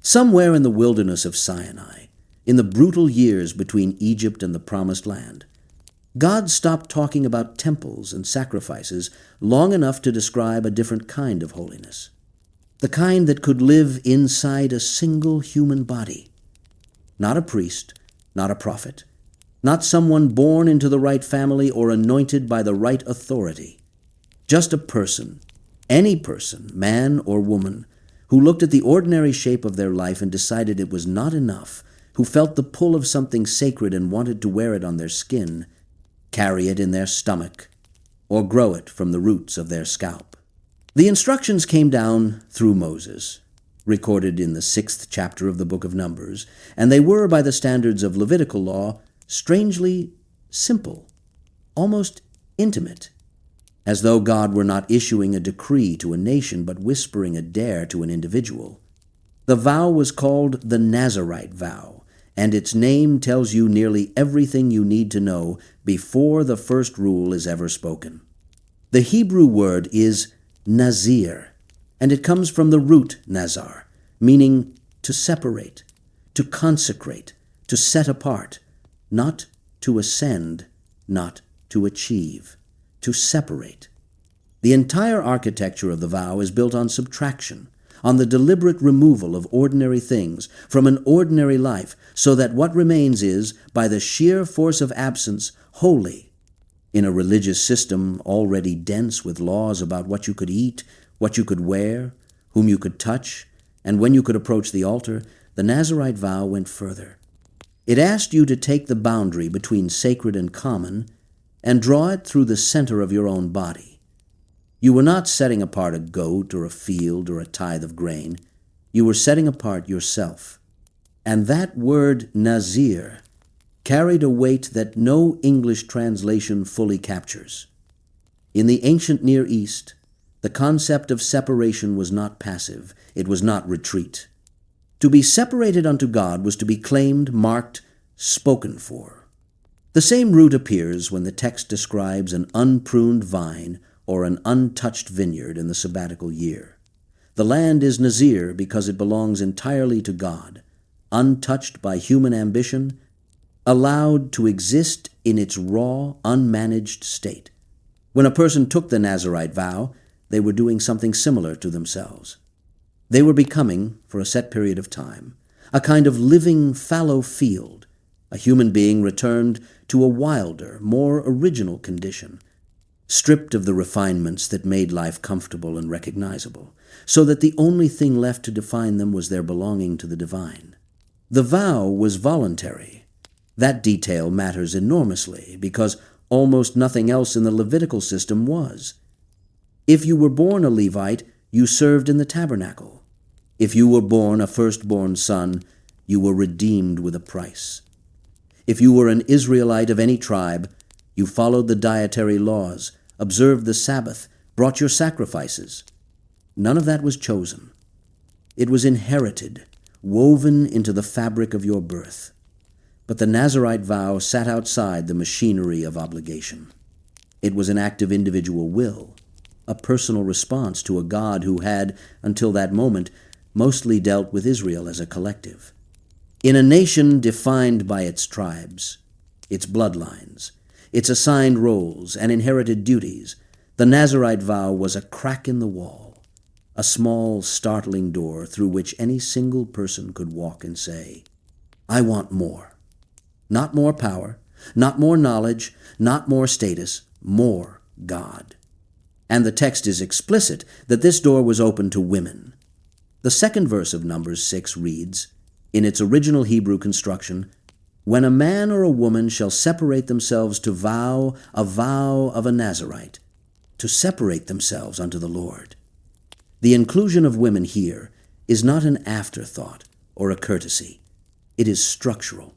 Somewhere in the wilderness of Sinai, in the brutal years between Egypt and the Promised Land, God stopped talking about temples and sacrifices long enough to describe a different kind of holiness, the kind that could live inside a single human body. Not a priest, not a prophet, not someone born into the right family or anointed by the right authority. Just a person, any person, man or woman, who looked at the ordinary shape of their life and decided it was not enough, who felt the pull of something sacred and wanted to wear it on their skin, carry it in their stomach, or grow it from the roots of their scalp. The instructions came down through Moses, recorded in the 6th chapter of the book of Numbers, and they were, by the standards of Levitical law, strangely simple, almost intimate, as though God were not issuing a decree to a nation but whispering a dare to an individual. The vow was called the Nazarite Vow, and its name tells you nearly everything you need to know before the first rule is ever spoken. The Hebrew word is Nazir, and it comes from the root Nazar, meaning to separate, to consecrate, to set apart, not to ascend, not to achieve, to separate. The entire architecture of the vow is built on subtraction, on the deliberate removal of ordinary things from an ordinary life, so that what remains is, by the sheer force of absence, holy. In a religious system already dense with laws about what you could eat, what you could wear, whom you could touch, and when you could approach the altar, the Nazarite vow went further. It asked you to take the boundary between sacred and common and draw it through the center of your own body. You were not setting apart a goat or a field or a tithe of grain. You were setting apart yourself. And that word Nazir carried a weight that no English translation fully captures. In the ancient Near East, the concept of separation was not passive. It was not retreat. To be separated unto God was to be claimed, marked, spoken for. The same root appears when the text describes an unpruned vine or an untouched vineyard in the sabbatical year. The land is Nazir because it belongs entirely to God, untouched by human ambition, allowed to exist in its raw, unmanaged state. When a person took the Nazarite vow, they were doing something similar to themselves. They were becoming, for a set period of time, a kind of living fallow field, a human being returned to a wilder, more original condition, stripped of the refinements that made life comfortable and recognizable, so that the only thing left to define them was their belonging to the divine. The vow was voluntary. That detail matters enormously because almost nothing else in the Levitical system was. If you were born a Levite, you served in the tabernacle. If you were born a firstborn son, you were redeemed with a price. If you were an Israelite of any tribe, you followed the dietary laws, observed the Sabbath, brought your sacrifices. None of that was chosen. It was inherited, woven into the fabric of your birth. But the Nazarite vow sat outside the machinery of obligation. It was an act of individual will, a personal response to a God who had, until that moment, mostly dealt with Israel as a collective. In a nation defined by its tribes, its bloodlines, its assigned roles and inherited duties, the Nazarite vow was a crack in the wall, a small, startling door through which any single person could walk and say, "I want more." Not more power, not more knowledge, not more status, more God. And the text is explicit that this door was open to women. The second verse of Numbers 6 reads, in its original Hebrew construction, "When a man or a woman shall separate themselves to vow a vow of a Nazarite, to separate themselves unto the Lord." The inclusion of women here is not an afterthought or a courtesy. It is structural.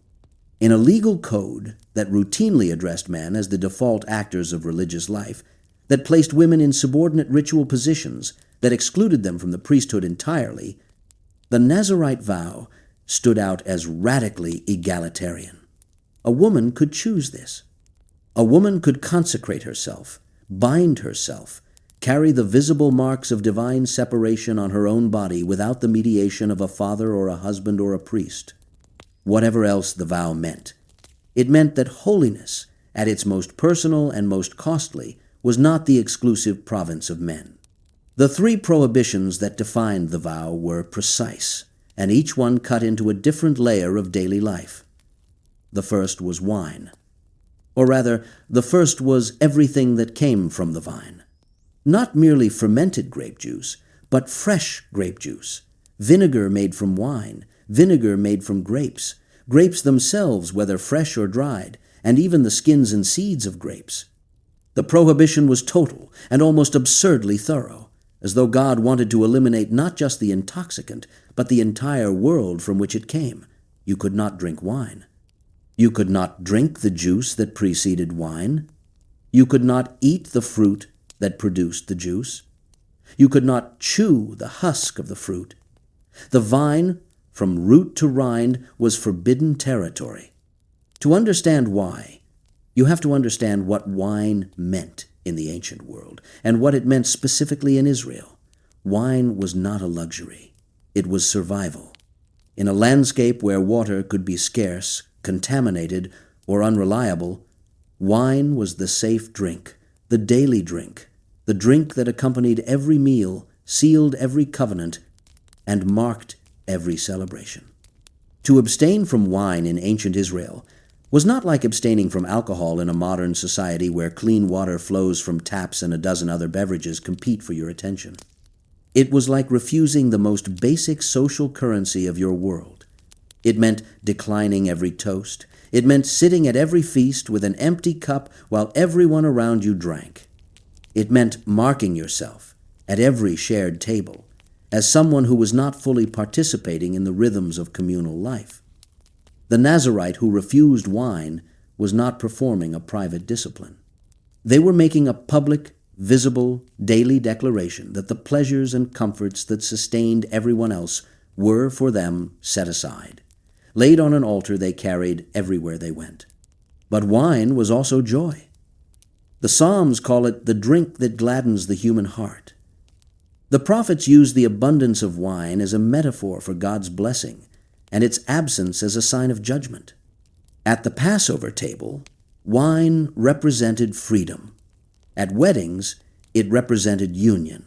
In a legal code that routinely addressed men as the default actors of religious life, that placed women in subordinate ritual positions, that excluded them from the priesthood entirely, the Nazarite vow stood out as radically egalitarian. A woman could choose this. A woman could consecrate herself, bind herself, carry the visible marks of divine separation on her own body without the mediation of a father or a husband or a priest. Whatever else the vow meant, it meant that holiness, at its most personal and most costly, was not the exclusive province of men. The three prohibitions that defined the vow were precise, and each one cut into a different layer of daily life. The first was wine. Or rather, the first was everything that came from the vine. Not merely fermented grape juice, but fresh grape juice, vinegar made from wine, vinegar made from grapes, grapes themselves, whether fresh or dried, and even the skins and seeds of grapes. The prohibition was total and almost absurdly thorough, as though God wanted to eliminate not just the intoxicant, but the entire world from which it came. You could not drink wine. You could not drink the juice that preceded wine. You could not eat the fruit that produced the juice. You could not chew the husk of the fruit. The vine, from root to rind, was forbidden territory. To understand why, you have to understand what wine meant in the ancient world, and what it meant specifically in Israel. Wine was not a luxury. It was survival. In a landscape where water could be scarce, contaminated, or unreliable, wine was the safe drink, the daily drink, the drink that accompanied every meal, sealed every covenant, and marked every celebration. To abstain from wine in ancient Israel was not like abstaining from alcohol in a modern society where clean water flows from taps and a dozen other beverages compete for your attention. It was like refusing the most basic social currency of your world. It meant declining every toast. It meant sitting at every feast with an empty cup while everyone around you drank. It meant marking yourself at every shared table as someone who was not fully participating in the rhythms of communal life. The Nazarite who refused wine was not performing a private discipline. They were making a public, visible, daily declaration that the pleasures and comforts that sustained everyone else were, for them, set aside, laid on an altar they carried everywhere they went. But wine was also joy. The Psalms call it the drink that gladdens the human heart. The prophets use the abundance of wine as a metaphor for God's blessing, and its absence as a sign of judgment. At the Passover table, wine represented freedom. At weddings, it represented union.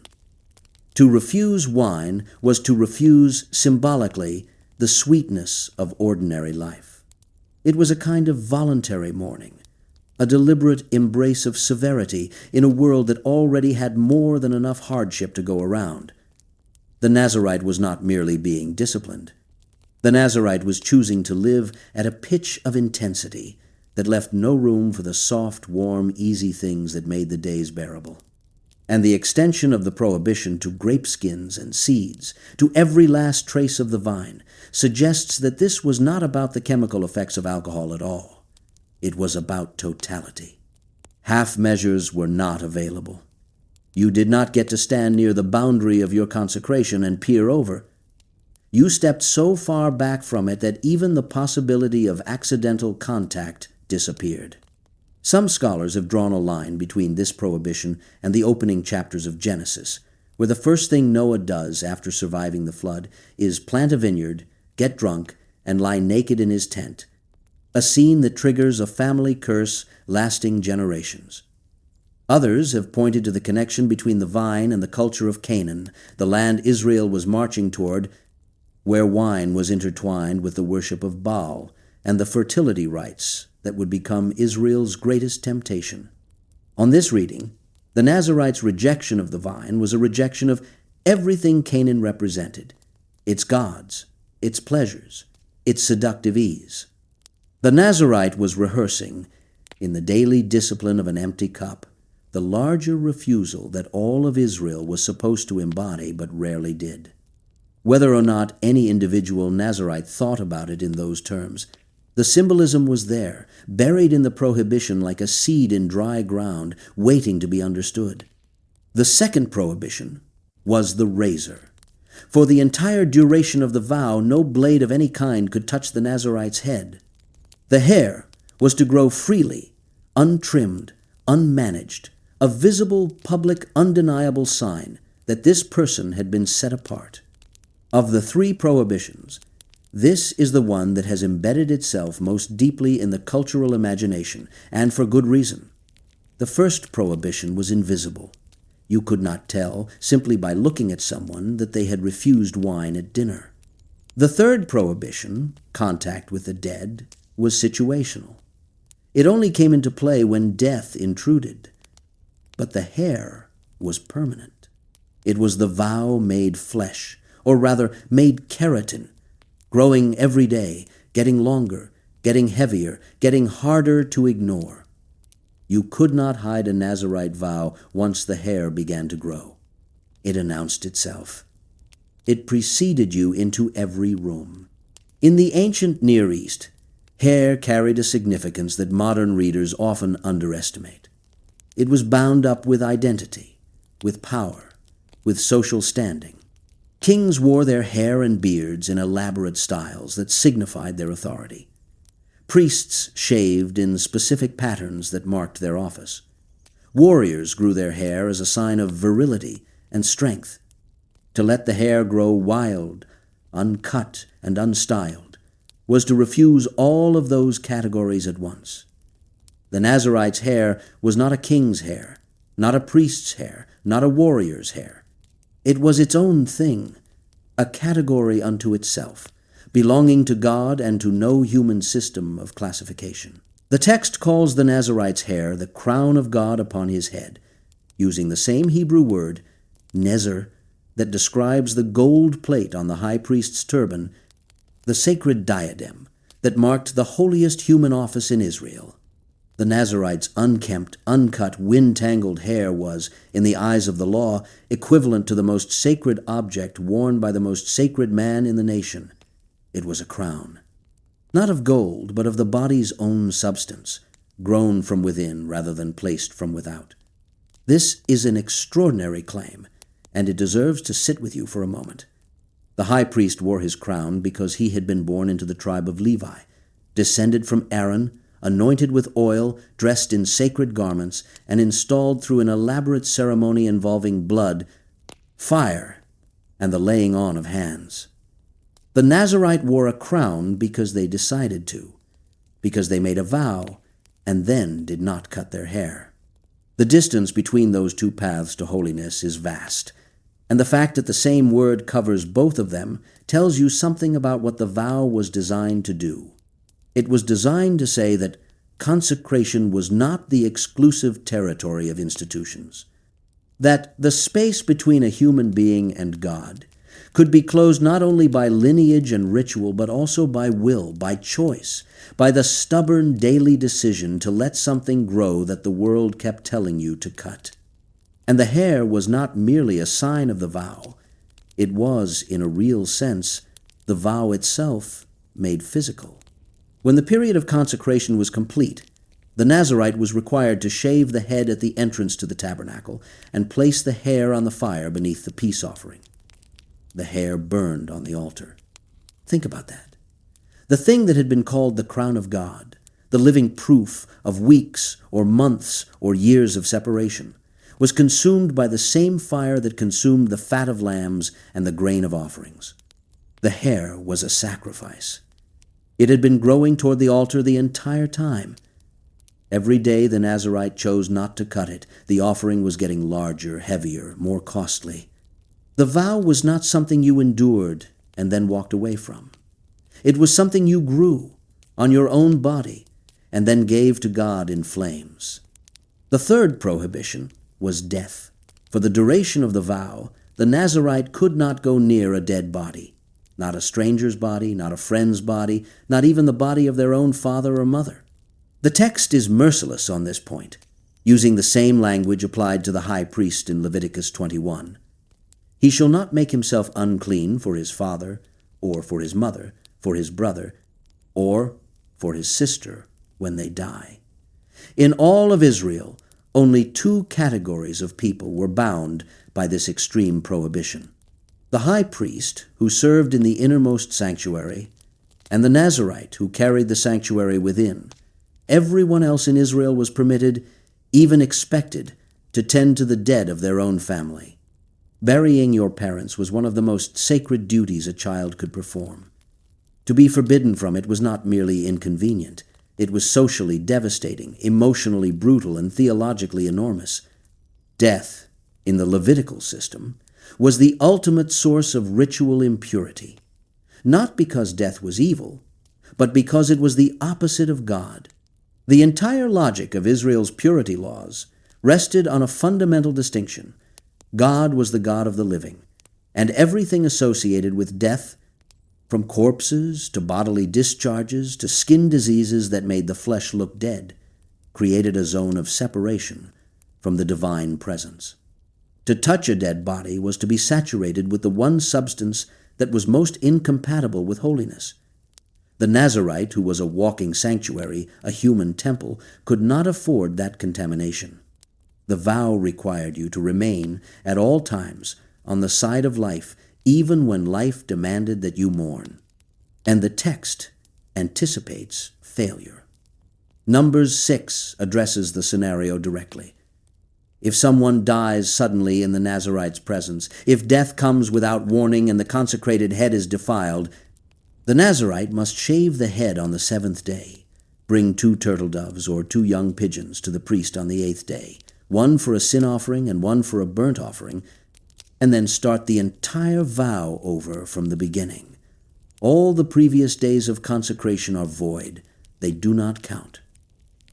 To refuse wine was to refuse, symbolically, the sweetness of ordinary life. It was a kind of voluntary mourning, a deliberate embrace of severity in a world that already had more than enough hardship to go around. The Nazarite was not merely being disciplined. The Nazarite was choosing to live at a pitch of intensity that left no room for the soft, warm, easy things that made the days bearable. And the extension of the prohibition to grape skins and seeds, to every last trace of the vine, suggests that this was not about the chemical effects of alcohol at all. It was about totality. Half measures were not available. You did not get to stand near the boundary of your consecration and peer over. You stepped so far back from it that even the possibility of accidental contact disappeared. Some scholars have drawn a line between this prohibition and the opening chapters of Genesis, where the first thing Noah does after surviving the flood is plant a vineyard, get drunk, and lie naked in his tent, a scene that triggers a family curse lasting generations. Others have pointed to the connection between the vine and the culture of Canaan, the land Israel was marching toward, where wine was intertwined with the worship of Baal and the fertility rites that would become Israel's greatest temptation. On this reading, the Nazarite's rejection of the vine was a rejection of everything Canaan represented, its gods, its pleasures, its seductive ease. The Nazarite was rehearsing, in the daily discipline of an empty cup, the larger refusal that all of Israel was supposed to embody but rarely did. Whether or not any individual Nazarite thought about it in those terms, the symbolism was there, buried in the prohibition like a seed in dry ground, waiting to be understood. The second prohibition was the razor. For the entire duration of the vow, no blade of any kind could touch the Nazarite's head. The hair was to grow freely, untrimmed, unmanaged, a visible, public, undeniable sign that this person had been set apart. Of the three prohibitions, this is the one that has embedded itself most deeply in the cultural imagination, and for good reason. The first prohibition was invisible. You could not tell, simply by looking at someone, that they had refused wine at dinner. The third prohibition, contact with the dead, was situational. It only came into play when death intruded. But the hair was permanent. It was the vow made flesh, or rather made keratin, growing every day, getting longer, getting heavier, getting harder to ignore. You could not hide a Nazarite vow once the hair began to grow. It announced itself. It preceded you into every room. In the ancient Near East, hair carried a significance that modern readers often underestimate. It was bound up with identity, with power, with social standing. Kings wore their hair and beards in elaborate styles that signified their authority. Priests shaved in specific patterns that marked their office. Warriors grew their hair as a sign of virility and strength. To let the hair grow wild, uncut, and unstyled was to refuse all of those categories at once. The Nazarite's hair was not a king's hair, not a priest's hair, not a warrior's hair. It was its own thing, a category unto itself, belonging to God and to no human system of classification. The text calls the Nazarite's hair the crown of God upon his head, using the same Hebrew word, Nazir, that describes the gold plate on the high priest's turban, the sacred diadem that marked the holiest human office in Israel. The Nazarite's unkempt, uncut, wind-tangled hair was, in the eyes of the law, equivalent to the most sacred object worn by the most sacred man in the nation. It was a crown. Not of gold, but of the body's own substance, grown from within rather than placed from without. This is an extraordinary claim, and it deserves to sit with you for a moment. The high priest wore his crown because he had been born into the tribe of Levi, descended from Aaron, anointed with oil, dressed in sacred garments, and installed through an elaborate ceremony involving blood, fire, and the laying on of hands. The Nazarite wore a crown because they decided to, because they made a vow, and then did not cut their hair. The distance between those two paths to holiness is vast, and the fact that the same word covers both of them tells you something about what the vow was designed to do. It was designed to say that consecration was not the exclusive territory of institutions, that the space between a human being and God could be closed not only by lineage and ritual, but also by will, by choice, by the stubborn daily decision to let something grow that the world kept telling you to cut. And the hair was not merely a sign of the vow. It was, in a real sense, the vow itself made physical. When the period of consecration was complete, the Nazarite was required to shave the head at the entrance to the tabernacle and place the hair on the fire beneath the peace offering. The hair burned on the altar. Think about that. The thing that had been called the crown of God, the living proof of weeks or months or years of separation, was consumed by the same fire that consumed the fat of lambs and the grain of offerings. The hair was a sacrifice. It had been growing toward the altar the entire time. Every day the Nazarite chose not to cut it. The offering was getting larger, heavier, more costly. The vow was not something you endured and then walked away from. It was something you grew on your own body and then gave to God in flames. The third prohibition was death. For the duration of the vow, the Nazarite could not go near a dead body. Not a stranger's body, not a friend's body, not even the body of their own father or mother. The text is merciless on this point, using the same language applied to the high priest in Leviticus 21. He shall not make himself unclean for his father, or for his mother, for his brother, or for his sister when they die. In all of Israel, only two categories of people were bound by this extreme prohibition: the high priest, who served in the innermost sanctuary, and the Nazarite, who carried the sanctuary within. Everyone else in Israel was permitted, even expected, to tend to the dead of their own family. Burying your parents was one of the most sacred duties a child could perform. To be forbidden from it was not merely inconvenient. It was socially devastating, emotionally brutal, and theologically enormous. Death, in the Levitical system, was the ultimate source of ritual impurity, not because death was evil, but because it was the opposite of God. The entire logic of Israel's purity laws rested on a fundamental distinction. God was the God of the living, and everything associated with death, from corpses to bodily discharges to skin diseases that made the flesh look dead, created a zone of separation from the divine presence. To touch a dead body was to be saturated with the one substance that was most incompatible with holiness. The Nazarite, who was a walking sanctuary, a human temple, could not afford that contamination. The vow required you to remain at all times on the side of life, even when life demanded that you mourn. And the text anticipates failure. Numbers 6 addresses the scenario directly. If someone dies suddenly in the Nazarite's presence, if death comes without warning and the consecrated head is defiled, the Nazarite must shave the head on the 7th day, bring 2 turtle doves or 2 young pigeons to the priest on the 8th day, one for a sin offering and one for a burnt offering, and then start the entire vow over from the beginning. All the previous days of consecration are void. They do not count.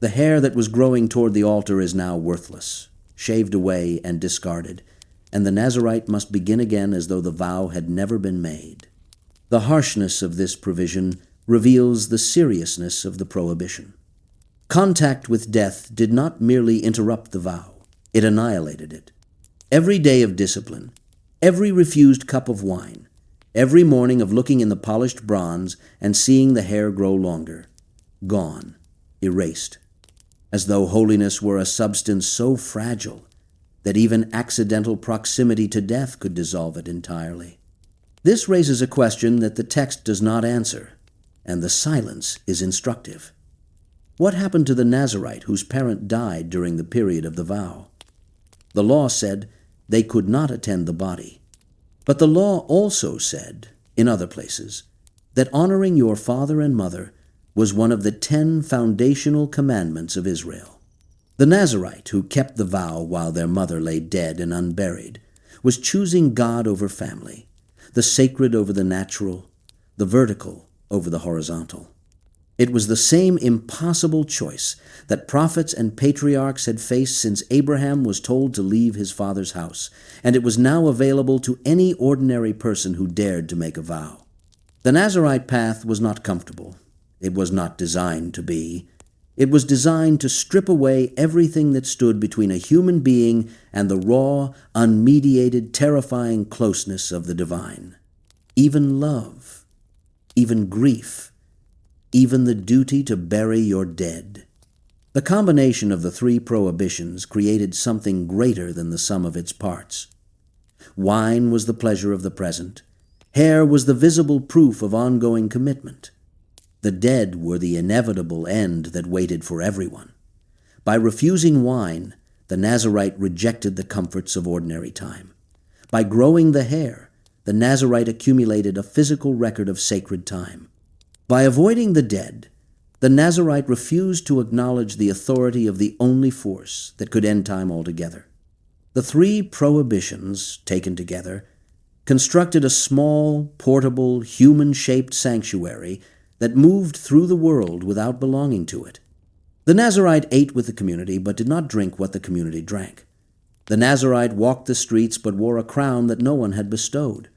The hair that was growing toward the altar is now worthless, shaved away and discarded, and the Nazarite must begin again as though the vow had never been made. The harshness of this provision reveals the seriousness of the prohibition. Contact with death did not merely interrupt the vow, it annihilated it. Every day of discipline, every refused cup of wine, every morning of looking in the polished bronze and seeing the hair grow longer, gone, erased, as though holiness were a substance so fragile that even accidental proximity to death could dissolve it entirely. This raises a question that the text does not answer, and the silence is instructive. What happened to the Nazarite whose parent died during the period of the vow? The law said they could not attend the body. But the law also said, in other places, that honoring your father and mother was one of the 10 foundational commandments of Israel. The Nazarite, who kept the vow while their mother lay dead and unburied, was choosing God over family, the sacred over the natural, the vertical over the horizontal. It was the same impossible choice that prophets and patriarchs had faced since Abraham was told to leave his father's house, and it was now available to any ordinary person who dared to make a vow. The Nazarite path was not comfortable. It was not designed to be. It was designed to strip away everything that stood between a human being and the raw, unmediated, terrifying closeness of the divine. Even love, even grief, even the duty to bury your dead. The combination of the 3 prohibitions created something greater than the sum of its parts. Wine was the pleasure of the present. Hair was the visible proof of ongoing commitment. The dead were the inevitable end that waited for everyone. By refusing wine, the Nazarite rejected the comforts of ordinary time. By growing the hair, the Nazarite accumulated a physical record of sacred time. By avoiding the dead, the Nazarite refused to acknowledge the authority of the only force that could end time altogether. The 3 prohibitions, taken together, constructed a small, portable, human-shaped sanctuary that moved through the world without belonging to it. The Nazarite ate with the community but did not drink what the community drank. The Nazarite walked the streets but wore a crown that no one had bestowed.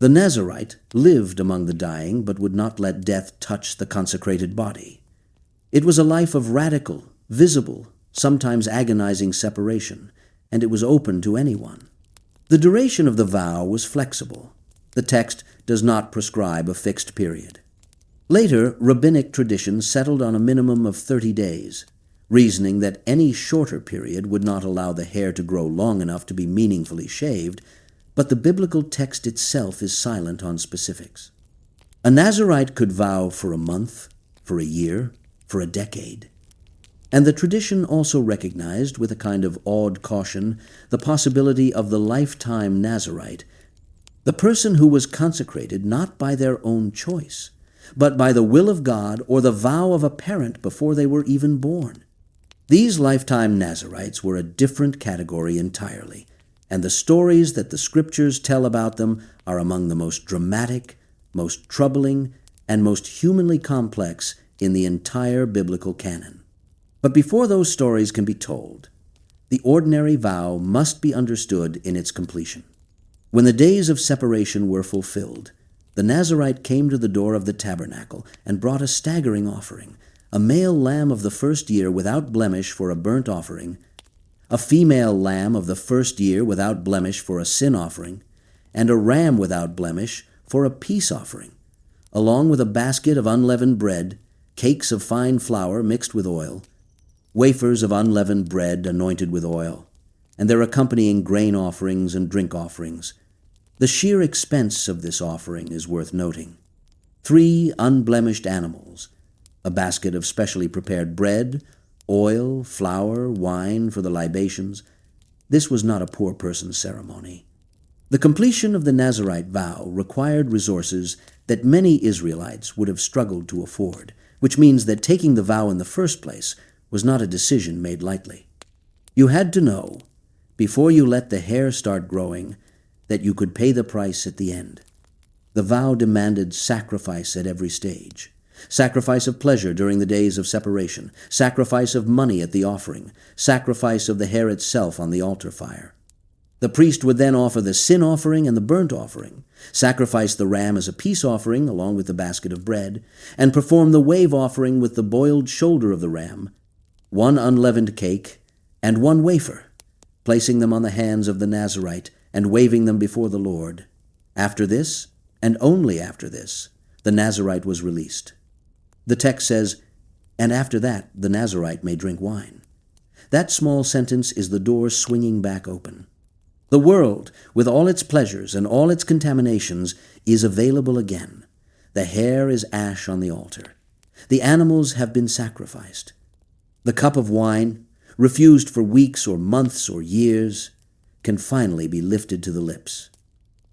The Nazarite lived among the dying but would not let death touch the consecrated body. It was a life of radical, visible, sometimes agonizing separation, and it was open to anyone. The duration of the vow was flexible. The text does not prescribe a fixed period. Later, rabbinic tradition settled on a minimum of 30 days, reasoning that any shorter period would not allow the hair to grow long enough to be meaningfully shaved, but the biblical text itself is silent on specifics. A Nazarite could vow for a month, for a year, for a decade. And the tradition also recognized, with a kind of awed caution, the possibility of the lifetime Nazirite, the person who was consecrated not by their own choice, but by the will of God or the vow of a parent before they were even born. These lifetime Nazirites were a different category entirely, and the stories that the Scriptures tell about them are among the most dramatic, most troubling, and most humanly complex in the entire biblical canon. But before those stories can be told, the ordinary vow must be understood in its completion. When the days of separation were fulfilled, the Nazirite came to the door of the tabernacle and brought a staggering offering, a male lamb of the first year without blemish for a burnt offering, a female lamb of the first year without blemish for a sin offering, and a ram without blemish for a peace offering, along with a basket of unleavened bread, cakes of fine flour mixed with oil, wafers of unleavened bread anointed with oil, and their accompanying grain offerings and drink offerings. The sheer expense of this offering is worth noting. 3 unblemished animals, a basket of specially prepared bread, oil, flour, wine for the libations. This was not a poor person's ceremony. The completion of the Nazarite vow required resources that many Israelites would have struggled to afford, which means that taking the vow in the first place was not a decision made lightly. You had to know, before you let the hair start growing, that you could pay the price at the end. The vow demanded sacrifice at every stage. Sacrifice of pleasure during the days of separation, sacrifice of money at the offering, sacrifice of the hair itself on the altar fire. The priest would then offer the sin offering and the burnt offering, sacrifice the ram as a peace offering along with the basket of bread, and perform the wave offering with the boiled shoulder of the ram, 1 unleavened cake, and 1 wafer, placing them on the hands of the Nazirite and waving them before the Lord. After this, and only after this, the Nazirite was released. The text says, "And after that the Nazirite may drink wine." That small sentence is the door swinging back open. The world, with all its pleasures and all its contaminations, is available again. The hair is ash on the altar. The animals have been sacrificed. The cup of wine, refused for weeks or months or years, can finally be lifted to the lips.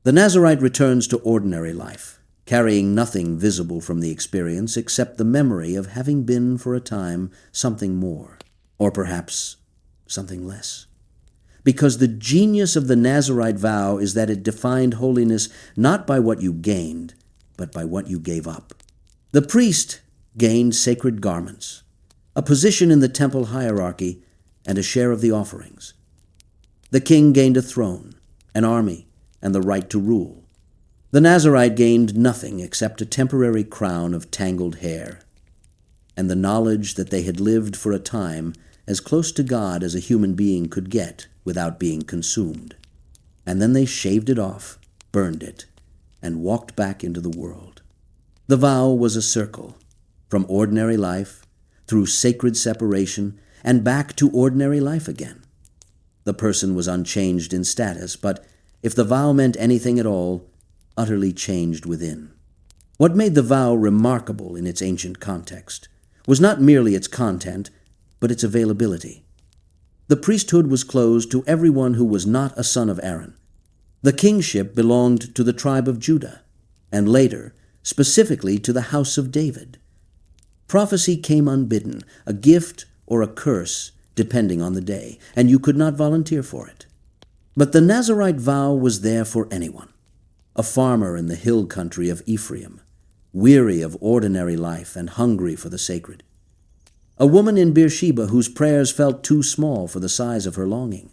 The Nazirite returns to ordinary life, carrying nothing visible from the experience except the memory of having been for a time something more, or perhaps something less. Because the genius of the Nazirite vow is that it defined holiness not by what you gained, but by what you gave up. The priest gained sacred garments, a position in the temple hierarchy, and a share of the offerings. The king gained a throne, an army, and the right to rule. The Nazirite gained nothing except a temporary crown of tangled hair, and the knowledge that they had lived for a time as close to God as a human being could get without being consumed. And then they shaved it off, burned it, and walked back into the world. The vow was a circle, from ordinary life, through sacred separation, and back to ordinary life again. The person was unchanged in status, but if the vow meant anything at all, utterly changed within. What made the vow remarkable in its ancient context was not merely its content, but its availability. The priesthood was closed to everyone who was not a son of Aaron. The kingship belonged to the tribe of Judah, and later, specifically to the house of David. Prophecy came unbidden, a gift or a curse, depending on the day, and you could not volunteer for it. But the Nazirite vow was there for anyone. A farmer in the hill country of Ephraim, weary of ordinary life and hungry for the sacred. A woman in Beersheba whose prayers felt too small for the size of her longing.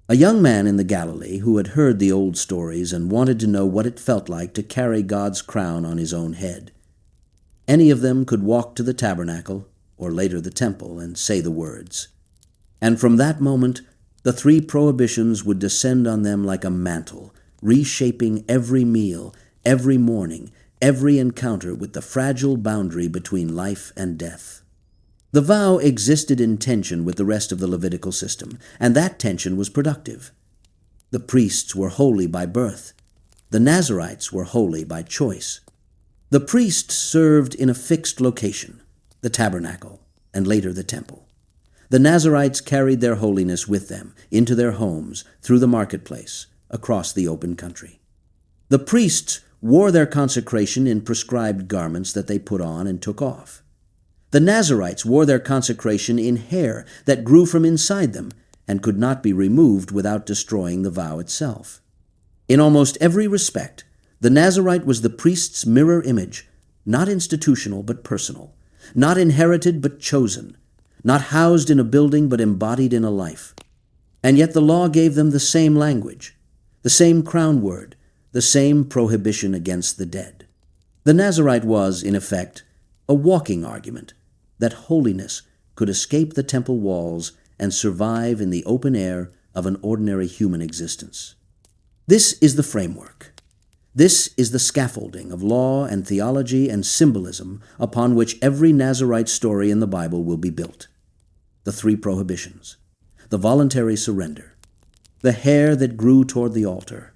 A young man in the Galilee who had heard the old stories and wanted to know what it felt like to carry God's crown on his own head. Any of them could walk to the tabernacle, or later the temple, and say the words. And from that moment, the 3 prohibitions would descend on them like a mantle, reshaping every meal, every morning, every encounter with the fragile boundary between life and death. The vow existed in tension with the rest of the Levitical system, and that tension was productive. The priests were holy by birth. The Nazirites were holy by choice. The priests served in a fixed location, the tabernacle, and later the temple. The Nazarites carried their holiness with them into their homes, through the marketplace, across the open country. The priests wore their consecration in prescribed garments that they put on and took off. The Nazarites wore their consecration in hair that grew from inside them and could not be removed without destroying the vow itself. In almost every respect, the Nazarite was the priest's mirror image, not institutional but personal, not inherited but chosen, not housed in a building but embodied in a life. And yet the law gave them the same language, the same crown word, the same prohibition against the dead. The Nazarite was, in effect, a walking argument that holiness could escape the temple walls and survive in the open air of an ordinary human existence. This is the framework. This is the scaffolding of law and theology and symbolism upon which every Nazarite story in the Bible will be built. The three prohibitions, the voluntary surrender, the hair that grew toward the altar,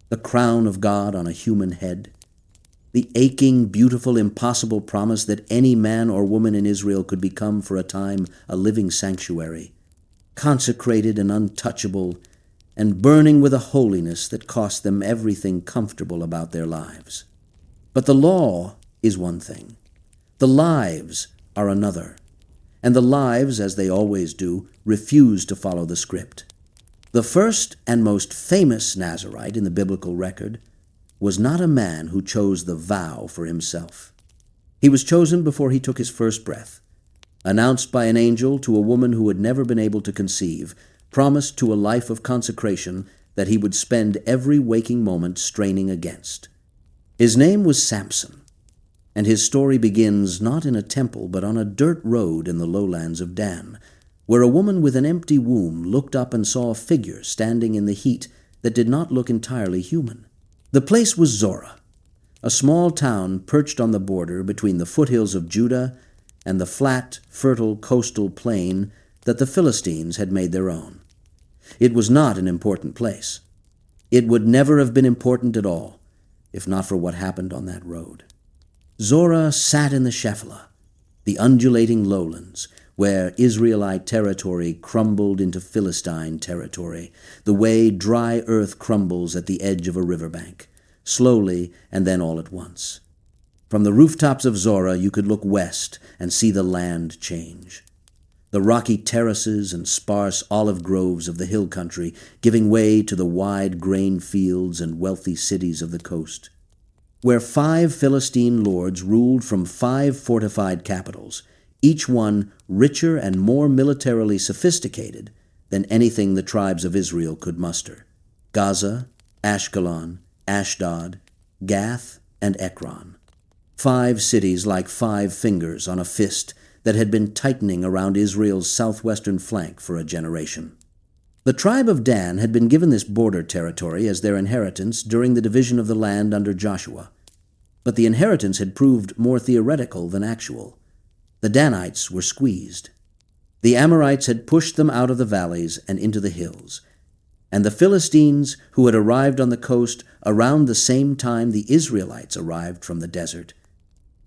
the crown of God on a human head, the aching, beautiful, impossible promise that any man or woman in Israel could become for a time a living sanctuary, consecrated and untouchable, and burning with a holiness that cost them everything comfortable about their lives. But the law is one thing. The lives are another. And the lives, as they always do, refuse to follow the script. The first and most famous Nazarite in the biblical record was not a man who chose the vow for himself. He was chosen before he took his first breath, announced by an angel to a woman who had never been able to conceive, promised to a life of consecration that he would spend every waking moment straining against. His name was Samson, and his story begins not in a temple but on a dirt road in the lowlands of Dan, where a woman with an empty womb looked up and saw a figure standing in the heat that did not look entirely human. The place was Zorah, a small town perched on the border between the foothills of Judah and the flat, fertile coastal plain that the Philistines had made their own. It was not an important place. It would never have been important at all, if not for what happened on that road. Zorah sat in the Shephelah, the undulating lowlands, where Israelite territory crumbled into Philistine territory, the way dry earth crumbles at the edge of a riverbank, slowly and then all at once. From the rooftops of Zorah you could look west and see the land change. The rocky terraces and sparse olive groves of the hill country giving way to the wide grain fields and wealthy cities of the coast. Where 5 Philistine lords ruled from 5 fortified capitals, each one richer and more militarily sophisticated than anything the tribes of Israel could muster: Gaza, Ashkelon, Ashdod, Gath, and Ekron. 5 cities like 5 fingers on a fist that had been tightening around Israel's southwestern flank for a generation. The tribe of Dan had been given this border territory as their inheritance during the division of the land under Joshua. But the inheritance had proved more theoretical than actual. The Danites were squeezed. The Amorites had pushed them out of the valleys and into the hills. And the Philistines, who had arrived on the coast around the same time the Israelites arrived from the desert,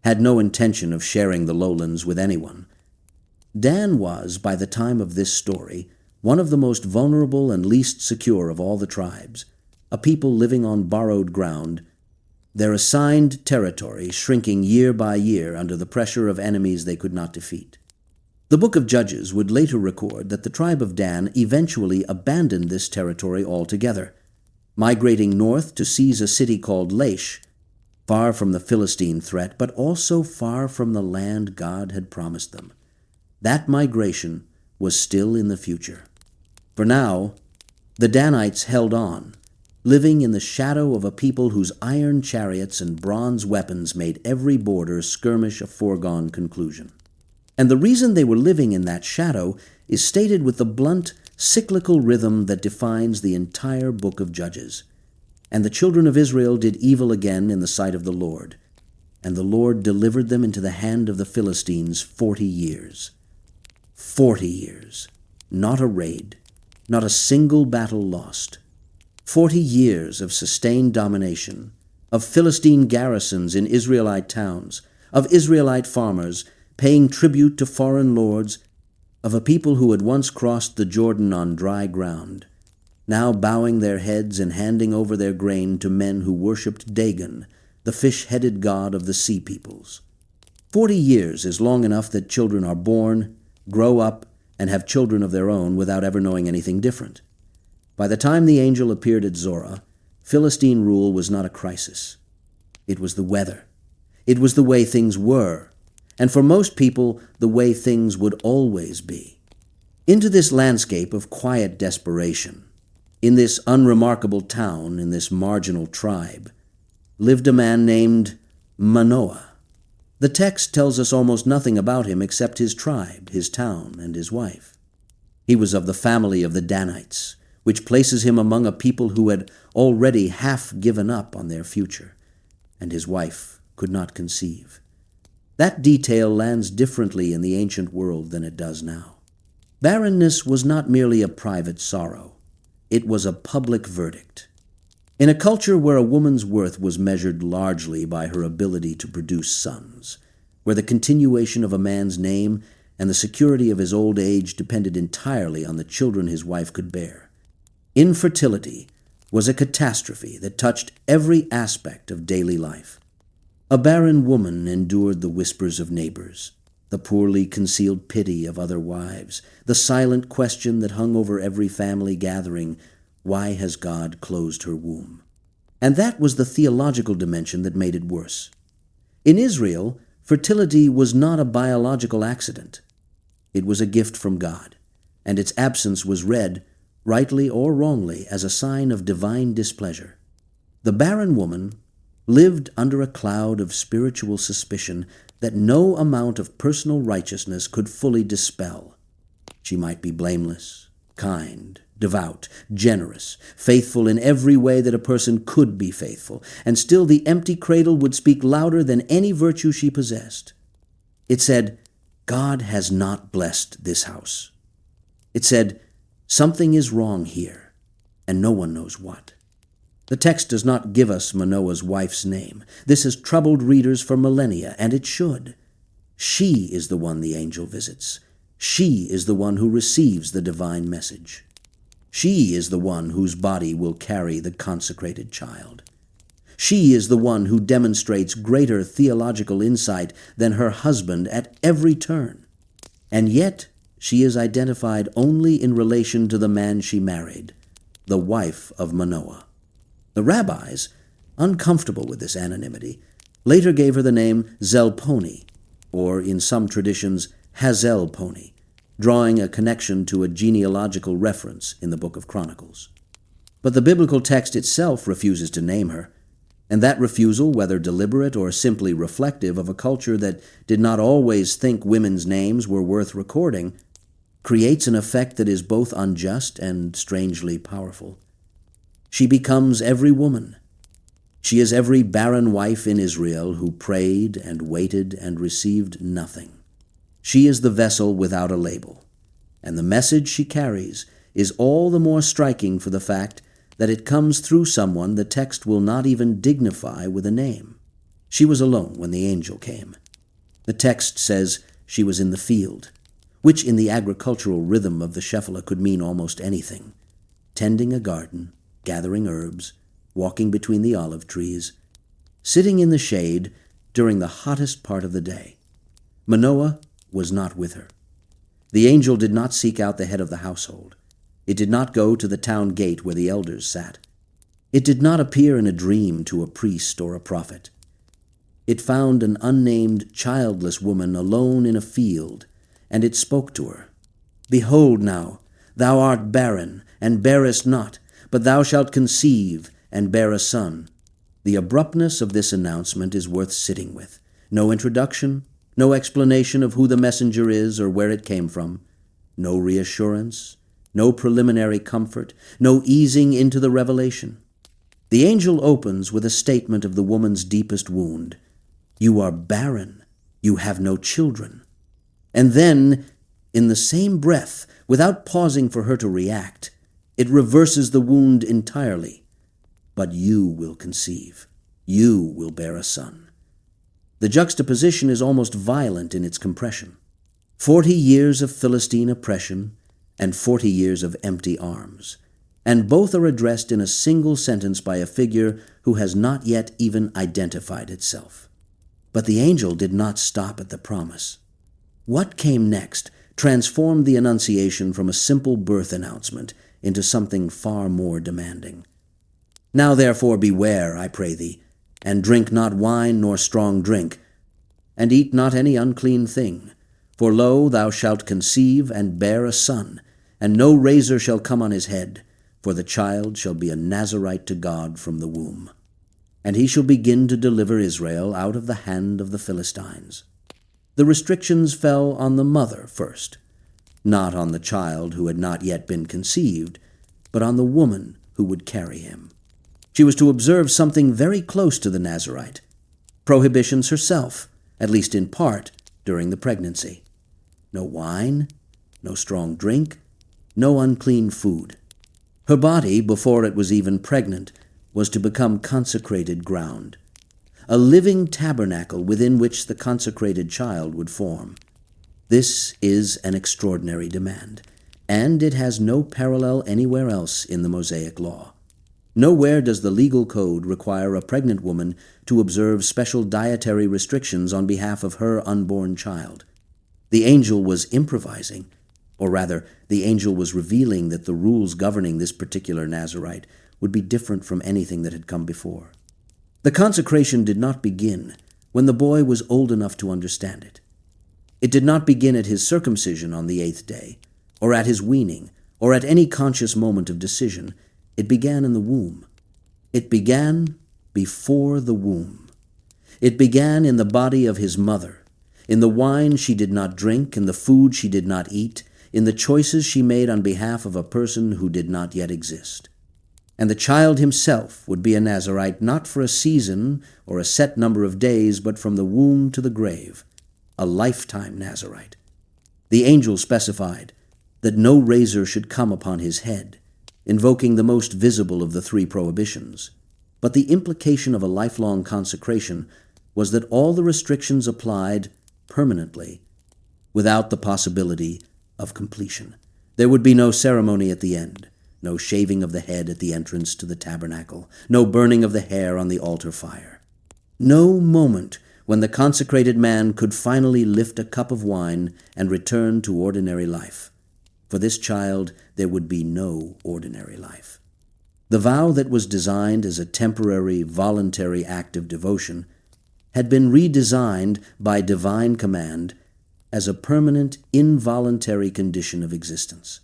had no intention of sharing the lowlands with anyone. Dan was, by the time of this story, one of the most vulnerable and least secure of all the tribes, a people living on borrowed ground, their assigned territory shrinking year by year under the pressure of enemies they could not defeat. The book of Judges would later record that the tribe of Dan eventually abandoned this territory altogether, migrating north to seize a city called Laish, far from the Philistine threat, but also far from the land God had promised them. That migration was still in the future. For now, the Danites held on, living in the shadow of a people whose iron chariots and bronze weapons made every border skirmish a foregone conclusion. And the reason they were living in that shadow is stated with the blunt, cyclical rhythm that defines the entire book of Judges. And the children of Israel did evil again in the sight of the Lord, and the Lord delivered them into the hand of the Philistines 40 years. 40 years. Not a raid, not a single battle lost. 40 years of sustained domination, of Philistine garrisons in Israelite towns, of Israelite farmers paying tribute to foreign lords, of a people who had once crossed the Jordan on dry ground, now bowing their heads and handing over their grain to men who worshipped Dagon, the fish-headed god of the sea peoples. 40 years is long enough that children are born, grow up, and have children of their own without ever knowing anything different. By the time the angel appeared at Zorah, Philistine rule was not a crisis. It was the weather. It was the way things were, and for most people, the way things would always be. Into this landscape of quiet desperation, in this unremarkable town, in this marginal tribe, lived a man named Manoah. The text tells us almost nothing about him except his tribe, his town, and his wife. He was of the family of the Danites, which places him among a people who had already half given up on their future, and his wife could not conceive. That detail lands differently in the ancient world than it does now. Barrenness was not merely a private sorrow. It was a public verdict. In a culture where a woman's worth was measured largely by her ability to produce sons, where the continuation of a man's name and the security of his old age depended entirely on the children his wife could bear, infertility was a catastrophe that touched every aspect of daily life. A barren woman endured the whispers of neighbors, the poorly concealed pity of other wives, the silent question that hung over every family gathering, why has God closed her womb? And that was the theological dimension that made it worse. In Israel, fertility was not a biological accident. It was a gift from God, and its absence was read, rightly or wrongly, as a sign of divine displeasure. The barren woman lived under a cloud of spiritual suspicion that no amount of personal righteousness could fully dispel. She might be blameless, kind, devout, generous, faithful in every way that a person could be faithful, and still the empty cradle would speak louder than any virtue she possessed. It said, God has not blessed this house. It said, something is wrong here, and no one knows what. The text does not give us Manoah's wife's name. This has troubled readers for millennia, and it should. She is the one the angel visits. She is the one who receives the divine message. She is the one whose body will carry the consecrated child. She is the one who demonstrates greater theological insight than her husband at every turn. And yet, she is identified only in relation to the man she married, the wife of Manoah. The rabbis, uncomfortable with this anonymity, later gave her the name Zelponi, or in some traditions, Hazelponi, drawing a connection to a genealogical reference in the book of Chronicles. But the biblical text itself refuses to name her, and that refusal, whether deliberate or simply reflective of a culture that did not always think women's names were worth recording, creates an effect that is both unjust and strangely powerful. She becomes every woman. She is every barren wife in Israel who prayed and waited and received nothing. She is the vessel without a label, and the message she carries is all the more striking for the fact that it comes through someone the text will not even dignify with a name. She was alone when the angel came. The text says she was in the field, which in the agricultural rhythm of the Shephelah could mean almost anything, tending a garden, gathering herbs, walking between the olive trees, sitting in the shade during the hottest part of the day. Manoah was not with her. The angel did not seek out the head of the household. It did not go to the town gate where the elders sat. It did not appear in a dream to a priest or a prophet. It found an unnamed childless woman alone in a field, and it spoke to her. Behold now, thou art barren, and bearest not, but thou shalt conceive and bear a son. The abruptness of this announcement is worth sitting with. No introduction, no explanation of who the messenger is or where it came from, no reassurance, no preliminary comfort, no easing into the revelation. The angel opens with a statement of the woman's deepest wound. You are barren. You have no children. And then, in the same breath, without pausing for her to react, it reverses the wound entirely. But you will conceive. You will bear a son. The juxtaposition is almost violent in its compression. 40 years of Philistine oppression and 40 years of empty arms, and both are addressed in a single sentence by a figure who has not yet even identified itself. But the angel did not stop at the promise. What came next transformed the Annunciation from a simple birth announcement into something far more demanding. Now therefore beware, I pray thee, and drink not wine nor strong drink, and eat not any unclean thing. For lo, thou shalt conceive and bear a son, and no razor shall come on his head, for the child shall be a Nazarite to God from the womb. And he shall begin to deliver Israel out of the hand of the Philistines. The restrictions fell on the mother first, not on the child who had not yet been conceived, but on the woman who would carry him. She was to observe something very close to the Nazarite, prohibitions herself, at least in part, during the pregnancy. No wine, no strong drink, no unclean food. Her body, before it was even pregnant, was to become consecrated ground, a living tabernacle within which the consecrated child would form. This is an extraordinary demand, and it has no parallel anywhere else in the Mosaic Law. Nowhere does the legal code require a pregnant woman to observe special dietary restrictions on behalf of her unborn child. The angel was improvising, or rather, the angel was revealing that the rules governing this particular Nazarite would be different from anything that had come before. The consecration did not begin when the boy was old enough to understand it. It did not begin at his circumcision on the 8th day, or at his weaning, or at any conscious moment of decision. It began in the womb. It began before the womb. It began in the body of his mother, in the wine she did not drink, in the food she did not eat, in the choices she made on behalf of a person who did not yet exist. And the child himself would be a Nazarite not for a season or a set number of days, but from the womb to the grave, a lifetime Nazarite. The angel specified that no razor should come upon his head, invoking the most visible of the 3 prohibitions. But the implication of a lifelong consecration was that all the restrictions applied permanently, without the possibility of completion. There would be no ceremony at the end, no shaving of the head at the entrance to the tabernacle, no burning of the hair on the altar fire. No moment when the consecrated man could finally lift a cup of wine and return to ordinary life. For this child, there would be no ordinary life. The vow that was designed as a temporary, voluntary act of devotion had been redesigned by divine command as a permanent, involuntary condition of existence.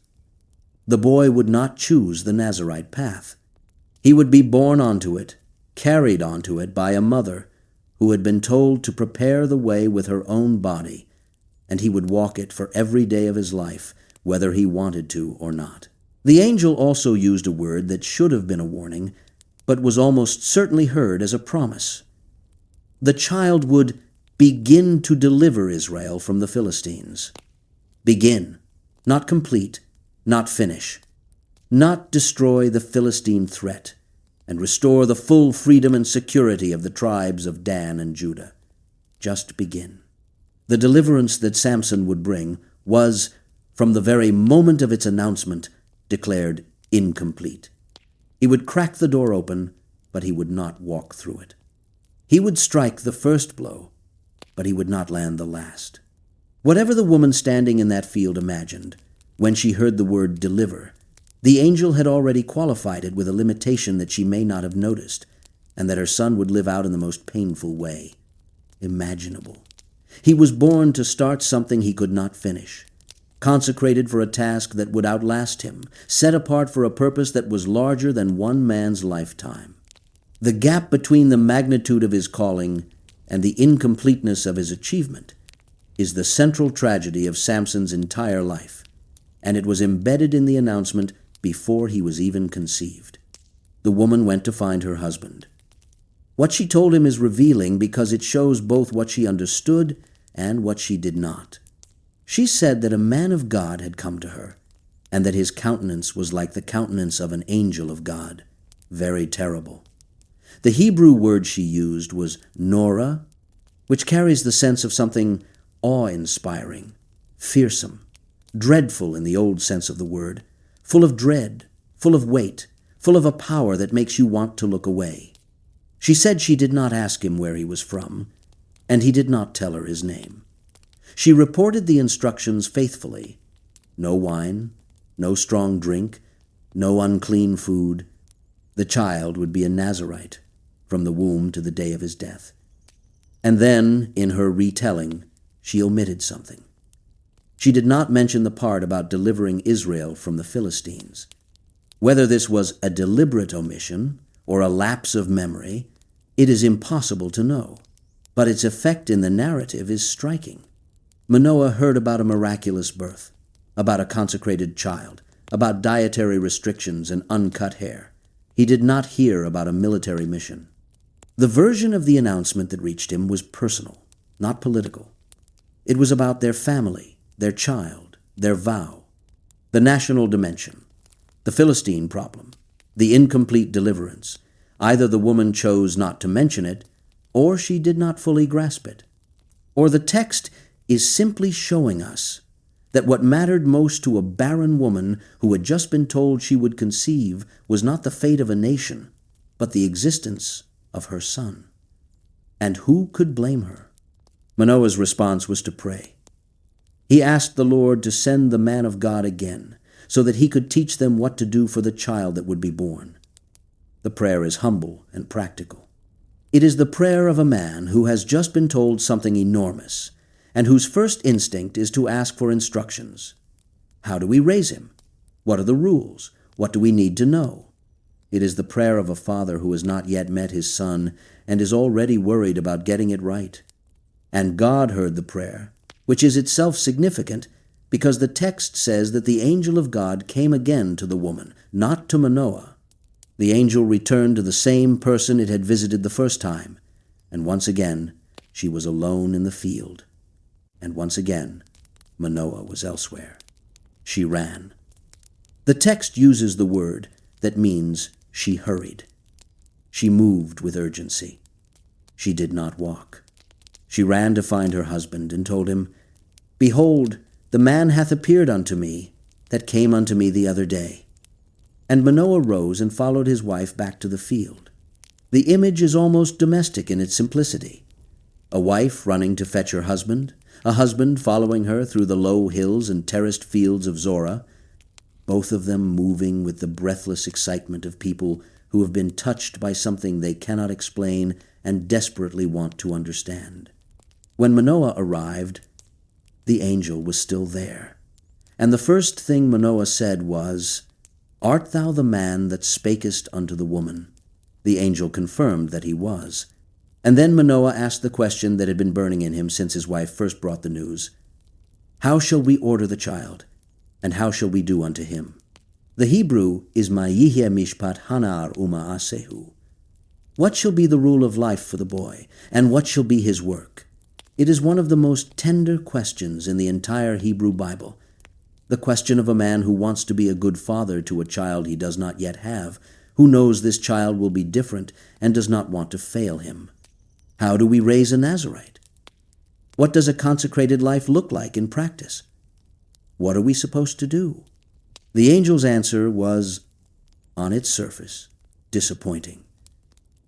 The boy would not choose the Nazarite path. He would be born onto it, carried onto it by a mother who had been told to prepare the way with her own body, and he would walk it for every day of his life, whether he wanted to or not. The angel also used a word that should have been a warning, but was almost certainly heard as a promise. The child would begin to deliver Israel from the Philistines. Begin, not complete, not finish, not destroy the Philistine threat, and restore the full freedom and security of the tribes of Dan and Judah. Just begin. The deliverance that Samson would bring was, from the very moment of its announcement, declared incomplete. He would crack the door open, but he would not walk through it. He would strike the first blow, but he would not land the last. Whatever the woman standing in that field imagined, when she heard the word deliver, the angel had already qualified it with a limitation that she may not have noticed, and that her son would live out in the most painful way imaginable. He was born to start something he could not finish, consecrated for a task that would outlast him, set apart for a purpose that was larger than one man's lifetime. The gap between the magnitude of his calling and the incompleteness of his achievement is the central tragedy of Samson's entire life, and it was embedded in the announcement before he was even conceived. The woman went to find her husband. What she told him is revealing because it shows both what she understood and what she did not. She said that a man of God had come to her, and that his countenance was like the countenance of an angel of God, very terrible. The Hebrew word she used was Nora, which carries the sense of something awe-inspiring, fearsome, dreadful in the old sense of the word, full of dread, full of weight, full of a power that makes you want to look away. She said she did not ask him where he was from, and he did not tell her his name. She reported the instructions faithfully. No wine, no strong drink, no unclean food. The child would be a Nazarite from the womb to the day of his death. And then, in her retelling, she omitted something. She did not mention the part about delivering Israel from the Philistines. Whether this was a deliberate omission or a lapse of memory, it is impossible to know, but its effect in the narrative is striking. Manoah heard about a miraculous birth, about a consecrated child, about dietary restrictions and uncut hair. He did not hear about a military mission. The version of the announcement that reached him was personal, not political. It was about their family, their child, their vow, the national dimension, the Philistine problem, the incomplete deliverance. Either the woman chose not to mention it, or she did not fully grasp it. Or the text is simply showing us that what mattered most to a barren woman who had just been told she would conceive was not the fate of a nation, but the existence of her son. And who could blame her? Manoah's response was to pray. He asked the Lord to send the man of God again, so that he could teach them what to do for the child that would be born. The prayer is humble and practical. It is the prayer of a man who has just been told something enormous, and whose first instinct is to ask for instructions. How do we raise him? What are the rules? What do we need to know? It is the prayer of a father who has not yet met his son and is already worried about getting it right. And God heard the prayer, which is itself significant because the text says that the angel of God came again to the woman, not to Manoah. The angel returned to the same person it had visited the first time, and once again she was alone in the field. And once again, Manoah was elsewhere. She ran. The text uses the word that means she hurried. She moved with urgency. She did not walk. She ran to find her husband and told him, "Behold, the man hath appeared unto me, that came unto me the other day." And Manoah rose and followed his wife back to the field. The image is almost domestic in its simplicity. A wife running to fetch her husband, a husband following her through the low hills and terraced fields of Zorah, both of them moving with the breathless excitement of people who have been touched by something they cannot explain and desperately want to understand. When Manoah arrived, the angel was still there, and the first thing Manoah said was, "Art thou the man that spakest unto the woman?" The angel confirmed that he was. And then Manoah asked the question that had been burning in him since his wife first brought the news. "How shall we order the child, and how shall we do unto him?" The Hebrew is Ma'yihye mishpat hanar uma'asehu. What shall be the rule of life for the boy, and what shall be his work? It is one of the most tender questions in the entire Hebrew Bible, the question of a man who wants to be a good father to a child he does not yet have, who knows this child will be different and does not want to fail him. How do we raise a Nazarite? What does a consecrated life look like in practice? What are we supposed to do? The angel's answer was, on its surface, disappointing.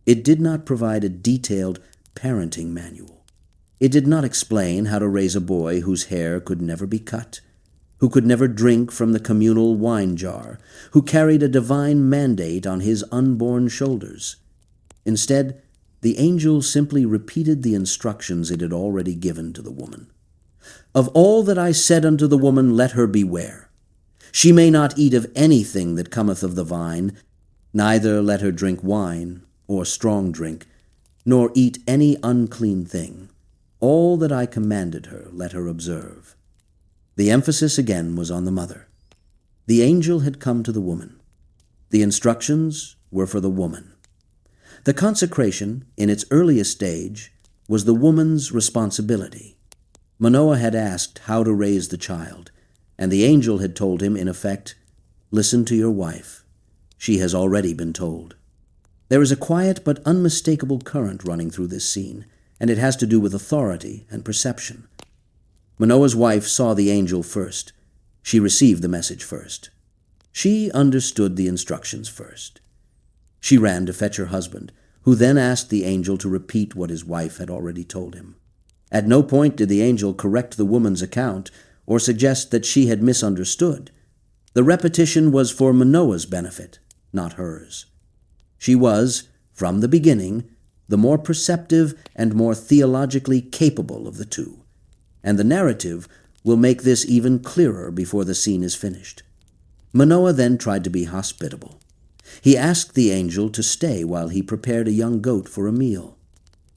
It did not provide a detailed parenting manual. It did not explain how to raise a boy whose hair could never be cut, who could never drink from the communal wine jar, who carried a divine mandate on his unborn shoulders. Instead, the angel simply repeated the instructions it had already given to the woman. "Of all that I said unto the woman, let her beware. She may not eat of anything that cometh of the vine, neither let her drink wine or strong drink, nor eat any unclean thing. All that I commanded her, let her observe." The emphasis again was on the mother. The angel had come to the woman. The instructions were for the woman. The consecration, in its earliest stage, was the woman's responsibility. Manoah had asked how to raise the child, and the angel had told him, in effect, "Listen to your wife. She has already been told." There is a quiet but unmistakable current running through this scene, and it has to do with authority and perception. Manoah's wife saw the angel first. She received the message first. She understood the instructions first. She ran to fetch her husband, who then asked the angel to repeat what his wife had already told him. At no point did the angel correct the woman's account or suggest that she had misunderstood. The repetition was for Manoah's benefit, not hers. She was, from the beginning, the more perceptive and more theologically capable of the two, and the narrative will make this even clearer before the scene is finished. Manoah then tried to be hospitable. He asked the angel to stay while he prepared a young goat for a meal.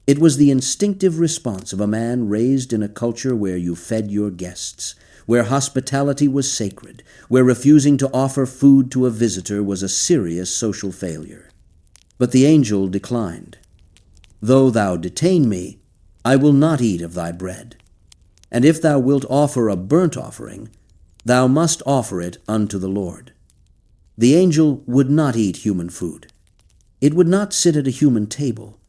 It was the instinctive response of a man raised in a culture where you fed your guests, where hospitality was sacred, where refusing to offer food to a visitor was a serious social failure. But the angel declined. "Though thou detain me, I will not eat of thy bread. And if thou wilt offer a burnt offering, thou must offer it unto the Lord." The angel would not eat human food. It would not sit at a human table.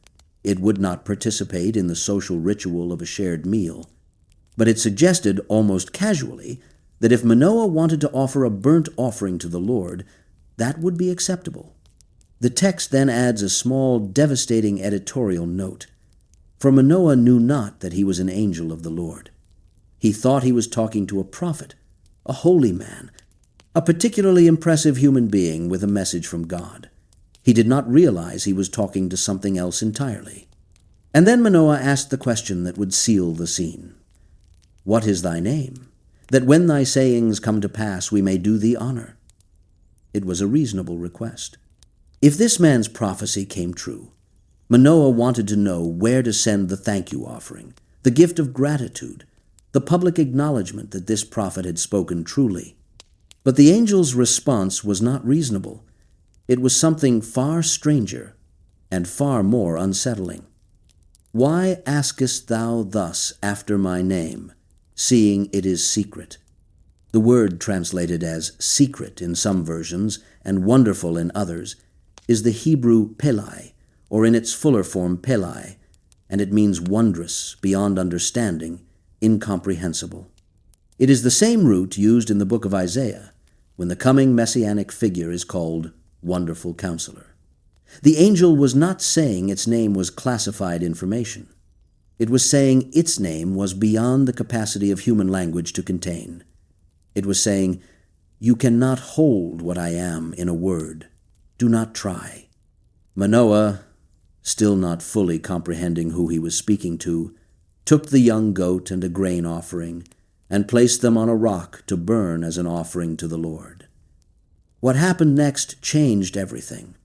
It would not participate in the social ritual of a shared meal. But it suggested, almost casually, that if Manoah wanted to offer a burnt offering to the Lord, that would be acceptable. The text then adds a small, devastating editorial note. For Manoah knew not that he was an angel of the Lord. He thought he was talking to a prophet, a holy man, a particularly impressive human being with a message from God. He did not realize he was talking to something else entirely. And then Manoah asked the question that would seal the scene. "What is thy name? That when thy sayings come to pass we may do thee honor." It was a reasonable request. If this man's prophecy came true, Manoah wanted to know where to send the thank you offering, the gift of gratitude, the public acknowledgement that this prophet had spoken truly. But the angel's response was not reasonable. It was something far stranger and far more unsettling. "Why askest thou thus after my name, seeing it is secret?" The word translated as secret in some versions and wonderful in others is the Hebrew pelai, or in its fuller form pelai, and it means wondrous, beyond understanding, incomprehensible. It is the same root used in the book of Isaiah, when the coming messianic figure is called Wonderful Counselor. The angel was not saying its name was classified information. It was saying its name was beyond the capacity of human language to contain. It was saying, "You cannot hold what I am in a word. Do not try." Manoah, still not fully comprehending who he was speaking to, took the young goat and a grain offering and placed them on a rock to burn as an offering to the Lord. What happened next changed everything.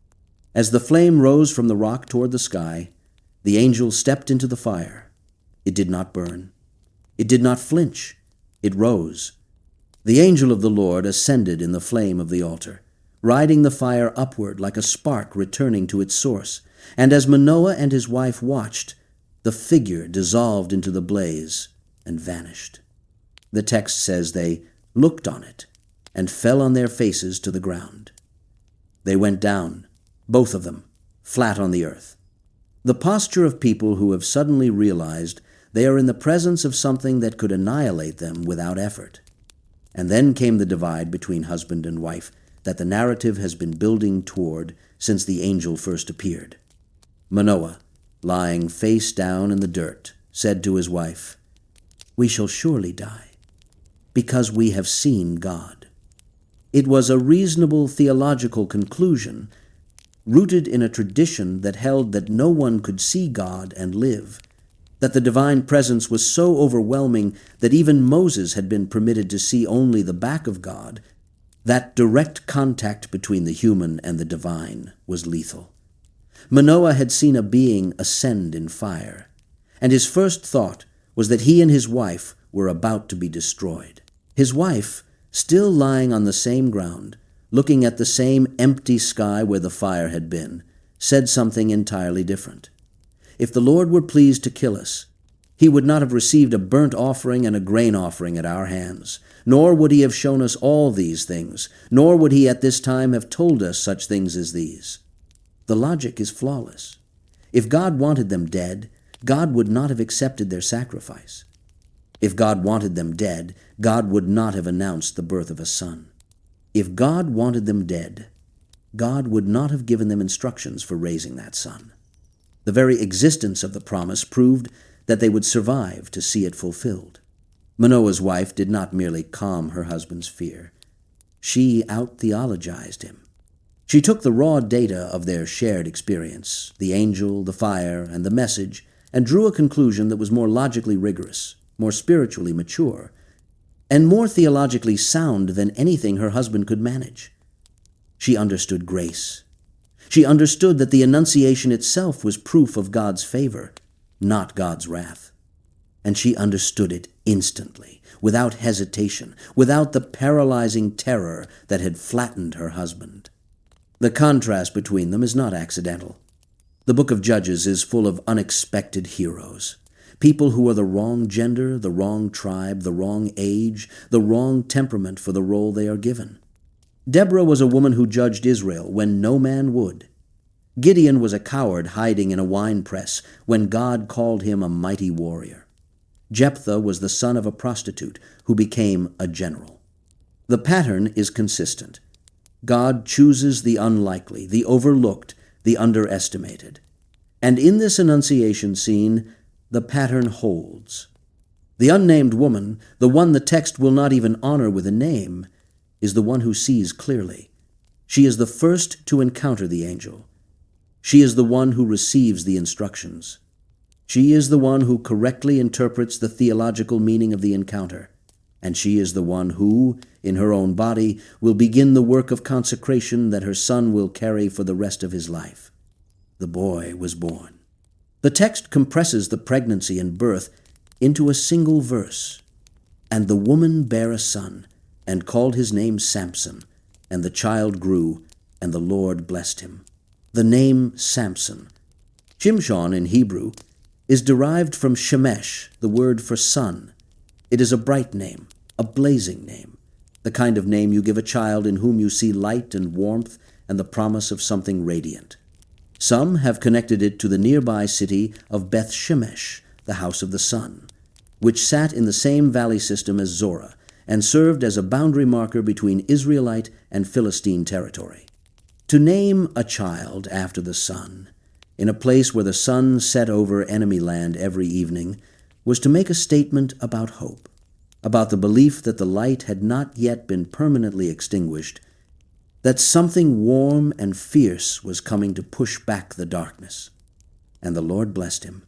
As the flame rose from the rock toward the sky, the angel stepped into the fire. It did not burn. It did not flinch. It rose. The angel of the Lord ascended in the flame of the altar, riding the fire upward like a spark returning to its source. And as Manoah and his wife watched, the figure dissolved into the blaze and vanished. The text says they looked on it and fell on their faces to the ground. They went down, both of them, flat on the earth. The posture of people who have suddenly realized they are in the presence of something that could annihilate them without effort. And then came the divide between husband and wife that the narrative has been building toward since the angel first appeared. Manoah, lying face down in the dirt, said to his wife, "We shall surely die, because we have seen God." It was a reasonable theological conclusion, rooted in a tradition that held that no one could see God and live, that the divine presence was so overwhelming that even Moses had been permitted to see only the back of God, that direct contact between the human and the divine was lethal. Manoah had seen a being ascend in fire, and his first thought was that he and his wife were about to be destroyed. His wife, still lying on the same ground, looking at the same empty sky where the fire had been, said something entirely different. If the Lord were pleased to kill us, he would not have received a burnt offering and a grain offering at our hands, nor would he have shown us all these things, nor would he at this time have told us such things as these. The logic is flawless. If God wanted them dead, God would not have accepted their sacrifice. If God wanted them dead, God would not have announced the birth of a son. If God wanted them dead, God would not have given them instructions for raising that son. The very existence of the promise proved that they would survive to see it fulfilled. Manoah's wife did not merely calm her husband's fear. She out-theologized him. She took the raw data of their shared experience, the angel, the fire, and the message, and drew a conclusion that was more logically rigorous, more spiritually mature, and more theologically sound than anything her husband could manage. She understood grace. She understood that the Annunciation itself was proof of God's favor, not God's wrath. And she understood it instantly, without hesitation, without the paralyzing terror that had flattened her husband. The contrast between them is not accidental. The book of Judges is full of unexpected heroes, people who are the wrong gender, the wrong tribe, the wrong age, the wrong temperament for the role they are given. Deborah was a woman who judged Israel when no man would. Gideon was a coward hiding in a winepress when God called him a mighty warrior. Jephthah was the son of a prostitute who became a general. The pattern is consistent. God chooses the unlikely, the overlooked, the underestimated. And in this Annunciation scene, the pattern holds. The unnamed woman, the one the text will not even honor with a name, is the one who sees clearly. She is the first to encounter the angel. She is the one who receives the instructions. She is the one who correctly interprets the theological meaning of the encounter. And she is the one who, in her own body, will begin the work of consecration that her son will carry for the rest of his life. The boy was born. The text compresses the pregnancy and birth into a single verse. And the woman bare a son, and called his name Samson, and the child grew, and the Lord blessed him. The name Samson, Shimshon in Hebrew, is derived from Shemesh, the word for sun. It is a bright name, a blazing name, the kind of name you give a child in whom you see light and warmth and the promise of something radiant. Some have connected it to the nearby city of Beth Shemesh, the house of the sun, which sat in the same valley system as Zorah and served as a boundary marker between Israelite and Philistine territory. To name a child after the sun, in a place where the sun set over enemy land every evening, was to make a statement about hope, about the belief that the light had not yet been permanently extinguished, that something warm and fierce was coming to push back the darkness. And the Lord blessed him.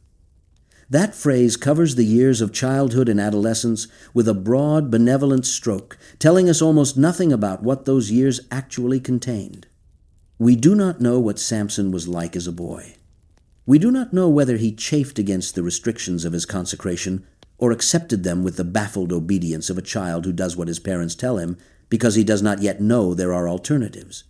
That phrase covers the years of childhood and adolescence with a broad, benevolent stroke, telling us almost nothing about what those years actually contained. We do not know what Samson was like as a boy. We do not know whether he chafed against the restrictions of his consecration or accepted them with the baffled obedience of a child who does what his parents tell him because he does not yet know there are alternatives.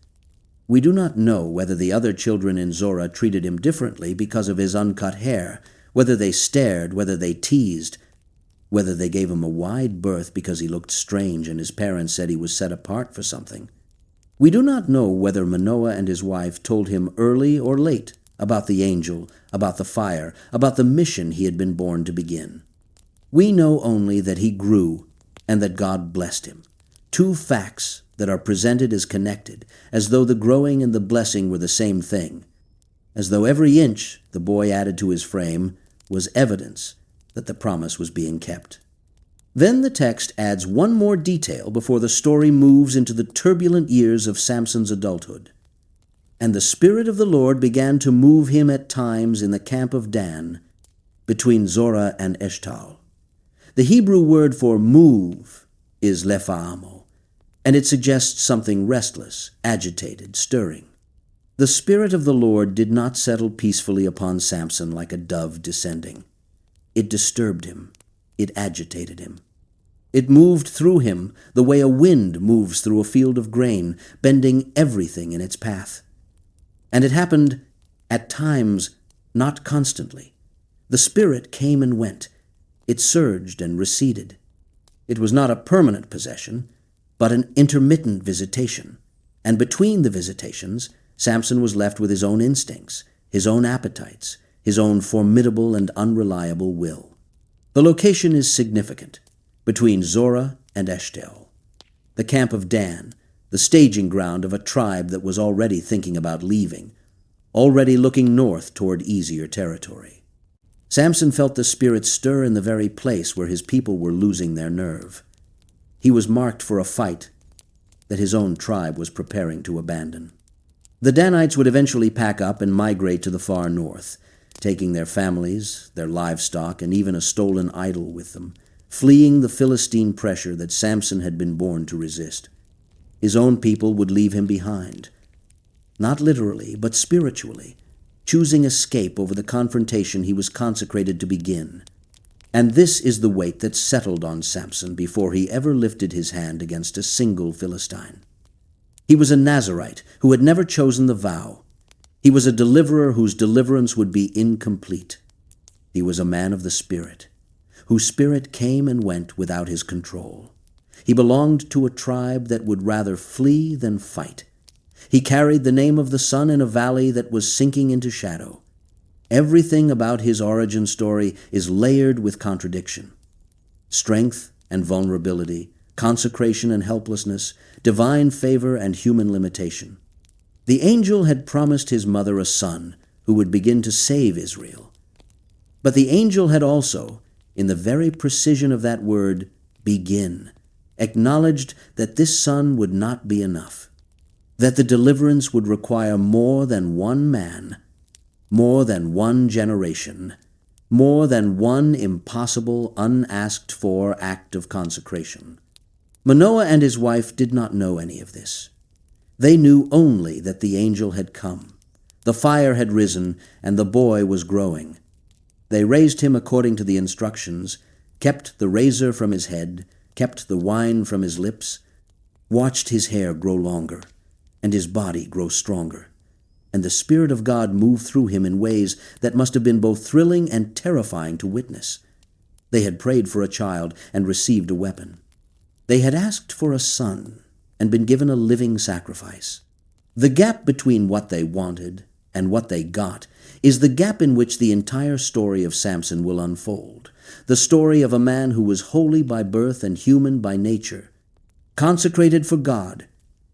We do not know whether the other children in Zorah treated him differently because of his uncut hair, whether they stared, whether they teased, whether they gave him a wide berth because he looked strange and his parents said he was set apart for something. We do not know whether Manoah and his wife told him early or late about the angel, about the fire, about the mission he had been born to begin. We know only that he grew and that God blessed him. Two facts that are presented as connected, as though the growing and the blessing were the same thing, as though every inch the boy added to his frame was evidence that the promise was being kept. Then the text adds one more detail before the story moves into the turbulent years of Samson's adulthood. And the Spirit of the Lord began to move him at times in the camp of Dan, between Zorah and Eshtaol. The Hebrew word for move is lepha'amo, and it suggests something restless, agitated, stirring. The Spirit of the Lord did not settle peacefully upon Samson like a dove descending. It disturbed him. It agitated him. It moved through him the way a wind moves through a field of grain, bending everything in its path. And it happened at times, not constantly. The Spirit came and went. It surged and receded. It was not a permanent possession, but an intermittent visitation. And between the visitations, Samson was left with his own instincts, his own appetites, his own formidable and unreliable will. The location is significant, between Zorah and Eshtaol, the camp of Dan, the staging ground of a tribe that was already thinking about leaving, already looking north toward easier territory. Samson felt the Spirit stir in the very place where his people were losing their nerve. He was marked for a fight that his own tribe was preparing to abandon. The Danites would eventually pack up and migrate to the far north, taking their families, their livestock, and even a stolen idol with them, fleeing the Philistine pressure that Samson had been born to resist. His own people would leave him behind, not literally, but spiritually, choosing escape over the confrontation he was consecrated to begin. And this is the weight that settled on Samson before he ever lifted his hand against a single Philistine. He was a Nazarite who had never chosen the vow. He was a deliverer whose deliverance would be incomplete. He was a man of the Spirit, whose spirit came and went without his control. He belonged to a tribe that would rather flee than fight. He carried the name of the sun in a valley that was sinking into shadow. Everything about his origin story is layered with contradiction. Strength and vulnerability, consecration and helplessness, divine favor and human limitation. The angel had promised his mother a son who would begin to save Israel. But the angel had also, in the very precision of that word, begin, acknowledged that this son would not be enough, that the deliverance would require more than one man, more than one generation, more than one impossible, unasked-for act of consecration. Manoah and his wife did not know any of this. They knew only that the angel had come, the fire had risen, and the boy was growing. They raised him according to the instructions, kept the razor from his head, kept the wine from his lips, watched his hair grow longer, and his body grow stronger. And the Spirit of God moved through him in ways that must have been both thrilling and terrifying to witness. They had prayed for a child and received a weapon. They had asked for a son and been given a living sacrifice. The gap between what they wanted and what they got is the gap in which the entire story of Samson will unfold, the story of a man who was holy by birth and human by nature, consecrated for God,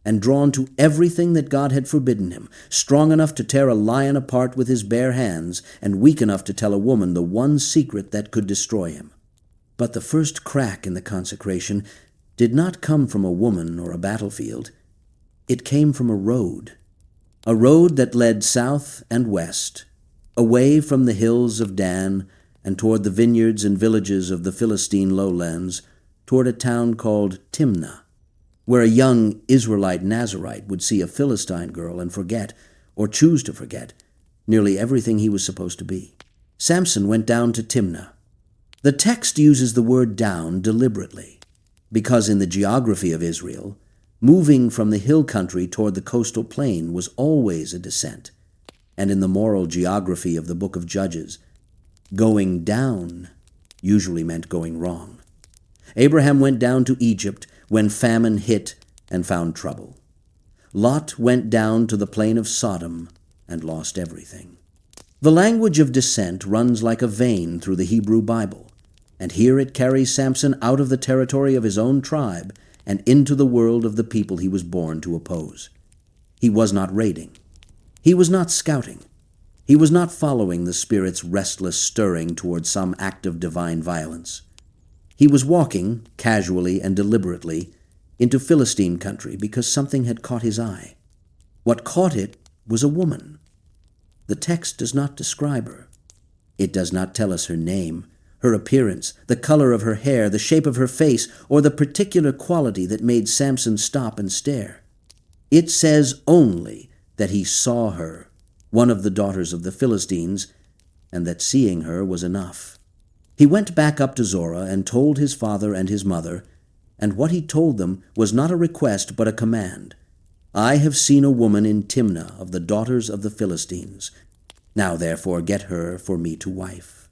and drawn to everything that God had forbidden him, strong enough to tear a lion apart with his bare hands, and weak enough to tell a woman the one secret that could destroy him. But the first crack in the consecration did not come from a woman or a battlefield. It came from a road that led south and west, away from the hills of Dan and toward the vineyards and villages of the Philistine lowlands, toward a town called Timnah, where a young Israelite Nazarite would see a Philistine girl and forget, or choose to forget, nearly everything he was supposed to be. Samson went down to Timnah. The text uses the word down deliberately, because in the geography of Israel, moving from the hill country toward the coastal plain was always a descent, and in the moral geography of the book of Judges, going down usually meant going wrong. Abraham went down to Egypt when famine hit and found trouble. Lot went down to the plain of Sodom and lost everything. The language of descent runs like a vein through the Hebrew Bible, and here it carries Samson out of the territory of his own tribe and into the world of the people he was born to oppose. He was not raiding. He was not scouting. He was not following the Spirit's restless stirring toward some act of divine violence. He was walking, casually and deliberately, into Philistine country because something had caught his eye. What caught it was a woman. The text does not describe her. It does not tell us her name, her appearance, the color of her hair, the shape of her face, or the particular quality that made Samson stop and stare. It says only that he saw her, one of the daughters of the Philistines, and that seeing her was enough. He went back up to Zorah and told his father and his mother, and what he told them was not a request but a command. I have seen a woman in Timnah of the daughters of the Philistines. Now therefore get her for me to wife.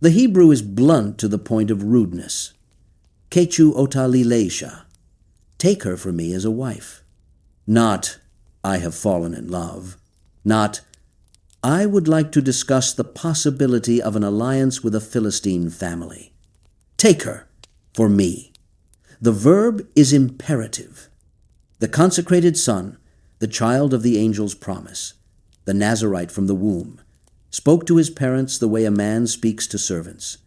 The Hebrew is blunt to the point of rudeness. Kechu ota li leisha. Take her for me as a wife. Not, I have fallen in love. Not, I would like to discuss the possibility of an alliance with a Philistine family. Take her for me. The verb is imperative. The consecrated son, the child of the angel's promise, the Nazarite from the womb, spoke to his parents the way a man speaks to servants.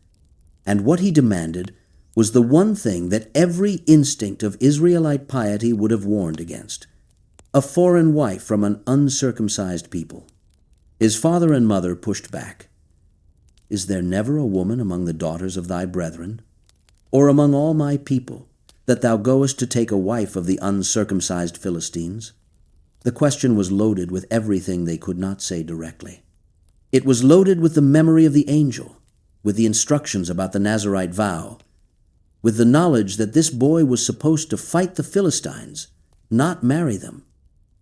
And what he demanded was the one thing that every instinct of Israelite piety would have warned against: a foreign wife from an uncircumcised people. His father and mother pushed back. Is there never a woman among the daughters of thy brethren, or among all my people, that thou goest to take a wife of the uncircumcised Philistines? The question was loaded with everything they could not say directly. It was loaded with the memory of the angel, with the instructions about the Nazarite vow, with the knowledge that this boy was supposed to fight the Philistines, not marry them.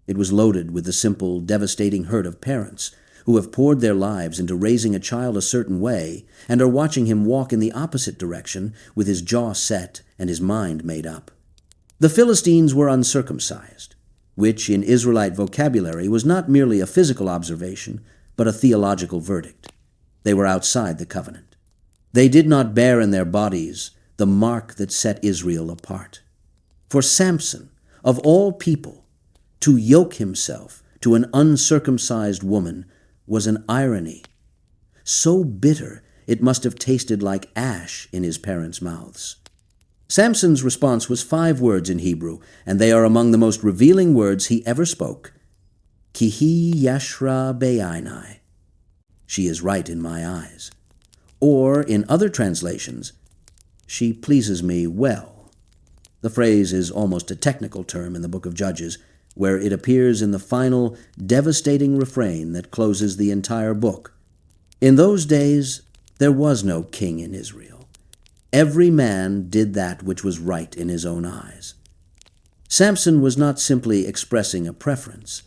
It was loaded with the simple, devastating hurt of parents who have poured their lives into raising a child a certain way and are watching him walk in the opposite direction with his jaw set and his mind made up. The Philistines were uncircumcised, which in Israelite vocabulary was not merely a physical observation, but a theological verdict. They were outside the covenant. They did not bear in their bodies the mark that set Israel apart. For Samson, of all people, to yoke himself to an uncircumcised woman was an irony so bitter it must have tasted like ash in his parents' mouths. Samson's response was 5 words in Hebrew, and they are among the most revealing words he ever spoke. Kihi yashra be'ainai. She is right in my eyes. Or, in other translations, she pleases me well. The phrase is almost a technical term in the book of Judges, where it appears in the final, devastating refrain that closes the entire book. In those days, there was no king in Israel. Every man did that which was right in his own eyes. Samson was not simply expressing a preference.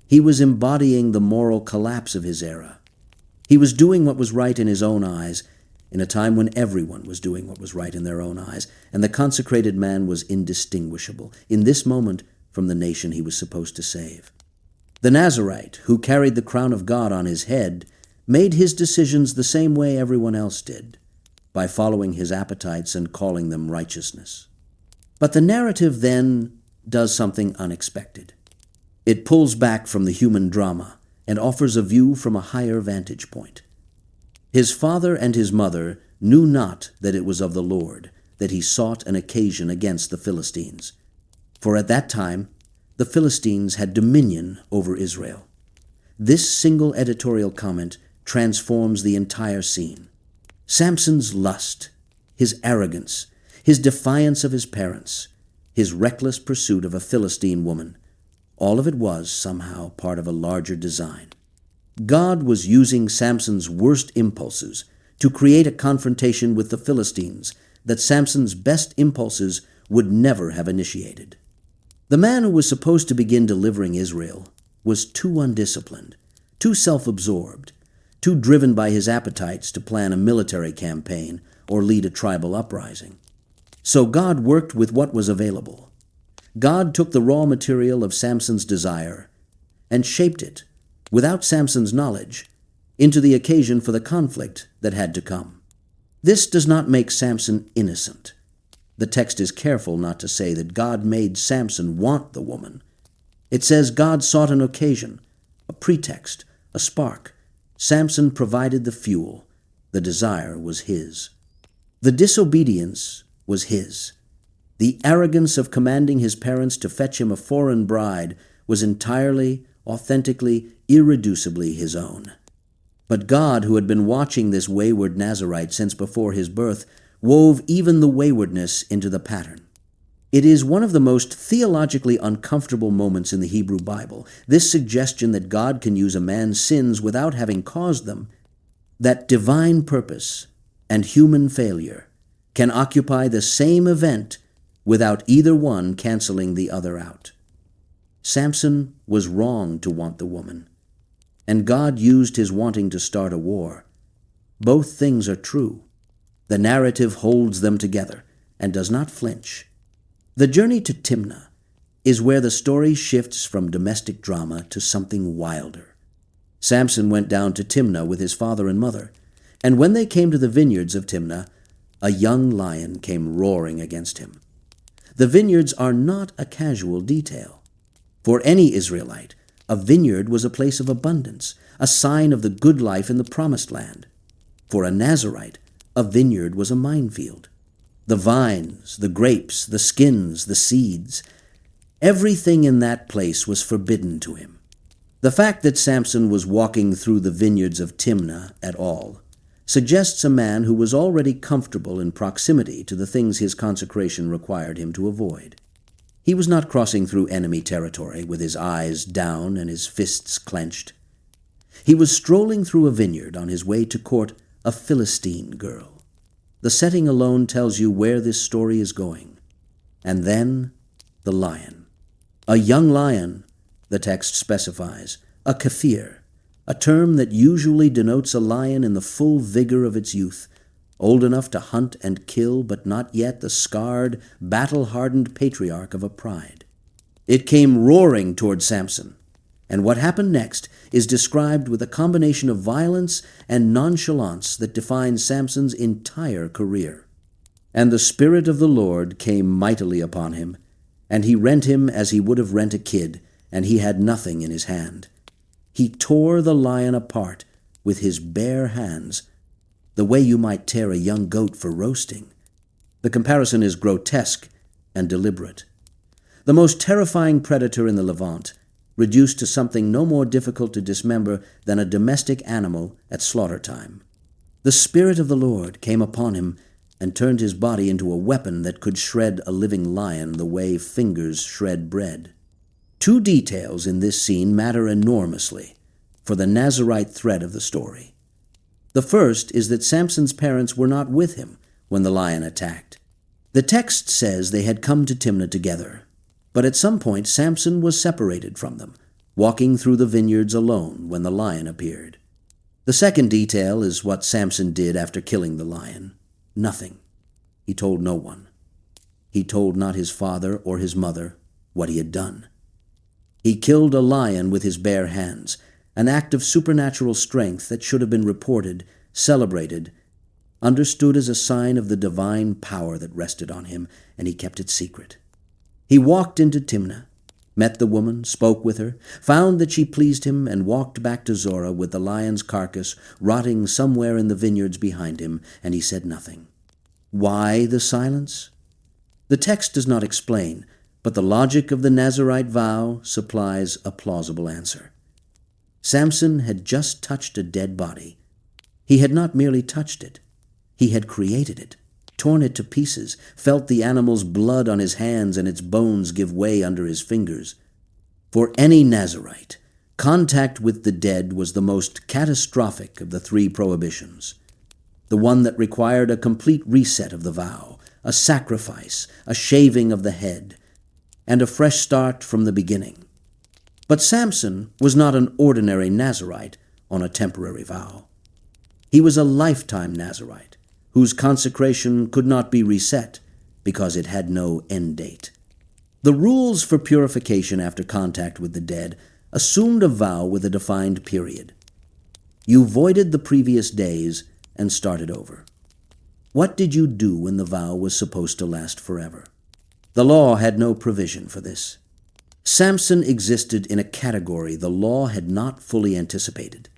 He was embodying the moral collapse of his era. He was doing what was right in his own eyes in a time when everyone was doing what was right in their own eyes, and the consecrated man was indistinguishable in this moment from the nation he was supposed to save. The Nazarite, who carried the crown of God on his head, made his decisions the same way everyone else did, by following his appetites and calling them righteousness. But the narrative then does something unexpected. It pulls back from the human drama and offers a view from a higher vantage point. His father and his mother knew not that it was of the Lord that he sought an occasion against the Philistines. For at that time, the Philistines had dominion over Israel. This single editorial comment transforms the entire scene. Samson's lust, his arrogance, his defiance of his parents, his reckless pursuit of a Philistine woman, all of it was somehow part of a larger design. God was using Samson's worst impulses to create a confrontation with the Philistines that Samson's best impulses would never have initiated. The man who was supposed to begin delivering Israel was too undisciplined, too self-absorbed, too driven by his appetites to plan a military campaign or lead a tribal uprising. So God worked with what was available. God took the raw material of Samson's desire and shaped it, without Samson's knowledge, into the occasion for the conflict that had to come. This does not make Samson innocent. The text is careful not to say that God made Samson want the woman. It says God sought an occasion, a pretext, a spark. Samson provided the fuel. The desire was his. The disobedience was his. The arrogance of commanding his parents to fetch him a foreign bride was entirely, authentically, irreducibly his own. But God, who had been watching this wayward Nazarite since before his birth, wove even the waywardness into the pattern. It is one of the most theologically uncomfortable moments in the Hebrew Bible, this suggestion that God can use a man's sins without having caused them, that divine purpose and human failure can occupy the same event without either one canceling the other out. Samson was wrong to want the woman, and God used his wanting to start a war. Both things are true. The narrative holds them together and does not flinch. The journey to Timnah is where the story shifts from domestic drama to something wilder. Samson went down to Timnah with his father and mother, and when they came to the vineyards of Timnah, a young lion came roaring against him. The vineyards are not a casual detail. For any Israelite, a vineyard was a place of abundance, a sign of the good life in the promised land. For a Nazarite, a vineyard was a minefield. The vines, the grapes, the skins, the seeds, everything in that place was forbidden to him. The fact that Samson was walking through the vineyards of Timnah at all suggests a man who was already comfortable in proximity to the things his consecration required him to avoid. He was not crossing through enemy territory with his eyes down and his fists clenched. He was strolling through a vineyard on his way to court a Philistine girl. The setting alone tells you where this story is going. And then the lion. A young lion, the text specifies, a kafir, a term that usually denotes a lion in the full vigor of its youth, old enough to hunt and kill, but not yet the scarred, battle-hardened patriarch of a pride. It came roaring toward Samson, and what happened next is described with a combination of violence and nonchalance that defines Samson's entire career. And the Spirit of the Lord came mightily upon him, and he rent him as he would have rent a kid, and he had nothing in his hand. He tore the lion apart with his bare hands, the way you might tear a young goat for roasting. The comparison is grotesque and deliberate. The most terrifying predator in the Levant, reduced to something no more difficult to dismember than a domestic animal at slaughter time. The Spirit of the Lord came upon him and turned his body into a weapon that could shred a living lion the way fingers shred bread. Two details in this scene matter enormously for the Nazarite thread of the story. The first is that Samson's parents were not with him when the lion attacked. The text says they had come to Timnah together, but at some point Samson was separated from them, walking through the vineyards alone when the lion appeared. The second detail is what Samson did after killing the lion. Nothing. He told no one. He told not his father or his mother what he had done. He killed a lion with his bare hands, an act of supernatural strength that should have been reported, celebrated, understood as a sign of the divine power that rested on him, and he kept it secret. He walked into Timnah, met the woman, spoke with her, found that she pleased him, and walked back to Zorah with the lion's carcass rotting somewhere in the vineyards behind him, and he said nothing. Why the silence? The text does not explain, but the logic of the Nazarite vow supplies a plausible answer. Samson had just touched a dead body. He had not merely touched it. He had created it, torn it to pieces, felt the animal's blood on his hands and its bones give way under his fingers. For any Nazarite, contact with the dead was the most catastrophic of the three prohibitions, the one that required a complete reset of the vow, a sacrifice, a shaving of the head, and a fresh start from the beginning. But Samson was not an ordinary Nazarite on a temporary vow. He was a lifetime Nazarite, whose consecration could not be reset because it had no end date. The rules for purification after contact with the dead assumed a vow with a defined period. You voided the previous days and started over. What did you do when the vow was supposed to last forever? The law had no provision for this. Samson existed in a category the law had not fully anticipated,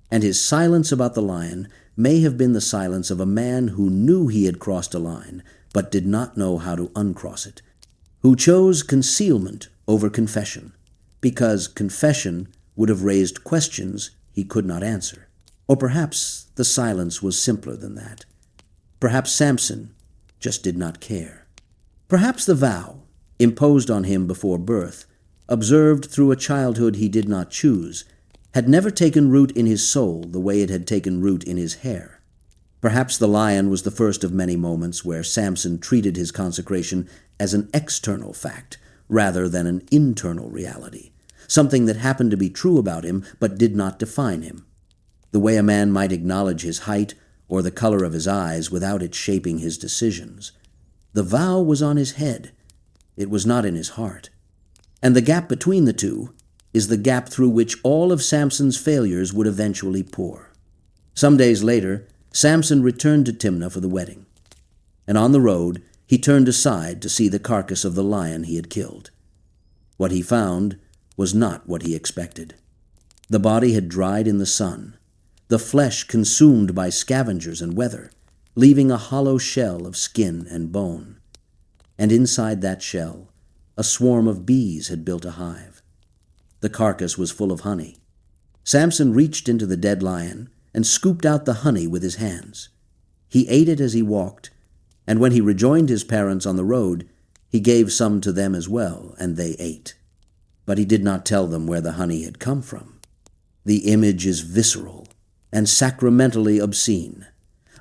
and his silence about the lion may have been the silence of a man who knew he had crossed a line, but did not know how to uncross it, who chose concealment over confession, because confession would have raised questions he could not answer. Or perhaps the silence was simpler than that. Perhaps Samson just did not care. Perhaps the vow, imposed on him before birth, observed through a childhood he did not choose, had never taken root in his soul the way it had taken root in his hair. Perhaps the lion was the first of many moments where Samson treated his consecration as an external fact rather than an internal reality, something that happened to be true about him but did not define him, the way a man might acknowledge his height or the color of his eyes without it shaping his decisions. The vow was on his head. It was not in his heart. And the gap between the two is the gap through which all of Samson's failures would eventually pour. Some days later, Samson returned to Timnah for the wedding. and on the road he turned aside to see the carcass of the lion he had killed. What he found was not what he expected. The body had dried in the sun, the flesh consumed by scavengers and weather, leaving a hollow shell of skin and bone. And inside that shell, a swarm of bees had built a hive. The carcass was full of honey. Samson reached into the dead lion and scooped out the honey with his hands. He ate it as he walked, and when he rejoined his parents on the road, he gave some to them as well, and they ate. But he did not tell them where the honey had come from. The image is visceral and sacramentally obscene.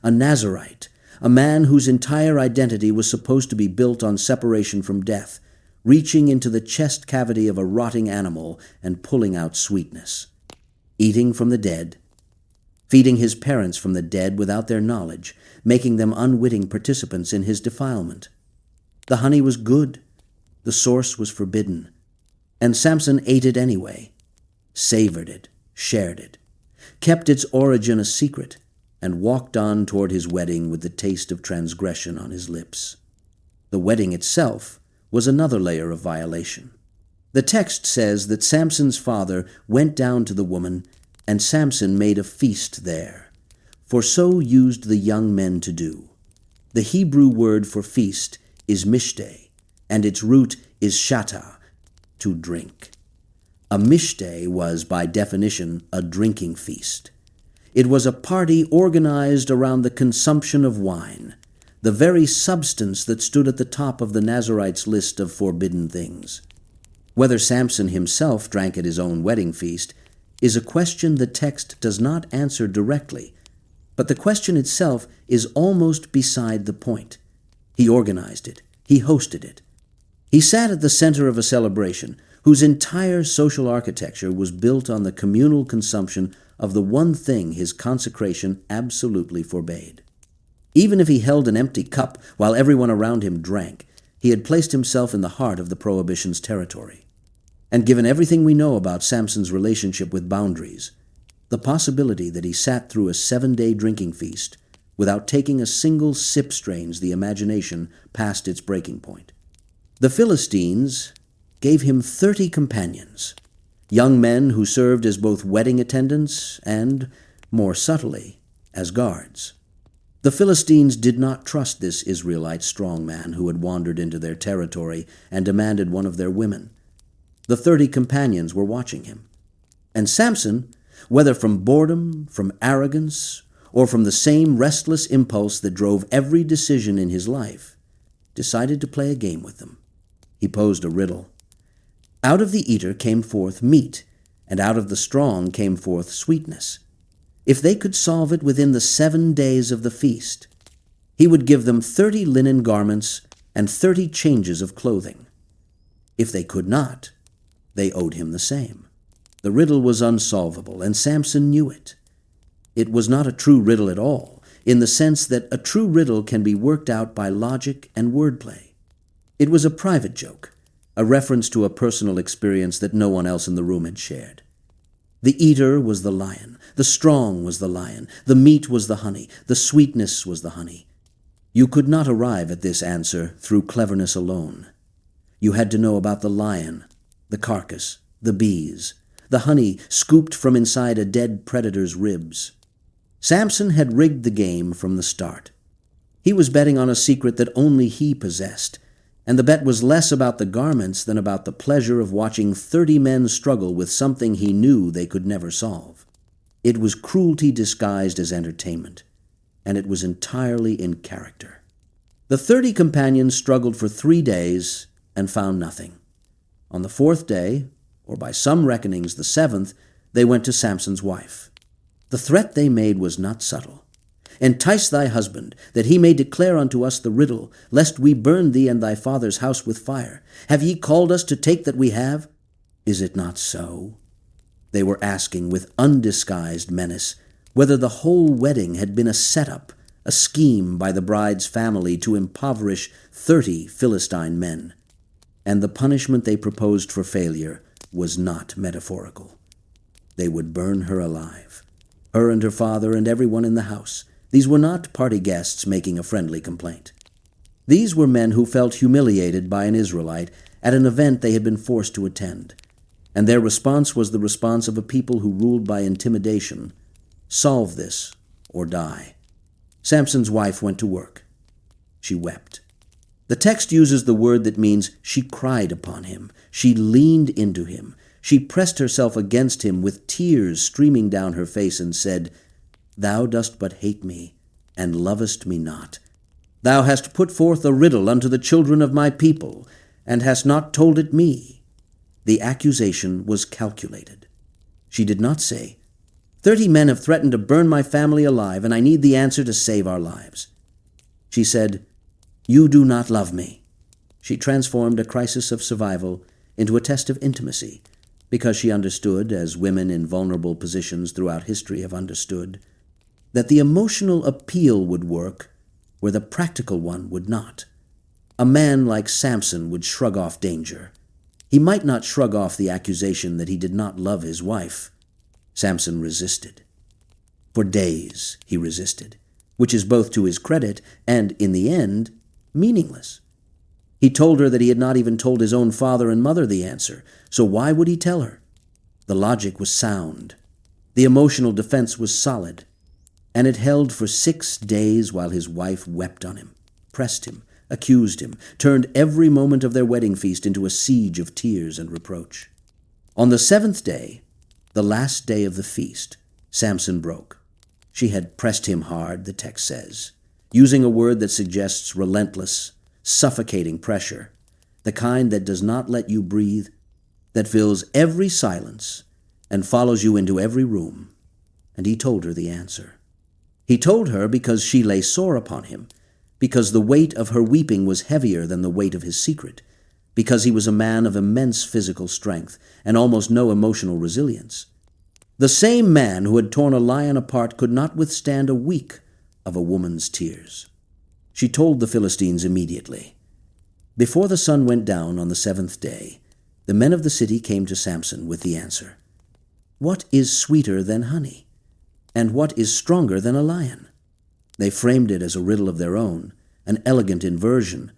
A Nazarite, a man whose entire identity was supposed to be built on separation from death, reaching into the chest cavity of a rotting animal and pulling out sweetness. Eating from the dead, feeding his parents from the dead without their knowledge, making them unwitting participants in his defilement. The honey was good, the source was forbidden, and Samson ate it anyway, savored it, shared it, kept its origin a secret, and walked on toward his wedding with the taste of transgression on his lips. The wedding itself was another layer of violation. The text says that Samson's father went down to the woman, and Samson made a feast there, for so used the young men to do. The Hebrew word for feast is mishteh, and its root is shata, to drink. A mishteh was, by definition, a drinking feast. It was a party organized around the consumption of wine, the very substance that stood at the top of the Nazarite's list of forbidden things. Whether Samson himself drank at his own wedding feast is a question the text does not answer directly, but the question itself is almost beside the point. He organized it. He hosted it. He sat at the center of a celebration whose entire social architecture was built on the communal consumption of the one thing his consecration absolutely forbade. Even if he held an empty cup while everyone around him drank, he had placed himself in the heart of the prohibition's territory. And given everything we know about Samson's relationship with boundaries, the possibility that he sat through a 7-day drinking feast without taking a single sip strains the imagination past its breaking point. The Philistines gave him 30 companions, young men who served as both wedding attendants and, more subtly, as guards. The Philistines did not trust this Israelite strong man who had wandered into their territory and demanded one of their women. The 30 companions were watching him. And Samson, whether from boredom, from arrogance, or from the same restless impulse that drove every decision in his life, decided to play a game with them. He posed a riddle. Out of the eater came forth meat, and out of the strong came forth sweetness. If they could solve it within the 7 days of the feast, he would give them 30 linen garments and 30 changes of clothing. If they could not, they owed him the same. The riddle was unsolvable, and Samson knew it. It was not a true riddle at all, in the sense that a true riddle can be worked out by logic and wordplay. It was a private joke, a reference to a personal experience that no one else in the room had shared. The eater was the lion, the strong was the lion, the meat was the honey, the sweetness was the honey. You could not arrive at this answer through cleverness alone. You had to know about the lion, the carcass, the bees, the honey scooped from inside a dead predator's ribs. Samson had rigged the game from the start. He was betting on a secret that only he possessed, and the bet was less about the garments than about the pleasure of watching 30 men struggle with something he knew they could never solve. It was cruelty disguised as entertainment, and it was entirely in character. The 30 companions struggled for 3 days and found nothing. On the 4th day, or by some reckonings the 7th, they went to Samson's wife. The threat they made was not subtle. Entice thy husband, that he may declare unto us the riddle, lest we burn thee and thy father's house with fire. Have ye called us to take that we have? Is it not so? They were asking with undisguised menace whether the whole wedding had been a setup, a scheme by the bride's family to impoverish 30 Philistine men. And the punishment they proposed for failure was not metaphorical. They would burn her alive, her and her father and everyone in the house. These were not party guests making a friendly complaint. These were men who felt humiliated by an Israelite at an event they had been forced to attend, and their response was the response of a people who ruled by intimidation: solve this or die. Samson's wife went to work. She wept. The text uses the word that means she cried upon him. She leaned into him. She pressed herself against him with tears streaming down her face and said, "Thou dost but hate me, and lovest me not. Thou hast put forth a riddle unto the children of my people, and hast not told it me." The accusation was calculated. She did not say, 30 men have threatened to burn my family alive, and I need the answer to save our lives. She said, "You do not love me." She transformed a crisis of survival into a test of intimacy, because she understood, as women in vulnerable positions throughout history have understood, that the emotional appeal would work where the practical one would not. A man like Samson would shrug off danger. He might not shrug off the accusation that he did not love his wife. Samson resisted. For days he resisted, which is both to his credit and, in the end, meaningless. He told her that he had not even told his own father and mother the answer, so why would he tell her? The logic was sound. The emotional defense was solid. And it held for 6 days while his wife wept on him, pressed him, accused him, turned every moment of their wedding feast into a siege of tears and reproach. On the 7th day, the last day of the feast, Samson broke. She had pressed him hard, the text says, using a word that suggests relentless, suffocating pressure, the kind that does not let you breathe, that fills every silence and follows you into every room. And he told her the answer. He told her because she lay sore upon him, because the weight of her weeping was heavier than the weight of his secret, because he was a man of immense physical strength and almost no emotional resilience. The same man who had torn a lion apart could not withstand a week of a woman's tears. She told the Philistines immediately. Before the sun went down on the 7th day, the men of the city came to Samson with the answer, "What is sweeter than honey? And what is stronger than a lion?" They framed it as a riddle of their own, an elegant inversion,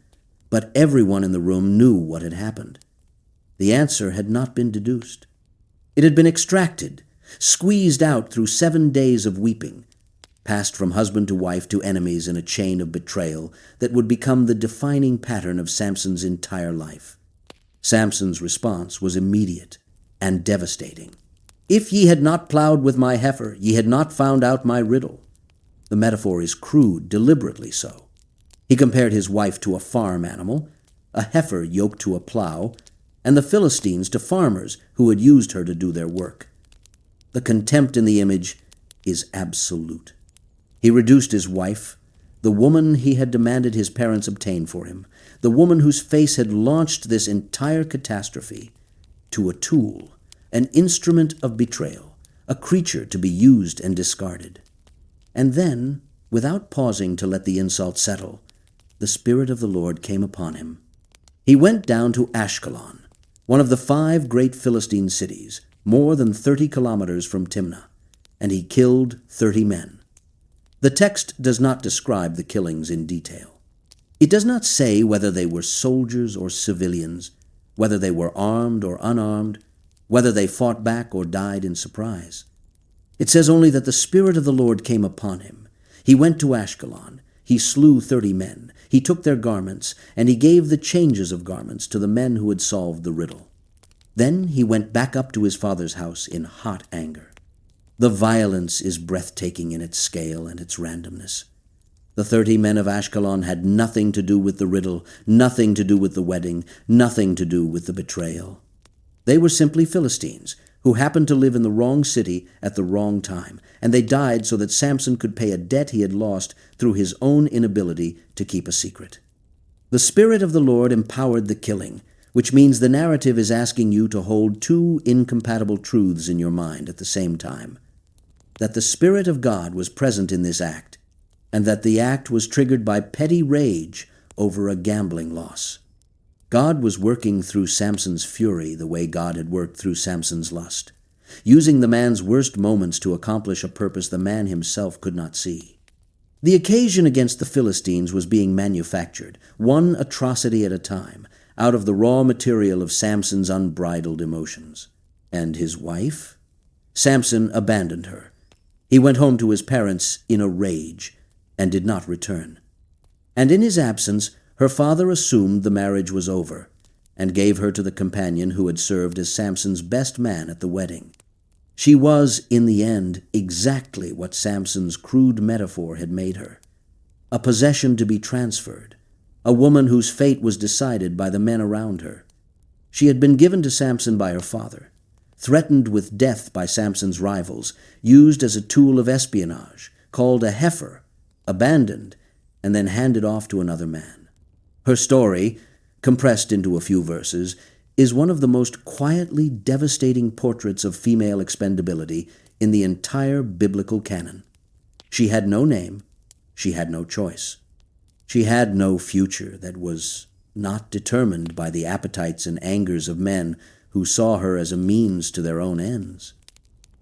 but everyone in the room knew what had happened. The answer had not been deduced. It had been extracted, squeezed out through 7 days of weeping, passed from husband to wife to enemies in a chain of betrayal that would become the defining pattern of Samson's entire life. Samson's response was immediate and devastating. "If ye had not plowed with my heifer, ye had not found out my riddle." The metaphor is crude, deliberately so. He compared his wife to a farm animal, a heifer yoked to a plow, and the Philistines to farmers who had used her to do their work. The contempt in the image is absolute. He reduced his wife, the woman he had demanded his parents obtain for him, the woman whose face had launched this entire catastrophe, to a tool, an instrument of betrayal, a creature to be used and discarded. And then, without pausing to let the insult settle, the Spirit of the Lord came upon him. He went down to Ashkelon, one of the 5 great Philistine cities, more than 30 kilometers from Timnah, and he killed 30 men. The text does not describe the killings in detail. It does not say whether they were soldiers or civilians, whether they were armed or unarmed, whether they fought back or died in surprise. It says only that the Spirit of the Lord came upon him. He went to Ashkelon. He slew 30 men. He took their garments, and he gave the changes of garments to the men who had solved the riddle. Then he went back up to his father's house in hot anger. The violence is breathtaking in its scale and its randomness. The 30 men of Ashkelon had nothing to do with the riddle, nothing to do with the wedding, nothing to do with the betrayal. They were simply Philistines who happened to live in the wrong city at the wrong time, and they died so that Samson could pay a debt he had lost through his own inability to keep a secret. The Spirit of the Lord empowered the killing, which means the narrative is asking you to hold 2 incompatible truths in your mind at the same time: that the Spirit of God was present in this act, and that the act was triggered by petty rage over a gambling loss. God was working through Samson's fury the way God had worked through Samson's lust, using the man's worst moments to accomplish a purpose the man himself could not see. The occasion against the Philistines was being manufactured, one atrocity at a time, out of the raw material of Samson's unbridled emotions. And his wife? Samson abandoned her. He went home to his parents in a rage and did not return. And in his absence, her father assumed the marriage was over and gave her to the companion who had served as Samson's best man at the wedding. She was, in the end, exactly what Samson's crude metaphor had made her: a possession to be transferred, a woman whose fate was decided by the men around her. She had been given to Samson by her father, threatened with death by Samson's rivals, used as a tool of espionage, called a heifer, abandoned, and then handed off to another man. Her story, compressed into a few verses, is one of the most quietly devastating portraits of female expendability in the entire biblical canon. She had no name. She had no choice. She had no future that was not determined by the appetites and angers of men who saw her as a means to their own ends.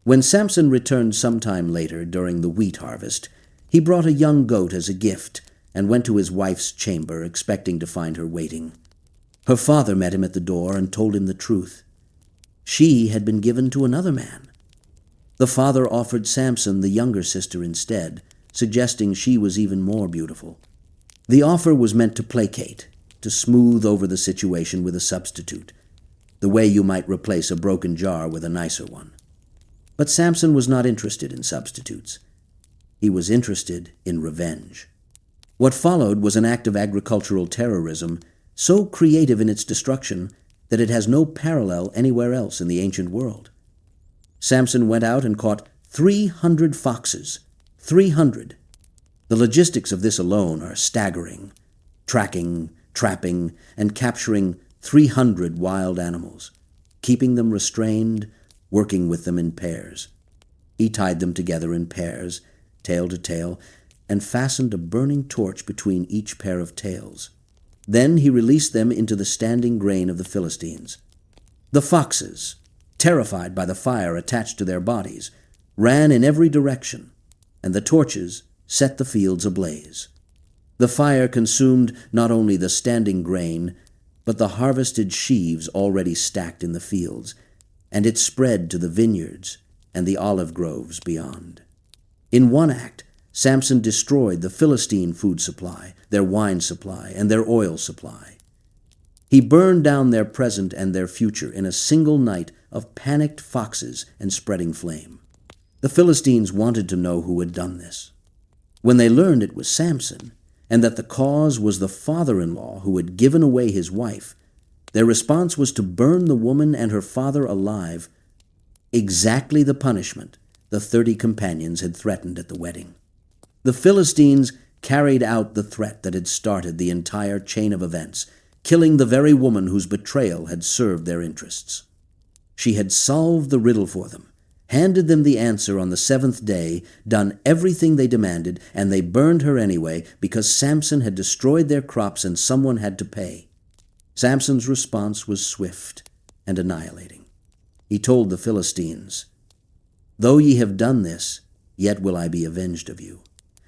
When Samson returned sometime later during the wheat harvest, he brought a young goat as a gift and went to his wife's chamber, expecting to find her waiting. Her father met him at the door and told him the truth. She had been given to another man. The father offered Samson the younger sister instead, suggesting she was even more beautiful. The offer was meant to placate, to smooth over the situation with a substitute, the way you might replace a broken jar with a nicer one. But Samson was not interested in substitutes. He was interested in revenge. What followed was an act of agricultural terrorism so creative in its destruction that it has no parallel anywhere else in the ancient world. Samson went out and caught 300 foxes. 300. The logistics of this alone are staggering. Tracking, trapping, and capturing 300 wild animals, keeping them restrained, working with them in pairs. He tied them together in pairs, tail to tail, and fastened a burning torch between each pair of tails. Then he released them into the standing grain of the Philistines. The foxes, terrified by the fire attached to their bodies, ran in every direction, and the torches set the fields ablaze. The fire consumed not only the standing grain, but the harvested sheaves already stacked in the fields, and it spread to the vineyards and the olive groves beyond. In one act, Samson destroyed the Philistine food supply, their wine supply, and their oil supply. He burned down their present and their future in a single night of panicked foxes and spreading flame. The Philistines wanted to know who had done this. When they learned it was Samson, and that the cause was the father-in-law who had given away his wife, their response was to burn the woman and her father alive, exactly the punishment the 30 companions had threatened at the wedding. The Philistines carried out the threat that had started the entire chain of events, killing the very woman whose betrayal had served their interests. She had solved the riddle for them, handed them the answer on the 7th day, done everything they demanded, and they burned her anyway because Samson had destroyed their crops and someone had to pay. Samson's response was swift and annihilating. He told the Philistines, "Though ye have done this, yet will I be avenged of you,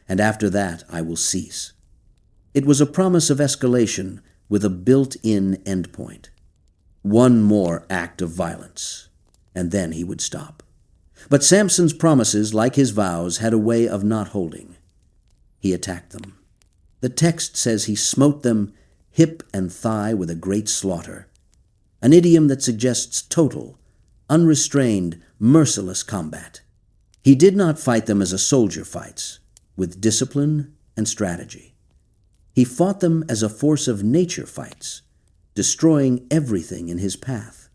and after that I will cease." It was a promise of escalation with a built-in endpoint. One more act of violence, and then he would stop. But Samson's promises, like his vows, had a way of not holding. He attacked them. The text says he smote them hip and thigh with a great slaughter, an idiom that suggests total, unrestrained, merciless combat. He did not fight them as a soldier fights, with discipline and strategy. He fought them as a force of nature fights, destroying everything in his path.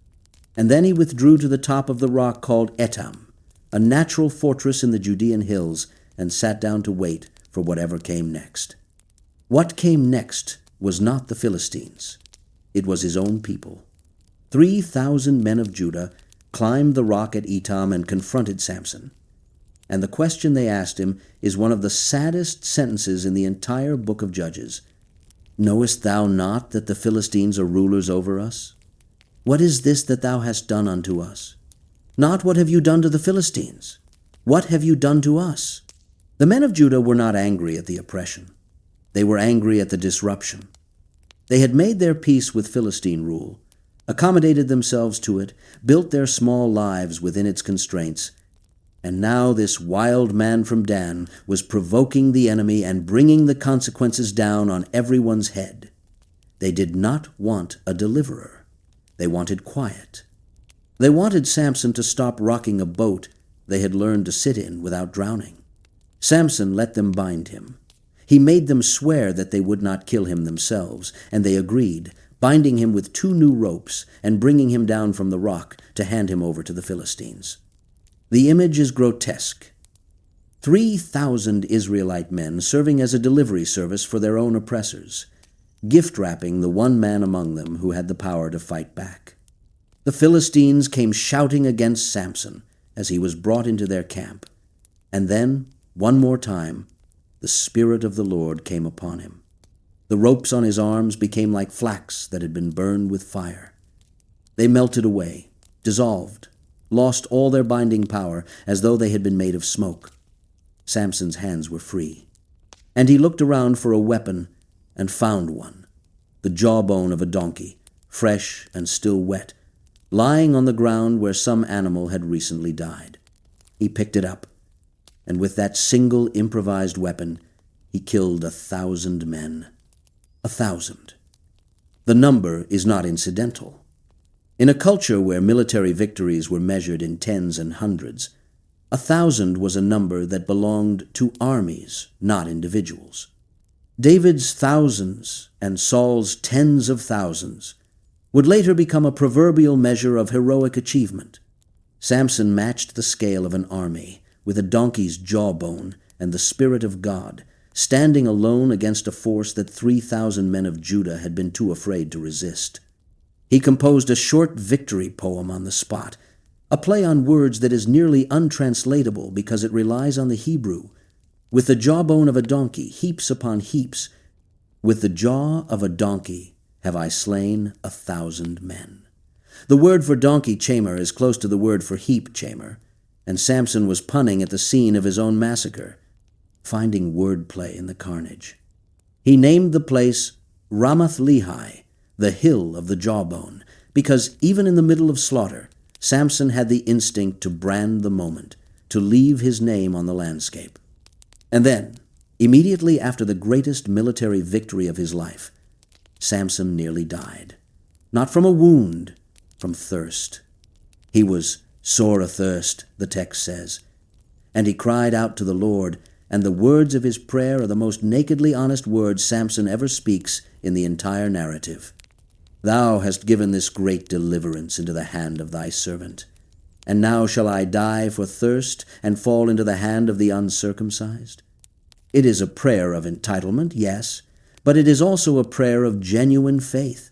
And then he withdrew to the top of the rock called Etam, a natural fortress in the Judean hills, and sat down to wait for whatever came next. What came next was not the Philistines. It was his own people. 3,000 men of Judah climbed the rock at Etam and confronted Samson. And the question they asked him is one of the saddest sentences in the entire book of Judges. "Knowest thou not that the Philistines are rulers over us? What is this that thou hast done unto us? Not what have you done to the Philistines? What have you done to us?" The men of Judah were not angry at the oppression. They were angry at the disruption. They had made their peace with Philistine rule, accommodated themselves to it, built their small lives within its constraints, and now this wild man from Dan was provoking the enemy and bringing the consequences down on everyone's head. They did not want a deliverer. They wanted quiet. They wanted Samson to stop rocking a boat they had learned to sit in without drowning. Samson let them bind him. He made them swear that they would not kill him themselves, and they agreed, binding him with 2 new ropes and bringing him down from the rock to hand him over to the Philistines. The image is grotesque. 3,000 Israelite men serving as a delivery service for their own oppressors, gift-wrapping the one man among them who had the power to fight back. The Philistines came shouting against Samson as he was brought into their camp, and then, one more time, the Spirit of the Lord came upon him. The ropes on his arms became like flax that had been burned with fire. They melted away, dissolved, lost all their binding power as though they had been made of smoke. Samson's hands were free, and he looked around for a weapon and found one, the jawbone of a donkey, fresh and still wet, lying on the ground where some animal had recently died. He picked it up, and with that single improvised weapon, he killed 1,000 men. 1,000. The number is not incidental. In a culture where military victories were measured in tens and hundreds, 1,000 was a number that belonged to armies, not individuals. David's thousands and Saul's tens of thousands would later become a proverbial measure of heroic achievement. Samson matched the scale of an army with a donkey's jawbone and the Spirit of God, standing alone against a force that 3,000 men of Judah had been too afraid to resist. He composed a short victory poem on the spot, a play on words that is nearly untranslatable because it relies on the Hebrew. With the jawbone of a donkey, heaps upon heaps, with the jaw of a donkey have I slain 1,000 men. The word for donkey chamer is close to the word for heap chamer, and Samson was punning at the scene of his own massacre, finding wordplay in the carnage. He named the place Ramath-Lehi, the hill of the jawbone, because even in the middle of slaughter, Samson had the instinct to brand the moment, to leave his name on the landscape. And then, immediately after the greatest military victory of his life, Samson nearly died. Not from a wound, from thirst. He was sore athirst, the text says, and he cried out to the Lord, and the words of his prayer are the most nakedly honest words Samson ever speaks in the entire narrative. Thou hast given this great deliverance into the hand of thy servant, and now shall I die for thirst and fall into the hand of the uncircumcised? It is a prayer of entitlement, yes, but it is also a prayer of genuine faith.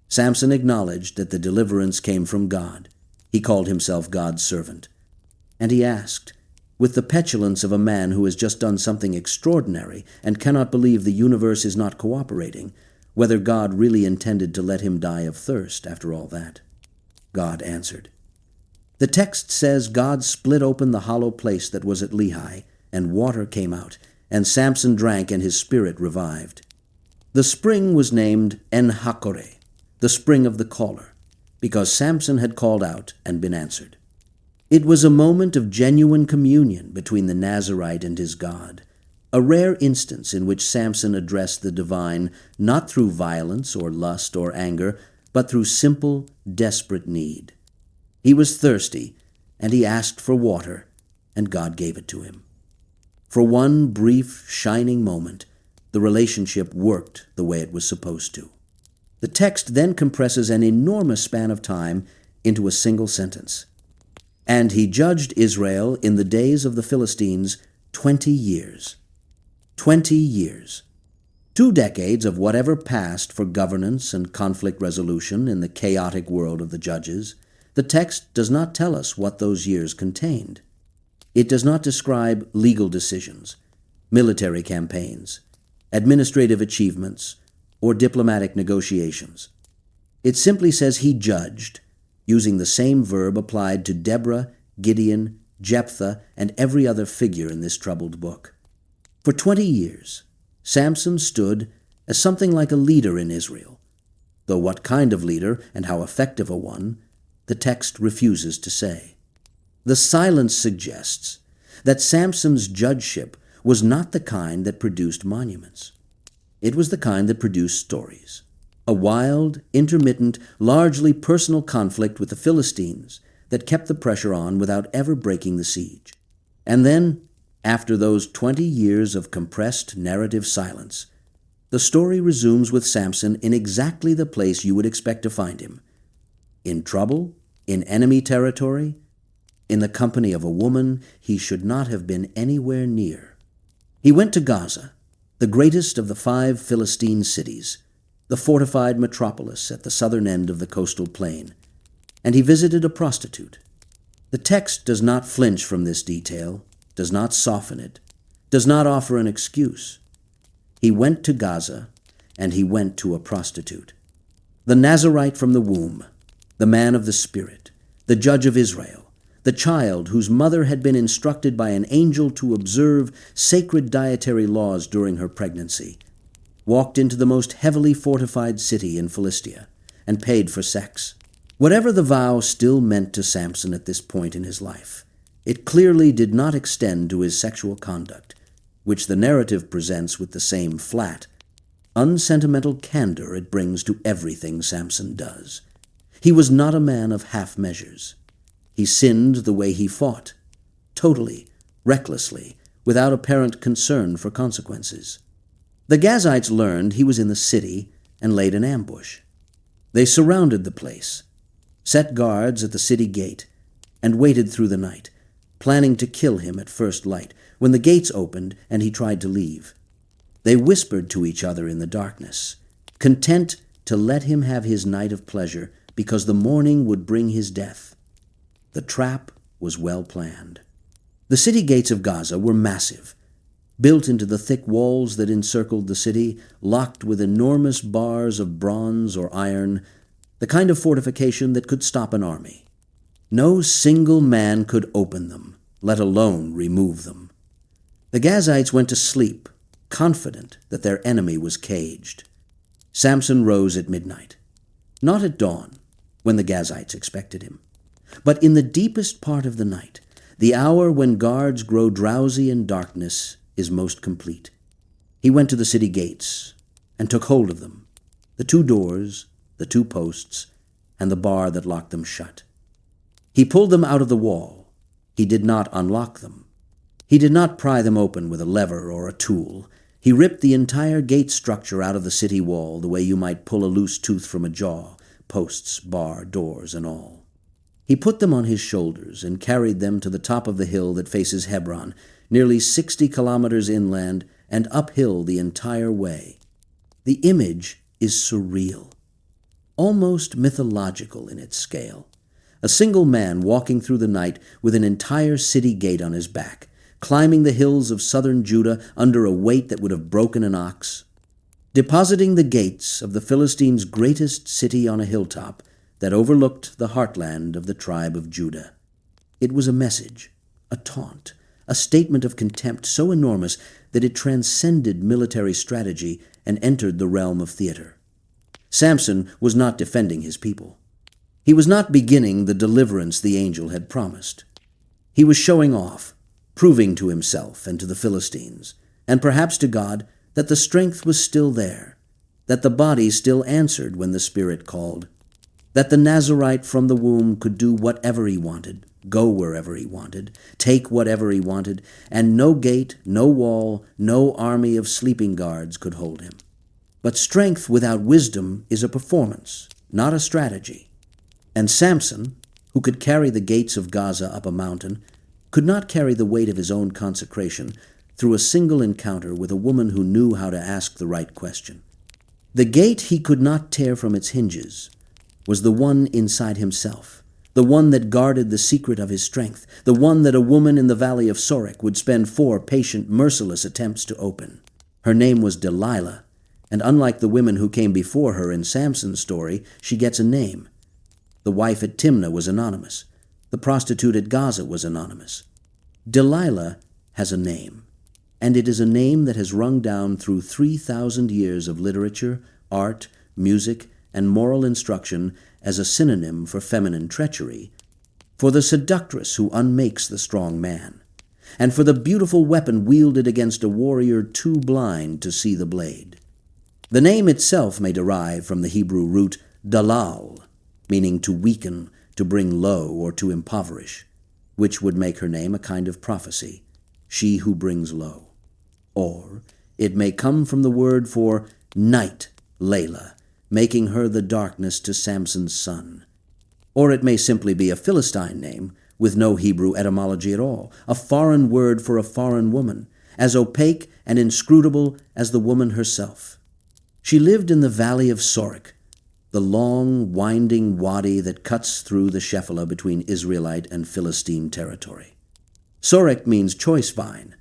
Samson acknowledged that the deliverance came from God. He called himself God's servant. And he asked, with the petulance of a man who has just done something extraordinary and cannot believe the universe is not cooperating, whether God really intended to let him die of thirst after all that. God answered. The text says God split open the hollow place that was at Lehi, and water came out, and Samson drank, and his spirit revived. The spring was named En-Hakkore, the spring of the caller, because Samson had called out and been answered. It was a moment of genuine communion between the Nazarite and his God, a rare instance in which Samson addressed the divine not through violence or lust or anger, but through simple, desperate need. He was thirsty, and he asked for water, and God gave it to him. For one brief, shining moment, the relationship worked the way it was supposed to. The text then compresses an enormous span of time into a single sentence. And he judged Israel in the days of the Philistines 20 years. 20 years. 2 decades of whatever passed for governance and conflict resolution in the chaotic world of the judges. The text does not tell us what those years contained. It does not describe legal decisions, military campaigns, administrative achievements, or diplomatic negotiations. It simply says he judged, using the same verb applied to Deborah, Gideon, Jephthah, and every other figure in this troubled book. For 20 years, Samson stood as something like a leader in Israel, though what kind of leader and how effective a one, the text refuses to say. The silence suggests that Samson's judgeship was not the kind that produced monuments. It was the kind that produced stories. A wild, intermittent, largely personal conflict with the Philistines that kept the pressure on without ever breaking the siege. And then, after those 20 years of compressed narrative silence, the story resumes with Samson in exactly the place you would expect to find him. In trouble, in enemy territory, in the company of a woman he should not have been anywhere near. He went to Gaza, the greatest of the 5 Philistine cities, the fortified metropolis at the southern end of the coastal plain, and he visited a prostitute. The text does not flinch from this detail, does not soften it, does not offer an excuse. He went to Gaza, and he went to a prostitute. The Nazarite from the womb, the man of the Spirit, the judge of Israel, the child whose mother had been instructed by an angel to observe sacred dietary laws during her pregnancy, walked into the most heavily fortified city in Philistia and paid for sex. Whatever the vow still meant to Samson at this point in his life, it clearly did not extend to his sexual conduct, which the narrative presents with the same flat, unsentimental candor it brings to everything Samson does. He was not a man of half measures. He sinned the way he fought, totally, recklessly, without apparent concern for consequences. The Gazites learned he was in the city and laid an ambush. They surrounded the place, set guards at the city gate, and waited through the night, planning to kill him at first light, when the gates opened and he tried to leave. They whispered to each other in the darkness, content to let him have his night of pleasure, because the morning would bring his death. The trap was well planned. The city gates of Gaza were massive, built into the thick walls that encircled the city, locked with enormous bars of bronze or iron, the kind of fortification that could stop an army. No single man could open them, let alone remove them. The Gazites went to sleep, confident that their enemy was caged. Samson rose at midnight, not at dawn, when the Gazites expected him, but in the deepest part of the night, the hour when guards grow drowsy and darkness is most complete. He went to the city gates and took hold of them, the 2 doors, the 2 posts, and the bar that locked them shut. He pulled them out of the wall. He did not unlock them. He did not pry them open with a lever or a tool. He ripped the entire gate structure out of the city wall the way you might pull a loose tooth from a jaw, posts, bar, doors, and all. He put them on his shoulders and carried them to the top of the hill that faces Hebron, nearly 60 kilometers inland and uphill the entire way. The image is surreal, almost mythological in its scale. A single man walking through the night with an entire city gate on his back, climbing the hills of southern Judah under a weight that would have broken an ox, depositing the gates of the Philistines' greatest city on a hilltop that overlooked the heartland of the tribe of Judah. It was a message, a taunt, a statement of contempt so enormous that it transcended military strategy and entered the realm of theater. Samson was not defending his people. He was not beginning the deliverance the angel had promised. He was showing off, proving to himself and to the Philistines, and perhaps to God, that the strength was still there, that the body still answered when the Spirit called, that the Nazarite from the womb could do whatever he wanted, go wherever he wanted, take whatever he wanted, and no gate, no wall, no army of sleeping guards could hold him. But strength without wisdom is a performance, not a strategy. And Samson, who could carry the gates of Gaza up a mountain, could not carry the weight of his own consecration through a single encounter with a woman who knew how to ask the right question. The gate he could not tear from its hinges was the one inside himself, the one that guarded the secret of his strength, the one that a woman in the valley of Sorek would spend 4 patient, merciless attempts to open. Her name was Delilah, and unlike the women who came before her in Samson's story, she gets a name. The wife at Timnah was anonymous. The prostitute at Gaza was anonymous. Delilah has a name, and it is a name that has rung down through 3,000 years of literature, art, music, and moral instruction as a synonym for feminine treachery, for the seductress who unmakes the strong man, and for the beautiful weapon wielded against a warrior too blind to see the blade. The name itself may derive from the Hebrew root dalal, meaning to weaken, to bring low, or to impoverish, which would make her name a kind of prophecy, she who brings low. Or it may come from the word for night, Layla, making her the darkness to Samson's son. Or it may simply be a Philistine name, with no Hebrew etymology at all, a foreign word for a foreign woman, as opaque and inscrutable as the woman herself. She lived in the valley of Sorek, the long, winding wadi that cuts through the Shephelah between Israelite and Philistine territory. Sorek means choice vine,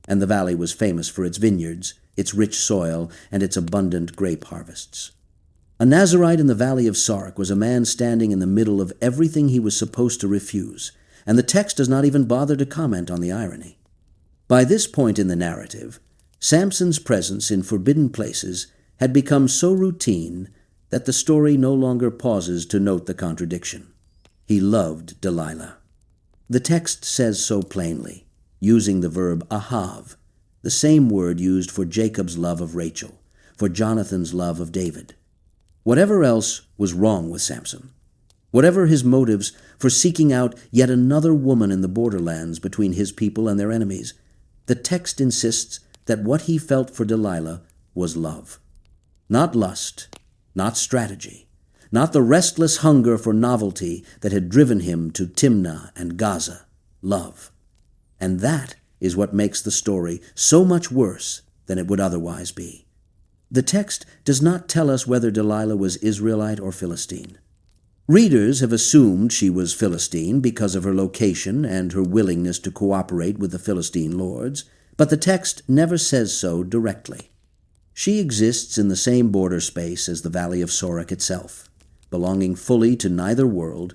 and the valley was famous for its vineyards, its rich soil, and its abundant grape harvests. A Nazarite in the valley of Sorek was a man standing in the middle of everything he was supposed to refuse, and the text does not even bother to comment on the irony. By this point in the narrative, Samson's presence in forbidden places had become so routine that the story no longer pauses to note the contradiction. He loved Delilah. The text says so plainly, using the verb ahav, the same word used for Jacob's love of Rachel, for Jonathan's love of David. Whatever else was wrong with Samson, whatever his motives for seeking out yet another woman in the borderlands between his people and their enemies, the text insists that what he felt for Delilah was love. Not lust, not strategy, not the restless hunger for novelty that had driven him to Timnah and Gaza. Love. And that is what makes the story so much worse than it would otherwise be. The text does not tell us whether Delilah was Israelite or Philistine. Readers have assumed she was Philistine because of her location and her willingness to cooperate with the Philistine lords, but the text never says so directly. She exists in the same border space as the Valley of Sorek itself, belonging fully to neither world,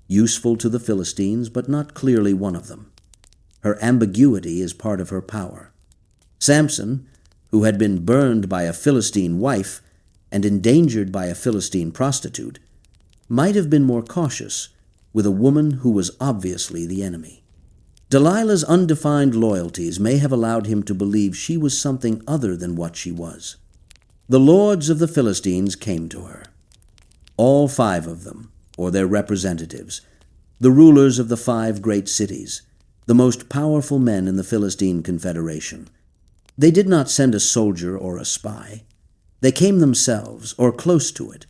useful to the Philistines but not clearly one of them. Her ambiguity is part of her power. Samson, who had been burned by a Philistine wife and endangered by a Philistine prostitute, might have been more cautious with a woman who was obviously the enemy. Delilah's undefined loyalties may have allowed him to believe she was something other than what she was. The lords of the Philistines came to her. All 5 of them, or their representatives, the rulers of the 5 great cities, the most powerful men in the Philistine confederation. They did not send a soldier or a spy. They came themselves, or close to it,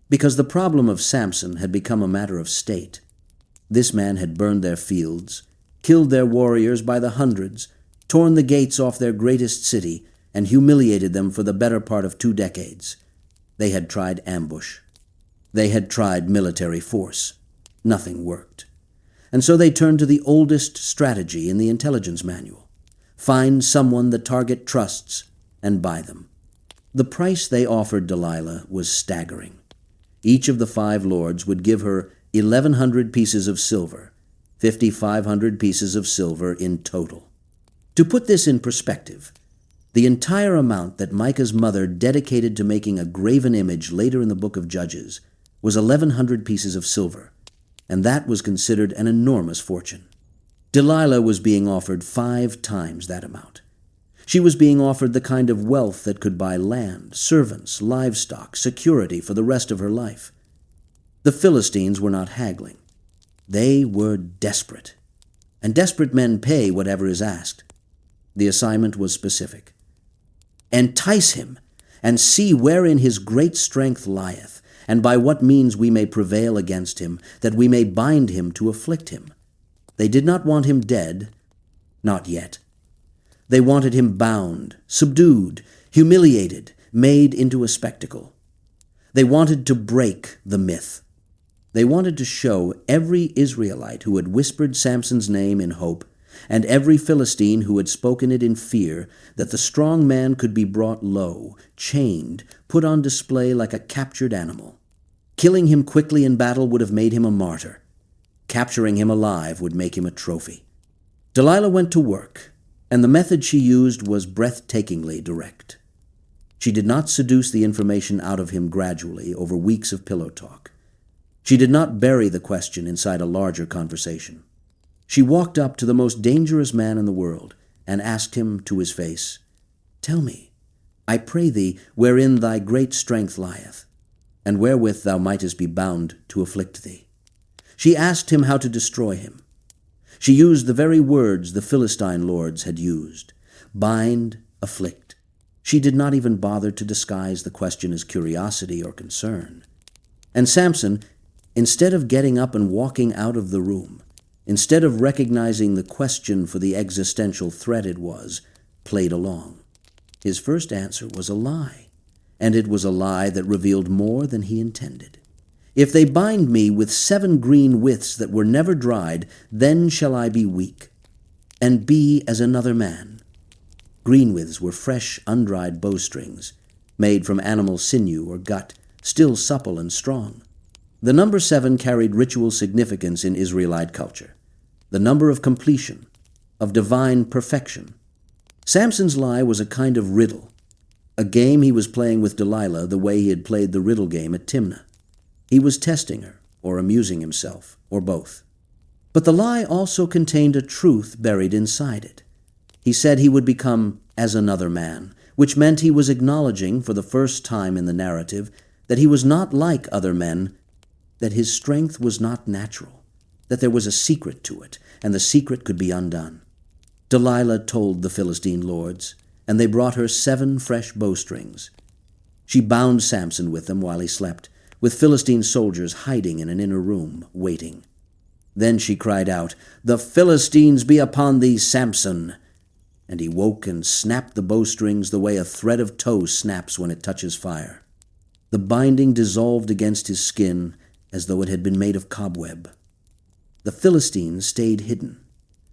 because the problem of Samson had become a matter of state. This man had burned their fields, killed their warriors by the hundreds, torn the gates off their greatest city, and humiliated them for the better part of 2 decades. They had tried ambush. They had tried military force. Nothing worked. And so they turned to the oldest strategy in the intelligence manual. Find someone the target trusts and buy them. The price they offered Delilah was staggering. Each of the 5 lords would give her 1,100 pieces of silver, 5,500 pieces of silver in total. To put this in perspective, the entire amount that Micah's mother dedicated to making a graven image later in the book of Judges was 1,100 pieces of silver, and that was considered an enormous fortune. Delilah was being offered 5 times that amount. She was being offered the kind of wealth that could buy land, servants, livestock, security for the rest of her life. The Philistines were not haggling. They were desperate, and desperate men pay whatever is asked. The assignment was specific. Entice him, and see wherein his great strength lieth, and by what means we may prevail against him, that we may bind him to afflict him. They did not want him dead, not yet. They wanted him bound, subdued, humiliated, made into a spectacle. They wanted to break the myth. They wanted to show every Israelite who had whispered Samson's name in hope, and every Philistine who had spoken it in fear, that the strong man could be brought low, chained, put on display like a captured animal. Killing him quickly in battle would have made him a martyr. Capturing him alive would make him a trophy. Delilah went to work, and the method she used was breathtakingly direct. She did not seduce the information out of him gradually over weeks of pillow talk. She did not bury the question inside a larger conversation. She walked up to the most dangerous man in the world and asked him to his face, "Tell me, I pray thee, wherein thy great strength lieth, and wherewith thou mightest be bound to afflict thee." She asked him how to destroy him. She used the very words the Philistine lords had used: bind, afflict. She did not even bother to disguise the question as curiosity or concern. And Samson, instead of getting up and walking out of the room, instead of recognizing the question for the existential threat it was, played along. His first answer was a lie, and it was a lie that revealed more than he intended. "If they bind me with 7 green withs that were never dried, then shall I be weak, and be as another man." Green withs were fresh, undried bowstrings, made from animal sinew or gut, still supple and strong. The number 7 carried ritual significance in Israelite culture, the number of completion, of divine perfection. Samson's lie was a kind of riddle, a game he was playing with Delilah the way he had played the riddle game at Timnah. He was testing her, or amusing himself, or both. But the lie also contained a truth buried inside it. He said he would become as another man, which meant he was acknowledging for the first time in the narrative that he was not like other men, that his strength was not natural, that there was a secret to it, and the secret could be undone. Delilah told the Philistine lords, and they brought her 7 fresh bowstrings. She bound Samson with them while he slept, with Philistine soldiers hiding in an inner room, waiting. Then she cried out, "The Philistines be upon thee, Samson!" And he woke and snapped the bowstrings the way a thread of tow snaps when it touches fire. The binding dissolved against his skin as though it had been made of cobweb. The Philistines stayed hidden.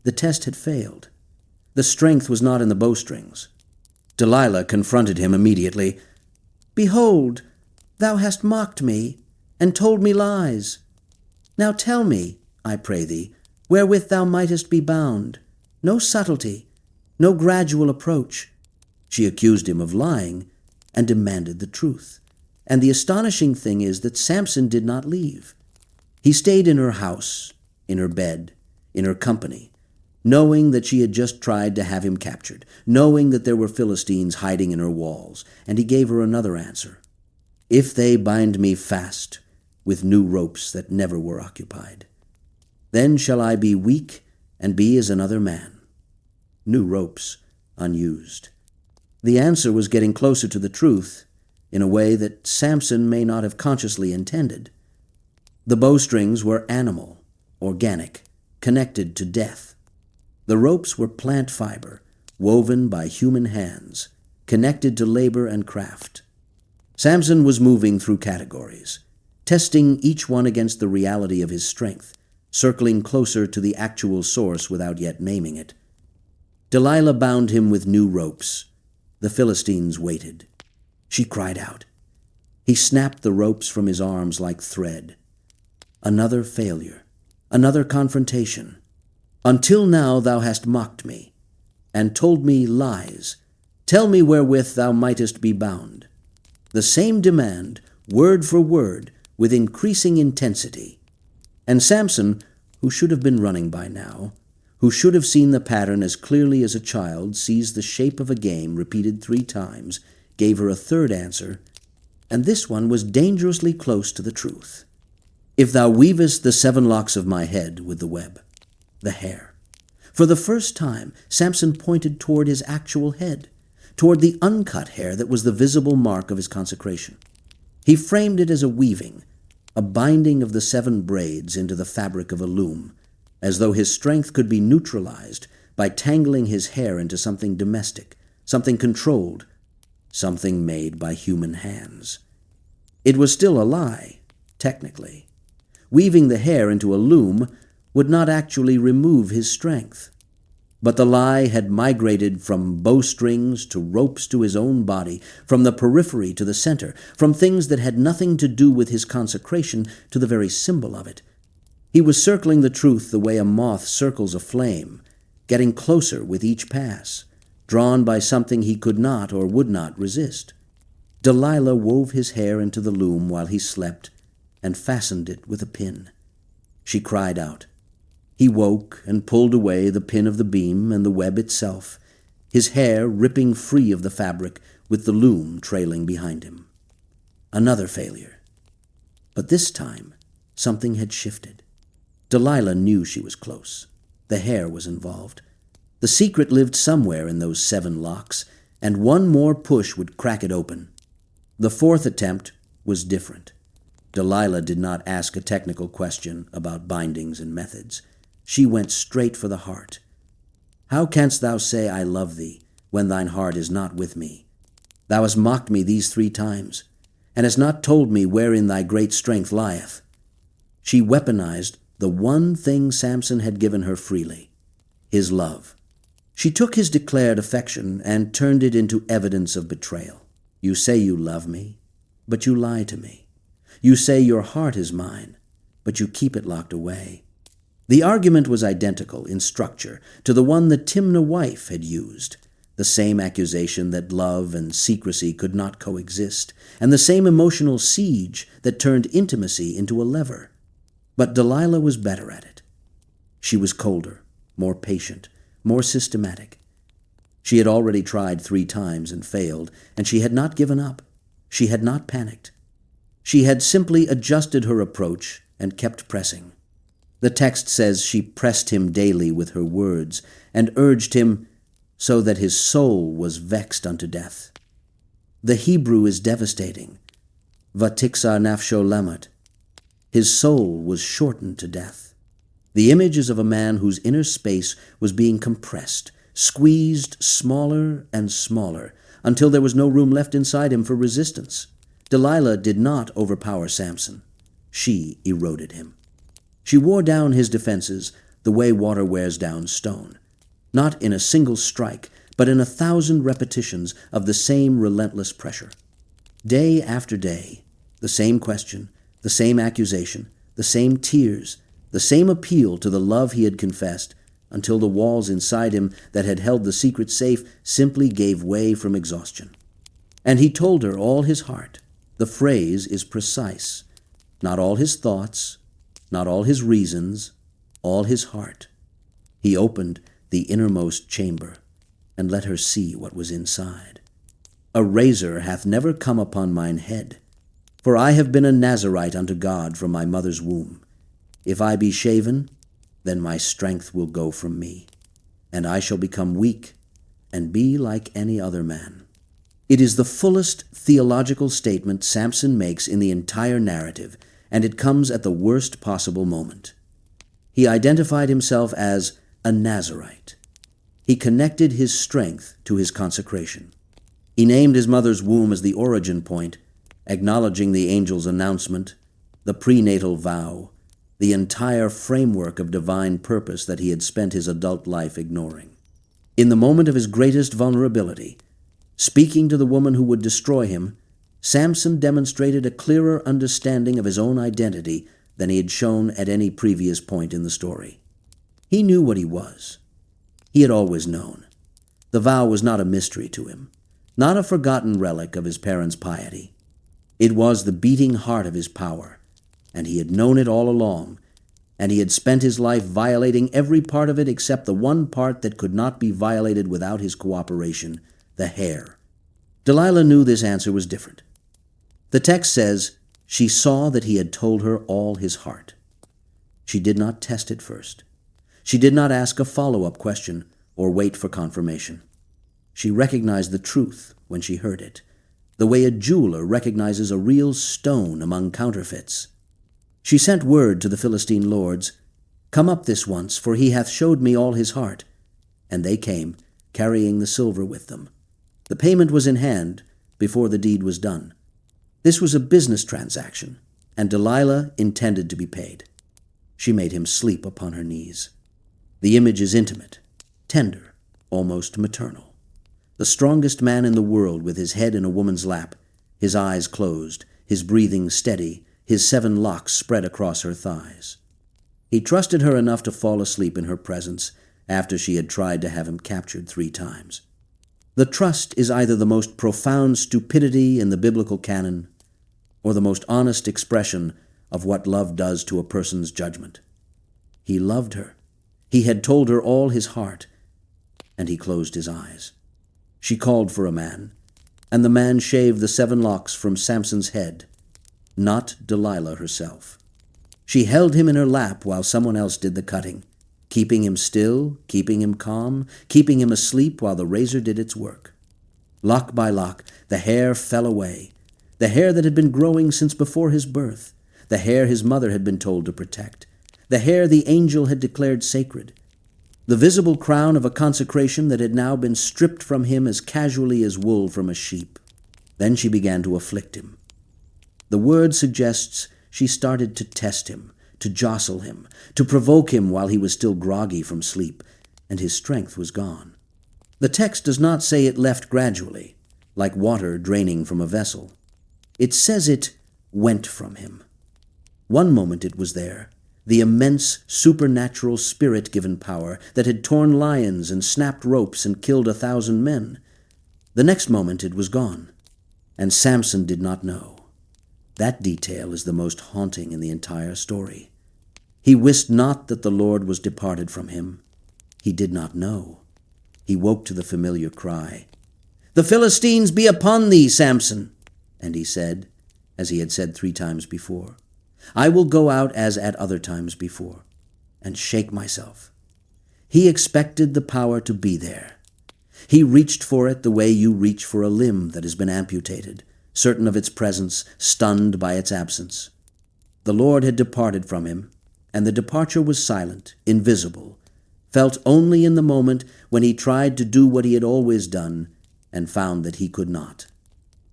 The test had failed. The strength was not in the bowstrings. Delilah confronted him immediately. "Behold, thou hast mocked me, and told me lies. Now tell me, I pray thee, wherewith thou mightest be bound. No subtlety, no gradual approach." She accused him of lying and demanded the truth. And the astonishing thing is that Samson did not leave. He stayed in her house, in her bed, in her company, knowing that she had just tried to have him captured, knowing that there were Philistines hiding in her walls, and he gave her another answer. "If they bind me fast with new ropes that never were occupied, then shall I be weak and be as another man." New ropes, unused. The answer was getting closer to the truth in a way that Samson may not have consciously intended. The bowstrings were animal, organic, connected to death. The ropes were plant fiber, woven by human hands, connected to labor and craft. Samson was moving through categories, testing each one against the reality of his strength, circling closer to the actual source without yet naming it. Delilah bound him with new ropes. The Philistines waited. She cried out. He snapped the ropes from his arms like thread. Another failure, another confrontation. "Until now thou hast mocked me, and told me lies. Tell me wherewith thou mightest be bound." The same demand, word for word, with increasing intensity. And Samson, who should have been running by now, who should have seen the pattern as clearly as a child sees the shape of a game repeated 3 times, gave her a third answer, and this one was dangerously close to the truth. "If thou weavest the 7 locks of my head with the web," the hair. For the first time, Samson pointed toward his actual head, toward the uncut hair that was the visible mark of his consecration. He framed it as a weaving, a binding of the 7 braids into the fabric of a loom, as though his strength could be neutralized by tangling his hair into something domestic, something controlled, something made by human hands. It was still a lie, technically. Weaving the hair into a loom would not actually remove his strength. But the lie had migrated from bowstrings to ropes to his own body, from the periphery to the center, from things that had nothing to do with his consecration to the very symbol of it. He was circling the truth the way a moth circles a flame, getting closer with each pass, drawn by something he could not or would not resist. Delilah wove his hair into the loom while he slept and fastened it with a pin. She cried out. He woke and pulled away the pin of the beam and the web itself, his hair ripping free of the fabric with the loom trailing behind him. Another failure. But this time, something had shifted. Delilah knew she was close. The hair was involved. The secret lived somewhere in those 7 locks, and one more push would crack it open. The 4th attempt was different. Delilah did not ask a technical question about bindings and methods. She went straight for the heart. How canst thou say, I love thee, when thine heart is not with me? Thou hast mocked me these 3 times, and hast not told me wherein thy great strength lieth. She weaponized the one thing Samson had given her freely, his love. She took his declared affection and turned it into evidence of betrayal. You say you love me, but you lie to me. You say your heart is mine, but you keep it locked away. The argument was identical in structure to the one the Timnah wife had used, the same accusation that love and secrecy could not coexist, and the same emotional siege that turned intimacy into a lever. But Delilah was better at it. She was colder, more patient, more systematic. She had already tried 3 times and failed, and she had not given up. She had not panicked. She had simply adjusted her approach and kept pressing. The text says she pressed him daily with her words and urged him so that his soul was vexed unto death. The Hebrew is devastating. Vatiksa nafsho lamat. His soul was shortened to death. The image is of a man whose inner space was being compressed, squeezed smaller and smaller, until there was no room left inside him for resistance. Delilah did not overpower Samson. She eroded him. She wore down his defenses the way water wears down stone, not in a single strike, but in 1,000 repetitions of the same relentless pressure. Day after day, the same question, the same accusation, the same tears, the same appeal to the love he had confessed, until the walls inside him that had held the secret safe simply gave way from exhaustion. And he told her all his heart. The phrase is precise. Not all his thoughts, not all his reasons, all his heart. He opened the innermost chamber and let her see what was inside. A razor hath never come upon mine head, for I have been a Nazarite unto God from my mother's womb. If I be shaven, then my strength will go from me, and I shall become weak and be like any other man. It is the fullest theological statement Samson makes in the entire narrative, and it comes at the worst possible moment. He identified himself as a Nazarite. He connected his strength to his consecration. He named his mother's womb as the origin point, acknowledging the angel's announcement, the prenatal vow, the entire framework of divine purpose that he had spent his adult life ignoring. In the moment of his greatest vulnerability, speaking to the woman who would destroy him, Samson demonstrated a clearer understanding of his own identity than he had shown at any previous point in the story. He knew what he was. He had always known. The vow was not a mystery to him, not a forgotten relic of his parents' piety. It was the beating heart of his power, and he had known it all along, and he had spent his life violating every part of it except the one part that could not be violated without his cooperation, the hair. Delilah knew this answer was different. The text says, she saw that he had told her all his heart. She did not test it first. She did not ask a follow-up question or wait for confirmation. She recognized the truth when she heard it, the way a jeweler recognizes a real stone among counterfeits. She sent word to the Philistine lords, Come up this once, for he hath showed me all his heart. And they came, carrying the silver with them. The payment was in hand before the deed was done. This was a business transaction, and Delilah intended to be paid. She made him sleep upon her knees. The image is intimate, tender, almost maternal. The strongest man in the world with his head in a woman's lap, his eyes closed, his breathing steady, his 7 locks spread across her thighs. He trusted her enough to fall asleep in her presence after she had tried to have him captured 3 times. The trust is either the most profound stupidity in the biblical canon or the most honest expression of what love does to a person's judgment. He loved her. He had told her all his heart, and he closed his eyes. She called for a man, and the man shaved the 7 locks from Samson's head, not Delilah herself. She held him in her lap while someone else did the cutting, keeping him still, keeping him calm, keeping him asleep while the razor did its work. Lock by lock, the hair fell away, the hair that had been growing since before his birth, the hair his mother had been told to protect, the hair the angel had declared sacred, the visible crown of a consecration that had now been stripped from him as casually as wool from a sheep. Then she began to afflict him. The word suggests she started to test him, to jostle him, to provoke him while he was still groggy from sleep, and his strength was gone. The text does not say it left gradually, like water draining from a vessel. It says it went from him. One moment it was there, the immense supernatural spirit-given power that had torn lions and snapped ropes and killed 1,000 men. The next moment it was gone, and Samson did not know. That detail is the most haunting in the entire story. He wist not that the Lord was departed from him. He did not know. He woke to the familiar cry, "The Philistines be upon thee, Samson!" And he said, as he had said 3 times before, "I will go out as at other times before, and shake myself." He expected the power to be there. He reached for it the way you reach for a limb that has been amputated, certain of its presence, stunned by its absence. The Lord had departed from him, and the departure was silent, invisible, felt only in the moment when he tried to do what he had always done and found that he could not.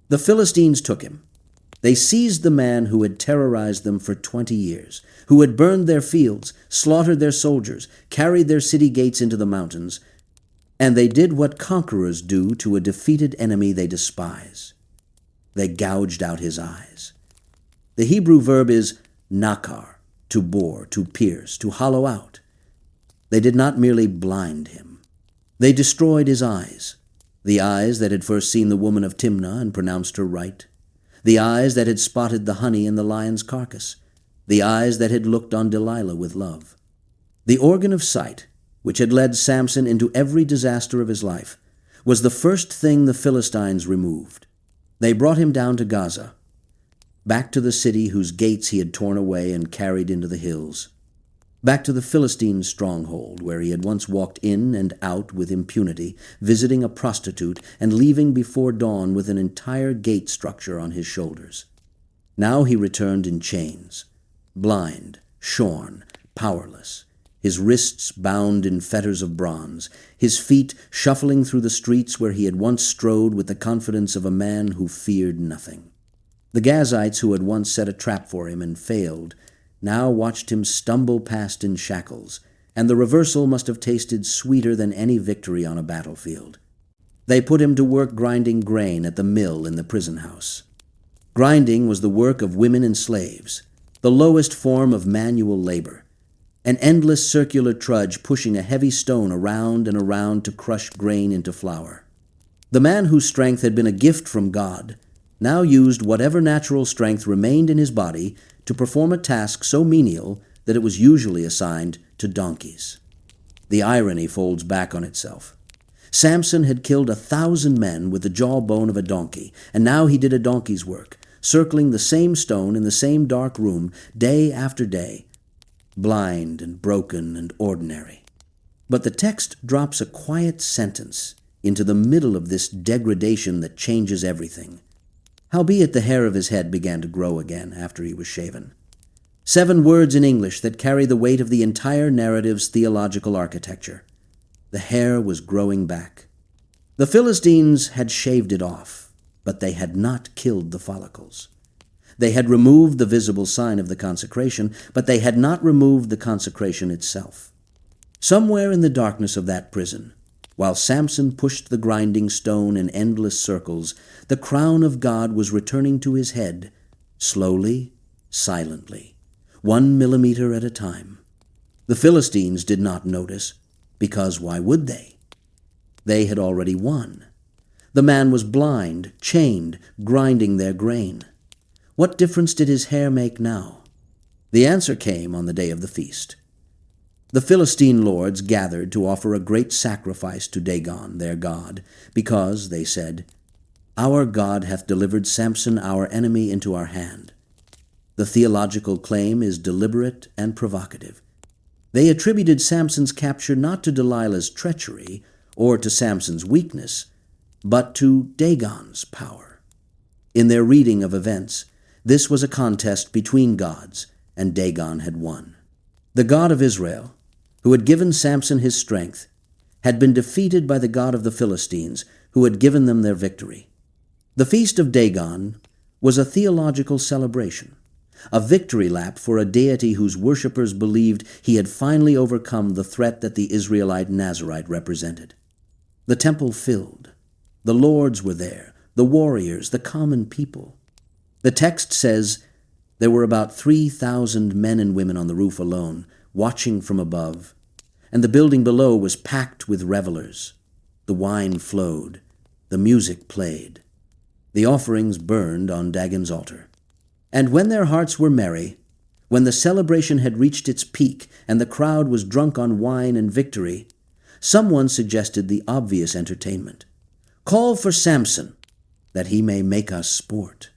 The Philistines took him. They seized the man who had terrorized them for 20 years, who had burned their fields, slaughtered their soldiers, carried their city gates into the mountains, and they did what conquerors do to a defeated enemy they despise. They gouged out his eyes. The Hebrew verb is nakar, to bore, to pierce, to hollow out. They did not merely blind him. They destroyed his eyes, the eyes that had first seen the woman of Timnah and pronounced her right, the eyes that had spotted the honey in the lion's carcass, the eyes that had looked on Delilah with love. The organ of sight, which had led Samson into every disaster of his life, was the first thing the Philistines removed. They brought him down to Gaza, back to the city whose gates he had torn away and carried into the hills, back to the Philistine stronghold where he had once walked in and out with impunity, visiting a prostitute and leaving before dawn with an entire gate structure on his shoulders. Now he returned in chains, blind, shorn, powerless, his wrists bound in fetters of bronze, his feet shuffling through the streets where he had once strode with the confidence of a man who feared nothing. The Gazites who had once set a trap for him and failed now watched him stumble past in shackles, and the reversal must have tasted sweeter than any victory on a battlefield. They put him to work grinding grain at the mill in the prison house. Grinding was the work of women and slaves, the lowest form of manual labor, an endless circular trudge pushing a heavy stone around and around to crush grain into flour. The man whose strength had been a gift from God now used whatever natural strength remained in his body to perform a task so menial that it was usually assigned to donkeys. The irony folds back on itself. Samson had killed 1,000 men with the jawbone of a donkey, and now he did a donkey's work, circling the same stone in the same dark room day after day, blind and broken and ordinary. But the text drops a quiet sentence into the middle of this degradation that changes everything. Howbeit the hair of his head began to grow again after he was shaven. 7 words in English that carry the weight of the entire narrative's theological architecture. The hair was growing back. The Philistines had shaved it off, but they had not killed the follicles. They had removed the visible sign of the consecration, but they had not removed the consecration itself. Somewhere in the darkness of that prison, while Samson pushed the grinding stone in endless circles, the crown of God was returning to his head, slowly, silently, 1 millimeter at a time. The Philistines did not notice. because why would they? They had already won. The man was blind, chained, grinding their grain. What difference did his hair make now? The answer came on the day of the feast. The Philistine lords gathered to offer a great sacrifice to Dagon, their god, because, they said, "Our God hath delivered Samson our enemy into our hand." The theological claim is deliberate and provocative. They attributed Samson's capture not to Delilah's treachery or to Samson's weakness, but to Dagon's power. In their reading of events, this was a contest between gods, and Dagon had won. The God of Israel, who had given Samson his strength, had been defeated by the God of the Philistines, who had given them their victory. The feast of Dagon was a theological celebration, a victory lap for a deity whose worshippers believed he had finally overcome the threat that the Israelite Nazarite represented. The temple filled. The lords were there, the warriors, the common people. The text says there were about 3,000 men and women on the roof alone, watching from above, and the building below was packed with revelers. The wine flowed, the music played, the offerings burned on Dagon's altar. And when their hearts were merry, when the celebration had reached its peak and the crowd was drunk on wine and victory, someone suggested the obvious entertainment. "Call for Samson, that he may make us sport."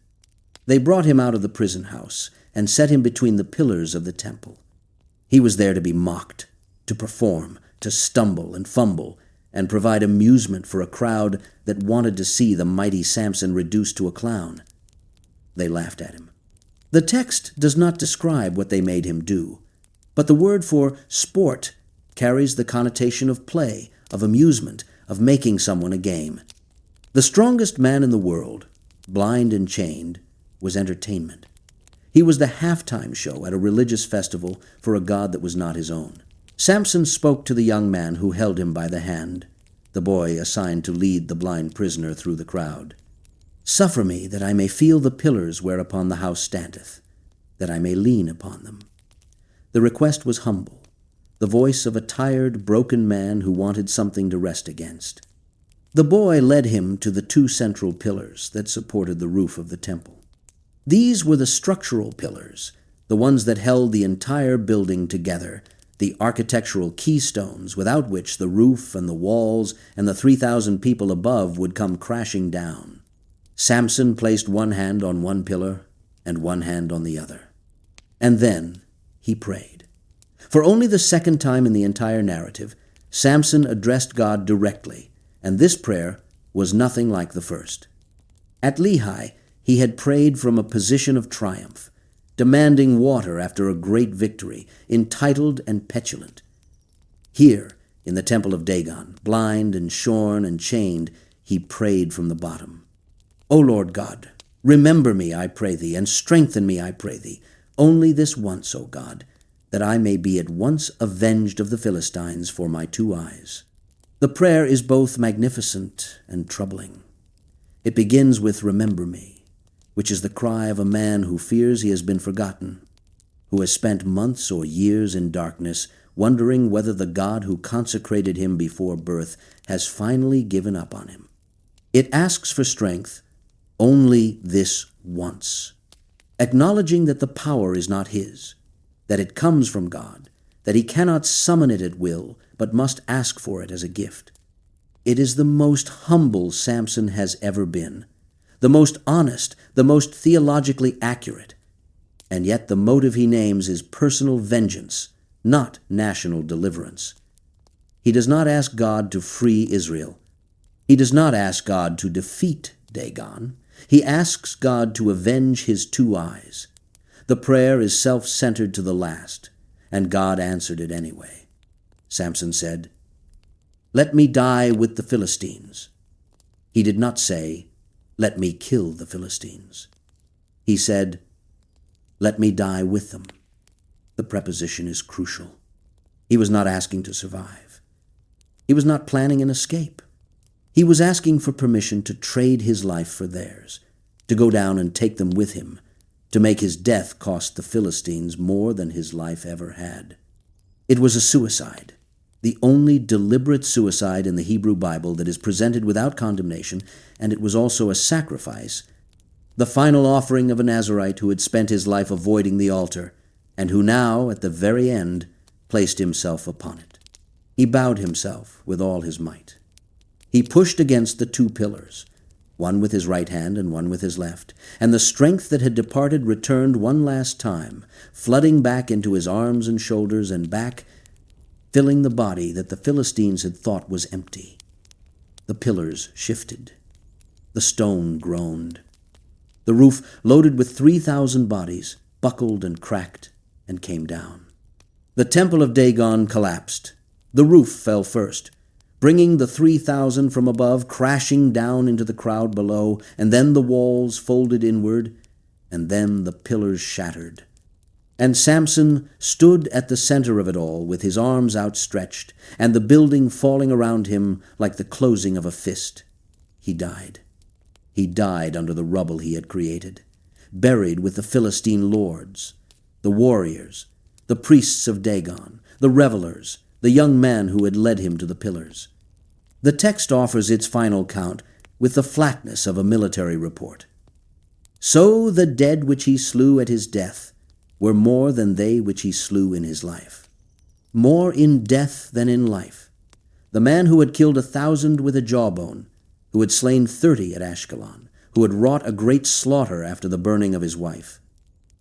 They brought him out of the prison house and set him between the pillars of the temple. He was there to be mocked, to perform, to stumble and fumble, and provide amusement for a crowd that wanted to see the mighty Samson reduced to a clown. They laughed at him. The text does not describe what they made him do, but the word for sport carries the connotation of play, of amusement, of making someone a game. The strongest man in the world, blind and chained, was entertainment. He was the halftime show at a religious festival for a god that was not his own. Samson spoke to the young man who held him by the hand, the boy assigned to lead the blind prisoner through the crowd. "Suffer me that I may feel the pillars whereupon the house standeth, that I may lean upon them." The request was humble, the voice of a tired, broken man who wanted something to rest against. The boy led him to the 2 central pillars that supported the roof of the temple. These were the structural pillars, the ones that held the entire building together, the architectural keystones without which the roof and the walls and the 3,000 people above would come crashing down. Samson placed one hand on one pillar and one hand on the other. And then he prayed. For only the second time in the entire narrative, Samson addressed God directly, and this prayer was nothing like the first. At Lehi, he had prayed from a position of triumph, demanding water after a great victory, entitled and petulant. Here, in the temple of Dagon, blind and shorn and chained, he prayed from the bottom. "O Lord God, remember me, I pray thee, and strengthen me, I pray thee, only this once, O God, that I may be at once avenged of the Philistines for my 2 eyes." The prayer is both magnificent and troubling. It begins with "remember me," which is the cry of a man who fears he has been forgotten, who has spent months or years in darkness, wondering whether the God who consecrated him before birth has finally given up on him. It asks for strength only this once, acknowledging that the power is not his, that it comes from God, that he cannot summon it at will, but must ask for it as a gift. It is the most humble Samson has ever been, the most honest, the most theologically accurate, and yet the motive he names is personal vengeance, not national deliverance. He does not ask God to free Israel. He does not ask God to defeat Dagon. He asks God to avenge his 2 eyes. The prayer is self-centered to the last, and God answered it anyway. Samson said, "Let me die with the Philistines." He did not say, "Let me kill the Philistines." He said, "Let me die with them." The preposition is crucial. He was not asking to survive. He was not planning an escape. He was asking for permission to trade his life for theirs, to go down and take them with him, to make his death cost the Philistines more than his life ever had. It was a suicide, the only deliberate suicide in the Hebrew Bible that is presented without condemnation, and it was also a sacrifice, the final offering of a Nazarite who had spent his life avoiding the altar, and who now, at the very end, placed himself upon it. He bowed himself with all his might. He pushed against the two pillars, one with his right hand and one with his left, and the strength that had departed returned one last time, flooding back into his arms and shoulders and back, filling the body that the Philistines had thought was empty. The pillars shifted. The stone groaned. The roof, loaded with 3,000 bodies, buckled and cracked and came down. The temple of Dagon collapsed. The roof fell first, bringing the 3,000 from above crashing down into the crowd below, and then the walls folded inward, and then the pillars shattered. And Samson stood at the center of it all with his arms outstretched, and the building falling around him like the closing of a fist. He died. He died under the rubble he had created, buried with the Philistine lords, the warriors, the priests of Dagon, the revelers, the young man who had led him to the pillars. The text offers its final count with the flatness of a military report. So the dead which he slew at his death were more than they which he slew in his life. More in death than in life. The man who had killed 1,000 with a jawbone, who had slain 30 at Ashkelon, who had wrought a great slaughter after the burning of his wife,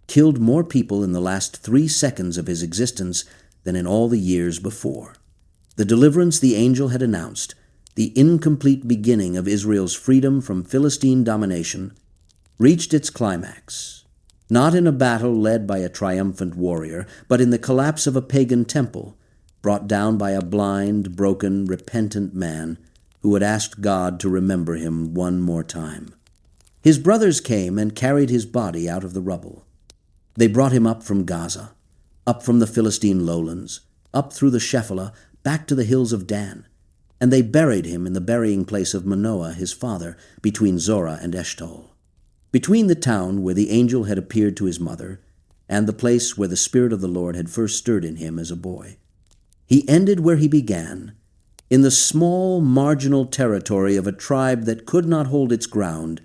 killed more people in the last 3 seconds of his existence than in all the years before. The deliverance the angel had announced, the incomplete beginning of Israel's freedom from Philistine domination, reached its climax, not in a battle led by a triumphant warrior, but in the collapse of a pagan temple, brought down by a blind, broken, repentant man who had asked God to remember him one more time. His brothers came and carried his body out of the rubble. They brought him up from Gaza, up from the Philistine lowlands, up through the Shephelah, back to the hills of Dan, and they buried him in the burying place of Manoah, his father, between Zorah and Eshtaol, between the town where the angel had appeared to his mother, and the place where the Spirit of the Lord had first stirred in him as a boy. He ended where he began, in the small, marginal territory of a tribe that could not hold its ground,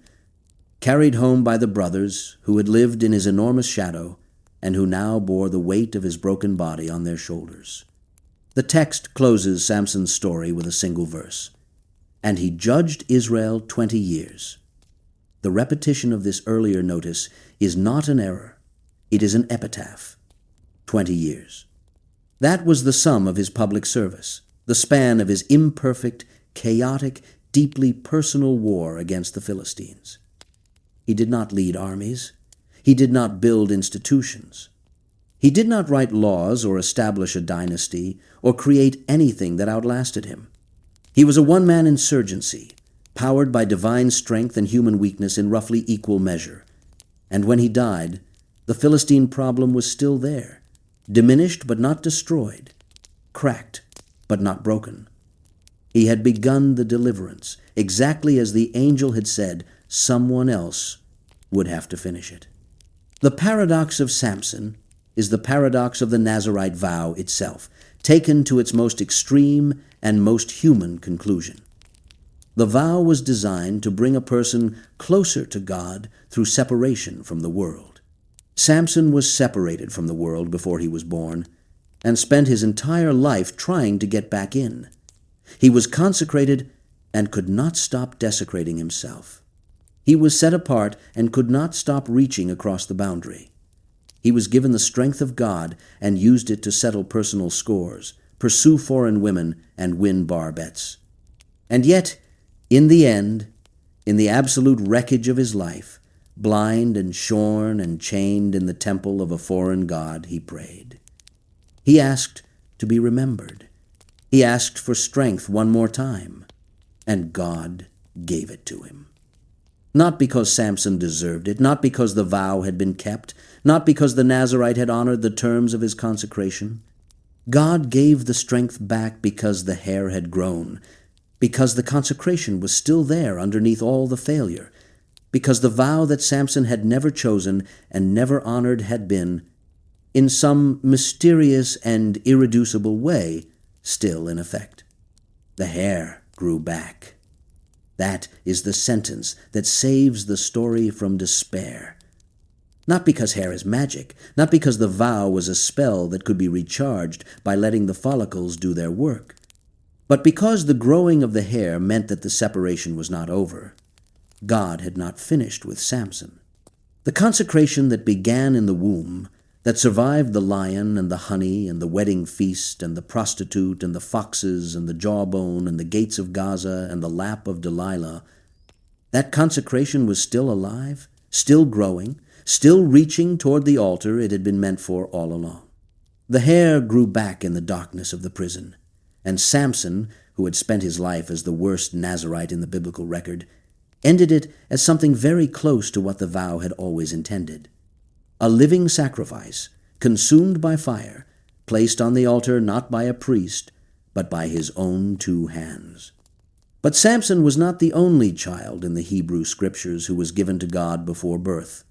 carried home by the brothers who had lived in his enormous shadow, and who now bore the weight of his broken body on their shoulders. The text closes Samson's story with a single verse. And he judged Israel 20 years. The repetition of this earlier notice is not an error. It is an epitaph. 20 years. That was the sum of his public service, the span of his imperfect, chaotic, deeply personal war against the Philistines. He did not lead armies. He did not build institutions. He did not write laws or establish a dynasty or create anything that outlasted him. He was a one-man insurgency, powered by divine strength and human weakness in roughly equal measure. And when he died, the Philistine problem was still there, diminished but not destroyed, cracked but not broken. He had begun the deliverance, exactly as the angel had said someone else would have to finish it. The paradox of Samson is the paradox of the Nazarite vow itself, taken to its most extreme and most human conclusion. The vow was designed to bring a person closer to God through separation from the world. Samson was separated from the world before he was born, and spent his entire life trying to get back in. He was consecrated and could not stop desecrating himself. He was set apart and could not stop reaching across the boundary. He was given the strength of God and used it to settle personal scores, pursue foreign women, and win bar bets. And yet, in the end, in the absolute wreckage of his life, blind and shorn and chained in the temple of a foreign god, he prayed. He asked to be remembered. He asked for strength one more time, and God gave it to him. Not because Samson deserved it, not because the vow had been kept, not because the Nazarite had honored the terms of his consecration. God gave the strength back because the hair had grown, because the consecration was still there underneath all the failure, because the vow that Samson had never chosen and never honored had been, in some mysterious and irreducible way, still in effect. The hair grew back. That is the sentence that saves the story from despair. Not because hair is magic, not because the vow was a spell that could be recharged by letting the follicles do their work, but because the growing of the hair meant that the separation was not over. God had not finished with Samson. The consecration that began in the womb, that survived the lion and the honey and the wedding feast and the prostitute and the foxes and the jawbone and the gates of Gaza and the lap of Delilah, that consecration was still alive, still growing, still reaching toward the altar it had been meant for all along. The hair grew back in the darkness of the prison, and Samson, who had spent his life as the worst Nazarite in the biblical record, ended it as something very close to what the vow had always intended. A living sacrifice, consumed by fire, placed on the altar not by a priest, but by his own 2 hands. But Samson was not the only child in the Hebrew Scriptures who was given to God before birth.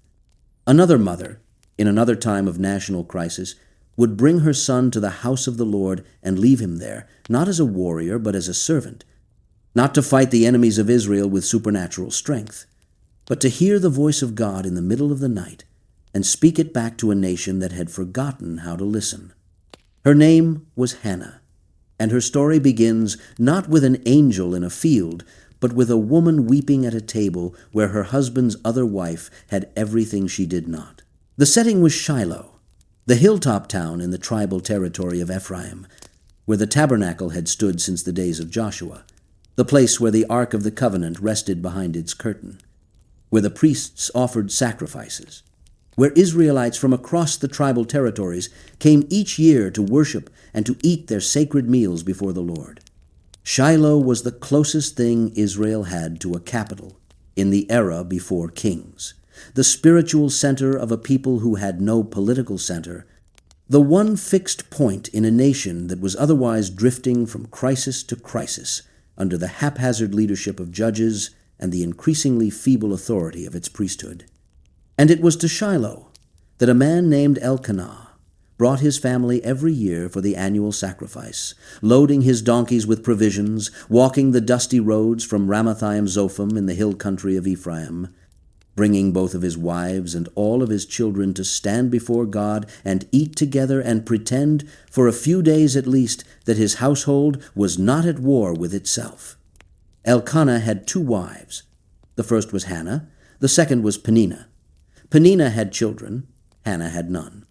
Another mother, in another time of national crisis, would bring her son to the house of the Lord and leave him there, not as a warrior, but as a servant, not to fight the enemies of Israel with supernatural strength, but to hear the voice of God in the middle of the night and speak it back to a nation that had forgotten how to listen. Her name was Hannah, and her story begins not with an angel in a field, but with a woman weeping at a table where her husband's other wife had everything she did not. The setting was Shiloh, the hilltop town in the tribal territory of Ephraim, where the tabernacle had stood since the days of Joshua, the place where the Ark of the Covenant rested behind its curtain, where the priests offered sacrifices, where Israelites from across the tribal territories came each year to worship and to eat their sacred meals before the Lord. Shiloh was the closest thing Israel had to a capital in the era before kings, the spiritual center of a people who had no political center, the one fixed point in a nation that was otherwise drifting from crisis to crisis under the haphazard leadership of judges and the increasingly feeble authority of its priesthood. And it was to Shiloh that a man named Elkanah brought his family every year for the annual sacrifice, loading his donkeys with provisions, walking the dusty roads from Ramathaim Zophim in the hill country of Ephraim, bringing both of his wives and all of his children to stand before God and eat together and pretend, for a few days at least, that his household was not at war with itself. Elkanah had 2 wives. The first was Hannah, the second was Peninnah. Peninnah had children, Hannah had none.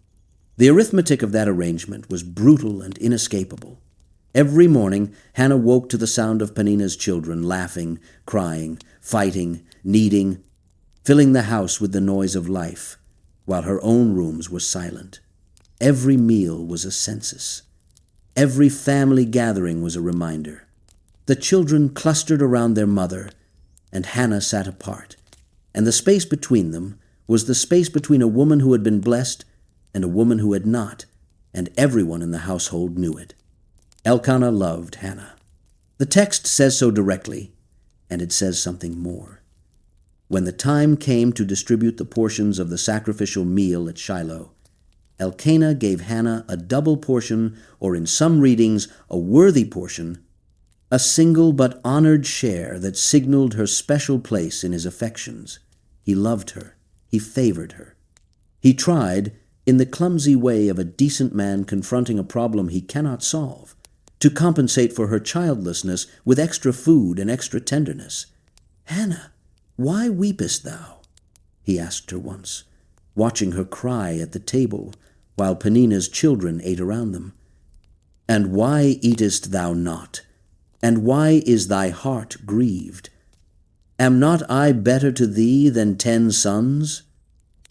The arithmetic of that arrangement was brutal and inescapable. Every morning, Hannah woke to the sound of Peninnah's children laughing, crying, fighting, kneading, filling the house with the noise of life, while her own rooms were silent. Every meal was a census. Every family gathering was a reminder. The children clustered around their mother, and Hannah sat apart, and the space between them was the space between a woman who had been blessed and a woman who had not, and everyone in the household knew it. Elkanah loved Hannah. The text says so directly, and it says something more. When the time came to distribute the portions of the sacrificial meal at Shiloh, Elkanah gave Hannah a double portion, or in some readings, a worthy portion, a single but honored share that signaled her special place in his affections. He loved her. He favored her. He tried, in the clumsy way of a decent man confronting a problem he cannot solve, to compensate for her childlessness with extra food and extra tenderness. "Hannah, why weepest thou?" he asked her once, watching her cry at the table while Peninnah's children ate around them. "And why eatest thou not? And why is thy heart grieved? Am not I better to thee than 10 sons?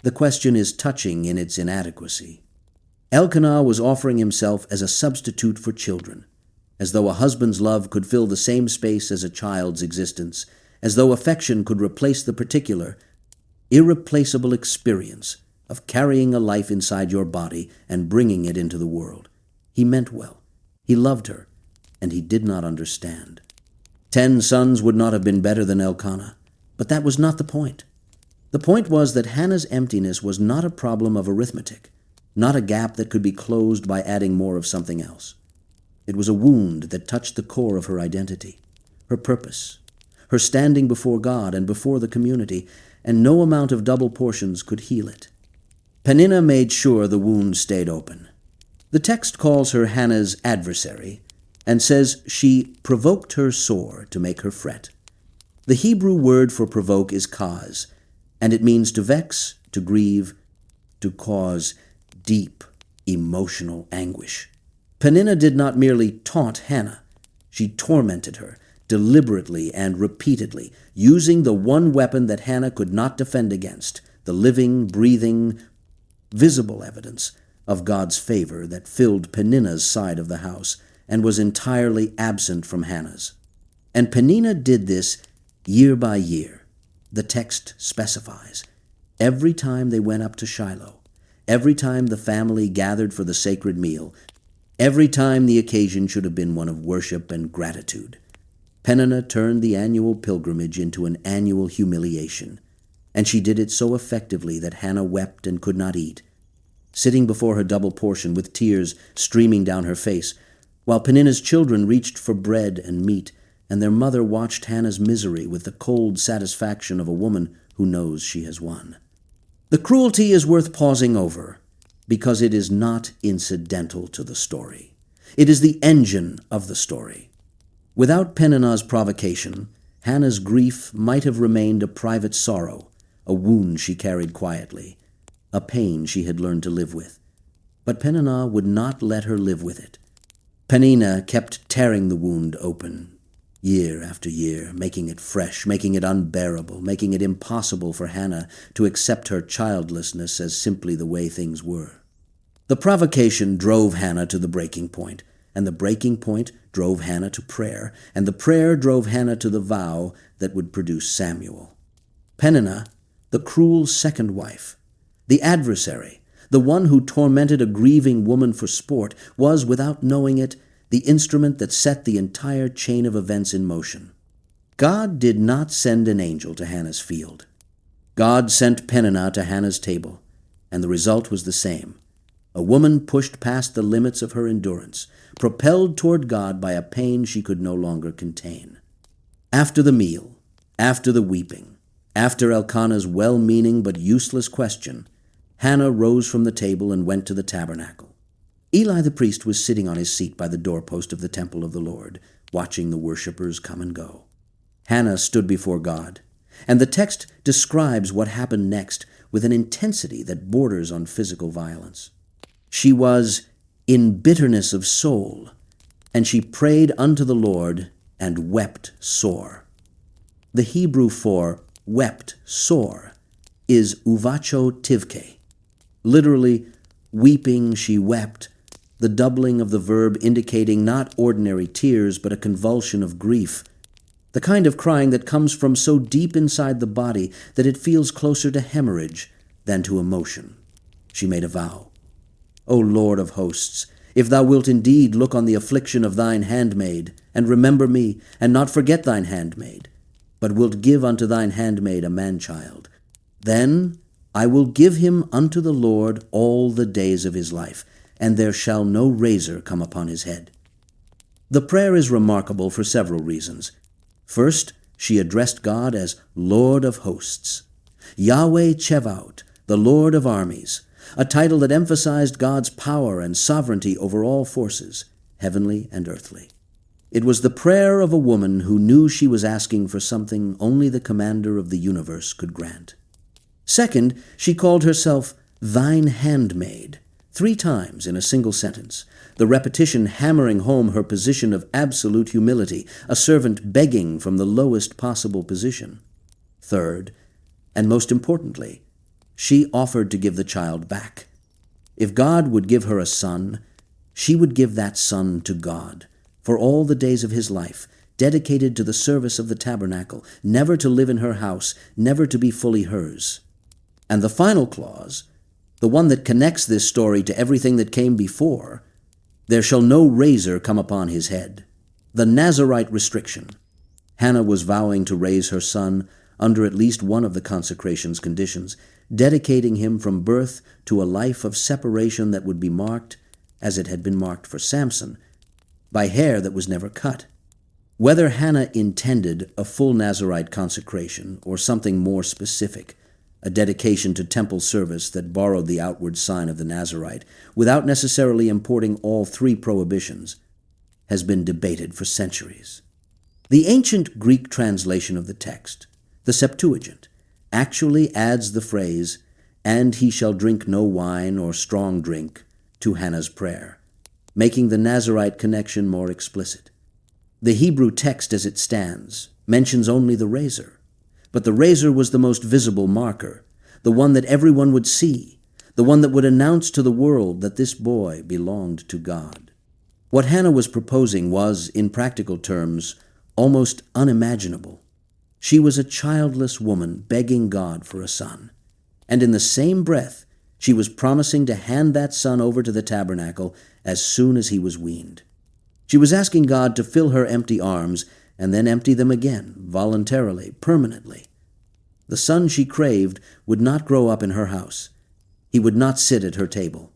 The question is touching in its inadequacy. Elkanah was offering himself as a substitute for children, as though a husband's love could fill the same space as a child's existence, as though affection could replace the particular, irreplaceable experience of carrying a life inside your body and bringing it into the world. He meant well. He loved her, and he did not understand. 10 sons would not have been better than Elkanah, but that was not the point. The point was that Hannah's emptiness was not a problem of arithmetic, not a gap that could be closed by adding more of something else. It was a wound that touched the core of her identity, her purpose, her standing before God and before the community, and no amount of double portions could heal it. Peninnah made sure the wound stayed open. The text calls her Hannah's adversary and says she provoked her sore to make her fret. The Hebrew word for provoke is kaz, and it means to vex, to grieve, to cause deep emotional anguish. Peninnah did not merely taunt Hannah, she tormented her deliberately and repeatedly, using the one weapon that Hannah could not defend against, the living, breathing, visible evidence of God's favor that filled Peninnah's side of the house and was entirely absent from Hannah's. And Peninnah did this year by year. The text specifies. Every time they went up to Shiloh, every time the family gathered for the sacred meal, every time the occasion should have been one of worship and gratitude, Peninnah turned the annual pilgrimage into an annual humiliation, and she did it so effectively that Hannah wept and could not eat, sitting before her double portion with tears streaming down her face, while Peninnah's children reached for bread and meat, and their mother watched Hannah's misery with the cold satisfaction of a woman who knows she has won. The cruelty is worth pausing over, because it is not incidental to the story. It is the engine of the story. Without Peninnah's provocation, Hannah's grief might have remained a private sorrow, a wound she carried quietly, a pain she had learned to live with. But Peninnah would not let her live with it. Peninnah kept tearing the wound open, year after year, making it fresh, making it unbearable, making it impossible for Hannah to accept her childlessness as simply the way things were. The provocation drove Hannah to the breaking point, and the breaking point drove Hannah to prayer, and the prayer drove Hannah to the vow that would produce Samuel. Peninnah, the cruel second wife, the adversary, the one who tormented a grieving woman for sport, was, without knowing it, the instrument that set the entire chain of events in motion. God did not send an angel to Hannah's field. God sent Peninnah to Hannah's table, and the result was the same. A woman pushed past the limits of her endurance, propelled toward God by a pain she could no longer contain. After the meal, after the weeping, after Elkanah's well-meaning but useless question, Hannah rose from the table and went to the tabernacle. Eli the priest was sitting on his seat by the doorpost of the temple of the Lord, watching the worshippers come and go. Hannah stood before God, and the text describes what happened next with an intensity that borders on physical violence. She was in bitterness of soul, and she prayed unto the Lord and wept sore. The Hebrew for wept sore is uvacho tivke. Literally, weeping she wept, the doubling of the verb indicating not ordinary tears but a convulsion of grief, the kind of crying that comes from so deep inside the body that it feels closer to hemorrhage than to emotion. She made a vow. O Lord of hosts, if thou wilt indeed look on the affliction of thine handmaid, and remember me, and not forget thine handmaid, but wilt give unto thine handmaid a man-child, then I will give him unto the Lord all the days of his life, and there shall no razor come upon his head. The prayer is remarkable for several reasons. First, she addressed God as Lord of hosts, Yahweh Chevaot, the Lord of armies, a title that emphasized God's power and sovereignty over all forces, heavenly and earthly. It was the prayer of a woman who knew she was asking for something only the commander of the universe could grant. Second, she called herself thine handmaid 3 times in a single sentence, the repetition hammering home her position of absolute humility, a servant begging from the lowest possible position. Third, and most importantly, she offered to give the child back. If God would give her a son, she would give that son to God for all the days of his life, dedicated to the service of the tabernacle, never to live in her house, never to be fully hers. And the final clause, the one that connects this story to everything that came before, there shall no razor come upon his head. The Nazarite restriction. Hannah was vowing to raise her son under at least one of the consecration's conditions, dedicating him from birth to a life of separation that would be marked, as it had been marked for Samson, by hair that was never cut. Whether Hannah intended a full Nazarite consecration or something more specific, a dedication to temple service that borrowed the outward sign of the Nazarite without necessarily importing all three prohibitions, has been debated for centuries. The ancient Greek translation of the text, the Septuagint, actually adds the phrase, "and he shall drink no wine or strong drink," to Hannah's prayer, making the Nazarite connection more explicit. The Hebrew text as it stands mentions only the razor, but the razor was the most visible marker, the one that everyone would see, the one that would announce to the world that this boy belonged to God. What Hannah was proposing was, in practical terms, almost unimaginable. She was a childless woman begging God for a son, and in the same breath, she was promising to hand that son over to the tabernacle as soon as he was weaned. She was asking God to fill her empty arms and then empty them again, voluntarily, permanently. The son she craved would not grow up in her house. He would not sit at her table.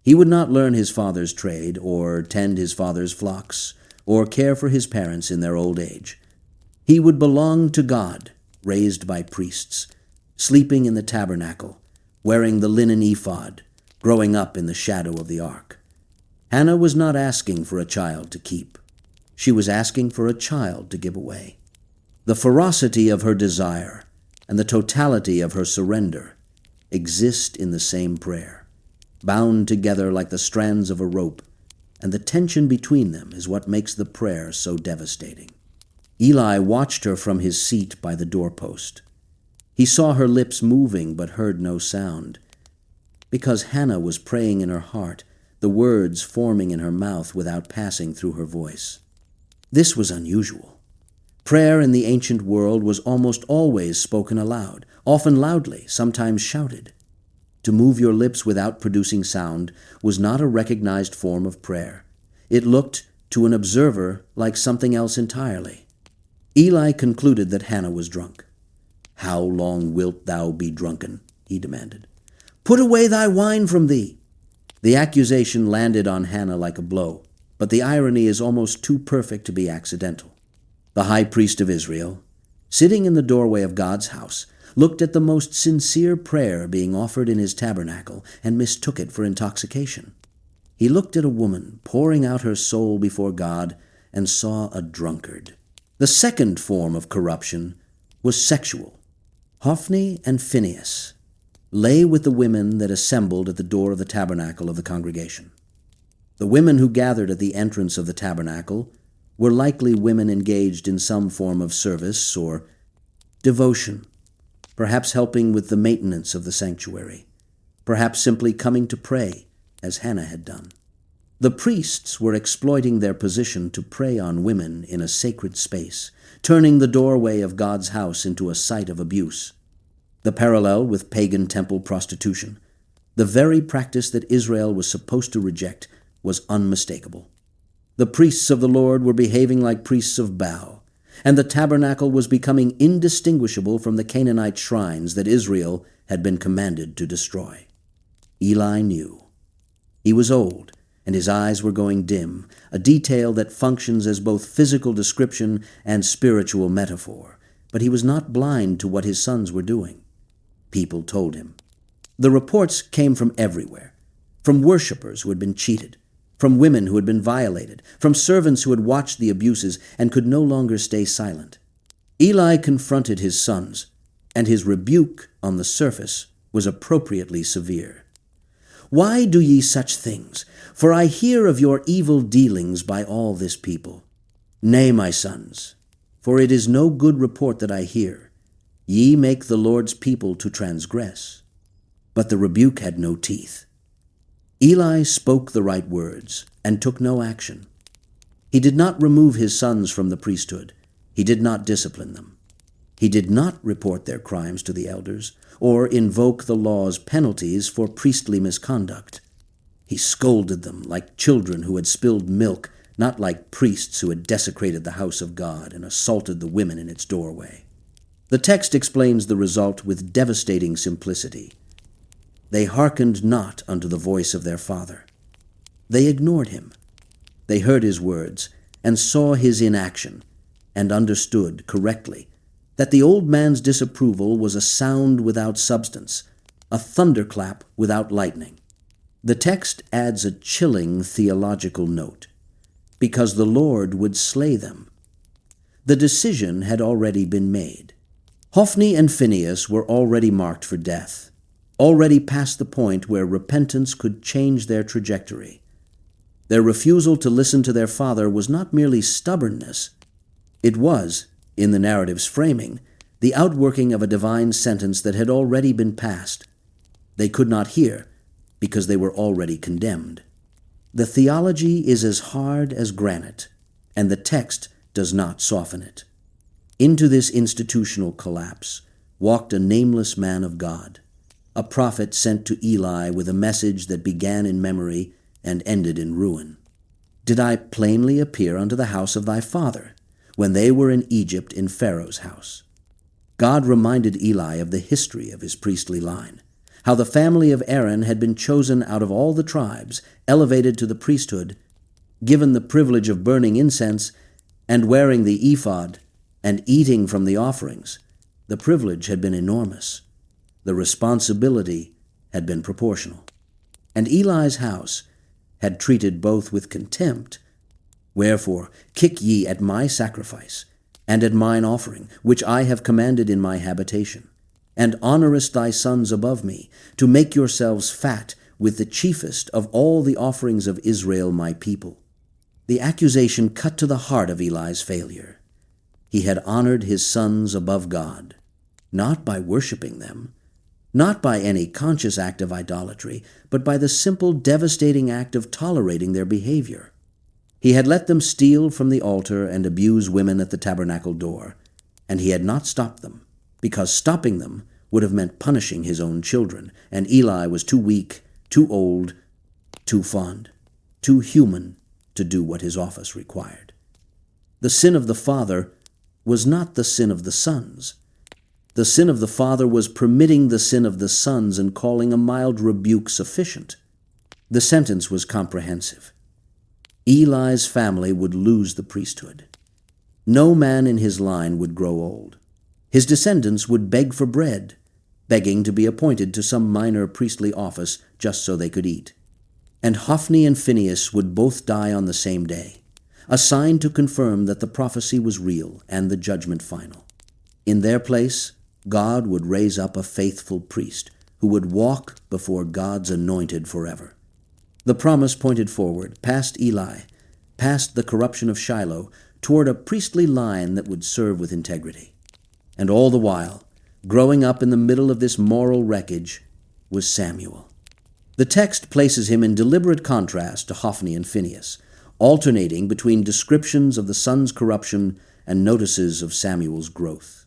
He would not learn his father's trade, or tend his father's flocks, or care for his parents in their old age. He would belong to God, raised by priests, sleeping in the tabernacle, wearing the linen ephod, growing up in the shadow of the ark. Hannah was not asking for a child to keep. She was asking for a child to give away. The ferocity of her desire and the totality of her surrender exist in the same prayer, bound together like the strands of a rope, and the tension between them is what makes the prayer so devastating. Eli watched her from his seat by the doorpost. He saw her lips moving but heard no sound. Because Hannah was praying in her heart, the words forming in her mouth without passing through her voice. This was unusual. Prayer in the ancient world was almost always spoken aloud, often loudly, sometimes shouted. To move your lips without producing sound was not a recognized form of prayer. It looked, to an observer, like something else entirely. Eli concluded that Hannah was drunk. "How long wilt thou be drunken?" he demanded. "Put away thy wine from thee." The accusation landed on Hannah like a blow, but the irony is almost too perfect to be accidental. The high priest of Israel, sitting in the doorway of God's house, looked at the most sincere prayer being offered in his tabernacle and mistook it for intoxication. He looked at a woman pouring out her soul before God and saw a drunkard. The second form of corruption was sexual. Hophni and Phinehas lay with the women that assembled at the door of the tabernacle of the congregation. The women who gathered at the entrance of the tabernacle were likely women engaged in some form of service or devotion, perhaps helping with the maintenance of the sanctuary, perhaps simply coming to pray, as Hannah had done. The priests were exploiting their position to prey on women in a sacred space, turning the doorway of God's house into a site of abuse. The parallel with pagan temple prostitution, the very practice that Israel was supposed to reject, was unmistakable. The priests of the Lord were behaving like priests of Baal, and the tabernacle was becoming indistinguishable from the Canaanite shrines that Israel had been commanded to destroy. Eli knew. He was old, and his eyes were going dim, a detail that functions as both physical description and spiritual metaphor, but he was not blind to what his sons were doing. People told him. The reports came from everywhere, from worshippers who had been cheated, from women who had been violated, from servants who had watched the abuses and could no longer stay silent. Eli confronted his sons, and his rebuke on the surface was appropriately severe. "Why do ye such things? For I hear of your evil dealings by all this people. Nay, my sons, for it is no good report that I hear. Ye make the Lord's people to transgress." But the rebuke had no teeth. Eli spoke the right words and took no action. He did not remove his sons from the priesthood. He did not discipline them. He did not report their crimes to the elders or invoke the law's penalties for priestly misconduct. He scolded them like children who had spilled milk, not like priests who had desecrated the house of God and assaulted the women in its doorway. The text explains the result with devastating simplicity. They hearkened not unto the voice of their father. They ignored him. They heard his words and saw his inaction and understood correctly that the old man's disapproval was a sound without substance, a thunderclap without lightning. The text adds a chilling theological note, because the Lord would slay them. The decision had already been made. Hophni and Phinehas were already marked for death, already past the point where repentance could change their trajectory. Their refusal to listen to their father was not merely stubbornness. It was, in the narrative's framing, the outworking of a divine sentence that had already been passed. They could not hear because they were already condemned. The theology is as hard as granite, and the text does not soften it. Into this institutional collapse walked a nameless man of God, a prophet sent to Eli with a message that began in memory and ended in ruin. Did I plainly appear unto the house of thy father, when they were in Egypt in Pharaoh's house? God reminded Eli of the history of his priestly line, how the family of Aaron had been chosen out of all the tribes, elevated to the priesthood, given the privilege of burning incense and wearing the ephod and eating from the offerings. The privilege had been enormous. The responsibility had been proportional. And Eli's house had treated both with contempt. Wherefore, kick ye at my sacrifice, and at mine offering, which I have commanded in my habitation, and honorest thy sons above me, to make yourselves fat with the chiefest of all the offerings of Israel my people. The accusation cut to the heart of Eli's failure. He had honored his sons above God, not by worshiping them, not by any conscious act of idolatry, but by the simple, devastating act of tolerating their behavior. He had let them steal from the altar and abuse women at the tabernacle door, and he had not stopped them, because stopping them would have meant punishing his own children, and Eli was too weak, too old, too fond, too human to do what his office required. The sin of the father was not the sin of the sons. The sin of the father was permitting the sin of the sons and calling a mild rebuke sufficient. The sentence was comprehensive. Eli's family would lose the priesthood. No man in his line would grow old. His descendants would beg for bread, begging to be appointed to some minor priestly office just so they could eat. And Hophni and Phinehas would both die on the same day, a sign to confirm that the prophecy was real and the judgment final. In their place, God would raise up a faithful priest who would walk before God's anointed forever. The promise pointed forward, past Eli, past the corruption of Shiloh, toward a priestly line that would serve with integrity. And all the while, growing up in the middle of this moral wreckage, was Samuel. The text places him in deliberate contrast to Hophni and Phinehas, alternating between descriptions of the son's corruption and notices of Samuel's growth.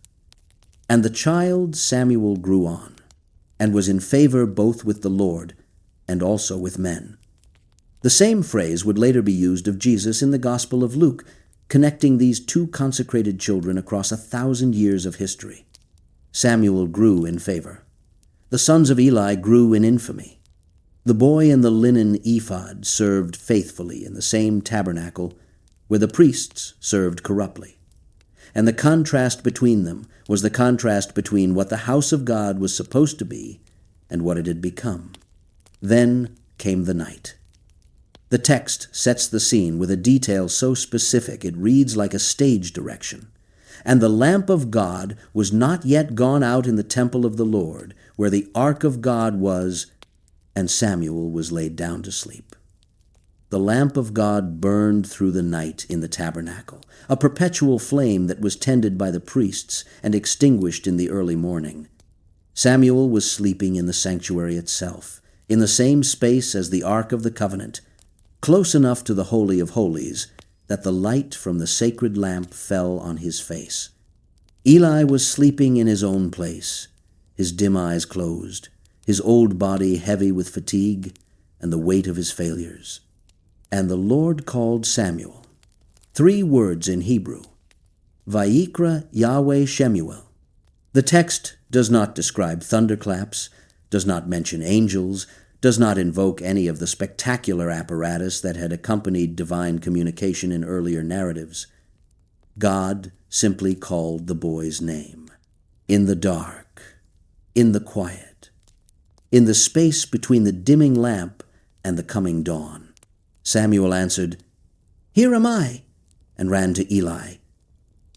And the child Samuel grew on, and was in favor both with the Lord and also with men. The same phrase would later be used of Jesus in the Gospel of Luke, connecting these two consecrated children across 1,000 years of history. Samuel grew in favor. The sons of Eli grew in infamy. The boy in the linen ephod served faithfully in the same tabernacle where the priests served corruptly. And the contrast between them was the contrast between what the house of God was supposed to be and what it had become. Then came the night. The text sets the scene with a detail so specific it reads like a stage direction. And the lamp of God was not yet gone out in the temple of the Lord, where the ark of God was, and Samuel was laid down to sleep. The lamp of God burned through the night in the tabernacle, a perpetual flame that was tended by the priests and extinguished in the early morning. Samuel was sleeping in the sanctuary itself, in the same space as the Ark of the Covenant, close enough to the Holy of Holies that the light from the sacred lamp fell on his face. Eli was sleeping in his own place, his dim eyes closed, his old body heavy with fatigue and the weight of his failures. And the Lord called Samuel. 3 words in Hebrew. Vayikra Yahweh Shemuel. The text does not describe thunderclaps, does not mention angels, does not invoke any of the spectacular apparatus that had accompanied divine communication in earlier narratives. God simply called the boy's name. In the dark, in the quiet, in the space between the dimming lamp and the coming dawn, Samuel answered, "Here am I," and ran to Eli.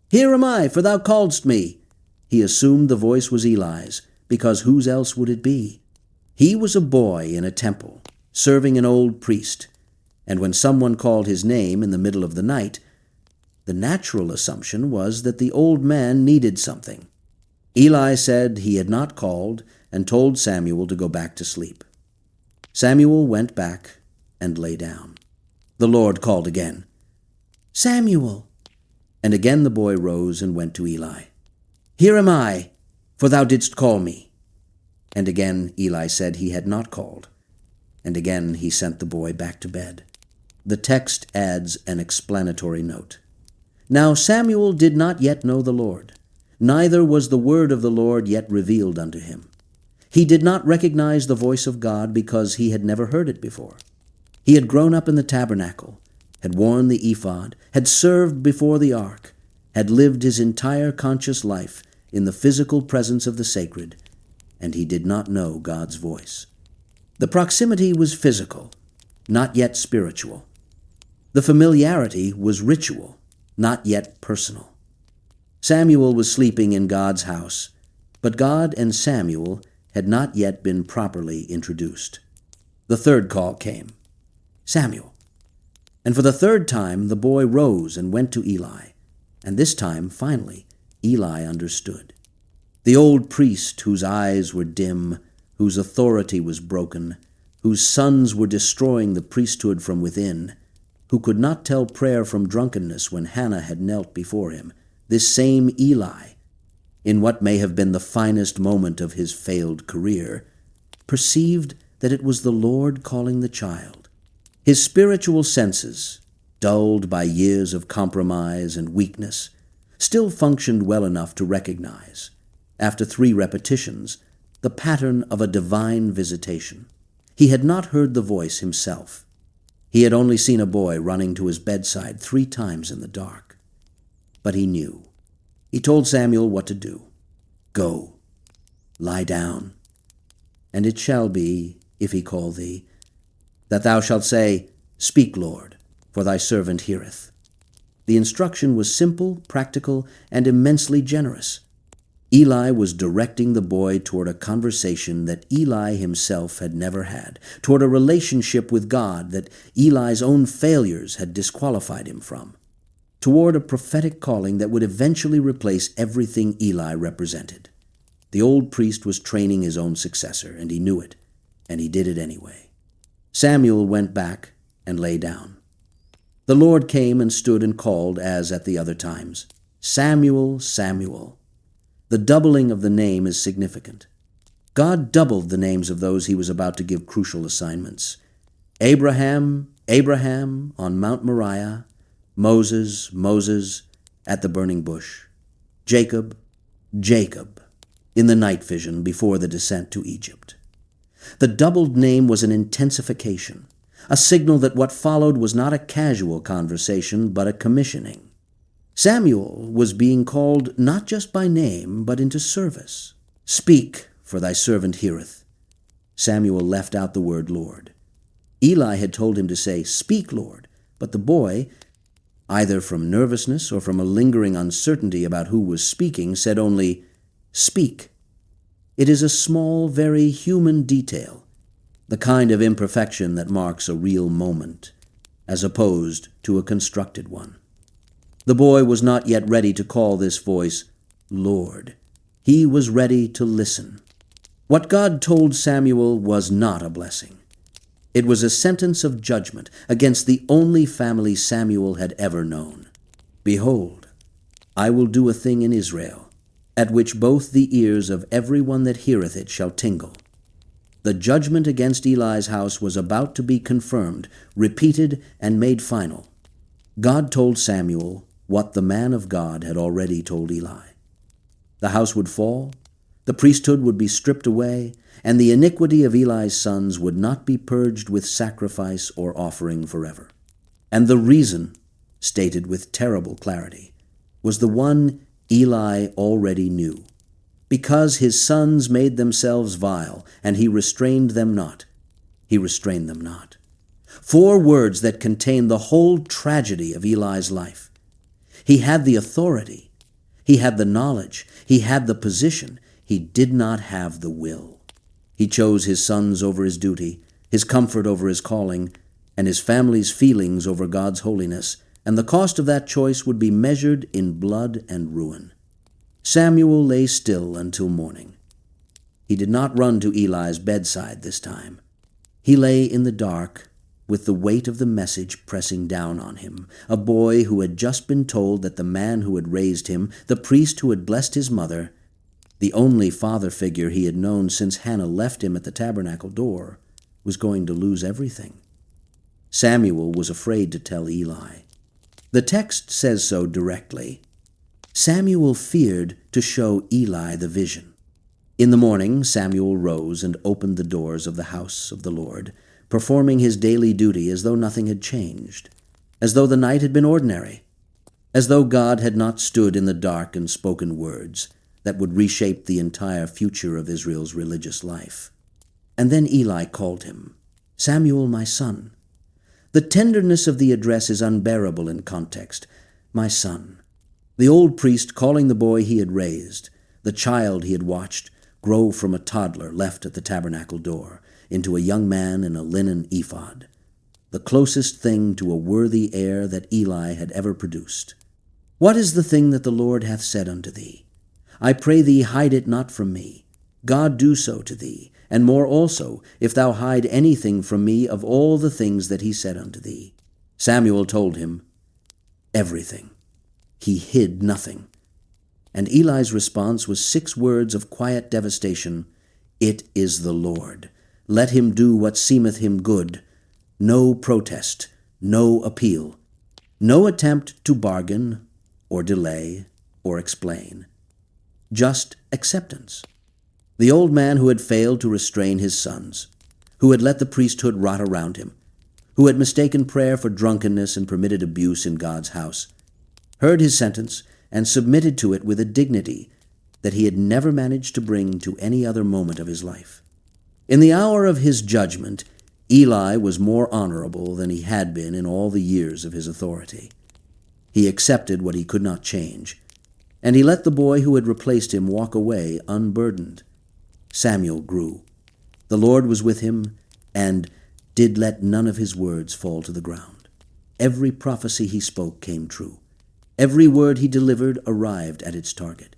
"Here am I, for thou calledst me." He assumed the voice was Eli's, because whose else would it be? He was a boy in a temple, serving an old priest, and when someone called his name in the middle of the night, the natural assumption was that the old man needed something. Eli said he had not called and told Samuel to go back to sleep. Samuel went back and lay down. The Lord called again, "Samuel!" And again the boy rose and went to Eli. "Here am I, for thou didst call me." And again Eli said he had not called. And again he sent the boy back to bed. The text adds an explanatory note. Now Samuel did not yet know the Lord, neither was the word of the Lord yet revealed unto him. He did not recognize the voice of God because he had never heard it before. He had grown up in the tabernacle, had worn the ephod, had served before the ark, had lived his entire conscious life in the physical presence of the sacred, and he did not know God's voice. The proximity was physical, not yet spiritual. The familiarity was ritual, not yet personal. Samuel was sleeping in God's house, but God and Samuel had not yet been properly introduced. The third call came, "Samuel." And for the third time the boy rose and went to Eli, and this time, finally, Eli understood. The old priest, whose eyes were dim, whose authority was broken, whose sons were destroying the priesthood from within, who could not tell prayer from drunkenness when Hannah had knelt before him, this same Eli, in what may have been the finest moment of his failed career, perceived that it was the Lord calling the child. His spiritual senses, dulled by years of compromise and weakness, still functioned well enough to recognize, after 3 repetitions, the pattern of a divine visitation. He had not heard the voice himself. He had only seen a boy running to his bedside 3 times in the dark. But he knew. He told Samuel what to do. "Go, lie down, and it shall be, if he call thee, that thou shalt say, Speak, Lord, for thy servant heareth." The instruction was simple, practical, and immensely generous. Eli was directing the boy toward a conversation that Eli himself had never had, toward a relationship with God that Eli's own failures had disqualified him from, toward a prophetic calling that would eventually replace everything Eli represented. The old priest was training his own successor, and he knew it, and he did it anyway. Samuel went back and lay down. The Lord came and stood and called as at the other times, "Samuel, Samuel." The doubling of the name is significant. God doubled the names of those he was about to give crucial assignments. Abraham, Abraham on Mount Moriah, Moses, Moses at the burning bush, Jacob, Jacob in the night vision before the descent to Egypt. The doubled name was an intensification, a signal that what followed was not a casual conversation but a commissioning. Samuel was being called not just by name, but into service. "Speak, for thy servant heareth." Samuel left out the word Lord. Eli had told him to say, "Speak, Lord," but the boy, either from nervousness or from a lingering uncertainty about who was speaking, said only, "Speak." It is a small, very human detail, the kind of imperfection that marks a real moment, as opposed to a constructed one. The boy was not yet ready to call this voice Lord. He was ready to listen. What God told Samuel was not a blessing. It was a sentence of judgment against the only family Samuel had ever known. "Behold, I will do a thing in Israel, at which both the ears of every one that heareth it shall tingle." The judgment against Eli's house was about to be confirmed, repeated, and made final. God told Samuel what the man of God had already told Eli. The house would fall, the priesthood would be stripped away, and the iniquity of Eli's sons would not be purged with sacrifice or offering forever. And the reason, stated with terrible clarity, was the one Eli already knew. Because his sons made themselves vile, and he restrained them not. He restrained them not. 4 words that contain the whole tragedy of Eli's life. He had the authority. He had the knowledge. He had the position. He did not have the will. He chose his sons over his duty, his comfort over his calling, and his family's feelings over God's holiness, and the cost of that choice would be measured in blood and ruin. Samuel lay still until morning. He did not run to Eli's bedside this time. He lay in the dark, with the weight of the message pressing down on him, a boy who had just been told that the man who had raised him, the priest who had blessed his mother, the only father figure he had known since Hannah left him at the tabernacle door, was going to lose everything. Samuel was afraid to tell Eli. The text says so directly. Samuel feared to show Eli the vision. In the morning Samuel rose and opened the doors of the house of the Lord, performing his daily duty as though nothing had changed, as though the night had been ordinary, as though God had not stood in the dark and spoken words that would reshape the entire future of Israel's religious life. And then Eli called him, "Samuel, my son." The tenderness of the address is unbearable in context. My son. The old priest calling the boy he had raised, the child he had watched grow from a toddler left at the tabernacle door into a young man in a linen ephod, the closest thing to a worthy heir that Eli had ever produced. "What is the thing that the Lord hath said unto thee? I pray thee hide it not from me. God do so to thee, and more also, if thou hide anything from me of all the things that he said unto thee." Samuel told him everything. He hid nothing. And Eli's response was 6 words of quiet devastation. "It is the Lord. Let him do what seemeth him good." No protest, no appeal, no attempt to bargain or delay or explain. Just acceptance. The old man who had failed to restrain his sons, who had let the priesthood rot around him, who had mistaken prayer for drunkenness and permitted abuse in God's house, heard his sentence and submitted to it with a dignity that he had never managed to bring to any other moment of his life. In the hour of his judgment, Eli was more honorable than he had been in all the years of his authority. He accepted what he could not change, and he let the boy who had replaced him walk away unburdened. Samuel grew. The Lord was with him, and did let none of his words fall to the ground. Every prophecy he spoke came true. Every word he delivered arrived at its target.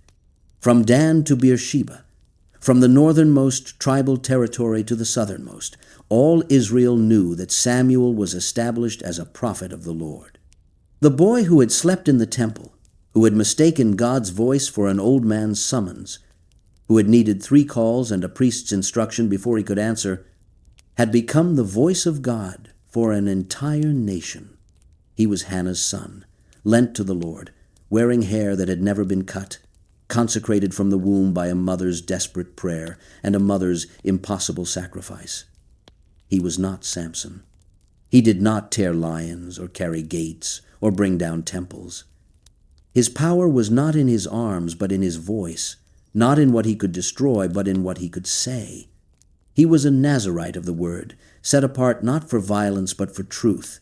From Dan to Beersheba, from the northernmost tribal territory to the southernmost, all Israel knew that Samuel was established as a prophet of the Lord. The boy who had slept in the temple, who had mistaken God's voice for an old man's summons, who had needed 3 calls and a priest's instruction before he could answer, had become the voice of God for an entire nation. He was Hannah's son, lent to the Lord, wearing hair that had never been cut, consecrated from the womb by a mother's desperate prayer and a mother's impossible sacrifice. He was not Samson. He did not tear lions or carry gates or bring down temples. His power was not in his arms, but in his voice, not in what he could destroy, but in what he could say. He was a Nazarite of the word, set apart not for violence but for truth,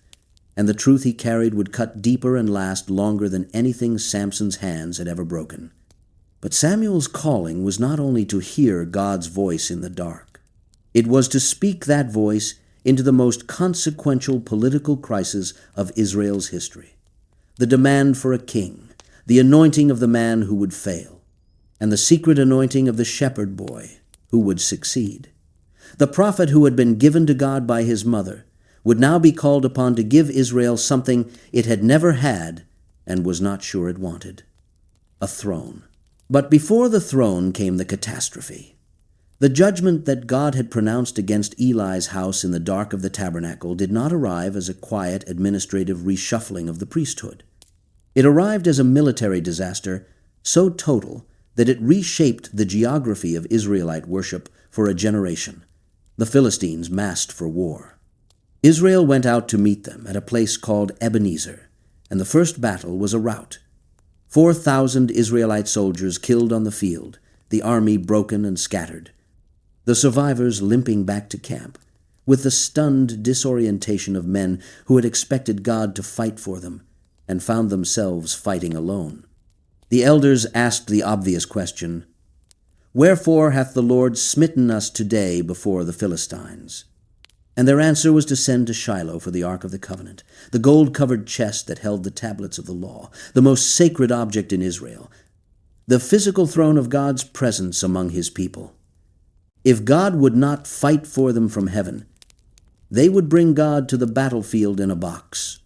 and the truth he carried would cut deeper and last longer than anything Samson's hands had ever broken. But Samuel's calling was not only to hear God's voice in the dark. It was to speak that voice into the most consequential political crisis of Israel's history, the demand for a king, the anointing of the man who would fail, and the secret anointing of the shepherd boy who would succeed. The prophet who had been given to God by his mother would now be called upon to give Israel something it had never had and was not sure it wanted: a throne. But before the throne came the catastrophe. The judgment that God had pronounced against Eli's house in the dark of the tabernacle did not arrive as a quiet administrative reshuffling of the priesthood. It arrived as a military disaster so total that it reshaped the geography of Israelite worship for a generation. The Philistines massed for war. Israel went out to meet them at a place called Ebenezer, and the first battle was a rout. 4,000 Israelite soldiers killed on the field, the army broken and scattered. The survivors limping back to camp, with the stunned disorientation of men who had expected God to fight for them and found themselves fighting alone. The elders asked the obvious question, "Wherefore hath the Lord smitten us today before the Philistines?" And their answer was to send to Shiloh for the Ark of the Covenant, the gold-covered chest that held the tablets of the law, the most sacred object in Israel, the physical throne of God's presence among his people. If God would not fight for them from heaven, they would bring God to the battlefield in a box.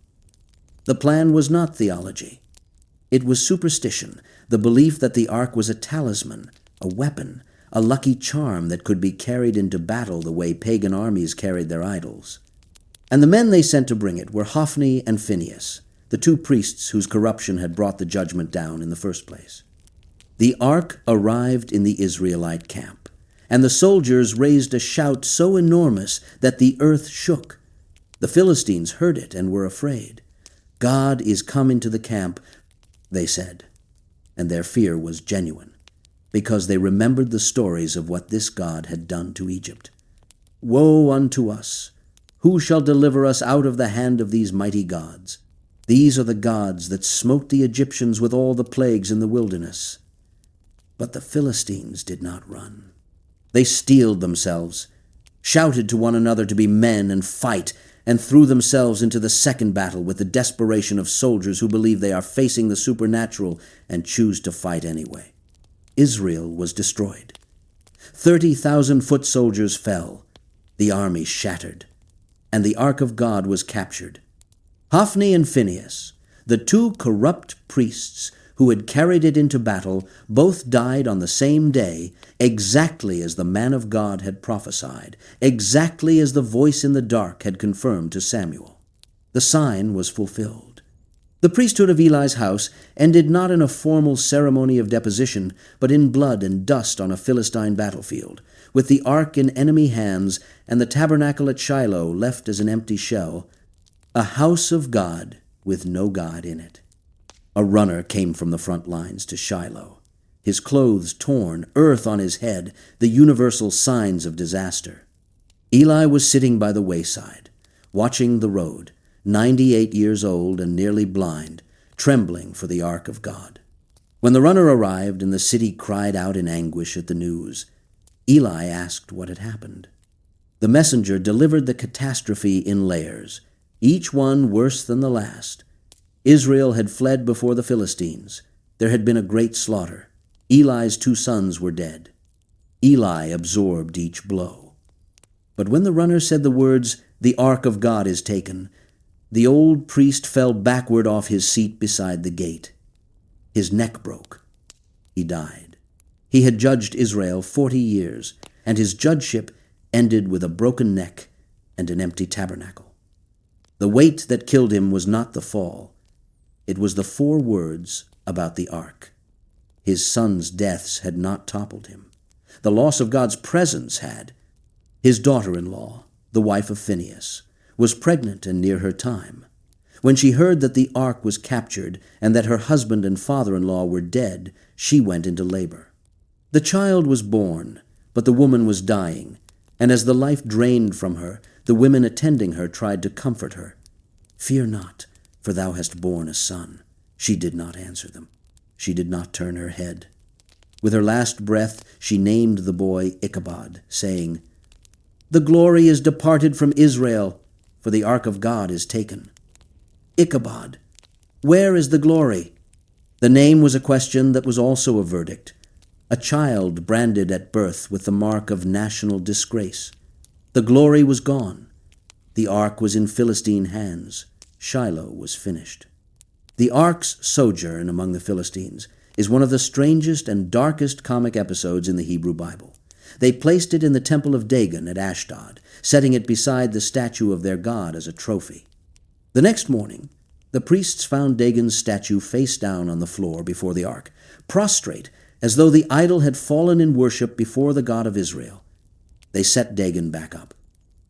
The plan was not theology. It was superstition, the belief that the ark was a talisman, a weapon, a lucky charm that could be carried into battle the way pagan armies carried their idols. And the men they sent to bring it were Hophni and Phinehas, the two priests whose corruption had brought the judgment down in the first place. The ark arrived in the Israelite camp, and the soldiers raised a shout so enormous that the earth shook. The Philistines heard it and were afraid. "God is come into the camp," they said, and their fear was genuine, because they remembered the stories of what this God had done to Egypt. "Woe unto us! Who shall deliver us out of the hand of these mighty gods? These are the gods that smote the Egyptians with all the plagues in the wilderness." But the Philistines did not run. They steeled themselves, shouted to one another to be men and fight, and threw themselves into the second battle with the desperation of soldiers who believe they are facing the supernatural and choose to fight anyway. Israel was destroyed. 30,000 foot soldiers fell. The army shattered, and the ark of God was captured. Hophni and Phinehas, the two corrupt priests who had carried it into battle, both died on the same day, exactly as the man of God had prophesied, exactly as the voice in the dark had confirmed to Samuel. The sign was fulfilled. The priesthood of Eli's house ended not in a formal ceremony of deposition, but in blood and dust on a Philistine battlefield, with the ark in enemy hands and the tabernacle at Shiloh left as an empty shell, a house of God with no God in it. A runner came from the front lines to Shiloh, his clothes torn, earth on his head, the universal signs of disaster. Eli was sitting by the wayside, watching the road, 98 years old and nearly blind, trembling for the ark of God. When the runner arrived and the city cried out in anguish at the news, Eli asked what had happened. The messenger delivered the catastrophe in layers, each one worse than the last. Israel had fled before the Philistines. There had been a great slaughter. Eli's 2 sons were dead. Eli absorbed each blow. But when the runner said the words, "The ark of God is taken," the old priest fell backward off his seat beside the gate. His neck broke. He died. He had judged Israel 40 years, and his judgeship ended with a broken neck and an empty tabernacle. The weight that killed him was not the fall. It was the 4 words about the ark. His sons' deaths had not toppled him. The loss of God's presence had. His daughter-in-law, the wife of Phinehas, was pregnant and near her time. When she heard that the ark was captured and that her husband and father-in-law were dead, she went into labor. The child was born, but the woman was dying, and as the life drained from her, the women attending her tried to comfort her. "Fear not, for thou hast borne a son." She did not answer them. She did not turn her head. With her last breath, she named the boy Ichabod, saying, "The glory is departed from Israel, for the ark of God is taken." Ichabod, where is the glory? The name was a question that was also a verdict. A child branded at birth with the mark of national disgrace. The glory was gone. The ark was in Philistine hands. Shiloh was finished. The ark's sojourn among the Philistines is one of the strangest and darkest comic episodes in the Hebrew Bible. They placed it in the temple of Dagon at Ashdod, setting it beside the statue of their god as a trophy. The next morning, the priests found Dagon's statue face down on the floor before the ark, prostrate as though the idol had fallen in worship before the God of Israel. They set Dagon back up.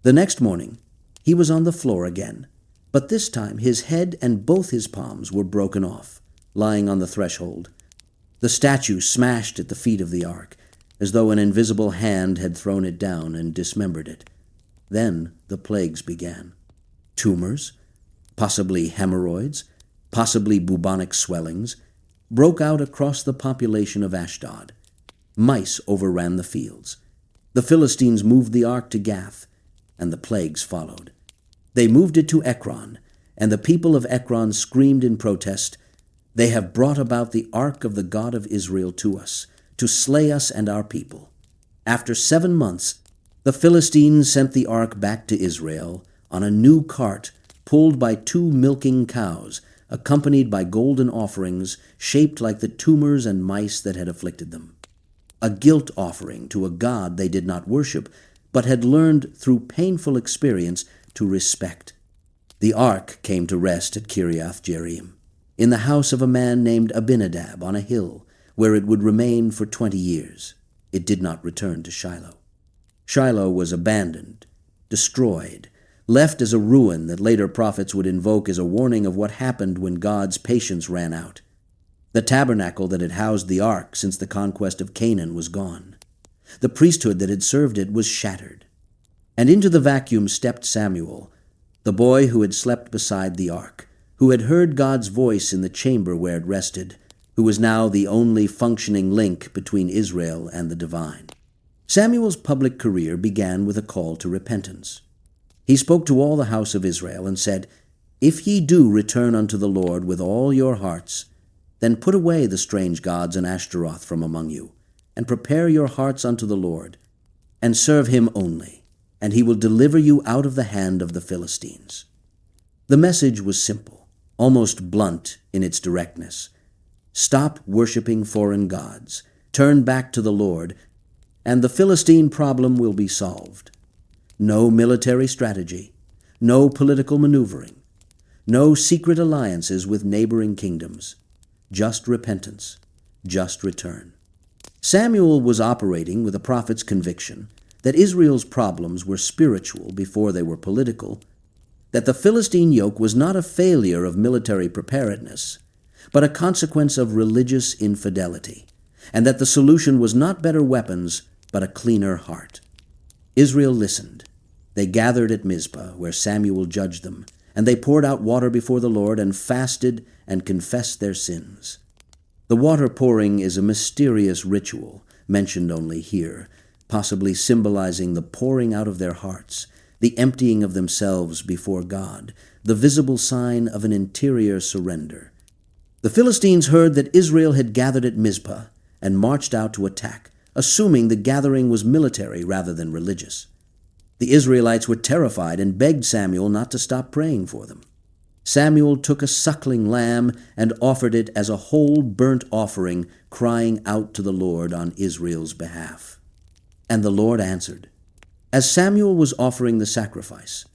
The next morning, he was on the floor again, but this time his head and both his palms were broken off, lying on the threshold. The statue smashed at the feet of the ark, as though an invisible hand had thrown it down and dismembered it. Then the plagues began. Tumors, possibly hemorrhoids, possibly bubonic swellings, broke out across the population of Ashdod. Mice overran the fields. The Philistines moved the ark to Gath, and the plagues followed. They moved it to Ekron, and the people of Ekron screamed in protest, "They have brought about the ark of the God of Israel to us, to slay us and our people." After 7 months, the Philistines sent the ark back to Israel on a new cart pulled by 2 milking cows, accompanied by golden offerings shaped like the tumors and mice that had afflicted them. A guilt offering to a God they did not worship, but had learned through painful experience to respect. The ark came to rest at Kiriath Jearim, in the house of a man named Abinadab on a hill, where it would remain for 20 years. It did not return to Shiloh. Shiloh was abandoned, destroyed, left as a ruin that later prophets would invoke as a warning of what happened when God's patience ran out. The tabernacle that had housed the ark since the conquest of Canaan was gone. The priesthood that had served it was shattered. And into the vacuum stepped Samuel, the boy who had slept beside the ark, who had heard God's voice in the chamber where it rested, who was now the only functioning link between Israel and the divine. Samuel's public career began with a call to repentance. He spoke to all the house of Israel and said, "If ye do return unto the Lord with all your hearts, then put away the strange gods and Ashtaroth from among you, and prepare your hearts unto the Lord, and serve him only, and he will deliver you out of the hand of the Philistines." The message was simple, almost blunt in its directness. Stop worshiping foreign gods, turn back to the Lord, and the Philistine problem will be solved. No military strategy, no political maneuvering, no secret alliances with neighboring kingdoms, just repentance, just return. Samuel was operating with a prophet's conviction that Israel's problems were spiritual before they were political, that the Philistine yoke was not a failure of military preparedness, but a consequence of religious infidelity, and that the solution was not better weapons, but a cleaner heart. Israel listened. They gathered at Mizpah, where Samuel judged them, and they poured out water before the Lord and fasted and confessed their sins. The water pouring is a mysterious ritual, mentioned only here, possibly symbolizing the pouring out of their hearts, the emptying of themselves before God, the visible sign of an interior surrender. The Philistines heard that Israel had gathered at Mizpah and marched out to attack, assuming the gathering was military rather than religious. The Israelites were terrified and begged Samuel not to stop praying for them. Samuel took a suckling lamb and offered it as a whole burnt offering, crying out to the Lord on Israel's behalf. And the Lord answered. As Samuel was offering the sacrifice,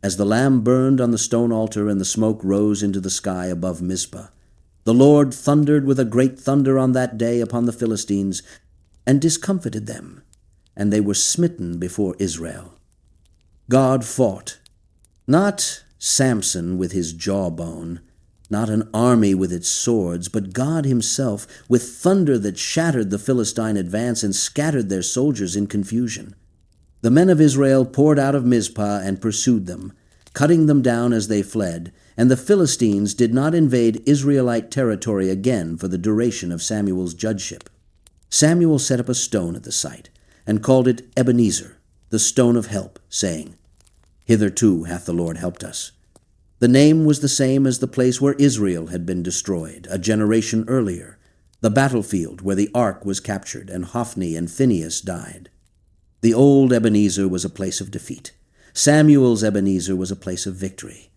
as the lamb burned on the stone altar and the smoke rose into the sky above Mizpah, the Lord thundered with a great thunder on that day upon the Philistines and discomfited them, and they were smitten before Israel. God fought, not Samson with his jawbone, not an army with its swords, but God himself with thunder that shattered the Philistine advance and scattered their soldiers in confusion. The men of Israel poured out of Mizpah and pursued them, cutting them down as they fled, and the Philistines did not invade Israelite territory again for the duration of Samuel's judgeship. Samuel set up a stone at the site, and called it Ebenezer, the stone of help, saying, "Hitherto hath the Lord helped us." The name was the same as the place where Israel had been destroyed a generation earlier, the battlefield where the ark was captured and Hophni and Phinehas died. The old Ebenezer was a place of defeat. Samuel's Ebenezer was a place of victory.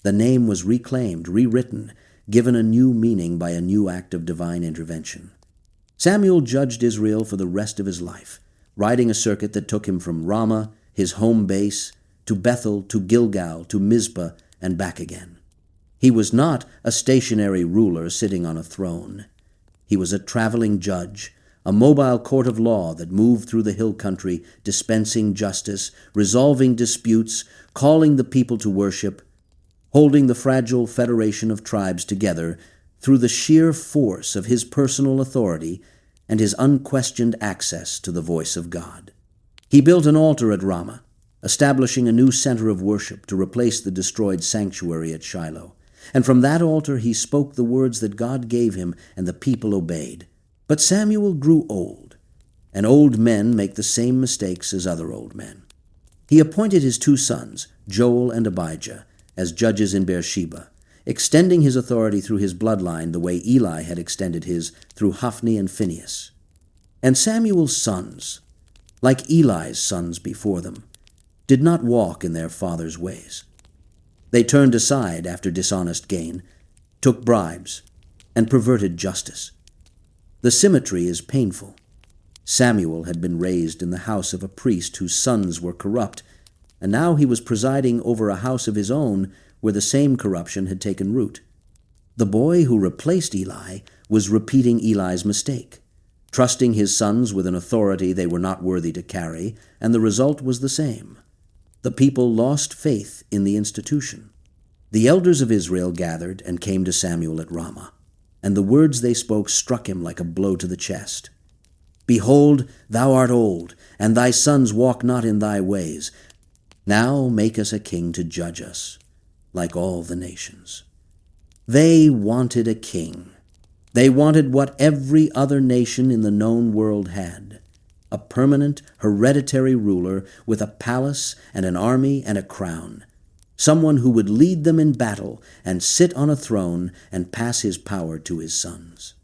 The name was reclaimed, rewritten, given a new meaning by a new act of divine intervention. Samuel judged Israel for the rest of his life, riding a circuit that took him from Ramah, his home base, to Bethel, to Gilgal, to Mizpah, and back again. He was not a stationary ruler sitting on a throne. He was a traveling judge, a mobile court of law that moved through the hill country, dispensing justice, resolving disputes, calling the people to worship, holding the fragile federation of tribes together through the sheer force of his personal authority and his unquestioned access to the voice of God. He built an altar at Ramah, establishing a new center of worship to replace the destroyed sanctuary at Shiloh. And from that altar he spoke the words that God gave him, and the people obeyed. But Samuel grew old, and old men make the same mistakes as other old men. He appointed his 2 sons, Joel and Abijah, as judges in Beersheba, extending his authority through his bloodline the way Eli had extended his through Hophni and Phinehas. And Samuel's sons, like Eli's sons before them, did not walk in their father's ways. They turned aside after dishonest gain, took bribes, and perverted justice. The symmetry is painful. Samuel had been raised in the house of a priest whose sons were corrupt, and now he was presiding over a house of his own where the same corruption had taken root. The boy who replaced Eli was repeating Eli's mistake, trusting his sons with an authority they were not worthy to carry, and the result was the same. The people lost faith in the institution. The elders of Israel gathered and came to Samuel at Ramah, and the words they spoke struck him like a blow to the chest. Behold, thou art old, and thy sons walk not in thy ways. Now make us a king to judge us, like all the nations. They wanted a king. They wanted what every other nation in the known world had, a permanent, hereditary ruler with a palace and an army and a crown, someone who would lead them in battle and sit on a throne and pass his power to his sons.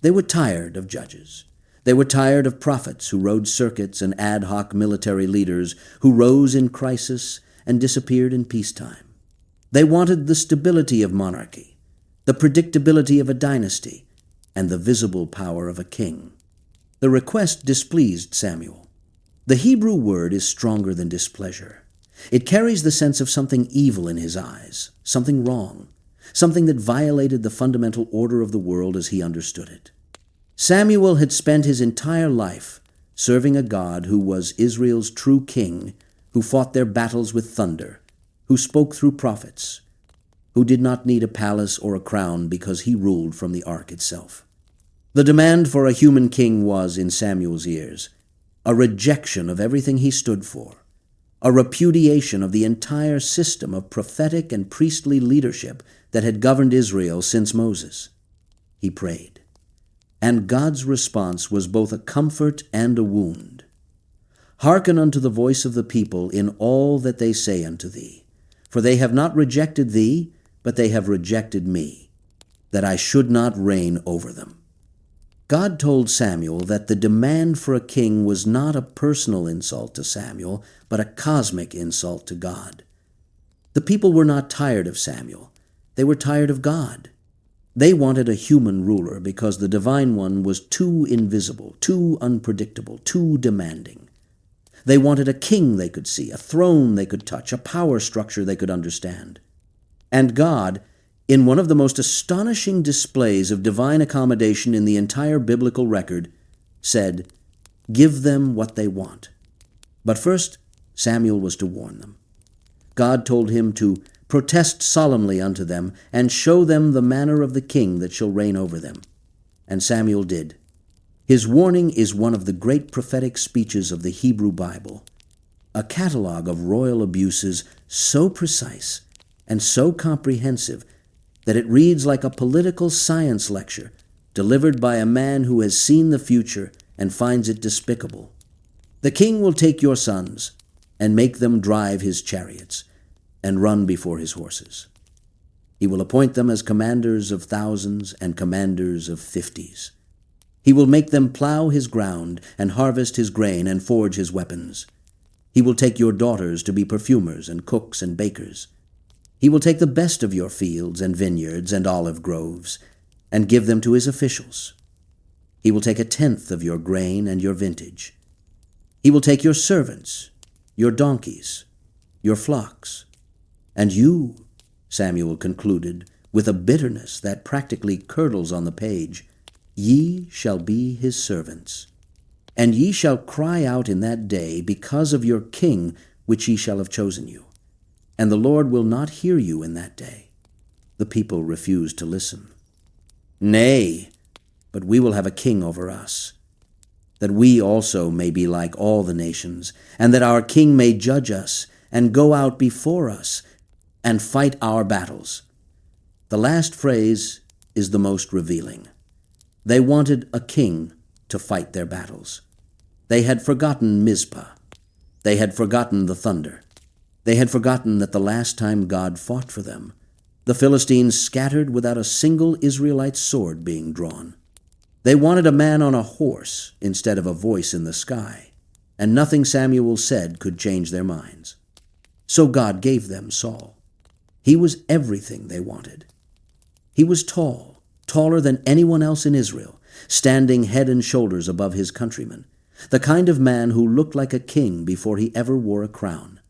They were tired of judges. They were tired of prophets who rode circuits and ad hoc military leaders who rose in crisis and disappeared in peacetime. They wanted the stability of monarchy, the predictability of a dynasty, and the visible power of a king. The request displeased Samuel. The Hebrew word is stronger than displeasure. It carries the sense of something evil in his eyes, something wrong, something that violated the fundamental order of the world as he understood it. Samuel had spent his entire life serving a God who was Israel's true king, who fought their battles with thunder, who spoke through prophets, who did not need a palace or a crown because he ruled from the ark itself. The demand for a human king was, in Samuel's ears, a rejection of everything he stood for, a repudiation of the entire system of prophetic and priestly leadership that had governed Israel since Moses. He prayed, and God's response was both a comfort and a wound. Hearken unto the voice of the people in all that they say unto thee, for they have not rejected thee, but they have rejected me, that I should not reign over them. God told Samuel that the demand for a king was not a personal insult to Samuel, but a cosmic insult to God. The people were not tired of Samuel. They were tired of God. They wanted a human ruler because the divine one was too invisible, too unpredictable, too demanding. They wanted a king they could see, a throne they could touch, a power structure they could understand. And God, in one of the most astonishing displays of divine accommodation in the entire biblical record, said, "Give them what they want." But first, Samuel was to warn them. God told him to protest solemnly unto them, and show them the manner of the king that shall reign over them. And Samuel did. His warning is one of the great prophetic speeches of the Hebrew Bible, a catalog of royal abuses so precise and so comprehensive that it reads like a political science lecture delivered by a man who has seen the future and finds it despicable. The king will take your sons and make them drive his chariots and run before his horses. He will appoint them as commanders of thousands and commanders of 50s. He will make them plow his ground and harvest his grain and forge his weapons. He will take your daughters to be perfumers and cooks and bakers. He will take the best of your fields and vineyards and olive groves and give them to his officials. He will take 1/10 of your grain and your vintage. He will take your servants, your donkeys, your flocks. And you, Samuel concluded, with a bitterness that practically curdles on the page, Ye shall be his servants. And ye shall cry out in that day because of your king which ye shall have chosen you. And the Lord will not hear you in that day. The people refused to listen. Nay, but we will have a king over us, that we also may be like all the nations, and that our king may judge us, and go out before us, and fight our battles. The last phrase is the most revealing. They wanted a king to fight their battles. They had forgotten Mizpah. They had forgotten the thunder. They had forgotten that the last time God fought for them, the Philistines scattered without a single Israelite sword being drawn. They wanted a man on a horse instead of a voice in the sky, and nothing Samuel said could change their minds. So God gave them Saul. He was everything they wanted. He was tall, taller than anyone else in Israel, standing head and shoulders above his countrymen, the kind of man who looked like a king before he ever wore a crown.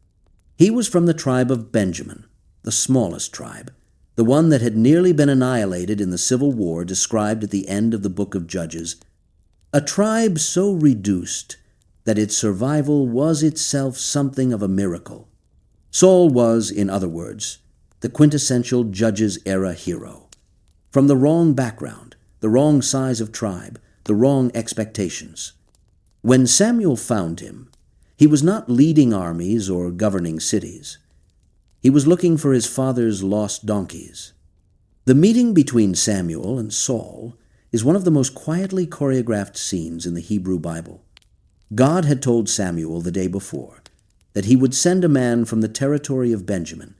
He was from the tribe of Benjamin, the smallest tribe, the one that had nearly been annihilated in the civil war described at the end of the book of Judges, a tribe so reduced that its survival was itself something of a miracle. Saul was, in other words, the quintessential Judges-era hero. From the wrong background, the wrong size of tribe, the wrong expectations. When Samuel found him, he was not leading armies or governing cities. He was looking for his father's lost donkeys. The meeting between Samuel and Saul is one of the most quietly choreographed scenes in the Hebrew Bible. God had told Samuel the day before that he would send a man from the territory of Benjamin,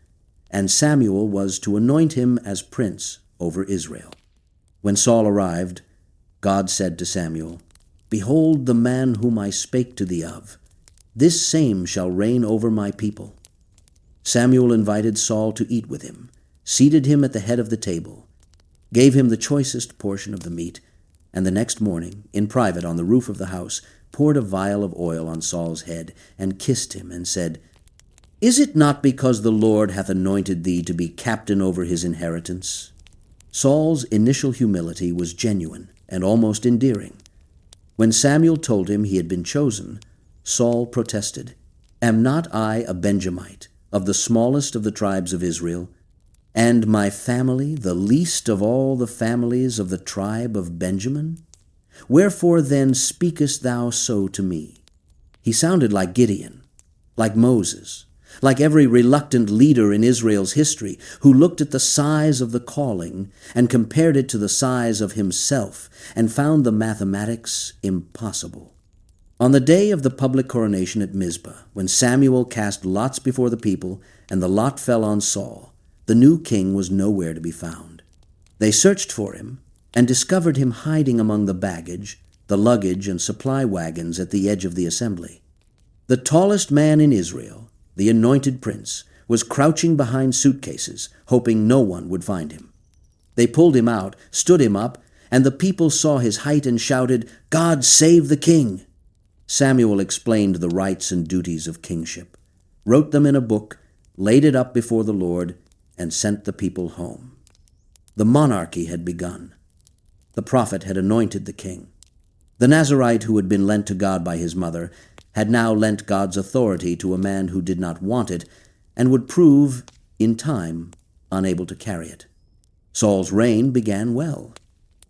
and Samuel was to anoint him as prince over Israel. When Saul arrived, God said to Samuel, "Behold the man whom I spake to thee of. This same shall reign over my people." Samuel invited Saul to eat with him, seated him at the head of the table, gave him the choicest portion of the meat, and the next morning, in private on the roof of the house, poured a vial of oil on Saul's head, and kissed him, and said, "Is it not because the Lord hath anointed thee to be captain over his inheritance?" Saul's initial humility was genuine and almost endearing. When Samuel told him he had been chosen, Saul protested, "Am not I a Benjamite, of the smallest of the tribes of Israel, and my family the least of all the families of the tribe of Benjamin? Wherefore then speakest thou so to me?" He sounded like Gideon, like Moses, like every reluctant leader in Israel's history who looked at the size of the calling and compared it to the size of himself and found the mathematics impossible. On the day of the public coronation at Mizpah, when Samuel cast lots before the people and the lot fell on Saul, the new king was nowhere to be found. They searched for him and discovered him hiding among the baggage, the luggage, and supply wagons at the edge of the assembly. The tallest man in Israel, the anointed prince, was crouching behind suitcases, hoping no one would find him. They pulled him out, stood him up, and the people saw his height and shouted, "God save the king!" Samuel explained the rights and duties of kingship, wrote them in a book, laid it up before the Lord, and sent the people home. The monarchy had begun. The prophet had anointed the king. The Nazarite who had been lent to God by his mother had now lent God's authority to a man who did not want it and would prove, in time, unable to carry it. Saul's reign began well.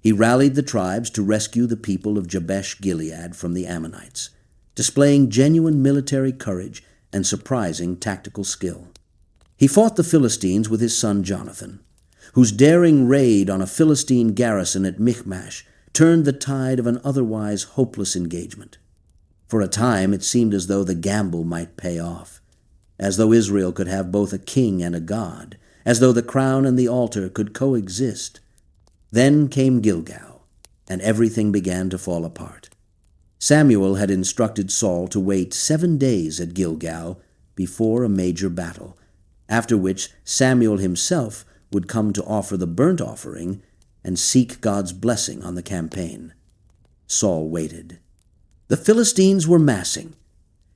He rallied the tribes to rescue the people of Jabesh-Gilead from the Ammonites, displaying genuine military courage and surprising tactical skill. He fought the Philistines with his son Jonathan, whose daring raid on a Philistine garrison at Michmash turned the tide of an otherwise hopeless engagement. For a time it seemed as though the gamble might pay off, as though Israel could have both a king and a god, as though the crown and the altar could coexist. Then came Gilgal, and everything began to fall apart. Samuel had instructed Saul to wait 7 days at Gilgal before a major battle, after which Samuel himself would come to offer the burnt offering and seek God's blessing on the campaign. Saul waited. The Philistines were massing.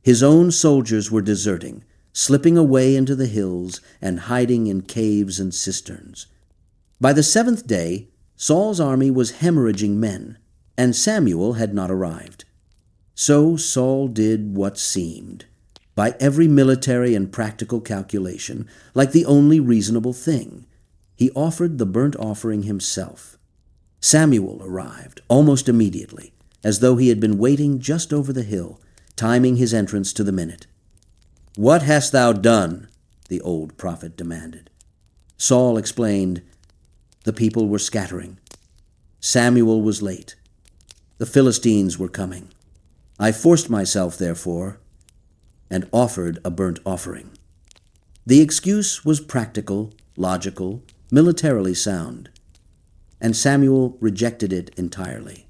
His own soldiers were deserting, slipping away into the hills and hiding in caves and cisterns. By the 7th day, Saul's army was hemorrhaging men, and Samuel had not arrived. So Saul did what seemed, by every military and practical calculation, like the only reasonable thing. He offered the burnt offering himself. Samuel arrived almost immediately, as though he had been waiting just over the hill, timing his entrance to the minute. "What hast thou done?" the old prophet demanded. Saul explained, "The people were scattering. Samuel was late. The Philistines were coming. I forced myself, therefore, and offered a burnt offering." The excuse was practical, logical, militarily sound, and Samuel rejected it entirely.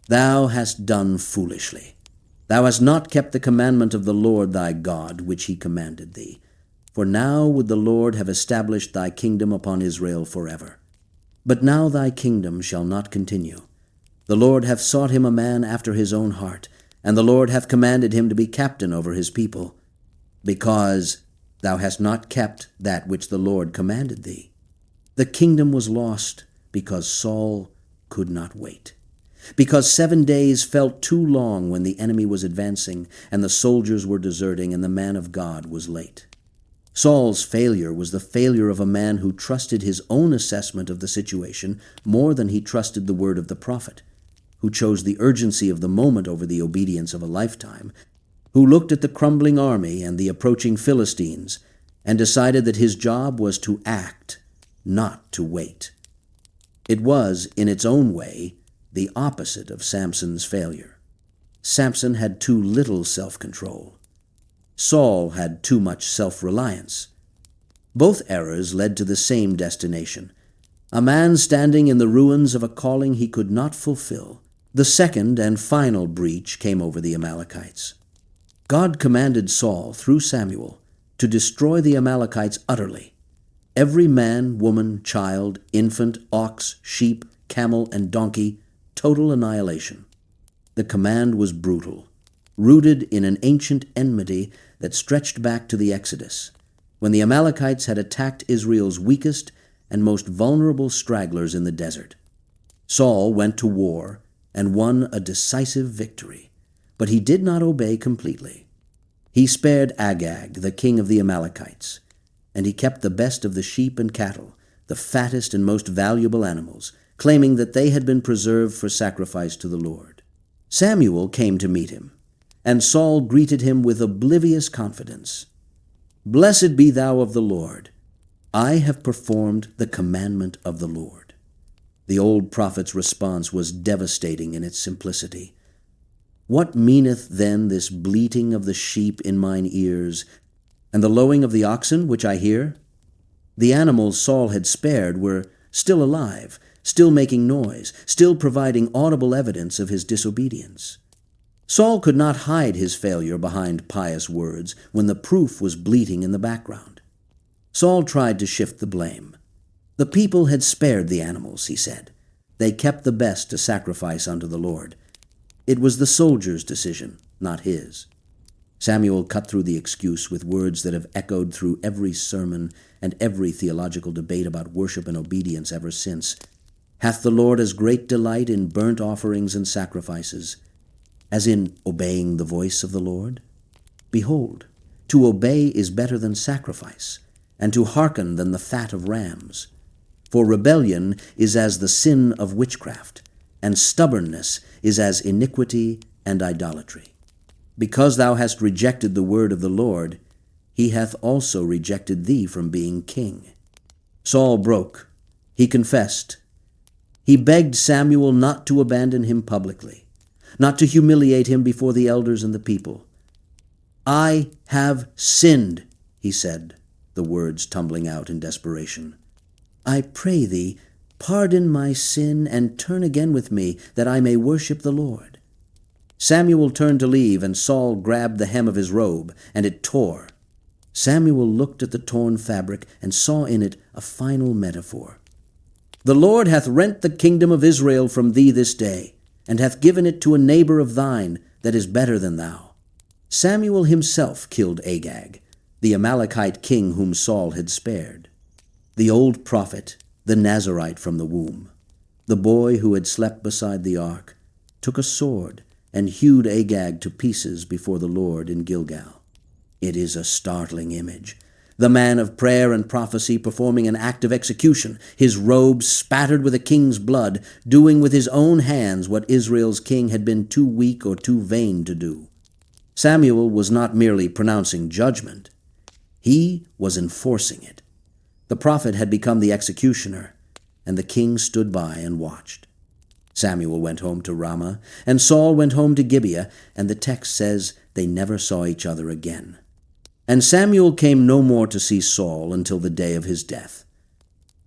"Thou hast done foolishly. Thou hast not kept the commandment of the Lord thy God, which he commanded thee. For now would the Lord have established thy kingdom upon Israel forever. But now thy kingdom shall not continue. The Lord hath sought him a man after his own heart, and the Lord hath commanded him to be captain over his people, because thou hast not kept that which the Lord commanded thee." The kingdom was lost because Saul could not wait, because 7 days felt too long when the enemy was advancing and the soldiers were deserting and the man of God was late. Saul's failure was the failure of a man who trusted his own assessment of the situation more than he trusted the word of the prophet, who chose the urgency of the moment over the obedience of a lifetime, who looked at the crumbling army and the approaching Philistines and decided that his job was to act, not to wait. It was, in its own way, the opposite of Samson's failure. Samson had too little self-control. Saul had too much self-reliance. Both errors led to the same destination, a man standing in the ruins of a calling he could not fulfill. The second and final breach came over the Amalekites. God commanded Saul, through Samuel, to destroy the Amalekites utterly. Every man, woman, child, infant, ox, sheep, camel, and donkey, total annihilation. The command was brutal, rooted in an ancient enmity that stretched back to the Exodus, when the Amalekites had attacked Israel's weakest and most vulnerable stragglers in the desert. Saul went to war and won a decisive victory, but he did not obey completely. He spared Agag, the king of the Amalekites, and he kept the best of the sheep and cattle, the fattest and most valuable animals, claiming that they had been preserved for sacrifice to the Lord. Samuel came to meet him, and Saul greeted him with oblivious confidence. "Blessed be thou of the Lord. I have performed the commandment of the Lord." The old prophet's response was devastating in its simplicity. "What meaneth then this bleating of the sheep in mine ears, and the lowing of the oxen which I hear?" The animals Saul had spared were still alive, still making noise, still providing audible evidence of his disobedience. Saul could not hide his failure behind pious words when the proof was bleating in the background. Saul tried to shift the blame. The people had spared the animals, he said. They kept the best to sacrifice unto the Lord. It was the soldiers' decision, not his. Samuel cut through the excuse with words that have echoed through every sermon and every theological debate about worship and obedience ever since. "Hath the Lord as great delight in burnt offerings and sacrifices as in obeying the voice of the Lord? Behold, to obey is better than sacrifice, and to hearken than the fat of rams. For rebellion is as the sin of witchcraft, and stubbornness is as iniquity and idolatry. Because thou hast rejected the word of the Lord, he hath also rejected thee from being king." Saul broke. He confessed. He begged Samuel not to abandon him publicly, not to humiliate him before the elders and the people. "I have sinned," he said, the words tumbling out in desperation. "I pray thee, pardon my sin and turn again with me, that I may worship the Lord." Samuel turned to leave, and Saul grabbed the hem of his robe, and it tore. Samuel looked at the torn fabric and saw in it a final metaphor. "The Lord hath rent the kingdom of Israel from thee this day, and hath given it to a neighbor of thine that is better than thou." Samuel himself killed Agag, the Amalekite king whom Saul had spared. The old prophet, the Nazarite from the womb. The boy who had slept beside the ark took a sword and hewed Agag to pieces before the Lord in Gilgal. It is a startling image. The man of prayer and prophecy performing an act of execution, his robes spattered with a king's blood, doing with his own hands what Israel's king had been too weak or too vain to do. Samuel was not merely pronouncing judgment. He was enforcing it. The prophet had become the executioner, and the king stood by and watched. Samuel went home to Ramah, and Saul went home to Gibeah, and the text says they never saw each other again. And Samuel came no more to see Saul until the day of his death.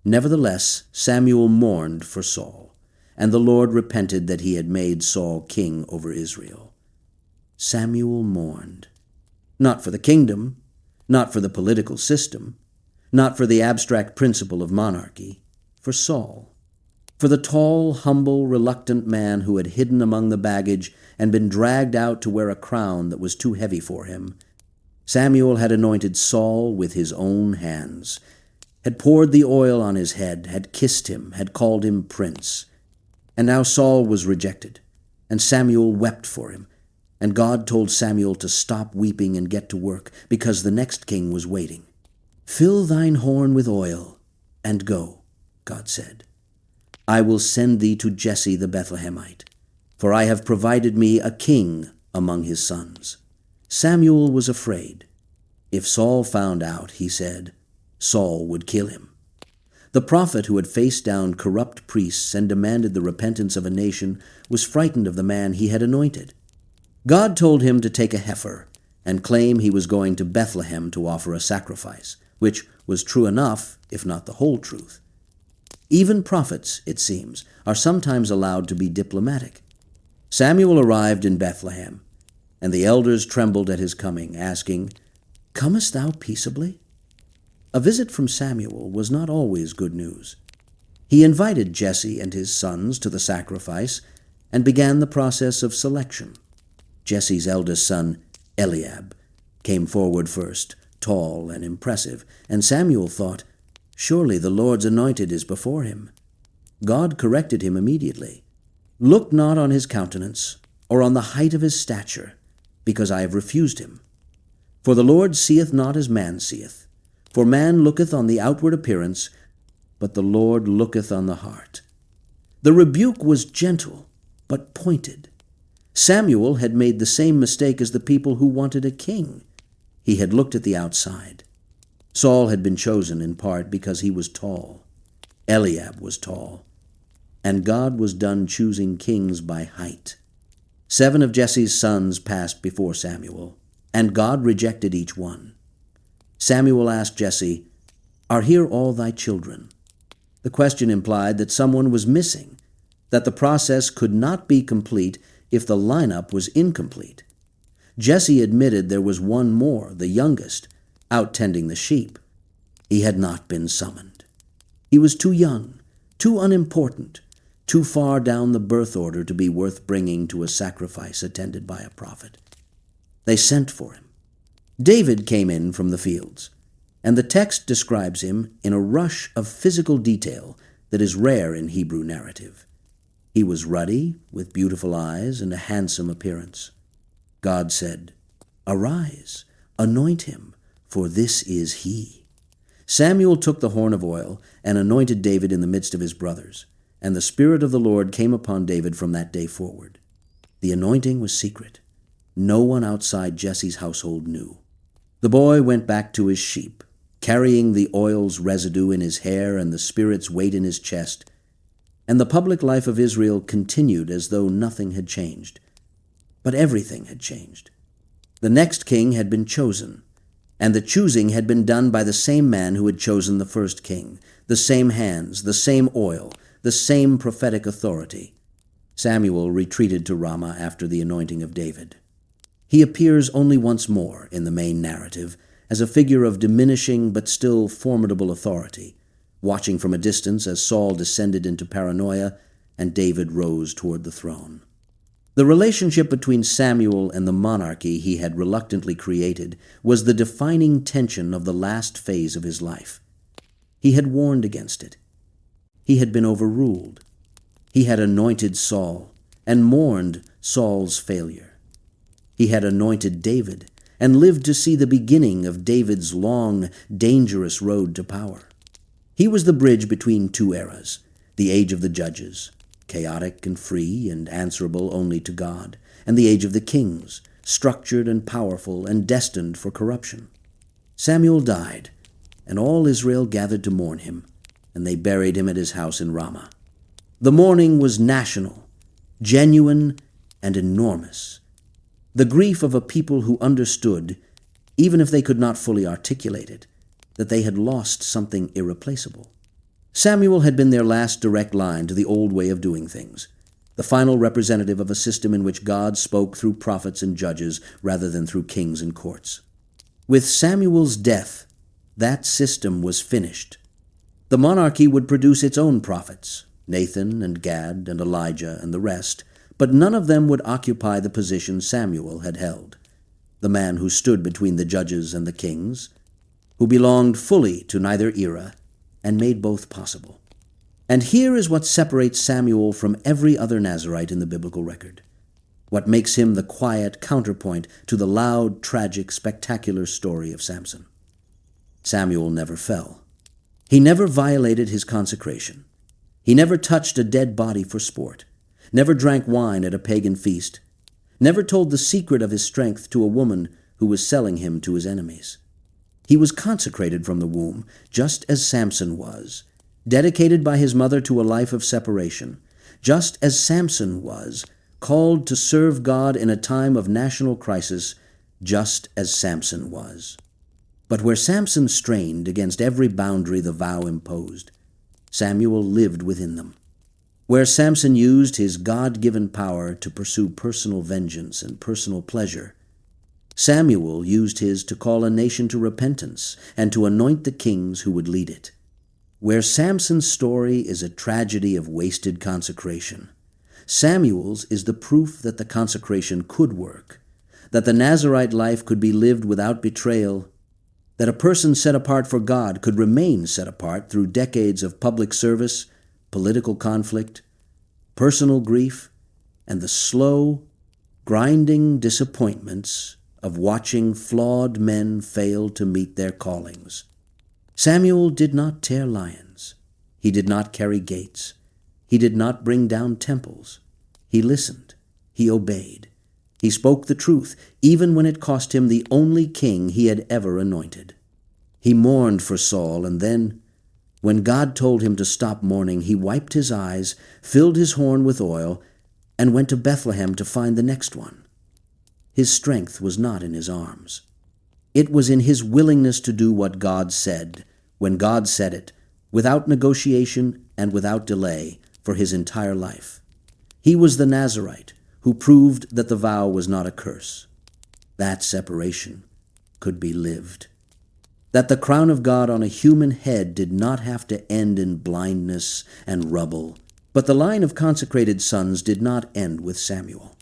Nevertheless, Samuel mourned for Saul, and the Lord repented that he had made Saul king over Israel. Samuel mourned, not for the kingdom, not for the political system, not for the abstract principle of monarchy, for Saul, for the tall, humble, reluctant man who had hidden among the baggage and been dragged out to wear a crown that was too heavy for him. Samuel had anointed Saul with his own hands, had poured the oil on his head, had kissed him, had called him prince. And now Saul was rejected, and Samuel wept for him. And God told Samuel to stop weeping and get to work, because the next king was waiting. "Fill thine horn with oil, and go," God said. "I will send thee to Jesse the Bethlehemite, for I have provided me a king among his sons." Samuel was afraid. If Saul found out, he said, Saul would kill him. The prophet who had faced down corrupt priests and demanded the repentance of a nation was frightened of the man he had anointed. God told him to take a heifer and claim he was going to Bethlehem to offer a sacrifice, which was true enough, if not the whole truth. Even prophets, it seems, are sometimes allowed to be diplomatic. Samuel arrived in Bethlehem, and the elders trembled at his coming, asking, "Comest thou peaceably?" A visit from Samuel was not always good news. He invited Jesse and his sons to the sacrifice and began the process of selection. Jesse's eldest son, Eliab, came forward first, tall and impressive, and Samuel thought, "Surely the Lord's anointed is before him." God corrected him immediately. "Look not on his countenance, or on the height of his stature, because I have refused him. For the Lord seeth not as man seeth. For man looketh on the outward appearance, but the Lord looketh on the heart." The rebuke was gentle, but pointed. Samuel had made the same mistake as the people who wanted a king. He had looked at the outside. Saul had been chosen in part because he was tall. Eliab was tall. And God was done choosing kings by height. 7 of Jesse's sons passed before Samuel, and God rejected each one. Samuel asked Jesse, "Are here all thy children?" The question implied that someone was missing, that the process could not be complete if the lineup was incomplete. Jesse admitted there was one more, the youngest, out tending the sheep. He had not been summoned. He was too young, too unimportant, too far down the birth order to be worth bringing to a sacrifice attended by a prophet. They sent for him. David came in from the fields, and the text describes him in a rush of physical detail that is rare in Hebrew narrative. He was ruddy, with beautiful eyes and a handsome appearance. God said, "Arise, anoint him, for this is he." Samuel took the horn of oil and anointed David in the midst of his brothers, and the Spirit of the Lord came upon David from that day forward. The anointing was secret. No one outside Jesse's household knew. The boy went back to his sheep, carrying the oil's residue in his hair and the Spirit's weight in his chest, and the public life of Israel continued as though nothing had changed. But everything had changed. The next king had been chosen, and the choosing had been done by the same man who had chosen the first king, the same hands, the same oil, the same prophetic authority. Samuel retreated to Ramah after the anointing of David. He appears only once more in the main narrative as a figure of diminishing but still formidable authority, watching from a distance as Saul descended into paranoia and David rose toward the throne. The relationship between Samuel and the monarchy he had reluctantly created was the defining tension of the last phase of his life. He had warned against it. He had been overruled. He had anointed Saul and mourned Saul's failure. He had anointed David and lived to see the beginning of David's long, dangerous road to power. He was the bridge between two eras, the age of the judges, chaotic and free and answerable only to God, and the age of the kings, structured and powerful and destined for corruption. Samuel died, and all Israel gathered to mourn him, and they buried him at his house in Ramah. The mourning was national, genuine, and enormous. The grief of a people who understood, even if they could not fully articulate it, that they had lost something irreplaceable. Samuel had been their last direct line to the old way of doing things, the final representative of a system in which God spoke through prophets and judges rather than through kings and courts. With Samuel's death, that system was finished. The monarchy would produce its own prophets, Nathan and Gad and Elijah and the rest, but none of them would occupy the position Samuel had held, the man who stood between the judges and the kings, who belonged fully to neither era and made both possible. And here is what separates Samuel from every other Nazirite in the biblical record, what makes him the quiet counterpoint to the loud, tragic, spectacular story of Samson. Samuel never fell. He never violated his consecration. He never touched a dead body for sport, never drank wine at a pagan feast, never told the secret of his strength to a woman who was selling him to his enemies. He was consecrated from the womb, just as Samson was, dedicated by his mother to a life of separation, just as Samson was, called to serve God in a time of national crisis, just as Samson was. But where Samson strained against every boundary the vow imposed, Samuel lived within them. Where Samson used his God-given power to pursue personal vengeance and personal pleasure, Samuel used his to call a nation to repentance and to anoint the kings who would lead it. Where Samson's story is a tragedy of wasted consecration, Samuel's is the proof that the consecration could work, that the Nazirite life could be lived without betrayal, that a person set apart for God could remain set apart through decades of public service, political conflict, personal grief, and the slow, grinding disappointments of watching flawed men fail to meet their callings. Samuel did not tear lions. He did not carry gates. He did not bring down temples. He listened. He obeyed. He spoke the truth, even when it cost him the only king he had ever anointed. He mourned for Saul, and then, when God told him to stop mourning, he wiped his eyes, filled his horn with oil, and went to Bethlehem to find the next one. His strength was not in his arms. It was in his willingness to do what God said, when God said it, without negotiation and without delay, for his entire life. He was the Nazirite who proved that the vow was not a curse. That separation could be lived. That the crown of God on a human head did not have to end in blindness and rubble. But the line of consecrated sons did not end with Samuel.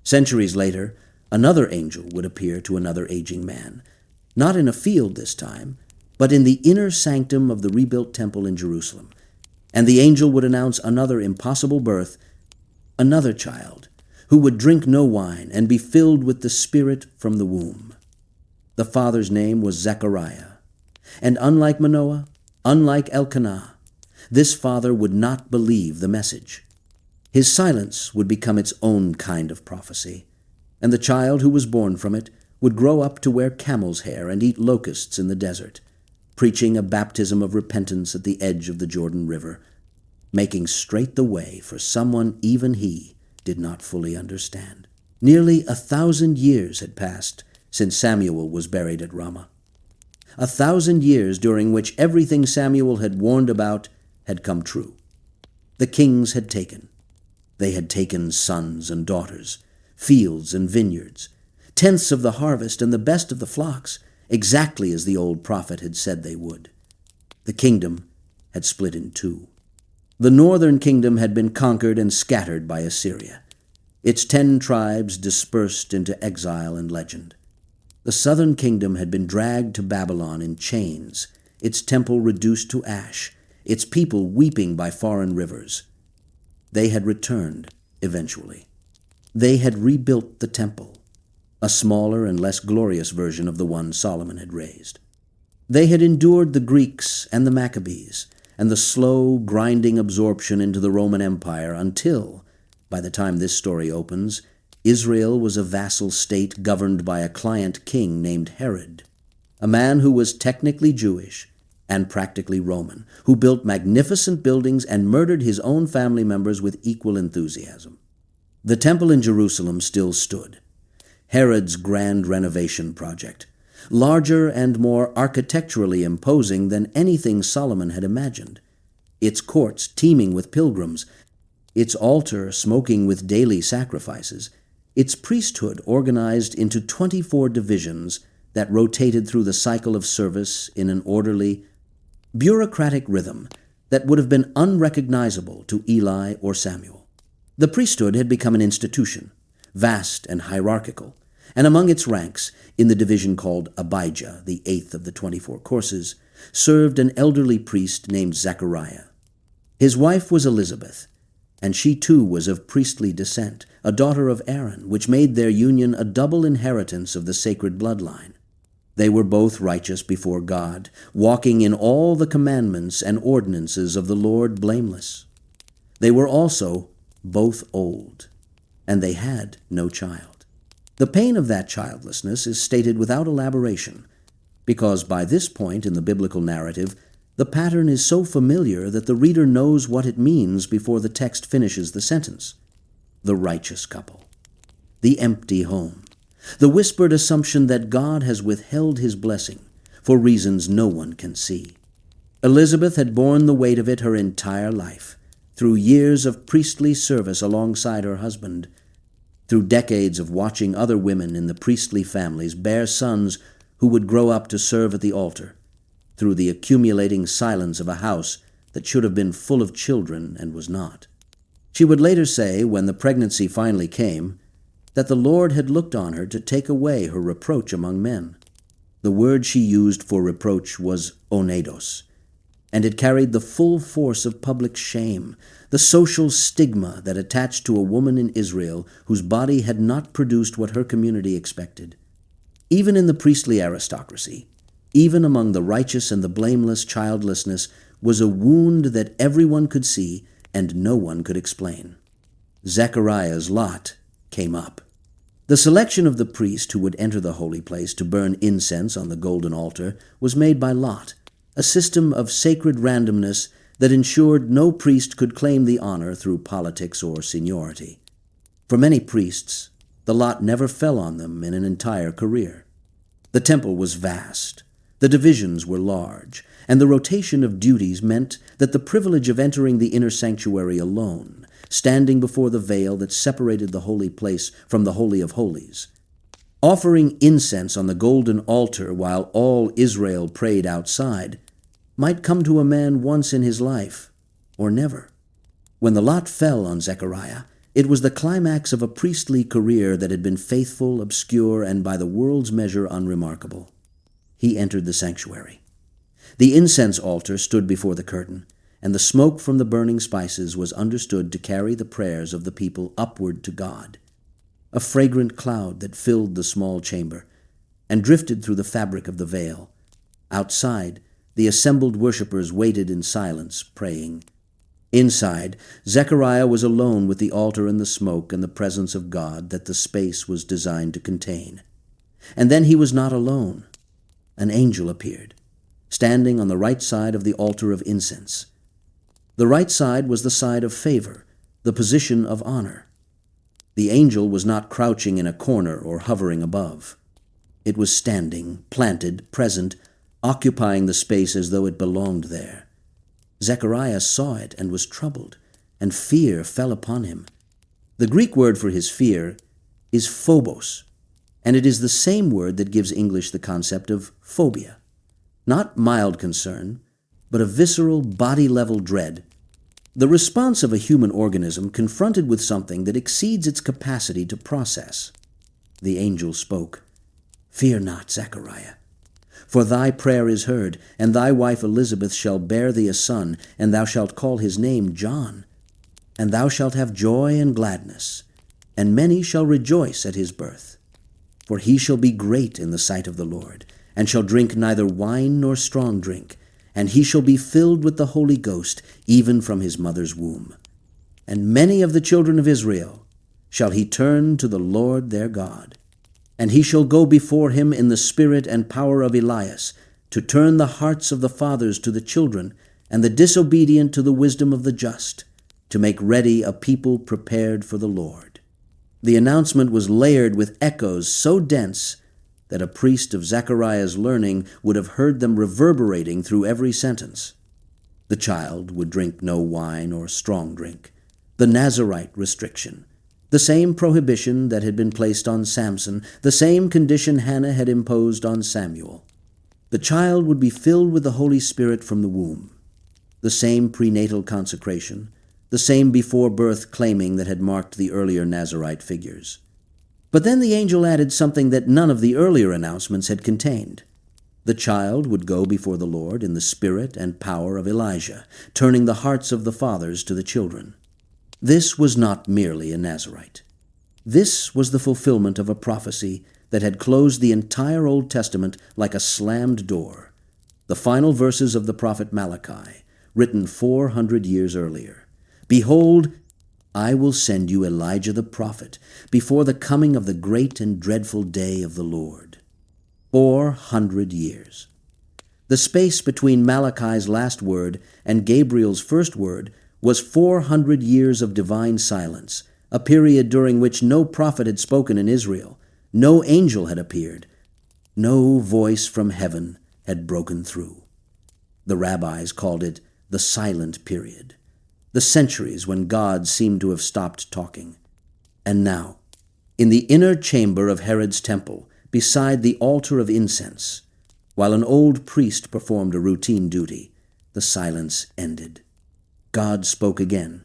Centuries later, another angel would appear to another aging man, not in a field this time, but in the inner sanctum of the rebuilt temple in Jerusalem. And the angel would announce another impossible birth, another child, who would drink no wine and be filled with the Spirit from the womb. The father's name was Zechariah. And unlike Manoah, unlike Elkanah, this father would not believe the message. His silence would become its own kind of prophecy, and the child who was born from it would grow up to wear camel's hair and eat locusts in the desert, preaching a baptism of repentance at the edge of the Jordan River, making straight the way for someone even he did not fully understand. Nearly 1,000 years had passed since Samuel was buried at Ramah. 1,000 years during which everything Samuel had warned about had come true. The kings had taken. They had taken sons and daughters, fields and vineyards, tenths of the harvest and the best of the flocks, exactly as the old prophet had said they would. The kingdom had split in two. The northern kingdom had been conquered and scattered by Assyria, its 10 tribes dispersed into exile and legend. The southern kingdom had been dragged to Babylon in chains, its temple reduced to ash, its people weeping by foreign rivers. They had returned eventually. They had rebuilt the temple, a smaller and less glorious version of the one Solomon had raised. They had endured the Greeks and the Maccabees and the slow, grinding absorption into the Roman Empire until, by the time this story opens, Israel was a vassal state governed by a client king named Herod, a man who was technically Jewish and practically Roman, who built magnificent buildings and murdered his own family members with equal enthusiasm. The temple in Jerusalem still stood, Herod's grand renovation project, larger and more architecturally imposing than anything Solomon had imagined, its courts teeming with pilgrims, its altar smoking with daily sacrifices, its priesthood organized into 24 divisions that rotated through the cycle of service in an orderly, bureaucratic rhythm that would have been unrecognizable to Eli or Samuel. The priesthood had become an institution, vast and hierarchical, and among its ranks, in the division called Abijah, the 8th of the 24 courses, served an elderly priest named Zechariah. His wife was Elizabeth, and she too was of priestly descent, a daughter of Aaron, which made their union a double inheritance of the sacred bloodline. They were both righteous before God, walking in all the commandments and ordinances of the Lord blameless. They were also both old, and they had no child. The pain of that childlessness is stated without elaboration, because by this point in the biblical narrative, the pattern is so familiar that the reader knows what it means before the text finishes the sentence. The righteous couple, the empty home, the whispered assumption that God has withheld his blessing for reasons no one can see. Elizabeth had borne the weight of it her entire life, through years of priestly service alongside her husband, through decades of watching other women in the priestly families bear sons who would grow up to serve at the altar, through the accumulating silence of a house that should have been full of children and was not. She would later say, when the pregnancy finally came, that the Lord had looked on her to take away her reproach among men. The word she used for reproach was onedos, and it carried the full force of public shame, the social stigma that attached to a woman in Israel whose body had not produced what her community expected. Even in the priestly aristocracy, even among the righteous and the blameless, childlessness was a wound that everyone could see and no one could explain. Zechariah's lot came up. The selection of the priest who would enter the holy place to burn incense on the golden altar was made by lot, a system of sacred randomness that ensured no priest could claim the honor through politics or seniority. For many priests, the lot never fell on them in an entire career. The temple was vast, the divisions were large, and the rotation of duties meant that the privilege of entering the inner sanctuary alone, standing before the veil that separated the holy place from the Holy of Holies, offering incense on the golden altar while all Israel prayed outside, might come to a man once in his life, or never. When the lot fell on Zechariah, it was the climax of a priestly career that had been faithful, obscure, and by the world's measure unremarkable. He entered the sanctuary. The incense altar stood before the curtain, and the smoke from the burning spices was understood to carry the prayers of the people upward to God. A fragrant cloud that filled the small chamber and drifted through the fabric of the veil. Outside, the assembled worshippers waited in silence, praying. Inside, Zechariah was alone with the altar and the smoke and the presence of God that the space was designed to contain. And then he was not alone. An angel appeared, standing on the right side of the altar of incense. The right side was the side of favor, the position of honor. The angel was not crouching in a corner or hovering above. It was standing, planted, present, occupying the space as though it belonged there. Zechariah saw it and was troubled, and fear fell upon him. The Greek word for his fear is phobos, and it is the same word that gives English the concept of phobia. Not mild concern, but a visceral, body-level dread. The response of a human organism confronted with something that exceeds its capacity to process. The angel spoke, "Fear not, Zechariah, for thy prayer is heard, and thy wife Elizabeth shall bear thee a son, and thou shalt call his name John. And thou shalt have joy and gladness, and many shall rejoice at his birth. For he shall be great in the sight of the Lord, and shall drink neither wine nor strong drink, and he shall be filled with the Holy Ghost, even from his mother's womb. And many of the children of Israel shall he turn to the Lord their God. And he shall go before him in the spirit and power of Elias, to turn the hearts of the fathers to the children, and the disobedient to the wisdom of the just, to make ready a people prepared for the Lord. The announcement was layered with echoes so dense that a priest of Zechariah's learning would have heard them reverberating through every sentence. The child would drink no wine or strong drink, the Nazarite restriction, the same prohibition that had been placed on Samson, the same condition Hannah had imposed on Samuel. The child would be filled with the Holy Spirit from the womb, the same prenatal consecration, the same before-birth claiming that had marked the earlier Nazarite figures. But then the angel added something that none of the earlier announcements had contained. The child would go before the Lord in the spirit and power of Elijah, turning the hearts of the fathers to the children. This was not merely a Nazarite. This was the fulfillment of a prophecy that had closed the entire Old Testament like a slammed door. The final verses of the prophet Malachi, written 400 years earlier. Behold, I will send you Elijah the prophet before the coming of the great and dreadful day of the Lord. 400 years. The space between Malachi's last word and Gabriel's first word was 400 years of divine silence, a period during which no prophet had spoken in Israel, no angel had appeared, no voice from heaven had broken through. The rabbis called it the silent period, the centuries when God seemed to have stopped talking. And now, in the inner chamber of Herod's temple, beside the altar of incense, while an old priest performed a routine duty, the silence ended. God spoke again,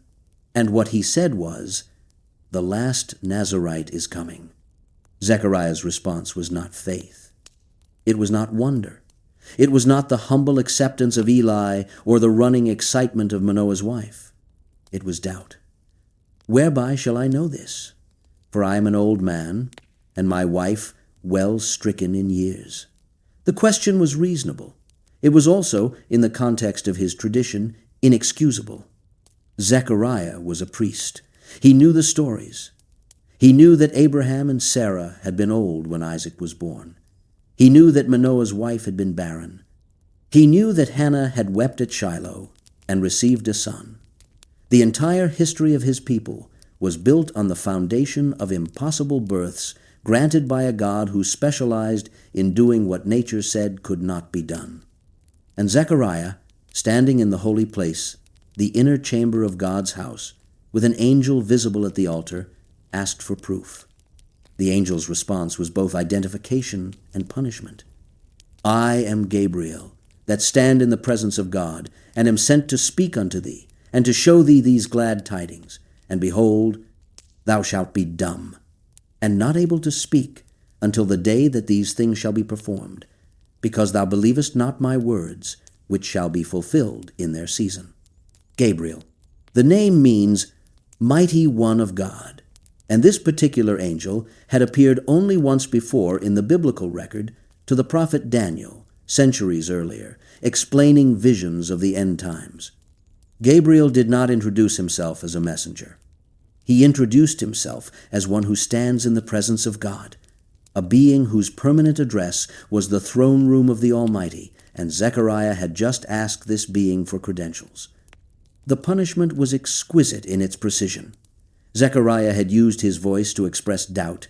and what he said was, "The last Nazarite is coming." Zechariah's response was not faith. It was not wonder. It was not the humble acceptance of Eli or the running excitement of Manoah's wife. It was doubt. Whereby shall I know this? For I am an old man, and my wife well stricken in years. The question was reasonable. It was also, in the context of his tradition, inexcusable. Zechariah was a priest. He knew the stories. He knew that Abraham and Sarah had been old when Isaac was born. He knew that Manoah's wife had been barren. He knew that Hannah had wept at Shiloh and received a son. The entire history of his people was built on the foundation of impossible births granted by a God who specialized in doing what nature said could not be done. And Zechariah, standing in the holy place, the inner chamber of God's house, with an angel visible at the altar, asked for proof. The angel's response was both identification and punishment. I am Gabriel, that stand in the presence of God, and am sent to speak unto thee, and to show thee these glad tidings. And behold, thou shalt be dumb, and not able to speak, until the day that these things shall be performed, because thou believest not my words, which shall be fulfilled in their season. Gabriel. The name means mighty one of God, and this particular angel had appeared only once before in the biblical record to the prophet Daniel, centuries earlier, explaining visions of the end times. Gabriel did not introduce himself as a messenger. He introduced himself as one who stands in the presence of God, a being whose permanent address was the throne room of the Almighty, and Zechariah had just asked this being for credentials. The punishment was exquisite in its precision. Zechariah had used his voice to express doubt,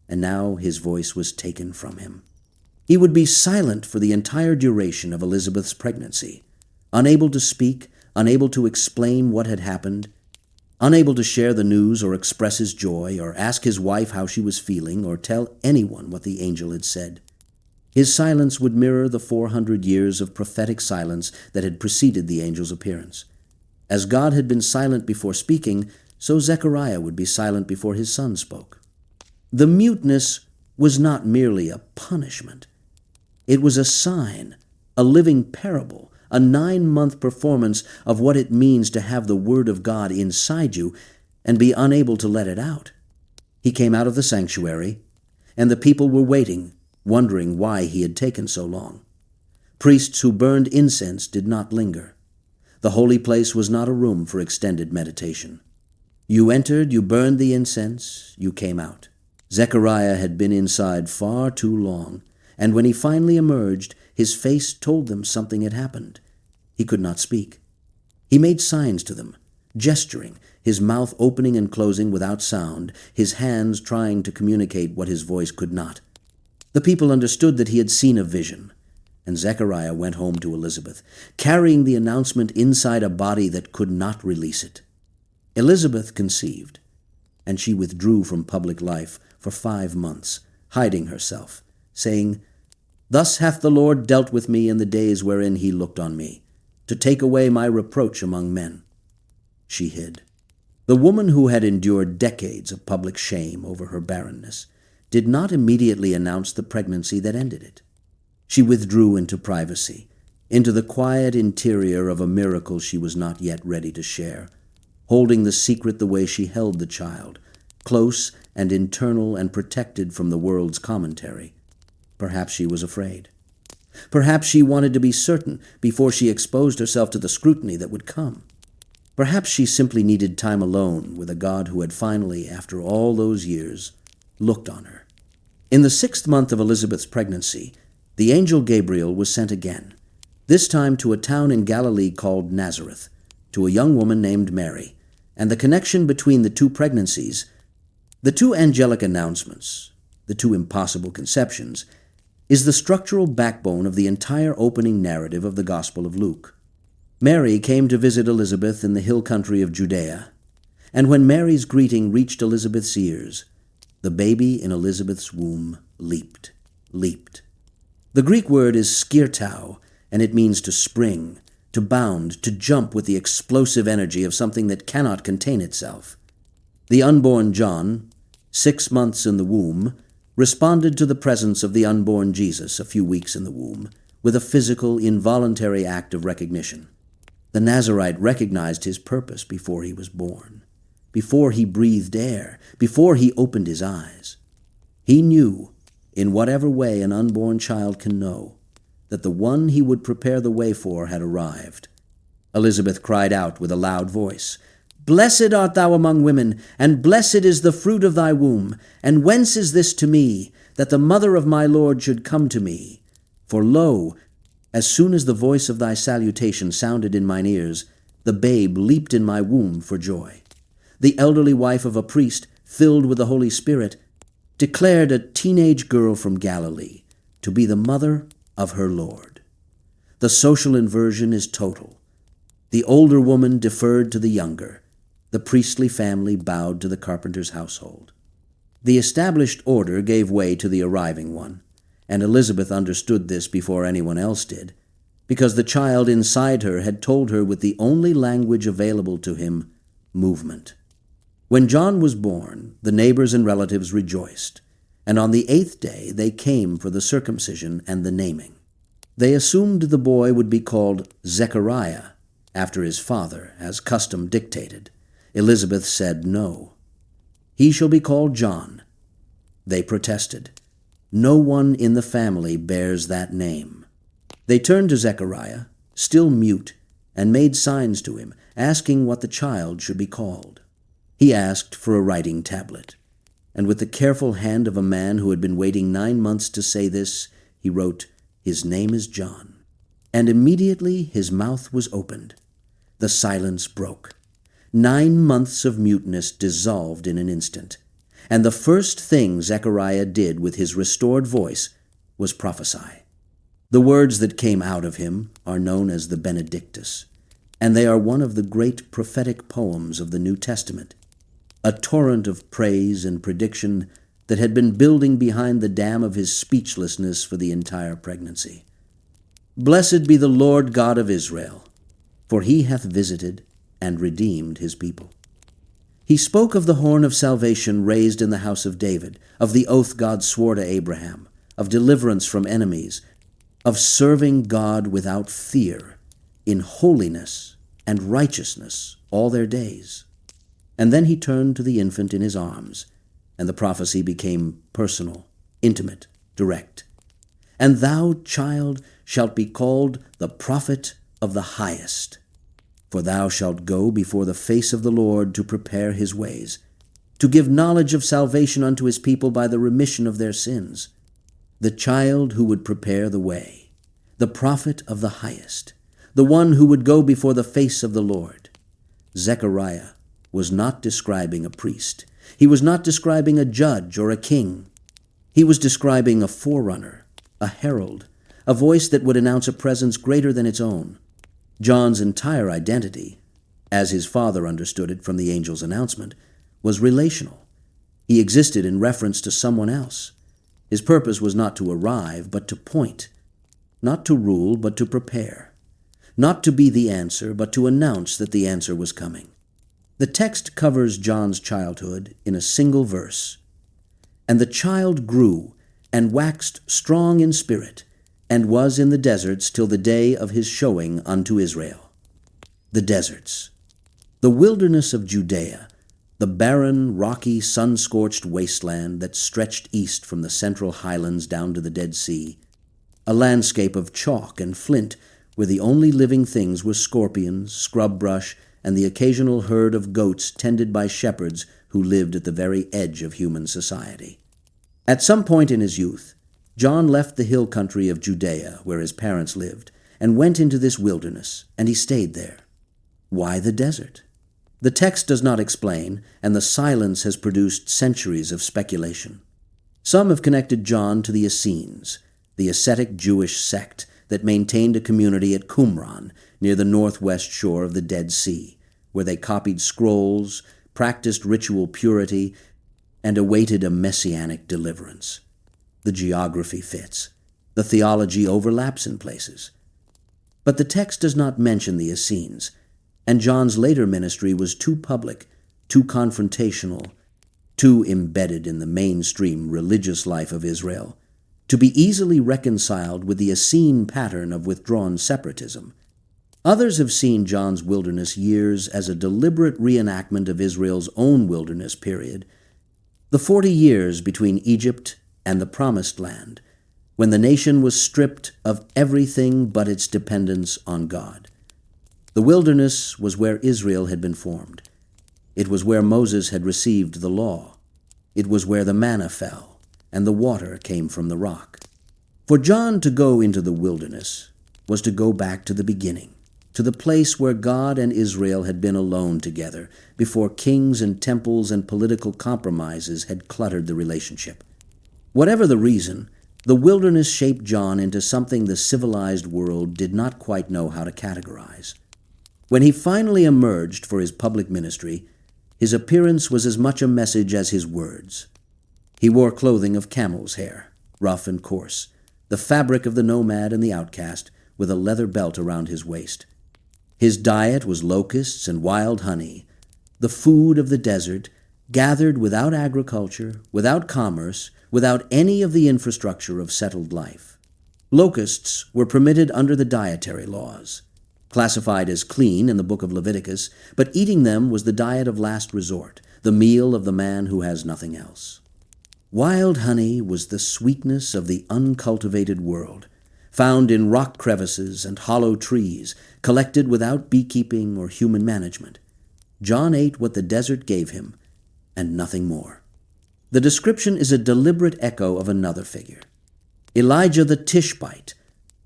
and now his voice was taken from him. He would be silent for the entire duration of Elizabeth's pregnancy, unable to speak, unable to explain what had happened, unable to share the news or express his joy or ask his wife how she was feeling or tell anyone what the angel had said. His silence would mirror the 400 years of prophetic silence that had preceded the angel's appearance. As God had been silent before speaking, so Zechariah would be silent before his son spoke. The muteness was not merely a punishment. It was a sign, a living parable, a 9-month performance of what it means to have the Word of God inside you and be unable to let it out. He came out of the sanctuary, and the people were waiting, wondering why he had taken so long. Priests who burned incense did not linger. The holy place was not a room for extended meditation. You entered, you burned the incense, you came out. Zechariah had been inside far too long, and when he finally emerged, his face told them something had happened. He could not speak. He made signs to them, gesturing, his mouth opening and closing without sound, his hands trying to communicate what his voice could not. The people understood that he had seen a vision, and Zechariah went home to Elizabeth, carrying the announcement inside a body that could not release it. Elizabeth conceived, and she withdrew from public life for 5 months, hiding herself, saying, "Thus hath the Lord dealt with me in the days wherein he looked on me, to take away my reproach among men." She hid. The woman who had endured decades of public shame over her barrenness did not immediately announce the pregnancy that ended it. She withdrew into privacy, into the quiet interior of a miracle she was not yet ready to share, holding the secret the way she held the child, close and internal and protected from the world's commentary. Perhaps she was afraid. Perhaps she wanted to be certain before she exposed herself to the scrutiny that would come. Perhaps she simply needed time alone with a God who had finally, after all those years, looked on her. In the 6th month of Elizabeth's pregnancy, the angel Gabriel was sent again, this time to a town in Galilee called Nazareth, to a young woman named Mary, and the connection between the 2 pregnancies, the 2 angelic announcements, the 2 impossible conceptions, is the structural backbone of the entire opening narrative of the Gospel of Luke. Mary came to visit Elizabeth in the hill country of Judea, and when Mary's greeting reached Elizabeth's ears, the baby in Elizabeth's womb leaped. The Greek word is skirtau, and it means to spring, to bound, to jump with the explosive energy of something that cannot contain itself. The unborn John, 6 months in the womb, responded to the presence of the unborn Jesus a few weeks in the womb with a physical, involuntary act of recognition. The Nazarite recognized his purpose before he was born, before he breathed air, before he opened his eyes. He knew, in whatever way an unborn child can know, that the one he would prepare the way for had arrived. Elizabeth cried out with a loud voice, "Blessed art thou among women, and blessed is the fruit of thy womb. And whence is this to me, that the mother of my Lord should come to me? For lo, as soon as the voice of thy salutation sounded in mine ears, the babe leaped in my womb for joy." The elderly wife of a priest, filled with the Holy Spirit, declared a teenage girl from Galilee to be the mother of her Lord. The social inversion is total. The older woman deferred to the younger. The priestly family bowed to the carpenter's household. The established order gave way to the arriving one, and Elizabeth understood this before anyone else did, because the child inside her had told her with the only language available to him, movement. When John was born, the neighbors and relatives rejoiced, and on the 8th day they came for the circumcision and the naming. They assumed the boy would be called Zechariah, after his father, as custom dictated. Elizabeth said no. "He shall be called John." They protested. "No one in the family bears that name." They turned to Zechariah, still mute, and made signs to him, asking what the child should be called. He asked for a writing tablet, and with the careful hand of a man who had been waiting 9 months to say this, he wrote, "His name is John." And immediately his mouth was opened. The silence broke. 9 months of muteness dissolved in an instant, and the first thing Zechariah did with his restored voice was prophesy. The words that came out of him are known as the Benedictus, and they are one of the great prophetic poems of the New Testament, a torrent of praise and prediction that had been building behind the dam of his speechlessness for the entire pregnancy. "Blessed be the Lord God of Israel, for he hath visited and redeemed his people. He spoke of the horn of salvation raised in the house of David, of the oath God swore to Abraham, of deliverance from enemies, of serving God without fear, in holiness and righteousness all their days." And then he turned to the infant in his arms, and the prophecy became personal, intimate, direct. "And thou, child, shalt be called the prophet of the highest. For thou shalt go before the face of the Lord to prepare his ways, to give knowledge of salvation unto his people by the remission of their sins." The child who would prepare the way, the prophet of the highest, the one who would go before the face of the Lord. Zechariah was not describing a priest. He was not describing a judge or a king. He was describing a forerunner, a herald, a voice that would announce a presence greater than its own. John's entire identity, as his father understood it from the angel's announcement, was relational. He existed in reference to someone else. His purpose was not to arrive, but to point, not to rule, but to prepare, not to be the answer, but to announce that the answer was coming. The text covers John's childhood in a single verse. "And the child grew and waxed strong in spirit, and was in the deserts till the day of his showing unto Israel." The deserts, the wilderness of Judea, the barren, rocky, sun-scorched wasteland that stretched east from the central highlands down to the Dead Sea, a landscape of chalk and flint where the only living things were scorpions, scrub brush, and the occasional herd of goats tended by shepherds who lived at the very edge of human society. At some point in his youth, John left the hill country of Judea, where his parents lived, and went into this wilderness, and he stayed there. Why the desert? The text does not explain, and the silence has produced centuries of speculation. Some have connected John to the Essenes, the ascetic Jewish sect that maintained a community at Qumran, near the northwest shore of the Dead Sea, where they copied scrolls, practiced ritual purity, and awaited a messianic deliverance. The geography fits. The theology overlaps in places. But the text does not mention the Essenes, and John's later ministry was too public, too confrontational, too embedded in the mainstream religious life of Israel, to be easily reconciled with the Essene pattern of withdrawn separatism. Others have seen John's wilderness years as a deliberate reenactment of Israel's own wilderness period, the 40 years between Egypt and the Promised Land, when the nation was stripped of everything but its dependence on God. The wilderness was where Israel had been formed. It was where Moses had received the law. It was where the manna fell, and the water came from the rock. For John to go into the wilderness was to go back to the beginning, to the place where God and Israel had been alone together, before kings and temples and political compromises had cluttered the relationship. Whatever the reason, the wilderness shaped John into something the civilized world did not quite know how to categorize. When he finally emerged for his public ministry, his appearance was as much a message as his words. He wore clothing of camel's hair, rough and coarse, the fabric of the nomad and the outcast, with a leather belt around his waist. His diet was locusts and wild honey, the food of the desert, gathered without agriculture, without commerce, without any of the infrastructure of settled life. Locusts were permitted under the dietary laws, classified as clean in the book of Leviticus, but eating them was the diet of last resort, the meal of the man who has nothing else. Wild honey was the sweetness of the uncultivated world, found in rock crevices and hollow trees, collected without beekeeping or human management. John ate what the desert gave him, and nothing more. The description is a deliberate echo of another figure, Elijah the Tishbite,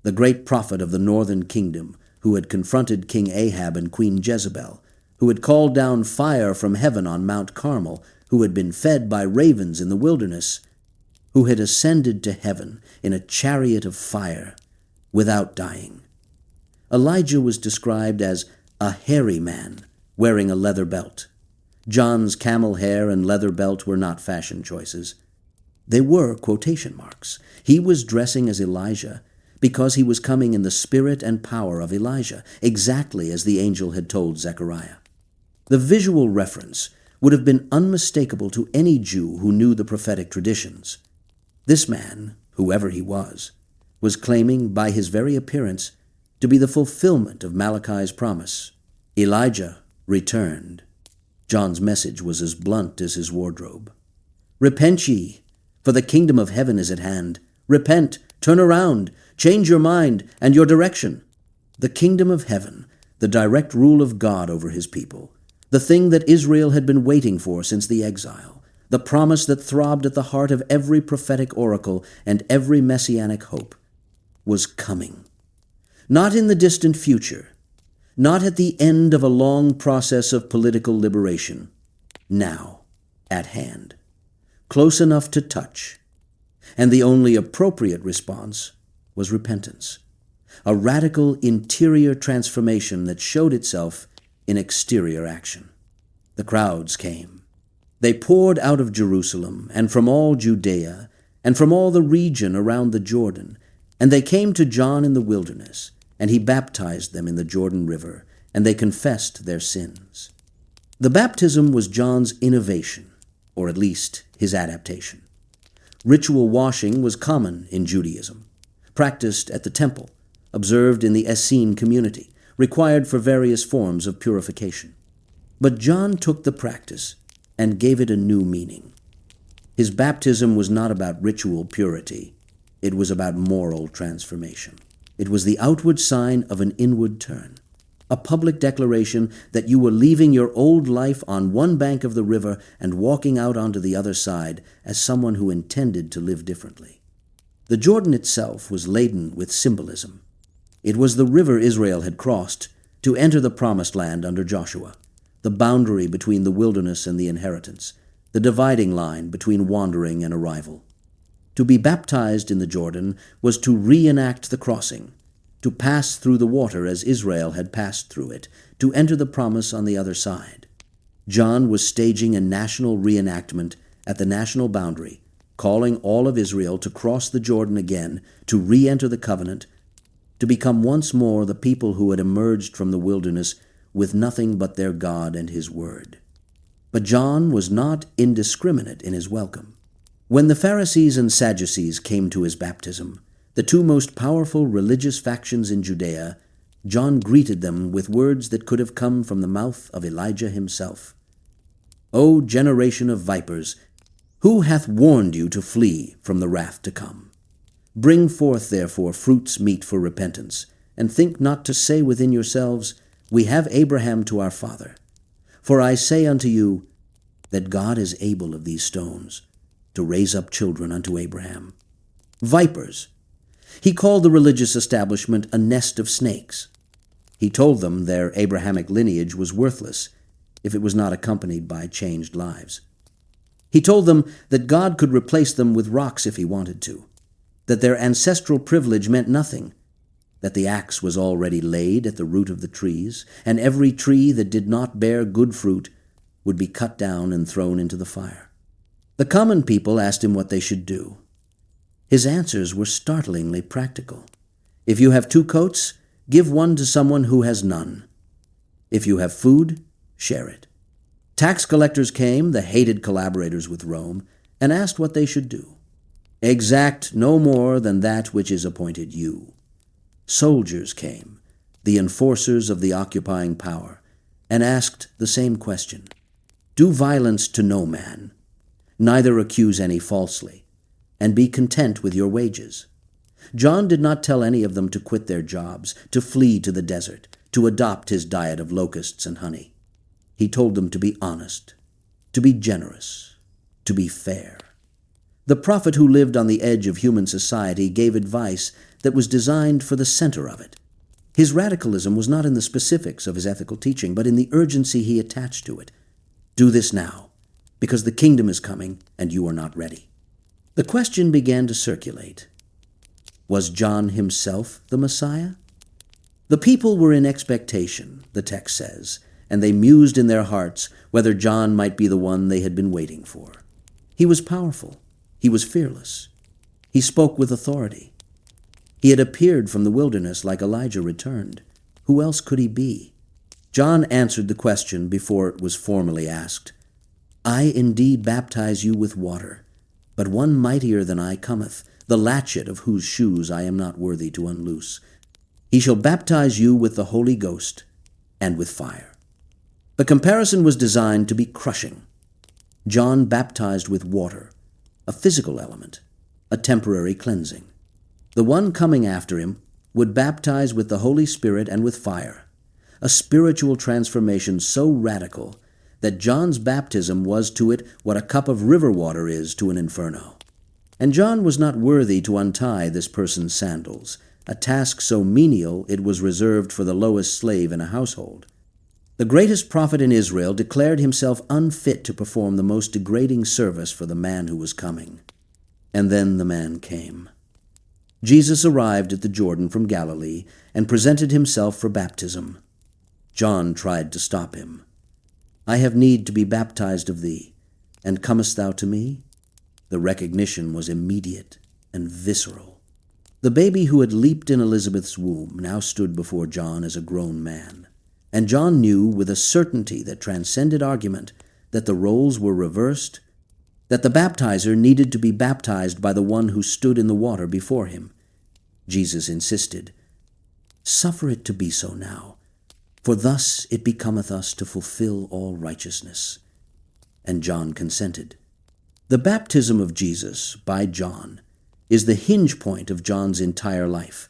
the great prophet of the northern kingdom, who had confronted King Ahab and Queen Jezebel, who had called down fire from heaven on Mount Carmel, who had been fed by ravens in the wilderness, who had ascended to heaven in a chariot of fire without dying. Elijah was described as a hairy man wearing a leather belt. John's camel hair and leather belt were not fashion choices. They were quotation marks. He was dressing as Elijah because he was coming in the spirit and power of Elijah, exactly as the angel had told Zechariah. The visual reference would have been unmistakable to any Jew who knew the prophetic traditions. This man, whoever he was claiming by his very appearance to be the fulfillment of Malachi's promise. Elijah returned. John's message was as blunt as his wardrobe. Repent ye, for the kingdom of heaven is at hand. Repent, turn around, change your mind and your direction. The kingdom of heaven, the direct rule of God over his people, the thing that Israel had been waiting for since the exile, the promise that throbbed at the heart of every prophetic oracle and every messianic hope, was coming. Not in the distant future, not at the end of a long process of political liberation, now, at hand, close enough to touch. And the only appropriate response was repentance, a radical interior transformation that showed itself in exterior action. The crowds came. They poured out of Jerusalem and from all Judea and from all the region around the Jordan, and they came to John in the wilderness, and he baptized them in the Jordan River, and they confessed their sins. The baptism was John's innovation, or at least his adaptation. Ritual washing was common in Judaism, practiced at the temple, observed in the Essene community, required for various forms of purification. But John took the practice and gave it a new meaning. His baptism was not about ritual purity. It was about moral transformation. It was the outward sign of an inward turn, a public declaration that you were leaving your old life on one bank of the river and walking out onto the other side as someone who intended to live differently. The Jordan itself was laden with symbolism. It was the river Israel had crossed to enter the promised land under Joshua, the boundary between the wilderness and the inheritance, the dividing line between wandering and arrival. To be baptized in the Jordan was to reenact the crossing, to pass through the water as Israel had passed through it, to enter the promise on the other side. John was staging a national reenactment at the national boundary, calling all of Israel to cross the Jordan again, to re-enter the covenant, to become once more the people who had emerged from the wilderness with nothing but their God and his word. But John was not indiscriminate in his welcome. When the Pharisees and Sadducees came to his baptism, the two most powerful religious factions in Judea, John greeted them with words that could have come from the mouth of Elijah himself. O generation of vipers, who hath warned you to flee from the wrath to come? Bring forth therefore fruits meet for repentance, and think not to say within yourselves, We have Abraham to our father. For I say unto you, that God is able of these stones to raise up children unto Abraham. Vipers. He called the religious establishment a nest of snakes. He told them their Abrahamic lineage was worthless if it was not accompanied by changed lives. He told them that God could replace them with rocks if he wanted to, that their ancestral privilege meant nothing, that the axe was already laid at the root of the trees, and every tree that did not bear good fruit would be cut down and thrown into the fire. The common people asked him what they should do. His answers were startlingly practical. If you have 2 coats, give one to someone who has none. If you have food, share it. Tax collectors came, the hated collaborators with Rome, and asked what they should do. Exact no more than that which is appointed you. Soldiers came, the enforcers of the occupying power, and asked the same question. Do violence to no man, neither accuse any falsely, and be content with your wages. John did not tell any of them to quit their jobs, to flee to the desert, to adopt his diet of locusts and honey. He told them to be honest, to be generous, to be fair. The prophet who lived on the edge of human society gave advice that was designed for the center of it. His radicalism was not in the specifics of his ethical teaching, but in the urgency he attached to it. Do this now, because the kingdom is coming and you are not ready. The question began to circulate. Was John himself the Messiah? The people were in expectation, the text says, and they mused in their hearts whether John might be the one they had been waiting for. He was powerful. He was fearless. He spoke with authority. He had appeared from the wilderness like Elijah returned. Who else could he be? John answered the question before it was formally asked. I indeed baptize you with water, but one mightier than I cometh, the latchet of whose shoes I am not worthy to unloose. He shall baptize you with the Holy Ghost and with fire." The comparison was designed to be crushing. John baptized with water, a physical element, a temporary cleansing. The one coming after him would baptize with the Holy Spirit and with fire, a spiritual transformation so radical that John's baptism was to it what a cup of river water is to an inferno. And John was not worthy to untie this person's sandals, a task so menial it was reserved for the lowest slave in a household. The greatest prophet in Israel declared himself unfit to perform the most degrading service for the man who was coming. And then the man came. Jesus arrived at the Jordan from Galilee and presented himself for baptism. John tried to stop him. "I have need to be baptized of thee, and comest thou to me?" The recognition was immediate and visceral. The baby who had leaped in Elizabeth's womb now stood before John as a grown man, and John knew with a certainty that transcended argument that the roles were reversed, that the baptizer needed to be baptized by the one who stood in the water before him. Jesus insisted, "Suffer it to be so now, for thus it becometh us to fulfill all righteousness." And John consented. The baptism of Jesus by John is the hinge point of John's entire life,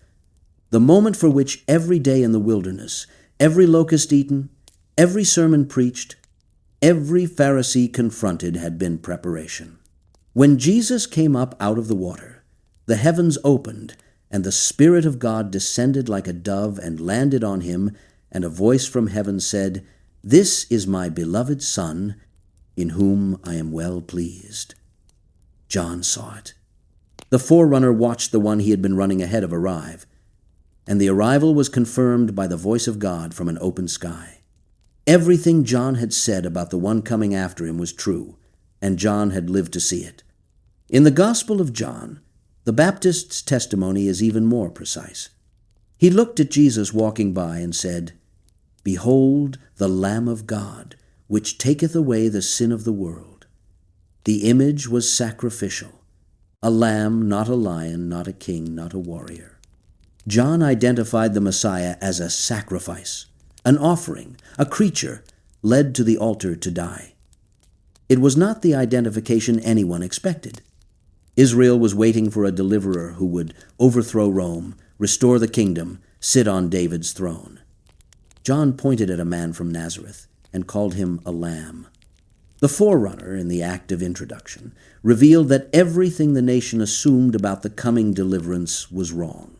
the moment for which every day in the wilderness, every locust eaten, every sermon preached, every Pharisee confronted had been preparation. When Jesus came up out of the water, the heavens opened, and the Spirit of God descended like a dove and landed on him, and a voice from heaven said, "This is my beloved Son, in whom I am well pleased." John saw it. The forerunner watched the one he had been running ahead of arrive, and the arrival was confirmed by the voice of God from an open sky. Everything John had said about the one coming after him was true, and John had lived to see it. In the Gospel of John, the Baptist's testimony is even more precise. He looked at Jesus walking by and said, "Behold the Lamb of God, which taketh away the sin of the world." The image was sacrificial, a lamb, not a lion, not a king, not a warrior. John identified the Messiah as a sacrifice, an offering, a creature led to the altar to die. It was not the identification anyone expected. Israel was waiting for a deliverer who would overthrow Rome, restore the kingdom, sit on David's throne. John pointed at a man from Nazareth and called him a lamb. The forerunner, in the act of introduction, revealed that everything the nation assumed about the coming deliverance was wrong.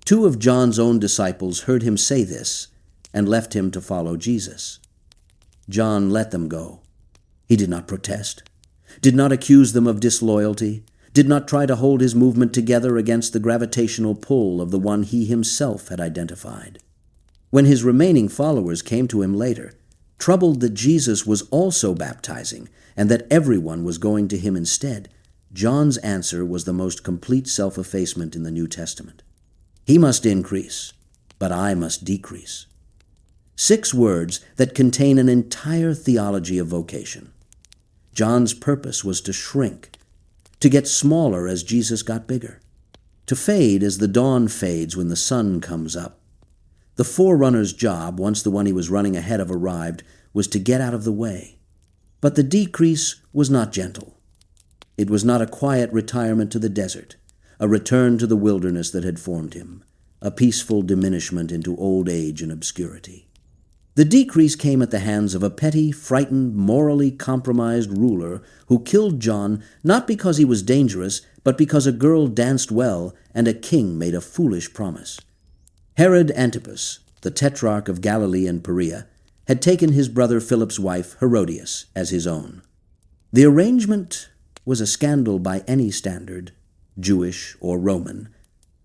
Two of John's own disciples heard him say this and left him to follow Jesus. John let them go. He did not protest, did not accuse them of disloyalty, did not try to hold his movement together against the gravitational pull of the one he himself had identified. When his remaining followers came to him later, troubled that Jesus was also baptizing and that everyone was going to him instead, John's answer was the most complete self-effacement in the New Testament. "He must increase, but I must decrease." 6 words that contain an entire theology of vocation. John's purpose was to shrink, to get smaller as Jesus got bigger, to fade as the dawn fades when the sun comes up. The forerunner's job, once the one he was running ahead of arrived, was to get out of the way. But the decrease was not gentle. It was not a quiet retirement to the desert, a return to the wilderness that had formed him, a peaceful diminishment into old age and obscurity. The decrease came at the hands of a petty, frightened, morally compromised ruler who killed John not because he was dangerous, but because a girl danced well and a king made a foolish promise. Herod Antipas, the tetrarch of Galilee and Perea, had taken his brother Philip's wife, Herodias, as his own. The arrangement was a scandal by any standard, Jewish or Roman,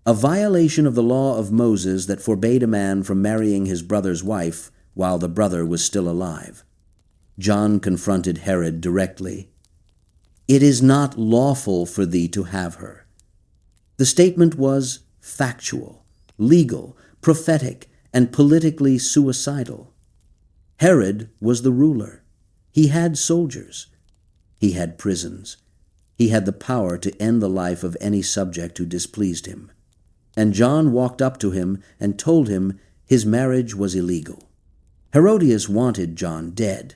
a violation of the law of Moses that forbade a man from marrying his brother's wife while the brother was still alive. John confronted Herod directly. "It is not lawful for thee to have her." The statement was factual, legal, prophetic, and politically suicidal. Herod was the ruler. He had soldiers. He had prisons. He had the power to end the life of any subject who displeased him. and John walked up to him and told him his marriage was illegal. Herodias wanted John dead.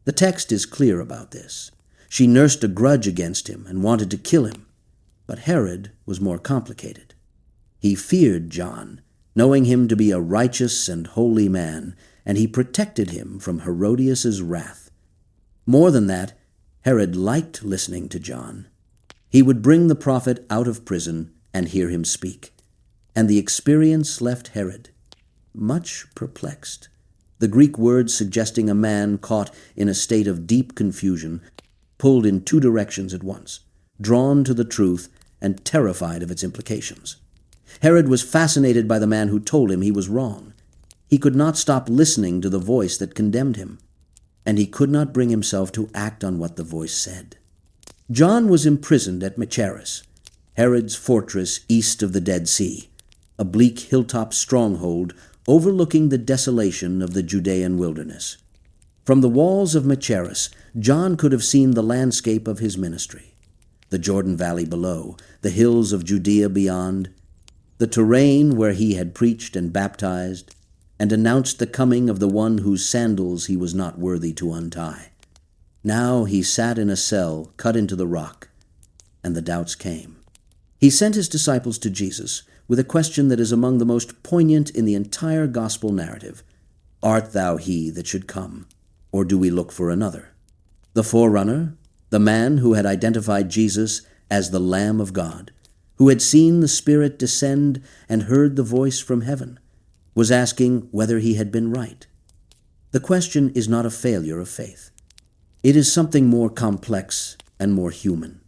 The text is clear about this. She nursed a grudge against him and wanted to kill him. But Herod was more complicated. He feared John, knowing him to be a righteous and holy man, and he protected him from Herodias' wrath. More than that, Herod liked listening to John. He would bring the prophet out of prison and hear him speak. And the experience left Herod much perplexed. The Greek word suggesting a man caught in a state of deep confusion, pulled in two directions at once, drawn to the truth and terrified of its implications. Herod was fascinated by the man who told him he was wrong. He could not stop listening to the voice that condemned him, and he could not bring himself to act on what the voice said. John was imprisoned at Machaerus, Herod's fortress east of the Dead Sea, a bleak hilltop stronghold overlooking the desolation of the Judean wilderness. From the walls of Machaerus, John could have seen the landscape of his ministry: the Jordan Valley below, the hills of Judea beyond, the terrain where he had preached and baptized and announced the coming of the one whose sandals he was not worthy to untie. Now he sat in a cell cut into the rock, and the doubts came. He sent his disciples to Jesus with a question that is among the most poignant in the entire gospel narrative. Art thou he that should come, or do we look for another? The forerunner, the man who had identified Jesus as the Lamb of God, who had seen the Spirit descend and heard the voice from heaven, was asking whether he had been right. The question is not a failure of faith. It is something more complex and more human.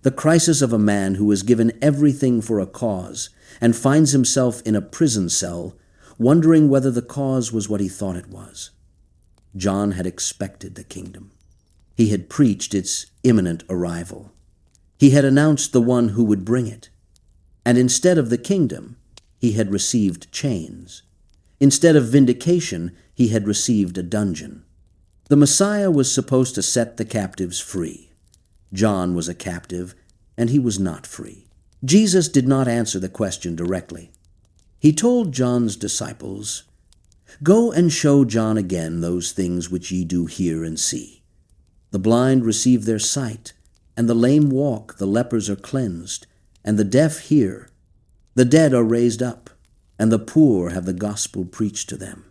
The crisis of a man who has given everything for a cause and finds himself in a prison cell, wondering whether the cause was what he thought it was. John had expected the kingdom. He had preached its imminent arrival. He had announced the one who would bring it. And instead of the kingdom, he had received chains. Instead of vindication, he had received a dungeon. The Messiah was supposed to set the captives free. John was a captive, and he was not free. Jesus did not answer the question directly. He told John's disciples, "Go and show John again those things which ye do hear and see. The blind receive their sight, and the lame walk, the lepers are cleansed, and the deaf hear. The dead are raised up, and the poor have the gospel preached to them.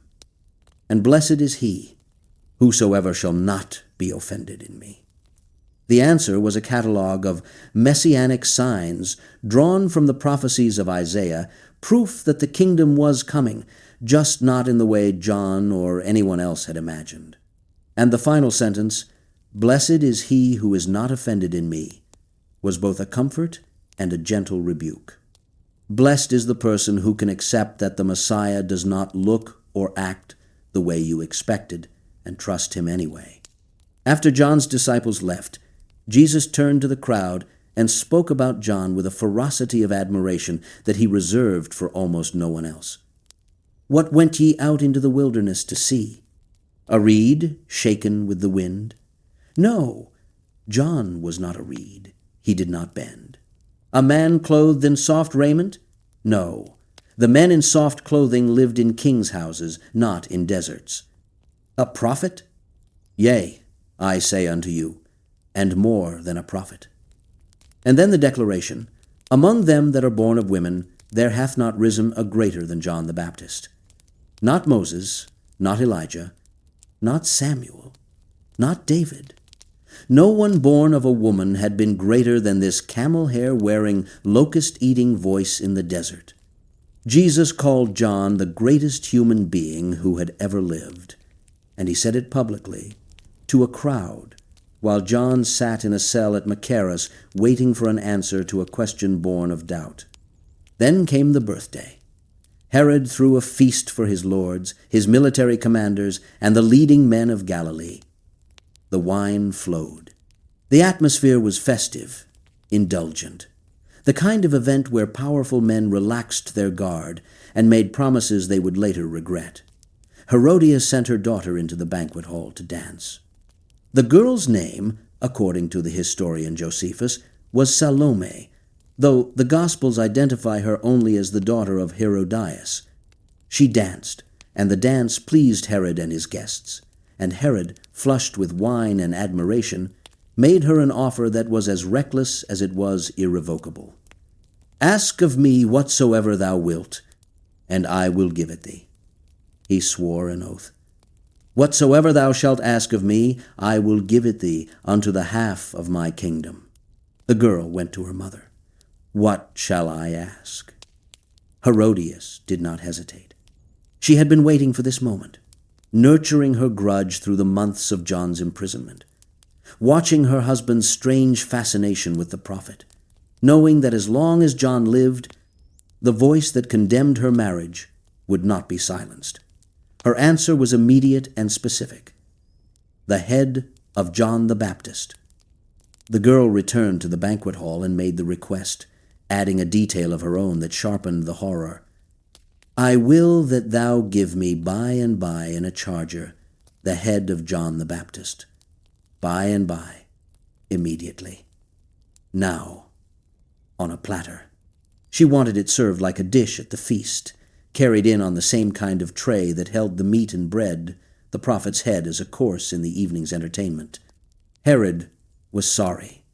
And blessed is he, whosoever shall not be offended in me." The answer was a catalogue of messianic signs drawn from the prophecies of Isaiah, proof that the kingdom was coming, just not in the way John or anyone else had imagined. And the final sentence, "Blessed is he who is not offended in me," was both a comfort and a gentle rebuke. Blessed is the person who can accept that the Messiah does not look or act the way you expected, and trust him anyway. After John's disciples left, Jesus turned to the crowd and spoke about John with a ferocity of admiration that he reserved for almost no one else. "What went ye out into the wilderness to see? A reed shaken with the wind? No, John was not a reed. He did not bend. A man clothed in soft raiment? No, the men in soft clothing lived in kings' houses, not in deserts. A prophet? Yea, I say unto you, and more than a prophet." And then the declaration, "Among them that are born of women, there hath not risen a greater than John the Baptist. Not Moses, not Elijah, not Samuel, not David. No one born of a woman had been greater than this camel-hair-wearing, locust-eating voice in the desert." Jesus called John the greatest human being who had ever lived, and he said it publicly, to a crowd, while John sat in a cell at Machaerus waiting for an answer to a question born of doubt. Then came the birthday. Herod threw a feast for his lords, his military commanders, and the leading men of Galilee. The wine flowed. The atmosphere was festive, indulgent, the kind of event where powerful men relaxed their guard and made promises they would later regret. Herodias sent her daughter into the banquet hall to dance. The girl's name, according to the historian Josephus, was Salome, though the Gospels identify her only as the daughter of Herodias. She danced, and the dance pleased Herod and his guests, and Herod, flushed with wine and admiration, made her an offer that was as reckless as it was irrevocable. "Ask of me whatsoever thou wilt, and I will give it thee." He swore an oath. "Whatsoever thou shalt ask of me, I will give it thee unto the half of my kingdom." The girl went to her mother. "What shall I ask?" Herodias did not hesitate. She had been waiting for this moment, nurturing her grudge through the months of John's imprisonment, watching her husband's strange fascination with the prophet, knowing that as long as John lived, the voice that condemned her marriage would not be silenced. Her answer was immediate and specific: the head of John the Baptist. The girl returned to the banquet hall and made the request, adding a detail of her own that sharpened the horror. "I will that thou give me by and by in a charger the head of John the Baptist. By and by, immediately. Now, on a platter." She wanted it served like a dish at the feast, carried in on the same kind of tray that held the meat and bread, the prophet's head as a course in the evening's entertainment. Herod was sorry.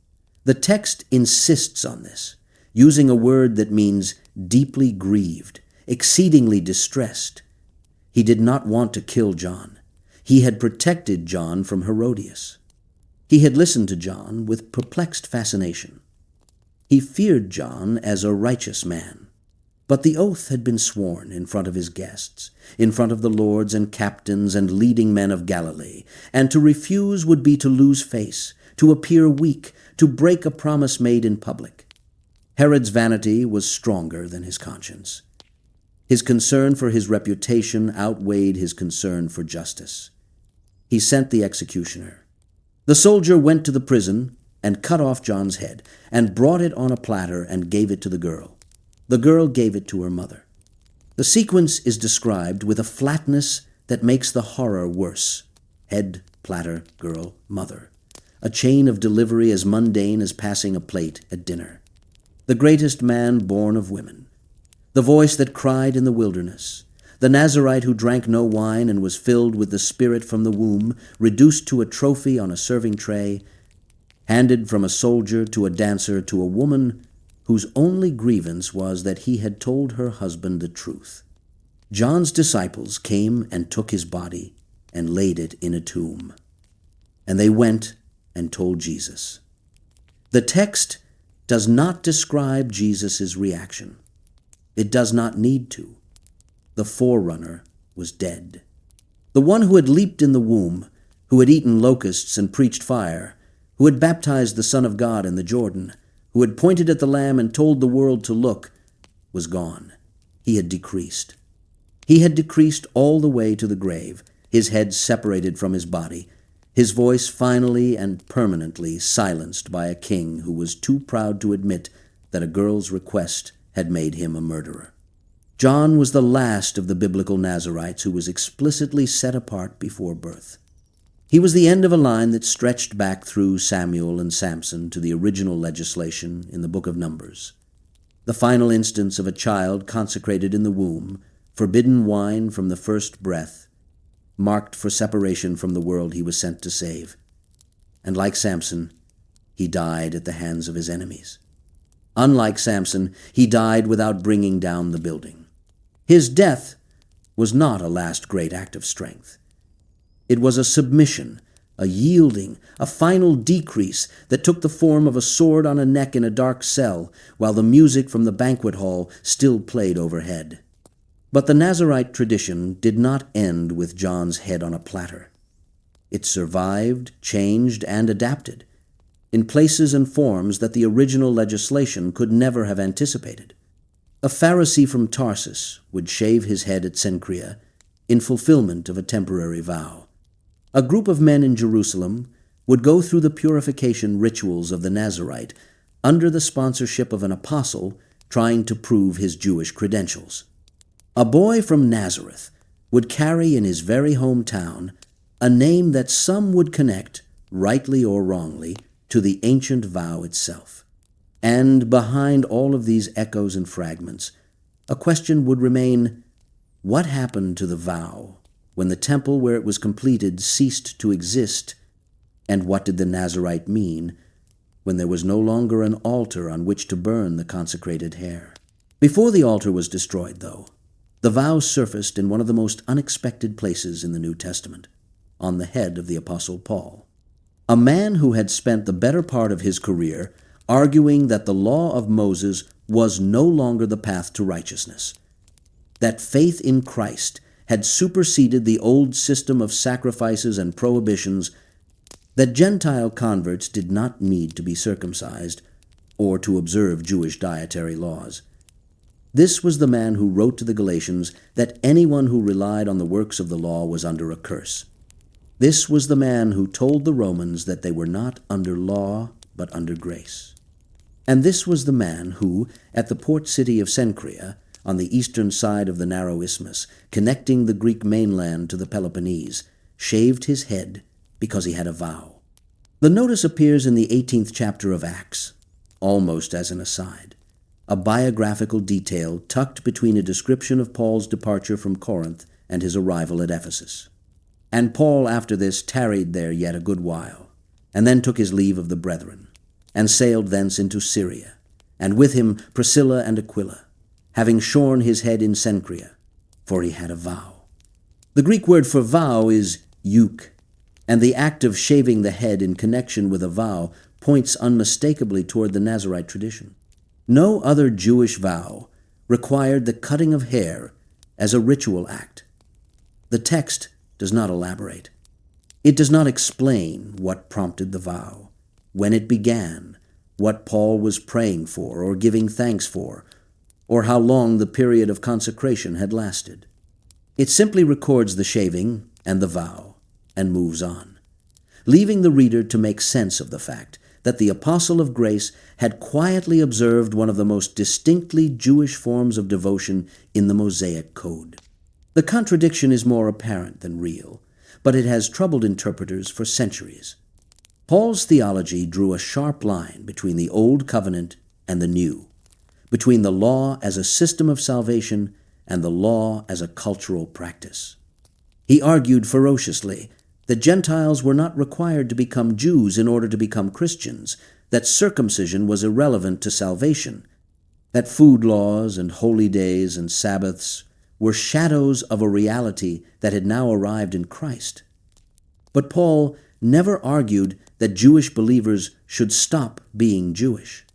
The text insists on this, using a word that means deeply grieved, exceedingly distressed. He did not want to kill John. He had protected John from Herodias. He had listened to John with perplexed fascination. He feared John as a righteous man. But the oath had been sworn in front of his guests, in front of the lords and captains and leading men of Galilee, and to refuse would be to lose face, to appear weak, to break a promise made in public. Herod's vanity was stronger than his conscience. His concern for his reputation outweighed his concern for justice. He sent the executioner. The soldier went to the prison and cut off John's head, and brought it on a platter and gave it to the girl. The girl gave it to her mother. The sequence is described with a flatness that makes the horror worse. Head, platter, girl, mother. A chain of delivery as mundane as passing a plate at dinner. The greatest man born of women. The voice that cried in the wilderness. The Nazarite who drank no wine and was filled with the Spirit from the womb, reduced to a trophy on a serving tray, handed from a soldier to a dancer to a woman whose only grievance was that he had told her husband the truth. John's disciples came and took his body and laid it in a tomb. And they went and told Jesus. The text does not describe Jesus' reaction. It does not need to. The forerunner was dead. The one who had leaped in the womb, who had eaten locusts and preached fire, who had baptized the Son of God in the Jordan, who had pointed at the Lamb and told the world to look, was gone. He had decreased. He had decreased all the way to the grave, his head separated from his body, his voice finally and permanently silenced by a king who was too proud to admit that a girl's request had made him a murderer. John was the last of the biblical Nazarites who was explicitly set apart before birth. He was the end of a line that stretched back through Samuel and Samson to the original legislation in the book of Numbers. The final instance of a child consecrated in the womb, forbidden wine from the first breath, marked for separation from the world he was sent to save. And like Samson, he died at the hands of his enemies. Unlike Samson, he died without bringing down the building. His death was not a last great act of strength. It was a submission, a yielding, a final decrease that took the form of a sword on a neck in a dark cell, while the music from the banquet hall still played overhead. But the Nazarite tradition did not end with John's head on a platter. It survived, changed, and adapted in places and forms that the original legislation could never have anticipated. A Pharisee from Tarsus would shave his head at Cenchrea in fulfillment of a temporary vow. A group of men in Jerusalem would go through the purification rituals of the Nazarite under the sponsorship of an apostle trying to prove his Jewish credentials. A boy from Nazareth would carry in his very hometown a name that some would connect, rightly or wrongly, to the ancient vow itself. And behind all of these echoes and fragments, a question would remain: what happened to the vow when the temple where it was completed ceased to exist? And what did the Nazarite mean when there was no longer an altar on which to burn the consecrated hair? Before the altar was destroyed, though, the vow surfaced in one of the most unexpected places in the New Testament, on the head of the Apostle Paul. A man who had spent the better part of his career arguing that the law of Moses was no longer the path to righteousness, that faith in Christ had superseded the old system of sacrifices and prohibitions, that Gentile converts did not need to be circumcised or to observe Jewish dietary laws. This was the man who wrote to the Galatians that anyone who relied on the works of the law was under a curse. This was the man who told the Romans that they were not under law, but under grace. And this was the man who, at the port city of Cenchrea, on the eastern side of the narrow isthmus, connecting the Greek mainland to the Peloponnese, shaved his head because he had a vow. The notice appears in the 18th chapter of Acts, almost as an aside, a biographical detail tucked between a description of Paul's departure from Corinth and his arrival at Ephesus. And Paul after this tarried there yet a good while, and then took his leave of the brethren, and sailed thence into Syria, and with him Priscilla and Aquila, having shorn his head in Cenchrea, for he had a vow. The Greek word for vow is euch, and the act of shaving the head in connection with a vow points unmistakably toward the Nazarite tradition. No other Jewish vow required the cutting of hair as a ritual act. The text does not elaborate. It does not explain what prompted the vow, when it began, what Paul was praying for or giving thanks for, or how long the period of consecration had lasted. It simply records the shaving and the vow and moves on, leaving the reader to make sense of the fact that the apostle of grace had quietly observed one of the most distinctly Jewish forms of devotion in the Mosaic Code. The contradiction is more apparent than real, but it has troubled interpreters for centuries. Paul's theology drew a sharp line between the Old Covenant and the New, between the law as a system of salvation and the law as a cultural practice. He argued ferociously that Gentiles were not required to become Jews in order to become Christians, that circumcision was irrelevant to salvation, that food laws and holy days and Sabbaths were shadows of a reality that had now arrived in Christ. But Paul never argued that Jewish believers should stop being Jewish.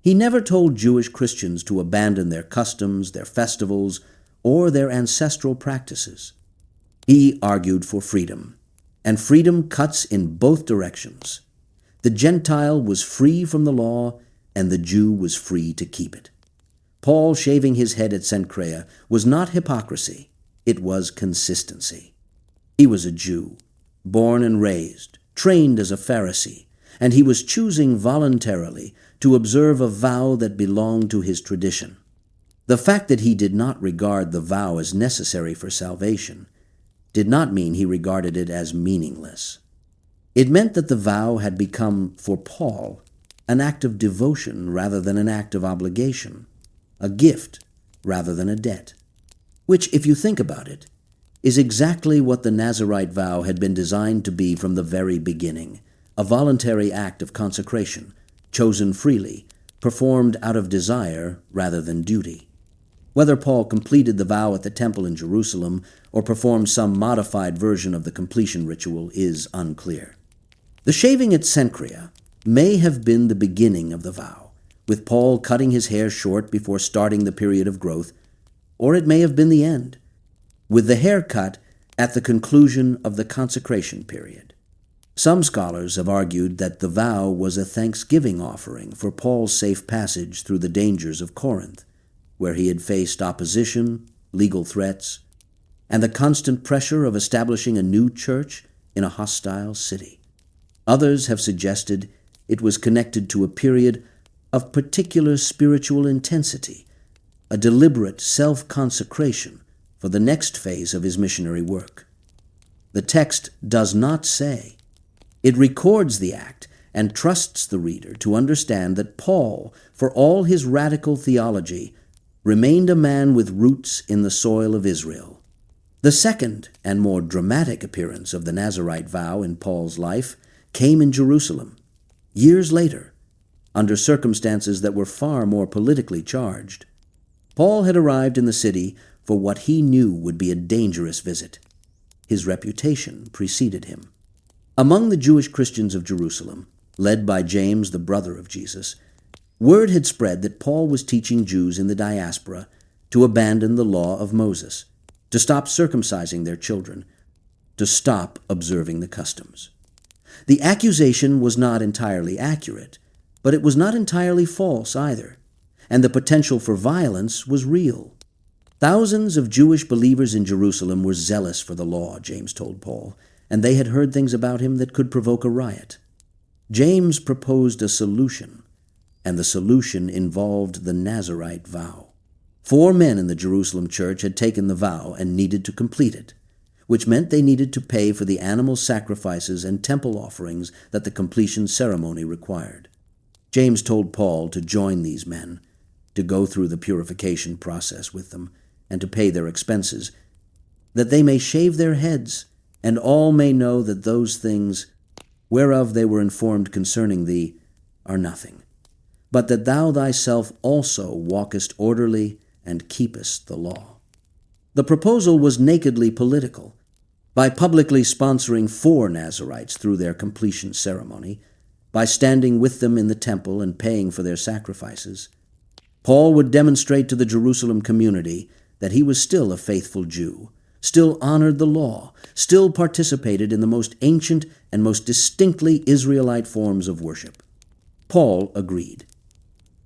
He never told Jewish Christians to abandon their customs, their festivals, or their ancestral practices. He argued for freedom, and freedom cuts in both directions. The Gentile was free from the law, and the Jew was free to keep it. Paul shaving his head at Cenchrea was not hypocrisy, it was consistency. He was a Jew, born and raised, trained as a Pharisee, and he was choosing voluntarily to observe a vow that belonged to his tradition. The fact that he did not regard the vow as necessary for salvation did not mean he regarded it as meaningless. It meant that the vow had become, for Paul, an act of devotion rather than an act of obligation, a gift rather than a debt, which, if you think about it, is exactly what the Nazarite vow had been designed to be from the very beginning, a voluntary act of consecration, chosen freely, performed out of desire rather than duty. Whether Paul completed the vow at the temple in Jerusalem or performed some modified version of the completion ritual is unclear. The shaving at Cenchrea may have been the beginning of the vow, with Paul cutting his hair short before starting the period of growth, or it may have been the end, with the haircut at the conclusion of the consecration period. Some scholars have argued that the vow was a thanksgiving offering for Paul's safe passage through the dangers of Corinth, where he had faced opposition, legal threats, and the constant pressure of establishing a new church in a hostile city. Others have suggested it was connected to a period of particular spiritual intensity, a deliberate self-consecration for the next phase of his missionary work. The text does not say. It records the act and trusts the reader to understand that Paul, for all his radical theology, remained a man with roots in the soil of Israel. The second and more dramatic appearance of the Nazarite vow in Paul's life came in Jerusalem, years later, under circumstances that were far more politically charged. Paul had arrived in the city for what he knew would be a dangerous visit. His reputation preceded him. Among the Jewish Christians of Jerusalem, led by James, the brother of Jesus, word had spread that Paul was teaching Jews in the diaspora to abandon the law of Moses, to stop circumcising their children, to stop observing the customs. The accusation was not entirely accurate, but it was not entirely false either, and the potential for violence was real. Thousands of Jewish believers in Jerusalem were zealous for the law, James told Paul, and they had heard things about him that could provoke a riot. James proposed a solution, and the solution involved the Nazarite vow. 4 men in the Jerusalem church had taken the vow and needed to complete it, which meant they needed to pay for the animal sacrifices and temple offerings that the completion ceremony required. James told Paul to join these men, to go through the purification process with them, and to pay their expenses, that they may shave their heads, and all may know that those things whereof they were informed concerning thee are nothing, but that thou thyself also walkest orderly and keepest the law. The proposal was nakedly political. By publicly sponsoring 4 Nazarites through their completion ceremony, by standing with them in the temple and paying for their sacrifices, Paul would demonstrate to the Jerusalem community that he was still a faithful Jew, still honored the law, still participated in the most ancient and most distinctly Israelite forms of worship. Paul agreed.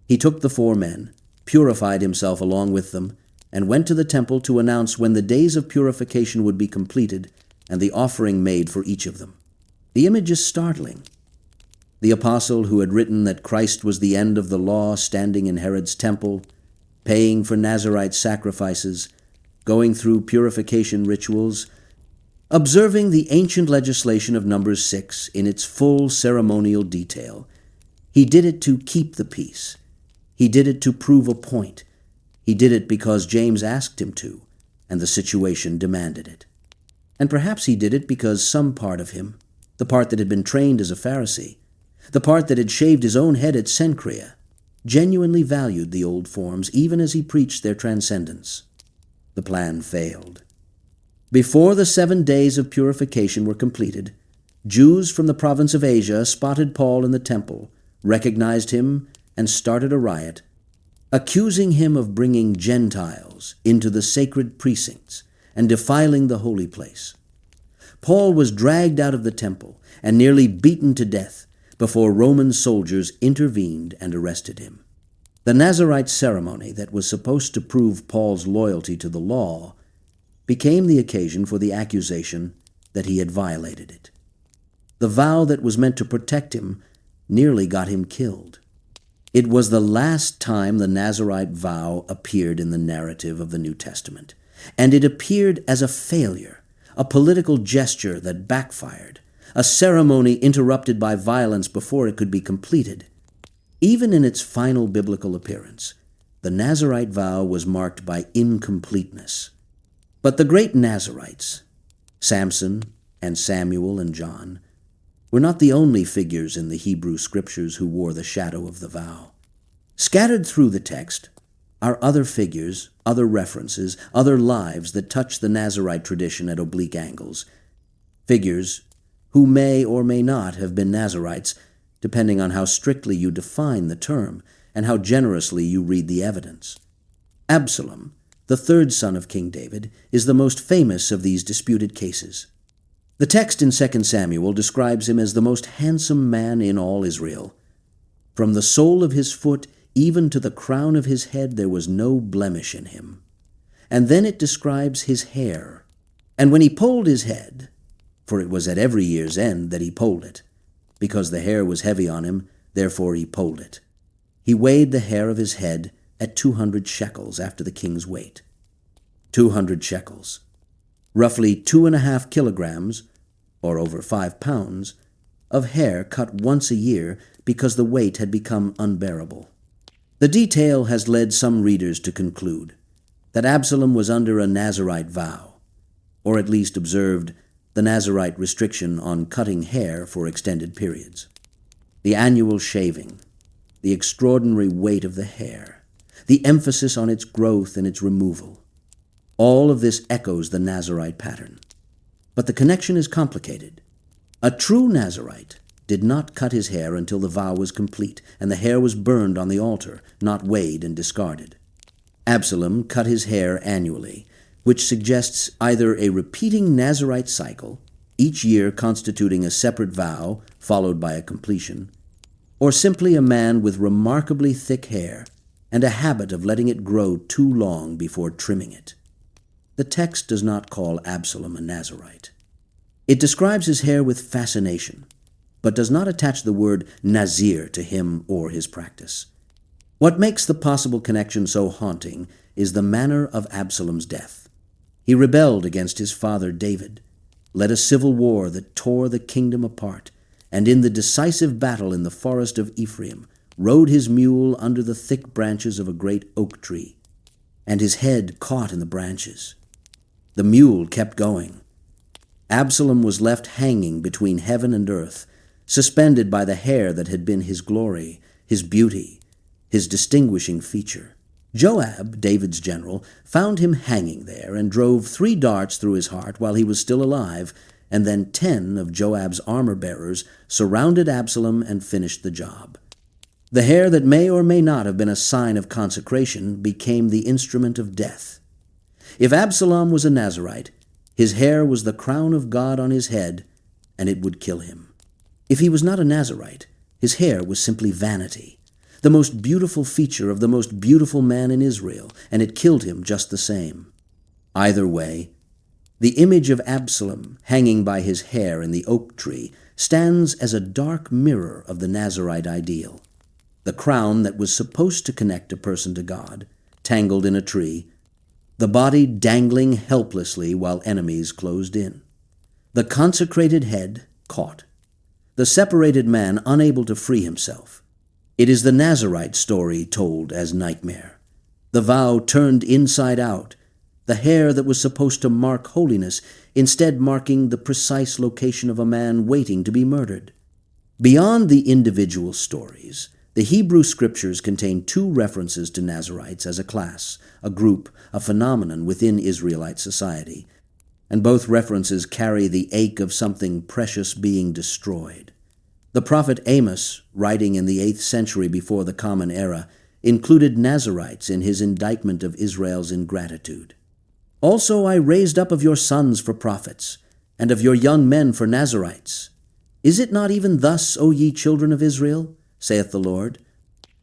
He took the 4 men, purified himself along with them, and went to the temple to announce when the days of purification would be completed and the offering made for each of them. The image is startling. The apostle who had written that Christ was the end of the law standing in Herod's temple, paying for Nazarite sacrifices, going through purification rituals, observing the ancient legislation of Numbers 6 in its full ceremonial detail. He did it to keep the peace. He did it to prove a point. He did it because James asked him to, and the situation demanded it. And perhaps he did it because some part of him, the part that had been trained as a Pharisee, the part that had shaved his own head at Cenchrea, genuinely valued the old forms even as he preached their transcendence. The plan failed. Before the 7 days of purification were completed, Jews from the province of Asia spotted Paul in the temple, recognized him, and started a riot, accusing him of bringing Gentiles into the sacred precincts and defiling the holy place. Paul was dragged out of the temple and nearly beaten to death before Roman soldiers intervened and arrested him. The Nazarite ceremony that was supposed to prove Paul's loyalty to the law became the occasion for the accusation that he had violated it. The vow that was meant to protect him nearly got him killed. It was the last time the Nazarite vow appeared in the narrative of the New Testament, and it appeared as a failure, a political gesture that backfired, a ceremony interrupted by violence before it could be completed. Even in its final biblical appearance, the Nazarite vow was marked by incompleteness. But the great Nazarites, Samson and Samuel and John, were not the only figures in the Hebrew Scriptures who wore the shadow of the vow. Scattered through the text are other figures, other references, other lives that touch the Nazarite tradition at oblique angles. Figures who may or may not have been Nazarites, depending on how strictly you define the term and how generously you read the evidence. Absalom, the 3rd son of King David, is the most famous of these disputed cases. The text in 2 Samuel describes him as the most handsome man in all Israel. From the sole of his foot even to the crown of his head there was no blemish in him. And then it describes his hair. And when he polled his head, for it was at every year's end that he polled it, because the hair was heavy on him, therefore he polled it. He weighed the hair of his head at 200 shekels after the king's weight. 200 shekels, roughly 2.5 kilograms, or over 5 pounds, of hair cut once a year because the weight had become unbearable. The detail has led some readers to conclude that Absalom was under a Nazarite vow, or at least observed the Nazarite restriction on cutting hair for extended periods. The annual shaving, the extraordinary weight of the hair, the emphasis on its growth and its removal, all of this echoes the Nazarite pattern. But the connection is complicated. A true Nazarite did not cut his hair until the vow was complete and the hair was burned on the altar, not weighed and discarded. Absalom cut his hair annually, which suggests either a repeating Nazarite cycle, each year constituting a separate vow followed by a completion, or simply a man with remarkably thick hair and a habit of letting it grow too long before trimming it. The text does not call Absalom a Nazarite. It describes his hair with fascination, but does not attach the word Nazir to him or his practice. What makes the possible connection so haunting is the manner of Absalom's death. He rebelled against his father David, led a civil war that tore the kingdom apart, and in the decisive battle in the forest of Ephraim, rode his mule under the thick branches of a great oak tree, and his head caught in the branches. The mule kept going. Absalom was left hanging between heaven and earth, suspended by the hair that had been his glory, his beauty, his distinguishing feature. Joab, David's general, found him hanging there and drove 3 darts through his heart while he was still alive, and then 10 of Joab's armor-bearers surrounded Absalom and finished the job. The hair that may or may not have been a sign of consecration became the instrument of death. If Absalom was a Nazarite, his hair was the crown of God on his head, and it would kill him. If he was not a Nazarite, his hair was simply vanity, the most beautiful feature of the most beautiful man in Israel, and it killed him just the same. Either way, the image of Absalom hanging by his hair in the oak tree stands as a dark mirror of the Nazarite ideal. The crown that was supposed to connect a person to God, tangled in a tree, the body dangling helplessly while enemies closed in, the consecrated head caught, the separated man unable to free himself. It is the Nazarite story told as nightmare, the vow turned inside out, the hair that was supposed to mark holiness instead marking the precise location of a man waiting to be murdered. Beyond the individual stories, the Hebrew Scriptures contain 2 references to Nazarites as a class, a group, a phenomenon within Israelite society, and both references carry the ache of something precious being destroyed. The prophet Amos, writing in the 8th century before the Common Era, included Nazarites in his indictment of Israel's ingratitude. Also I raised up of your sons for prophets, and of your young men for Nazarites. Is it not even thus, O ye children of Israel? Saith the Lord.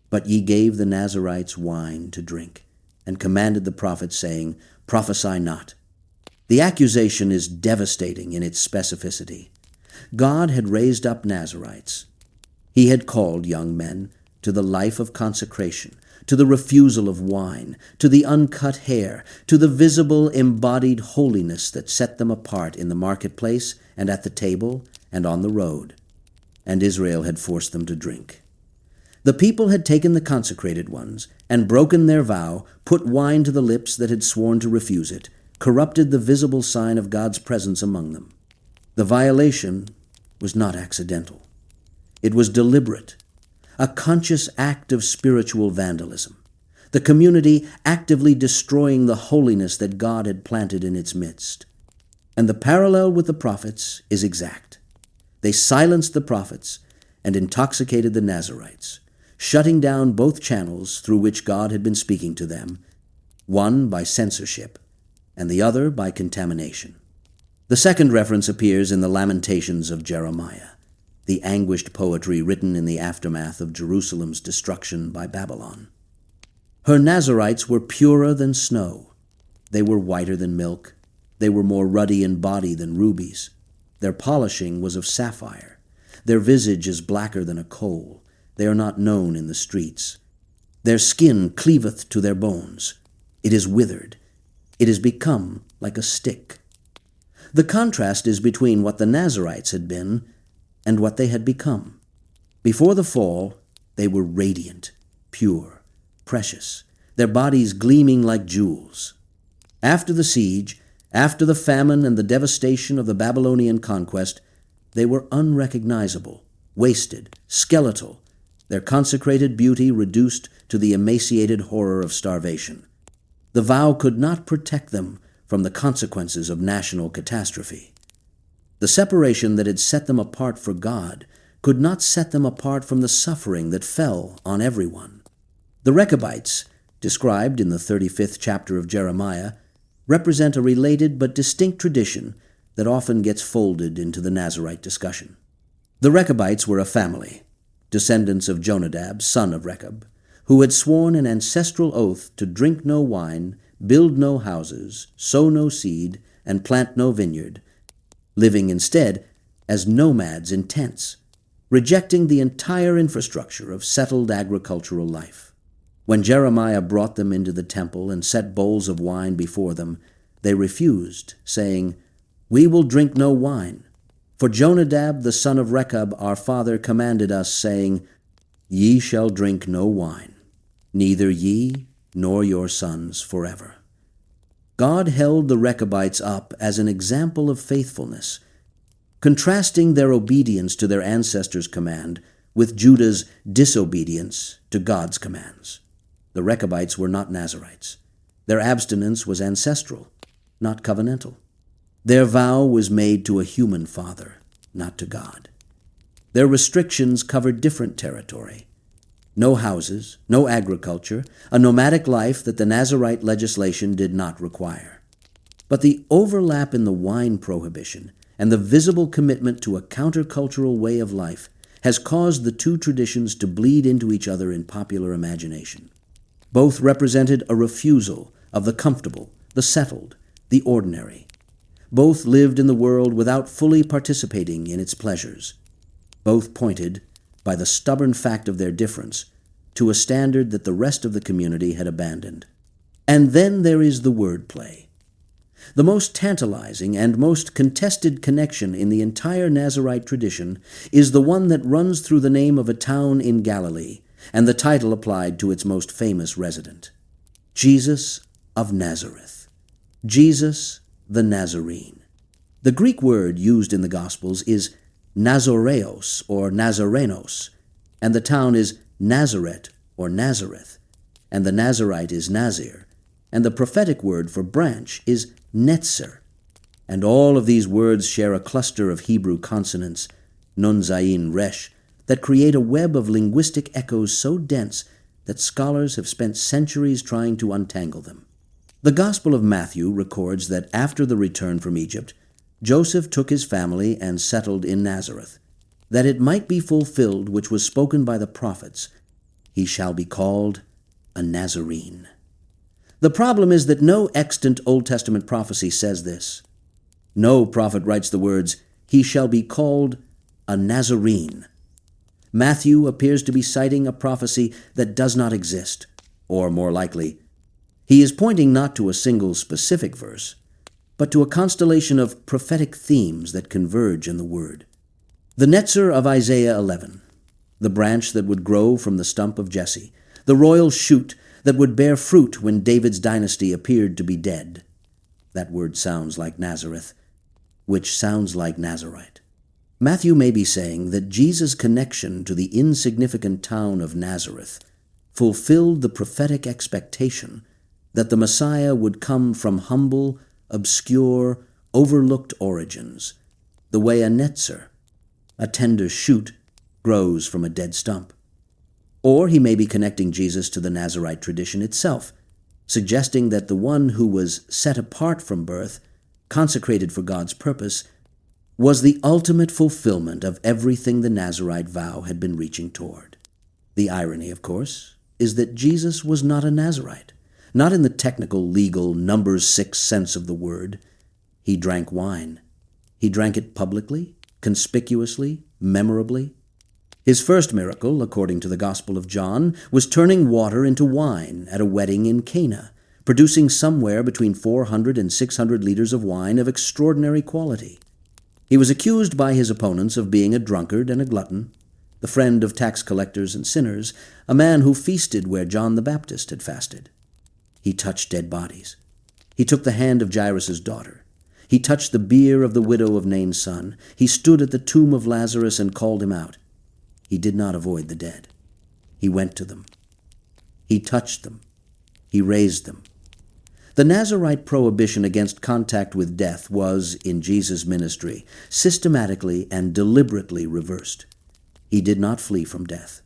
But ye gave the Nazarites wine to drink, and commanded the prophets, saying, Prophesy not. The accusation is devastating in its specificity. God had raised up Nazarites. He had called young men to the life of consecration, to the refusal of wine, to the uncut hair, to the visible embodied holiness that set them apart in the marketplace and at the table and on the road. And Israel had forced them to drink. The people had taken the consecrated ones and broken their vow, put wine to the lips that had sworn to refuse it, corrupted the visible sign of God's presence among them. The violation was not accidental. It was deliberate, a conscious act of spiritual vandalism, the community actively destroying the holiness that God had planted in its midst. And the parallel with the prophets is exact. They silenced the prophets and intoxicated the Nazarites, shutting down both channels through which God had been speaking to them, one by censorship and the other by contamination. The second reference appears in the Lamentations of Jeremiah, the anguished poetry written in the aftermath of Jerusalem's destruction by Babylon. Her Nazarites were purer than snow. They were whiter than milk. They were more ruddy in body than rubies. Their polishing was of sapphire. Their visage is blacker than a coal. They are not known in the streets. Their skin cleaveth to their bones. It is withered. It is become like a stick. The contrast is between what the Nazarites had been and what they had become. Before the fall, they were radiant, pure, precious, their bodies gleaming like jewels. After the siege, after the famine and the devastation of the Babylonian conquest, they were unrecognizable, wasted, skeletal, their consecrated beauty reduced to the emaciated horror of starvation. The vow could not protect them from the consequences of national catastrophe. The separation that had set them apart for God could not set them apart from the suffering that fell on everyone. The Rechabites, described in the 35th chapter of Jeremiah, represent a related but distinct tradition that often gets folded into the Nazarite discussion. The Rechabites were a family, descendants of Jonadab, son of Rechab, who had sworn an ancestral oath to drink no wine, build no houses, sow no seed, and plant no vineyard, living instead as nomads in tents, rejecting the entire infrastructure of settled agricultural life. When Jeremiah brought them into the temple and set bowls of wine before them, they refused, saying, "We will drink no wine. For Jonadab the son of Rechab our father commanded us, saying, Ye shall drink no wine, neither ye nor your sons forever." God held the Rechabites up as an example of faithfulness, contrasting their obedience to their ancestors' command with Judah's disobedience to God's commands. The Rechabites were not Nazarites. Their abstinence was ancestral, not covenantal. Their vow was made to a human father, not to God. Their restrictions covered different territory. No houses, no agriculture, a nomadic life that the Nazarite legislation did not require. But the overlap in the wine prohibition and the visible commitment to a countercultural way of life has caused the two traditions to bleed into each other in popular imagination. Both represented a refusal of the comfortable, the settled, the ordinary. Both lived in the world without fully participating in its pleasures. Both pointed, by the stubborn fact of their difference, to a standard that the rest of the community had abandoned. And then there is the wordplay. The most tantalizing and most contested connection in the entire Nazarite tradition is the one that runs through the name of a town in Galilee and the title applied to its most famous resident. Jesus of Nazareth. Jesus the Nazarene. The Greek word used in the Gospels is Nazoreos or Nazarenos, and the town is Nazaret or Nazareth, and the Nazarite is Nazir, and the prophetic word for branch is Netzer. And all of these words share a cluster of Hebrew consonants, Nun Zayin Resh, that create a web of linguistic echoes so dense that scholars have spent centuries trying to untangle them. The Gospel of Matthew records that after the return from Egypt, Joseph took his family and settled in Nazareth, that it might be fulfilled which was spoken by the prophets, "He shall be called a Nazarene." The problem is that no extant Old Testament prophecy says this. No prophet writes the words, "He shall be called a Nazarene." Matthew appears to be citing a prophecy that does not exist, or more likely, he is pointing not to a single specific verse, but to a constellation of prophetic themes that converge in the Word. The Netzer of Isaiah 11, the branch that would grow from the stump of Jesse, the royal shoot that would bear fruit when David's dynasty appeared to be dead. That word sounds like Nazareth, which sounds like Nazarite. Matthew may be saying that Jesus' connection to the insignificant town of Nazareth fulfilled the prophetic expectation that the Messiah would come from humble, obscure, overlooked origins, the way a netzer, a tender shoot, grows from a dead stump. Or he may be connecting Jesus to the Nazarite tradition itself, suggesting that the one who was set apart from birth, consecrated for God's purpose, was the ultimate fulfillment of everything the Nazarite vow had been reaching toward. The irony, of course, is that Jesus was not a Nazarite, not in the technical, legal, Numbers 6 sense of the word. He drank wine. He drank it publicly, conspicuously, memorably. His first miracle, according to the Gospel of John, was turning water into wine at a wedding in Cana, producing somewhere between 400 and 600 liters of wine of extraordinary quality. He was accused by his opponents of being a drunkard and a glutton, the friend of tax collectors and sinners, a man who feasted where John the Baptist had fasted. He touched dead bodies. He took the hand of Jairus' daughter. He touched the bier of the widow of Nain's son. He stood at the tomb of Lazarus and called him out. He did not avoid the dead. He went to them. He touched them. He raised them. The Nazarite prohibition against contact with death was, in Jesus' ministry, systematically and deliberately reversed. He did not flee from death.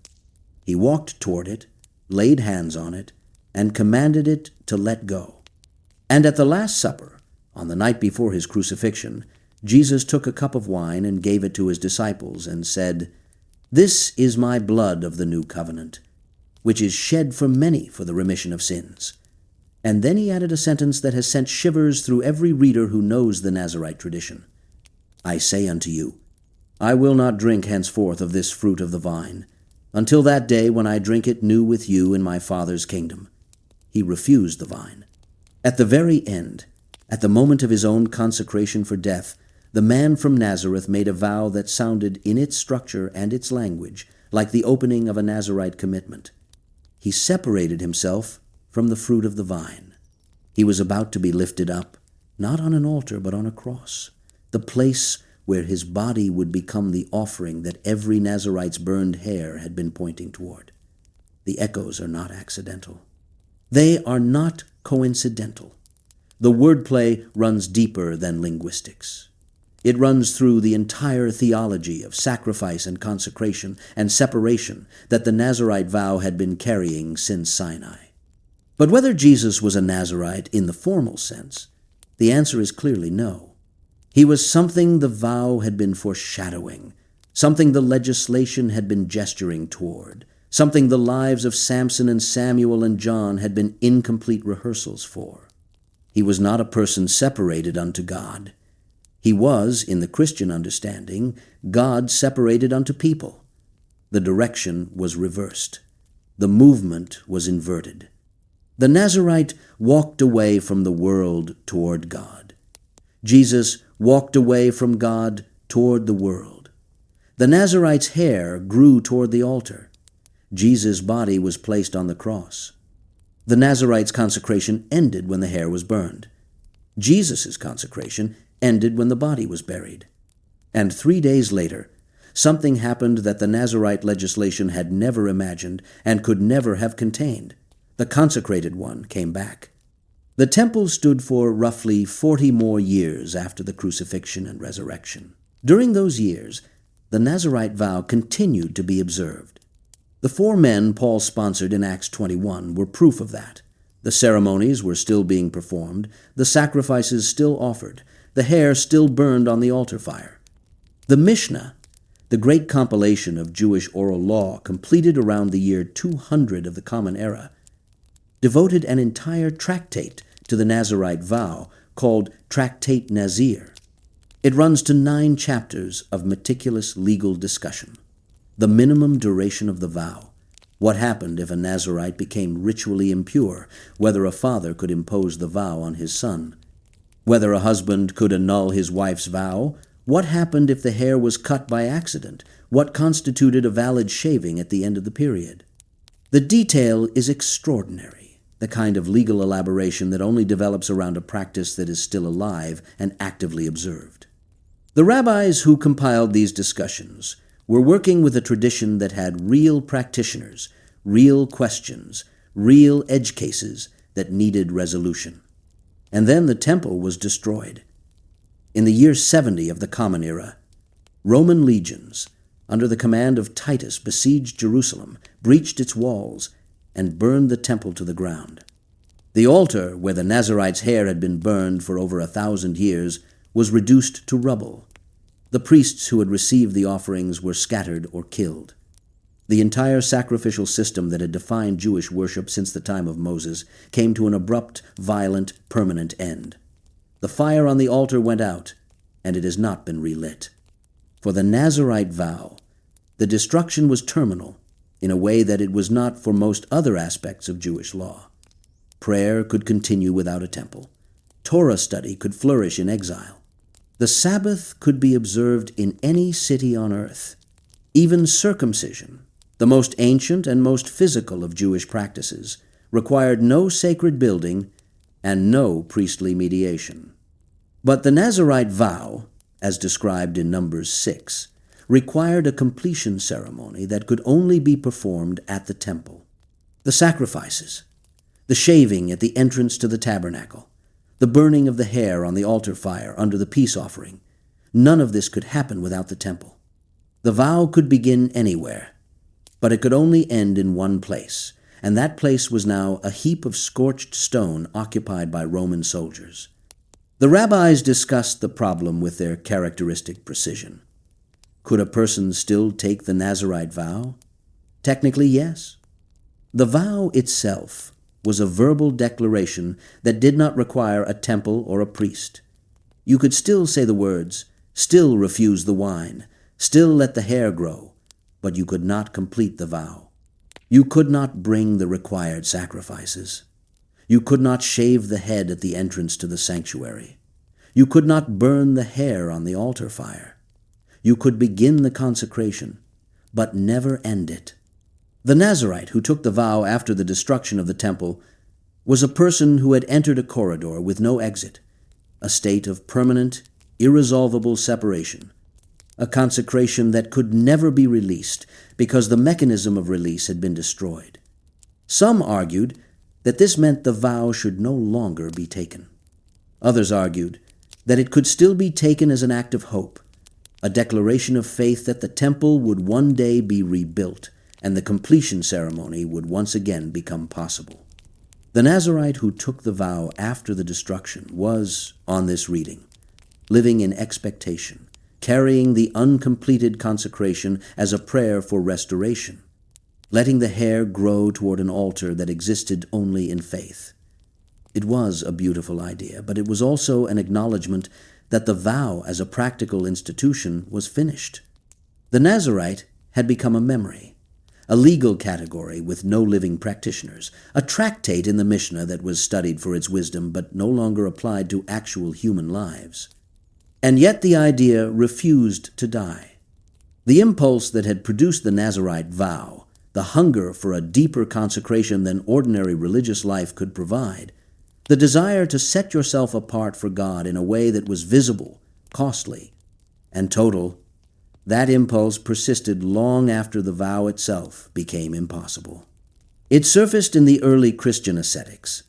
He walked toward it, laid hands on it, and commanded it to let go. And at the Last Supper, on the night before his crucifixion, Jesus took a cup of wine and gave it to his disciples and said, "This is my blood of the new covenant, which is shed for many for the remission of sins." And then he added a sentence that has sent shivers through every reader who knows the Nazarite tradition. "I say unto you, I will not drink henceforth of this fruit of the vine, until that day when I drink it new with you in my Father's kingdom." He refused the vine. At the very end, at the moment of his own consecration for death, the man from Nazareth made a vow that sounded in its structure and its language like the opening of a Nazarite commitment. He separated himself from the fruit of the vine. He was about to be lifted up, not on an altar but on a cross, the place where his body would become the offering that every Nazarite's burned hair had been pointing toward. The echoes are not accidental. They are not coincidental. The wordplay runs deeper than linguistics. It runs through the entire theology of sacrifice and consecration and separation that the Nazarite vow had been carrying since Sinai. But whether Jesus was a Nazarite in the formal sense, the answer is clearly no. He was something the vow had been foreshadowing, something the legislation had been gesturing toward, something the lives of Samson and Samuel and John had been incomplete rehearsals for. He was not a person separated unto God. He was, in the Christian understanding, God separated unto people. The direction was reversed. The movement was inverted. The Nazarite walked away from the world toward God. Jesus walked away from God toward the world. The Nazarite's hair grew toward the altar. Jesus' body was placed on the cross. The Nazarite's consecration ended when the hair was burned. Jesus' consecration ended when the body was buried. And 3 days later, something happened that the Nazarite legislation had never imagined and could never have contained. The consecrated one came back. The temple stood for roughly 40 more years after the crucifixion and resurrection. During those years, the Nazarite vow continued to be observed. The 4 men Paul sponsored in Acts 21 were proof of that. The ceremonies were still being performed, the sacrifices still offered, the hair still burned on the altar fire. The Mishnah, the great compilation of Jewish oral law completed around the year 200 of the Common Era, devoted an entire tractate to the Nazarite vow called Tractate Nazir. It runs to 9 chapters of meticulous legal discussion. The minimum duration of the vow, what happened if a Nazarite became ritually impure, whether a father could impose the vow on his son, whether a husband could annul his wife's vow, what happened if the hair was cut by accident, what constituted a valid shaving at the end of the period. The detail is extraordinary. The kind of legal elaboration that only develops around a practice that is still alive and actively observed. The rabbis who compiled these discussions were working with a tradition that had real practitioners, real questions, real edge cases that needed resolution. And then the temple was destroyed. In the year 70 of the Common Era, Roman legions, under the command of Titus, besieged Jerusalem, breached its walls, and burned the temple to the ground. The altar, where the Nazarite's hair had been burned for over 1,000 years, was reduced to rubble. The priests who had received the offerings were scattered or killed. The entire sacrificial system that had defined Jewish worship since the time of Moses came to an abrupt, violent, permanent end. The fire on the altar went out, and it has not been relit. For the Nazarite vow, the destruction was terminal, in a way that it was not for most other aspects of Jewish law. Prayer could continue without a temple. Torah study could flourish in exile. The Sabbath could be observed in any city on earth. Even circumcision, the most ancient and most physical of Jewish practices, required no sacred building and no priestly mediation. But the Nazarite vow, as described in Numbers 6, required a completion ceremony that could only be performed at the temple. The sacrifices, the shaving at the entrance to the tabernacle, the burning of the hair on the altar fire under the peace offering, none of this could happen without the temple. The vow could begin anywhere, but it could only end in one place, and that place was now a heap of scorched stone occupied by Roman soldiers. The rabbis discussed the problem with their characteristic precision. Could a person still take the Nazarite vow? Technically, yes. The vow itself was a verbal declaration that did not require a temple or a priest. You could still say the words, still refuse the wine, still let the hair grow, but you could not complete the vow. You could not bring the required sacrifices. You could not shave the head at the entrance to the sanctuary. You could not burn the hair on the altar fire. You could begin the consecration, but never end it. The Nazarite who took the vow after the destruction of the temple was a person who had entered a corridor with no exit, a state of permanent, irresolvable separation, a consecration that could never be released because the mechanism of release had been destroyed. Some argued that this meant the vow should no longer be taken. Others argued that it could still be taken as an act of hope, a declaration of faith that the temple would one day be rebuilt and the completion ceremony would once again become possible. The Nazarite who took the vow after the destruction was, on this reading, living in expectation, carrying the uncompleted consecration as a prayer for restoration, letting the hair grow toward an altar that existed only in faith. It was a beautiful idea, but it was also an acknowledgement that the vow as a practical institution was finished. The Nazarite had become a memory, a legal category with no living practitioners, a tractate in the Mishnah that was studied for its wisdom but no longer applied to actual human lives. And yet the idea refused to die. The impulse that had produced the Nazarite vow, the hunger for a deeper consecration than ordinary religious life could provide, the desire to set yourself apart for God in a way that was visible, costly, and total, that impulse persisted long after the vow itself became impossible. It surfaced in the early Christian ascetics,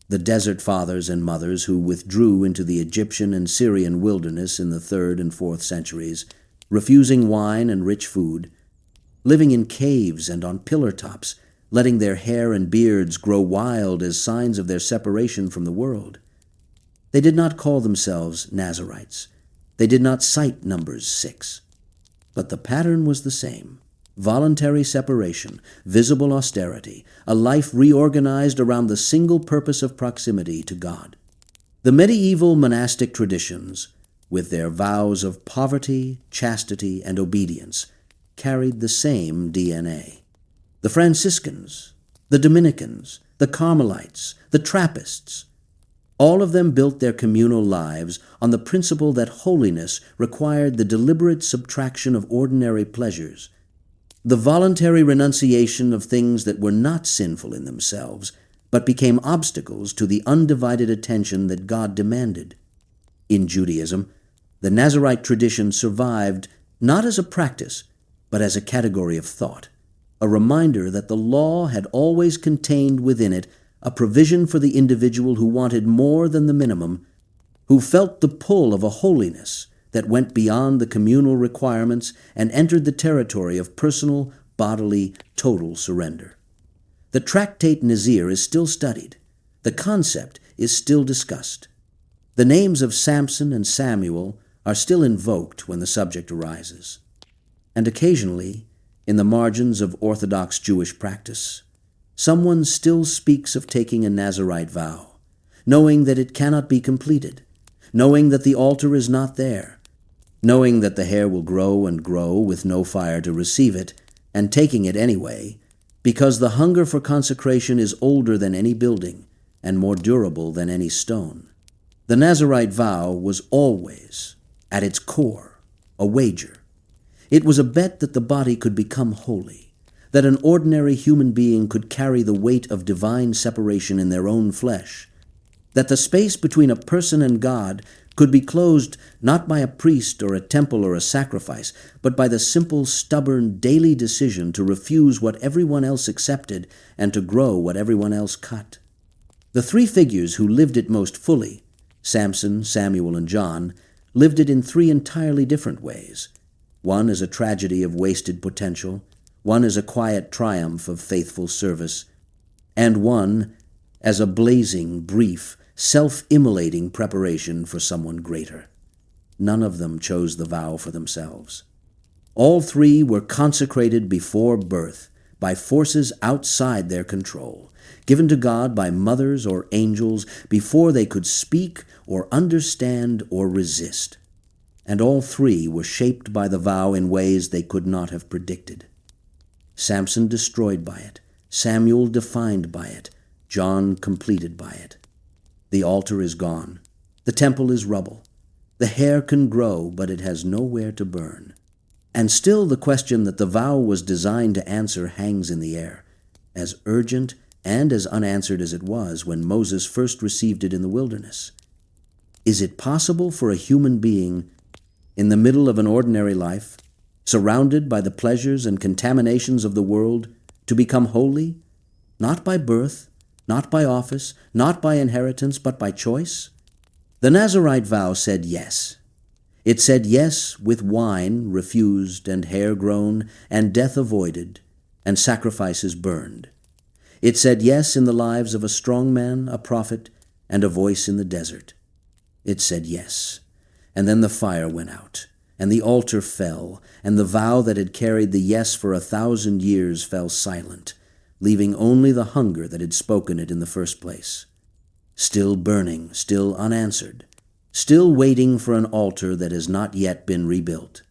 the desert fathers and mothers who withdrew into the Egyptian and Syrian wilderness in the 3rd and 4th centuries, refusing wine and rich food, living in caves and on pillar tops, letting their hair and beards grow wild as signs of their separation from the world. They did not call themselves Nazarites. They did not cite Numbers 6. But the pattern was the same: voluntary separation, visible austerity, a life reorganized around the single purpose of proximity to God. The medieval monastic traditions, with their vows of poverty, chastity, and obedience, carried the same DNA. The Franciscans, the Dominicans, the Carmelites, the Trappists, all of them built their communal lives on the principle that holiness required the deliberate subtraction of ordinary pleasures, the voluntary renunciation of things that were not sinful in themselves, but became obstacles to the undivided attention that God demanded. In Judaism, the Nazarite tradition survived not as a practice, but as a category of thought, a reminder that the law had always contained within it a provision for the individual who wanted more than the minimum, who felt the pull of a holiness that went beyond the communal requirements and entered the territory of personal, bodily, total surrender. The Tractate Nazir is still studied. The concept is still discussed. The names of Samson and Samuel are still invoked when the subject arises. And occasionally, in the margins of Orthodox Jewish practice, someone still speaks of taking a Nazarite vow, knowing that it cannot be completed, knowing that the altar is not there, knowing that the hair will grow and grow with no fire to receive it, and taking it anyway, because the hunger for consecration is older than any building and more durable than any stone. The Nazarite vow was always At its core, a wager. It was a bet that the body could become holy, that an ordinary human being could carry the weight of divine separation in their own flesh, that the space between a person and God could be closed not by a priest or a temple or a sacrifice, but by the simple, stubborn, daily decision to refuse what everyone else accepted and to grow what everyone else cut. The three figures who lived it most fully, Samson, Samuel, and John, lived it in three entirely different ways. One is a tragedy of wasted potential, one is a quiet triumph of faithful service, and one as a blazing, brief, self-immolating preparation for someone greater. None of them chose the vow for themselves. All three were consecrated before birth by forces outside their control, given to God by mothers or angels before they could speak or understand or resist. And all three were shaped by the vow in ways they could not have predicted. Samson destroyed by it, Samuel defined by it, John completed by it. The altar is gone. The temple is rubble. The hair can grow, but it has nowhere to burn. And still the question that the vow was designed to answer hangs in the air, as urgent and as unanswered as it was when Moses first received it in the wilderness. Is it possible for a human being, in the middle of an ordinary life, surrounded by the pleasures and contaminations of the world, to become holy, not by birth, not by office, not by inheritance, but by choice? The Nazarite vow said yes. It said yes with wine refused and hair grown and death avoided and sacrifices burned. It said yes in the lives of a strong man, a prophet, and a voice in the desert. It said yes. And then the fire went out, and the altar fell, and the vow that had carried the yes for 1,000 years fell silent, leaving only the hunger that had spoken it in the first place. Still burning, still unanswered, still waiting for an altar that has not yet been rebuilt.